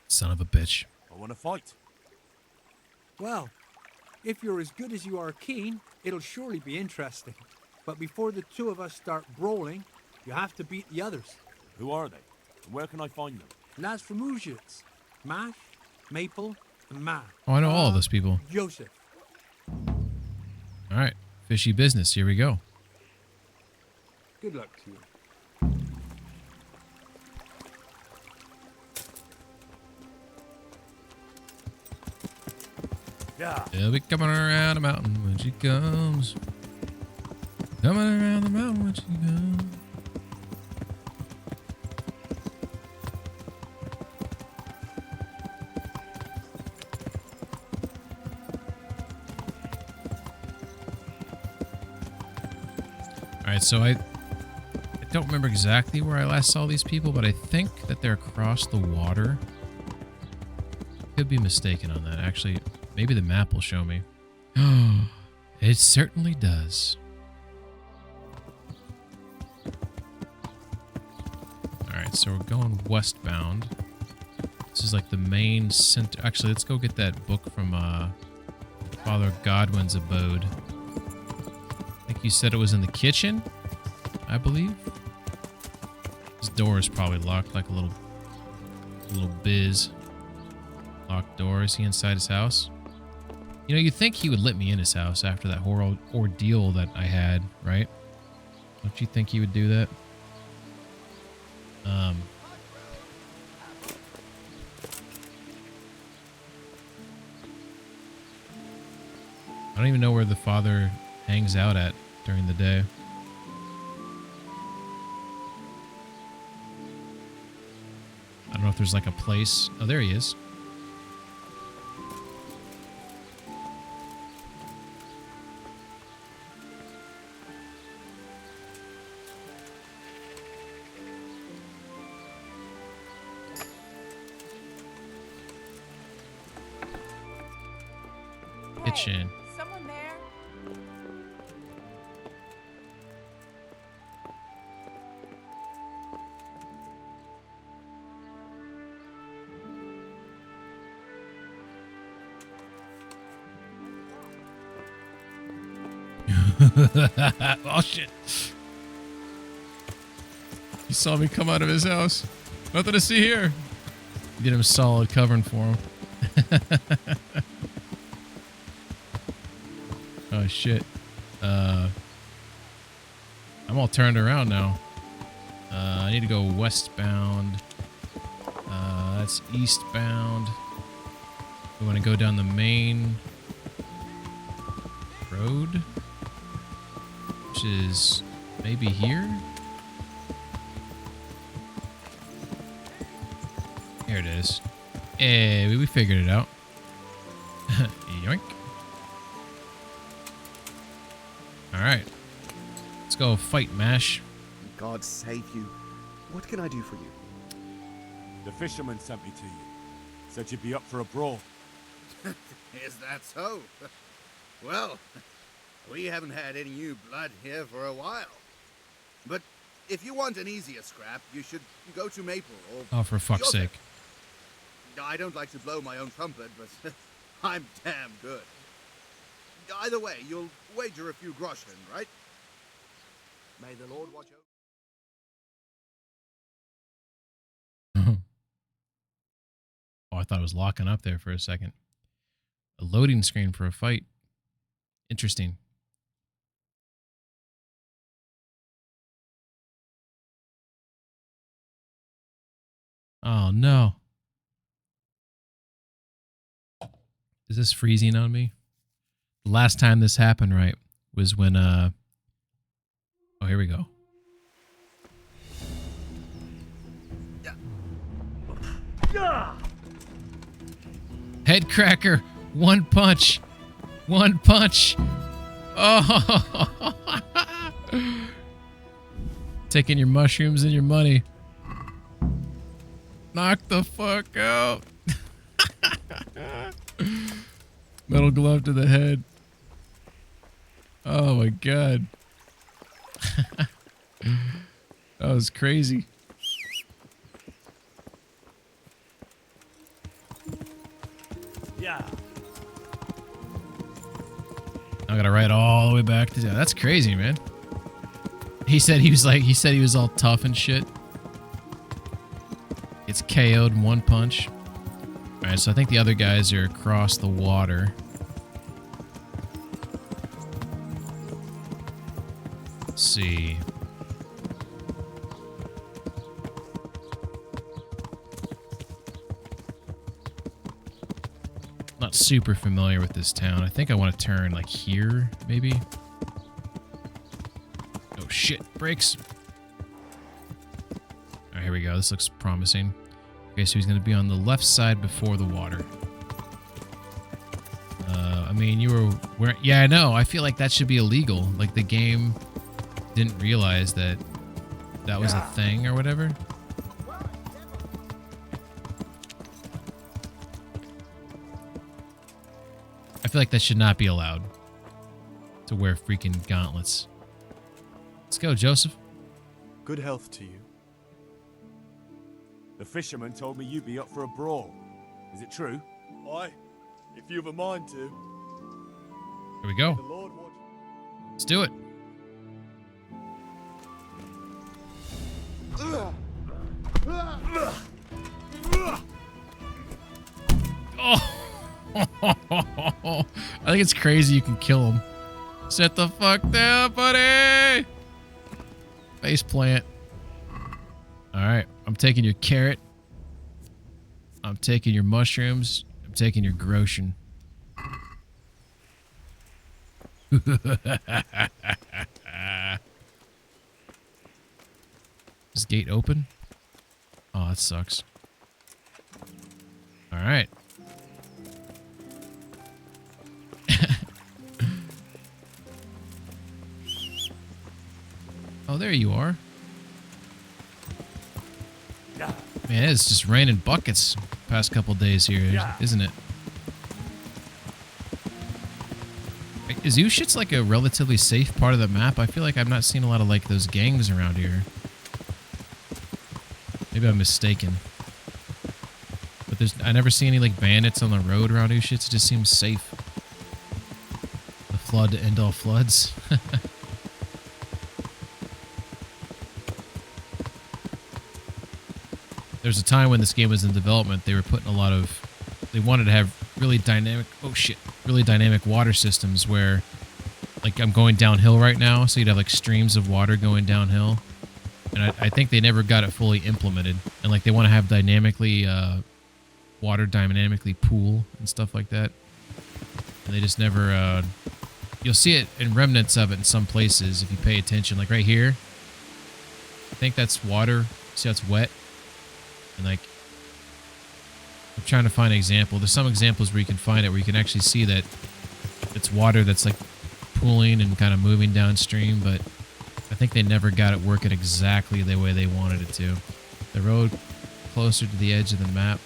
Son of a bitch. I want to fight. Well, if you're as good as you are keen, it'll surely be interesting. But before the two of us start brawling, you have to beat the others. Who are they? And where can I find them? Lads from Ujits. Mash, Maple, and Ma. Oh, I know all of those people. Joseph. All right. Fishy business. Here we go. Good luck to you. Yeah. She'll be coming around the mountain when she comes. Coming around the mountain when she comes. Alright, so I don't remember exactly where I last saw these people, but I think that they're across the water. Could be mistaken on that. Actually, maybe the map will show me. It certainly does. Alright, so we're going westbound. This is like the main center. Actually, let's go get that book from Father Godwin's abode. I think you said it was in the kitchen, I believe. His door is probably locked like a little biz. Locked door. Is he inside his house? You know, you'd think he would let me in his house after that horrible ordeal that I had, right? Don't you think he would do that? I don't even know where the father hangs out at during the day. I don't know if there's like a place. Oh, there he is. Kitchen. Someone there? Oh shit. He saw me come out of his house. Nothing to see here. Get him solid covering for him. Oh shit. I'm all turned around now. I need to go westbound. That's eastbound. We want to go down the main road, which is maybe here. Here it is. Hey, we figured it out. Yoink. Alright. Let's go fight, Mash. God save you. What can I do for you? The fisherman sent me to you. Said you'd be up for a brawl. Is that so? Well, we haven't had any new blood here for a while. But if you want an easier scrap, you should go to Maple or... Oh, for fuck's Joseph. sake. I don't like to blow my own trumpet, but I'm damn good. Either way, you'll wager a few groschen, right? May the Lord watch over... Oh, I thought it was locking up there for a second. A loading screen for a fight. Interesting. Oh, no. Is this freezing on me? The last time this happened, right, was when, oh, here we go. Head cracker. One punch. One punch. Oh. Taking your mushrooms and your money. Knock the fuck out. Metal glove to the head. Oh my god. That was crazy. Yeah. I gotta ride all the way back to that. That's crazy, man. He said he was all tough and shit. It's KO'd in one punch. Alright, so I think the other guys are across the water. Let's see. Not super familiar with this town. I think I want to turn like here, maybe. Oh shit, brakes. Alright, here we go. This looks promising. Okay, so he's going to be on the left side before the water. I mean, you were... yeah, I know. I feel like that should be illegal. Like, the game didn't realize that that was a thing or whatever. I feel like that should not be allowed. To wear freaking gauntlets. Let's go, Joseph. Good health to you. The fisherman told me you'd be up for a brawl. Is it true? Aye, if you've a mind to. Here we go. The Lord watch. Let's do it. Oh. I think it's crazy you can kill him. Sit the fuck down, buddy. Face plant. All right, I'm taking your carrot. I'm taking your mushrooms. I'm taking your groschen. Is gate open? Oh, that sucks. All right. Oh, there you are. Man, it's just raining buckets past couple days here, isn't it? Is Ushit's like a relatively safe part of the map? I feel like I'm not seeing a lot of like those gangs around here. Maybe I'm mistaken. But I never see any like bandits on the road around Ushit's. It just seems safe. The flood to end all floods. There's a time when this game was in development, they were putting a lot of... They wanted to have really dynamic... Oh, shit. Really dynamic water systems where... Like, I'm going downhill right now, so you'd have, like, streams of water going downhill. And I think they never got it fully implemented. And, like, they want to have dynamically... water dynamically pool and stuff like that. And they just never... You'll see it in remnants of it in some places if you pay attention. Like, right here. I think that's water. See how it's wet? And like, I'm trying to find an example. There's some examples where you can find it where you can actually see that it's water that's like pooling and kind of moving downstream, but I think they never got it working exactly the way they wanted it to. The road closer to the edge of the map.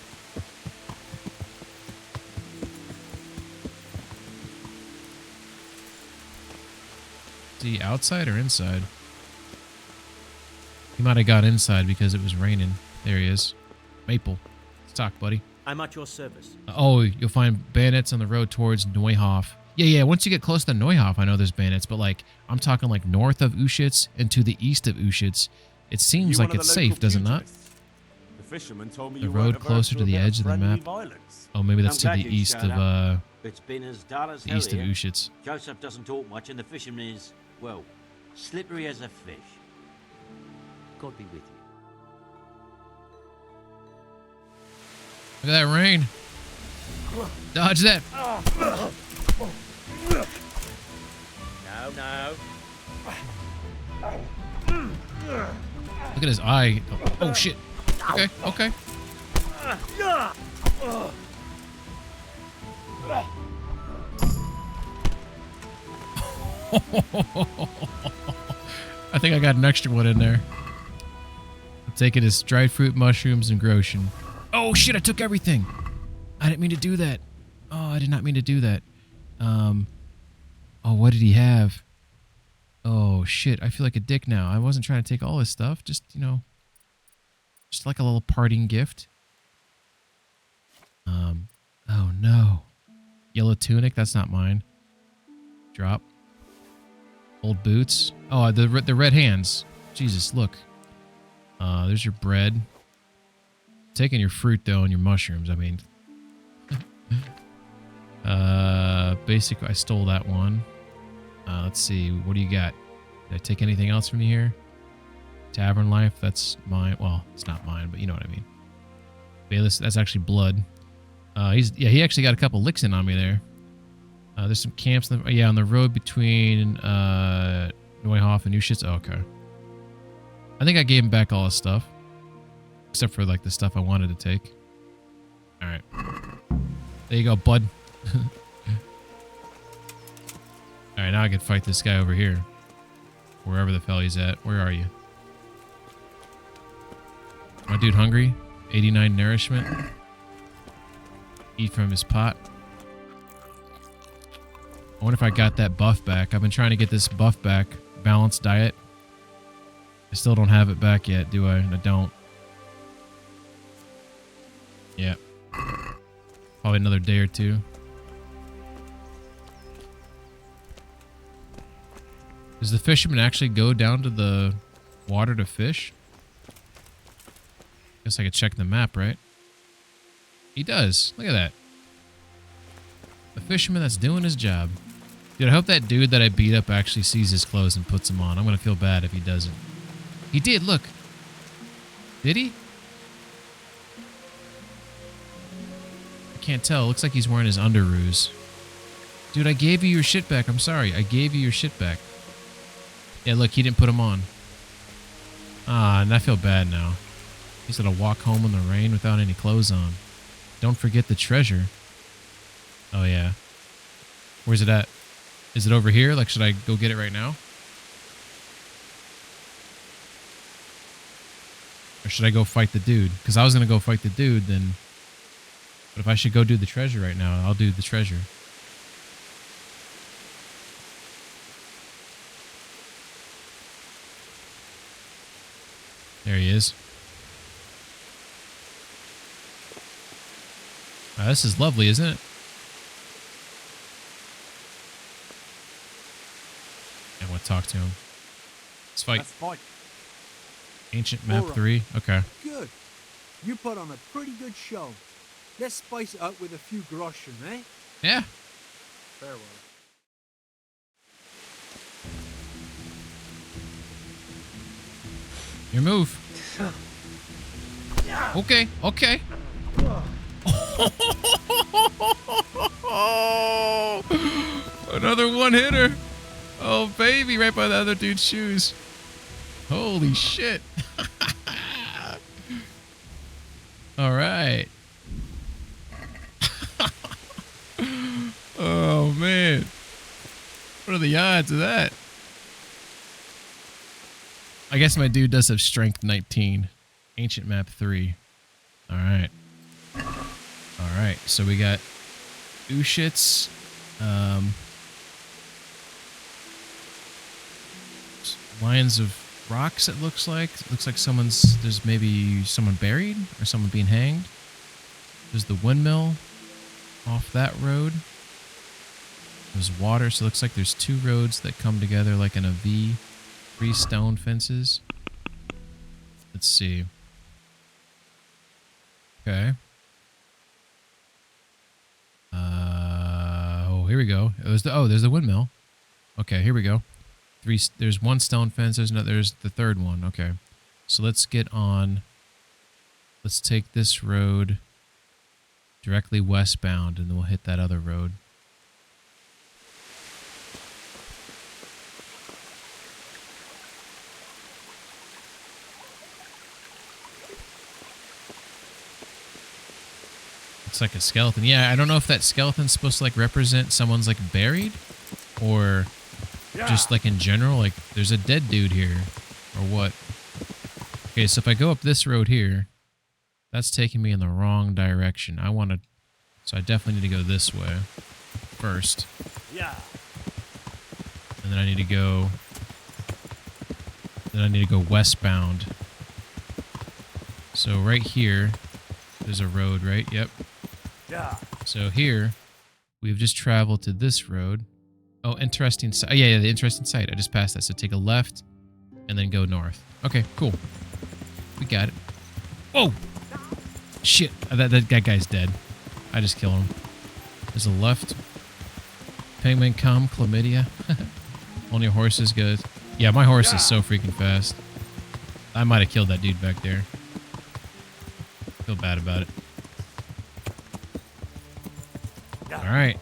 See, outside or inside? He might have got inside because it was raining. There he is. Maple. Let's talk, buddy. I'm at your service. Oh, you'll find bandits on the road towards Neuhof. Yeah, once you get close to Neuhof, I know there's bandits, but like, I'm talking like north of Ushitz and to the east of Ushitz. It seems like it's safe, does it not? The fisherman told me the road closer to the edge of the map. Oh, maybe that's to the east of, It's been as dull as the hell east of here. Ushitz. Joseph doesn't talk much, and the fisherman is, well, slippery as a fish. God be with you. Look at that rain. Dodge that. No, no. Look at his eye. Oh, shit. Okay, okay. I think I got an extra one in there. I'm taking his dried fruit, mushrooms, and groschen. Oh, shit, I took everything. I didn't mean to do that. Oh, I did not mean to do that. Oh, what did he have? Oh, shit, I feel like a dick now. I wasn't trying to take all his stuff. Just, you know, just like a little parting gift. Oh, no. Yellow tunic, that's not mine. Drop. Old boots. Oh, the red hands. Jesus, look. There's your bread. Taking your fruit, though, and your mushrooms. I mean, basic. I stole that one. Let's see. What do you got? Did I take anything else from you here? Tavern life. That's mine. Well, it's not mine, but you know what I mean. Bayless. That's actually blood. He actually got a couple licks in on me there. There's some camps. On the road between Neuhoff and Neuschitz. Oh, okay. I think I gave him back all his stuff. Except for, like, the stuff I wanted to take. Alright. There you go, bud. Alright, now I can fight this guy over here. Wherever the hell he's at. Where are you? My dude hungry? 89 nourishment. Eat from his pot. I wonder if I got that buff back. I've been trying to get this buff back. Balanced diet. I still don't have it back yet, do I? I don't. Yeah. Probably another day or two. Does the fisherman actually go down to the water to fish? Guess I could check the map, right? He does. Look at that. A fisherman that's doing his job. Dude, I hope that dude that I beat up actually sees his clothes and puts them on. I'm going to feel bad if he doesn't. He did, look. Did he? I can't tell. It looks like he's wearing his underoos. Dude, I gave you your shit back. I'm sorry. I gave you your shit back. Yeah, look, he didn't put them on. Ah, and I feel bad now. He's going to walk home in the rain without any clothes on. Don't forget the treasure. Oh, yeah. Where's it at? Is it over here? Like, should I go get it right now? Or should I go fight the dude? Because I was going to go fight the dude, then... But if I should go do the treasure right now, I'll do the treasure. There he is. Wow, this is lovely, isn't it? I want to talk to him. Let's fight. Let's fight. Ancient map Alright. 3. Okay. Good. You put on a pretty good show. Let's spice it up with a few groschen, eh? Yeah. Farewell. Your move. Okay. Okay. Another one hitter. Oh, baby. Right by the other dude's shoes. Holy shit. All right. Oh, man. What are the odds of that? I guess my dude does have strength 19. Ancient map 3. All right. All right. So we got Ushits. Lines of rocks, it looks like. It looks like there's maybe someone buried or someone being hanged. There's the windmill off that road. There's water, so it looks like there's two roads that come together like in a V. 3 stone fences. Let's see. Okay. Oh, here we go. There's the windmill. Okay, here we go. There's one stone fence. There's the third one. Okay. So let's get on. Let's take this road. directly westbound, and then we'll hit that other road. Looks like a skeleton. Yeah, I don't know if that skeleton's supposed to like represent someone's like buried, or just like in general, like there's a dead dude here, or what. Okay, so if I go up this road here, that's taking me in the wrong direction. I want to, so I definitely need to go this way first. Yeah. And then I need to go westbound. So right here, there's a road, right? Yep. Yeah. So here, we've just traveled to this road. Oh, interesting sight. Oh, yeah, the interesting sight. I just passed that. So take a left and then go north. Okay, cool. We got it. Whoa! Shit. That guy's dead. I just killed him. There's a left. Penguin come, chlamydia. Only horse is good. Yeah, my horse is so freaking fast. I might have killed that dude back there. Feel bad about it. All right.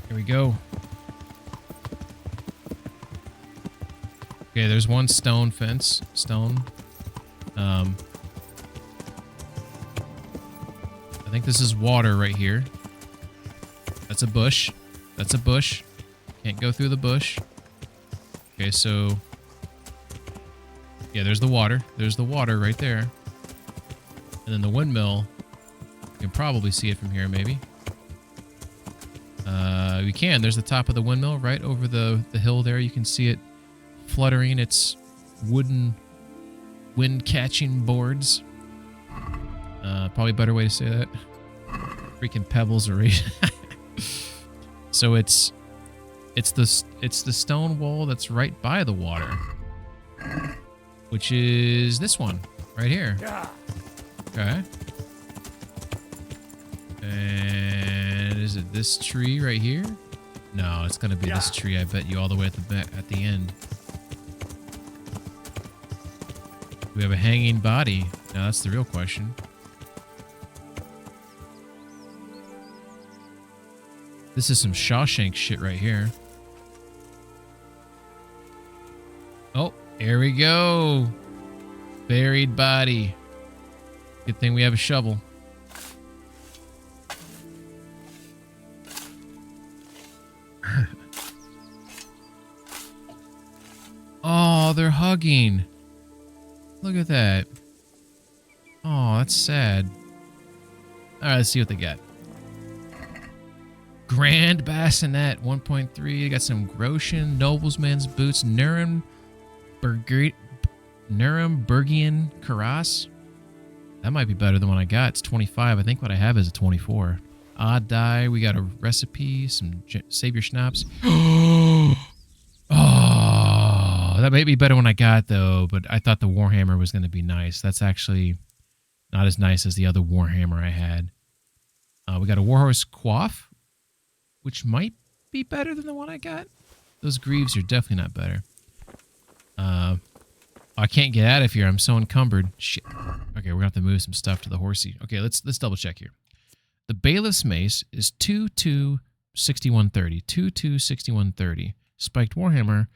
Here we go. Okay, there's one stone fence. Stone. I think this is water right here. That's a bush. That's a bush. Can't go through the bush. Okay, so... yeah, there's the water. There's the water right there. And then the windmill. You can probably see it from here, maybe. We can. There's the top of the windmill right over the hill there. You can see it fluttering its wooden wind-catching boards. Probably a better way to say that. Freaking pebbles are So it's the stone wall that's right by the water, which is this one right here. Okay. And is it this tree right here? No, it's gonna be this tree. I bet you all the way at the back, at the end. We have a hanging body. Now that's the real question. This is some Shawshank shit right here. Oh, here we go. Buried body. Good thing we have a shovel. Oh, they're hugging. Look at that. Oh, that's sad. All right, let's see what they got. Grand Bassinet, 1.3. They got some Groshen, Noblesman's Boots, Nurembergian Karas. That might be better than what I got. It's 25. I think what I have is a 24. Odd die. We got a recipe, some Savior Schnapps. Oh, that may be better when I got, though, but I thought the Warhammer was going to be nice. That's actually not as nice as the other Warhammer I had. We got a Warhorse Quaff, which might be better than the one I got. Those Greaves are definitely not better. I can't get out of here. I'm so encumbered. Shit. Okay, we're going to have to move some stuff to the horsey. Okay, let's double check here. The Bailiff's Mace is 2-2-6130. 2-2-6130. Spiked Warhammer,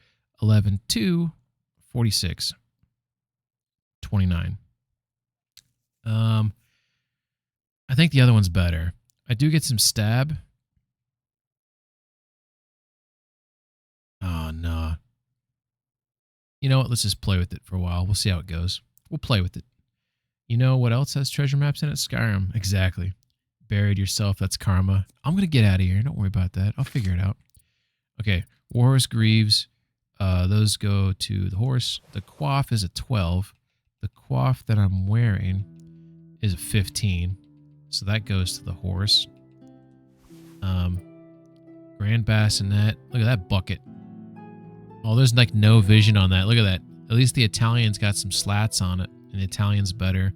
11-2-46. 29. I think the other one's better. I do get some stab. Oh, no. You know what? Let's just play with it for a while. We'll see how it goes. We'll play with it. You know what else has treasure maps in it? Skyrim. Exactly. Buried yourself. That's karma. I'm going to get out of here. Don't worry about that. I'll figure it out. Okay. Warhorse Greaves. Those go to the horse. The Quaff is a 12. The Quaff that I'm wearing is a 15. So that goes to the horse. Grand Bassinet. Look at that bucket. Oh, there's like no vision on that. Look at that. At least the Italian's got some slats on it. And the Italian's better.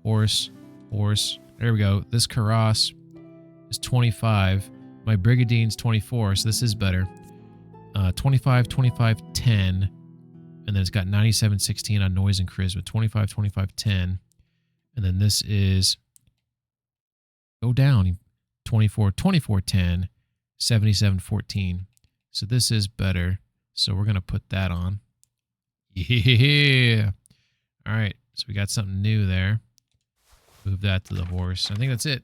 Horse. Horse. There we go. This Karas is 25. My Brigadine's 24, so this is better. 25, 25, 10. And then it's got 97, 16 on noise and charisma. 25, 25, 10. And then this is Go down. 24, 24, 10, 77, 14. So this is better. So we're going to put that on. Yeah. All right. So we got something new there. Move that to the horse. I think that's it.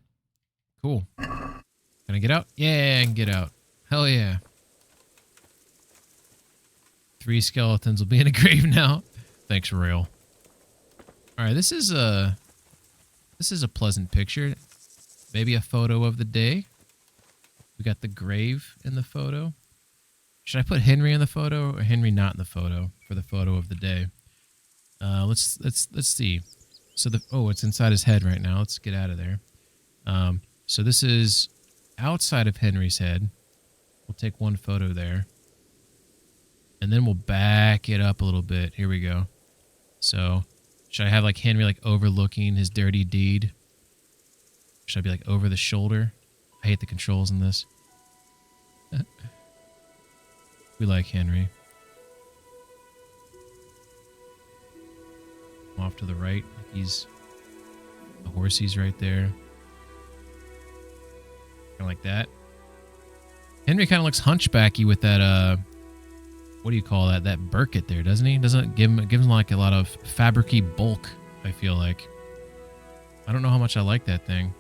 Cool. Can I get out? Yeah, I can get out. Hell yeah. 3 skeletons will be in a grave now. Thanks, Rail. All right, this is a pleasant picture. Maybe a photo of the day. We got the grave in the photo. Should I put Henry in the photo or Henry not in the photo for the photo of the day? Let's see. So it's inside his head right now. Let's get out of there. So this is outside of Henry's head. We'll take one photo there. And then we'll back it up a little bit. Here we go. So should I have like Henry like overlooking his dirty deed? Should I be like over the shoulder? I hate the controls in this. We like Henry. Off to the right. He's the horsey's right there. Kind of like that. Henry kind of looks hunchbacky with that what do you call that? That burket there, doesn't he? Doesn't it give him like a lot of fabricy bulk, I feel like. I don't know how much I like that thing.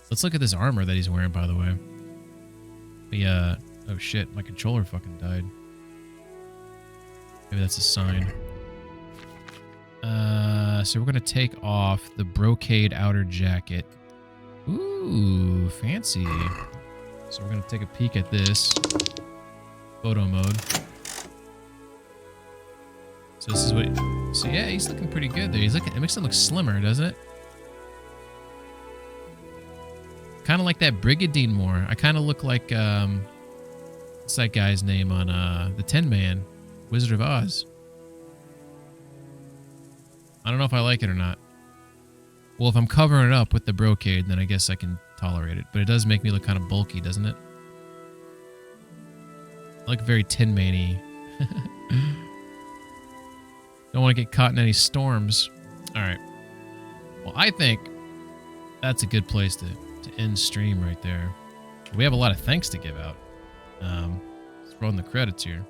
Let's look at this armor that he's wearing, by the way. Oh shit, my controller fucking died. Maybe that's a sign. So we're gonna take off the brocade outer jacket. Ooh, fancy. So we're gonna take a peek at this. Photo mode. So this is what. So yeah, he's looking pretty good there. It makes him look slimmer, doesn't it? Kind of like that Brigadine more. I kind of look like what's that guy's name on the Tin Man, Wizard of Oz. I don't know if I like it or not. Well, if I'm covering it up with the brocade, then I guess I can tolerate it. But it does make me look kind of bulky, doesn't it? I look very Tin Man-y. Don't want to get caught in any storms. All right. Well, I think that's a good place to end stream right there. We have a lot of thanks to give out. Let's run the credits here.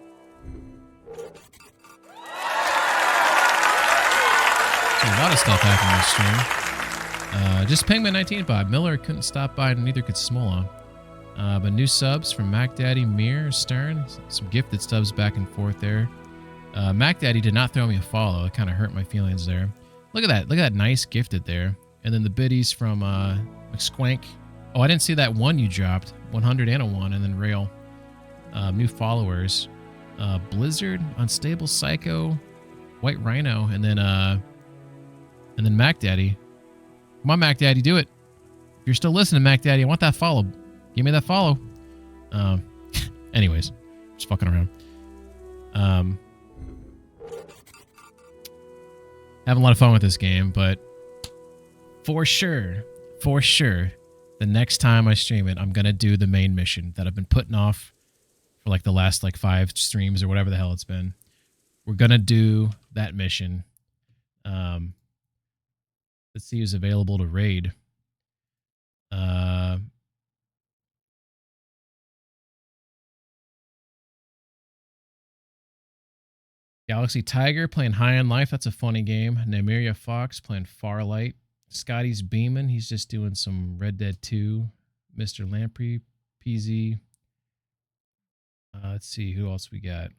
So a lot of stuff happened this stream. Just Penguin 19 Bob Miller couldn't stop by, and neither could Smola. But new subs from Mac Daddy, Mir, Stern, some gifted subs back and forth there. Mac Daddy did not throw me a follow. It kind of hurt my feelings there. Look at that. Look at that nice gifted there. And then the biddies from McSquank. Oh, I didn't see that one you dropped. 100 and a 1. And then Rail. New followers. Blizzard, Unstable Psycho, White Rhino, and then Mac Daddy. Come on, Mac Daddy, do it. If you're still listening, Mac Daddy, I want that follow. Give me that follow. Anyways, just fucking around. Having a lot of fun with this game, but for sure, the next time I stream it, I'm going to do the main mission that I've been putting off for like the last like 5 streams or whatever the hell it's been. We're going to do that mission. Let's see who's available to raid. Galaxy Tiger playing High on Life. That's a funny game. Nymeria Fox playing Farlight. Scotty's beaming. He's just doing some Red Dead 2. Mr. Lamprey, PZ. Let's see who else we got.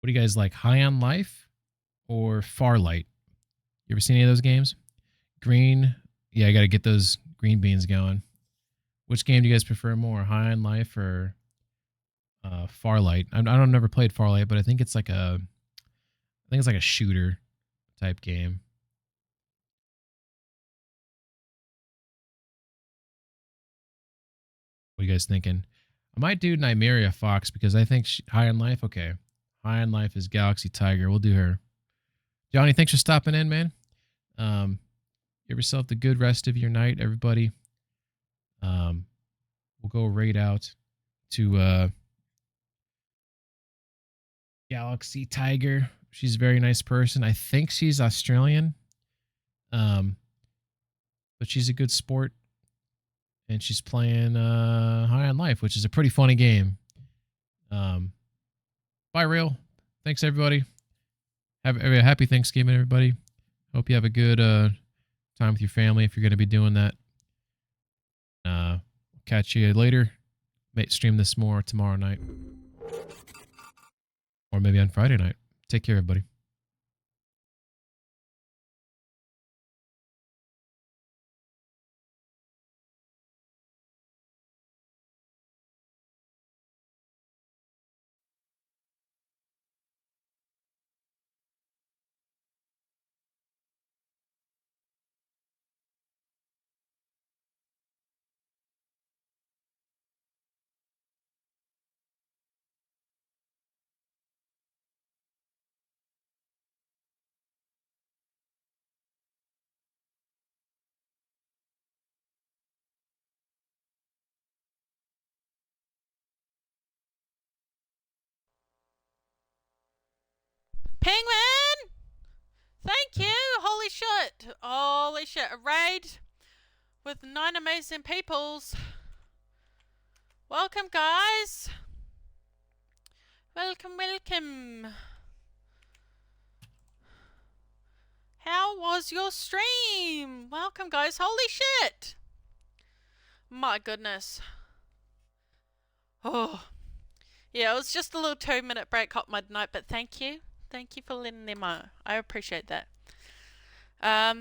What do you guys like? High on Life or Farlight? You ever seen any of those games? Green. Yeah, I got to get those green beans going. Which game do you guys prefer more? High on Life or Farlight? I don't never played Farlight, but I think it's like a shooter type game. What are you guys thinking? I might do Nymeria Fox because I think High on Life. Okay, High on Life is Galaxy Tiger. We'll do her. Johnny, thanks for stopping in, man. Give yourself the good rest of your night, everybody. We'll go raid out to Galaxy Tiger. She's a very nice person. I think she's Australian. but she's a good sport, and she's playing High on Life, which is a pretty funny game. Bye, Real. Thanks, everybody. Have a happy Thanksgiving, everybody. Hope you have a good time with your family if you're going to be doing that. Catch you later. May stream this more tomorrow night. Or maybe on Friday night. Take care, everybody. Penguin! Thank you! Holy shit! Holy shit! A raid with 9 amazing peoples. Welcome, guys! Welcome, welcome! How was your stream? Welcome, guys. Holy shit! My goodness. Oh. Yeah, it was just a little 2-minute break hot midnight, but thank you. Thank you for letting them know. I appreciate that.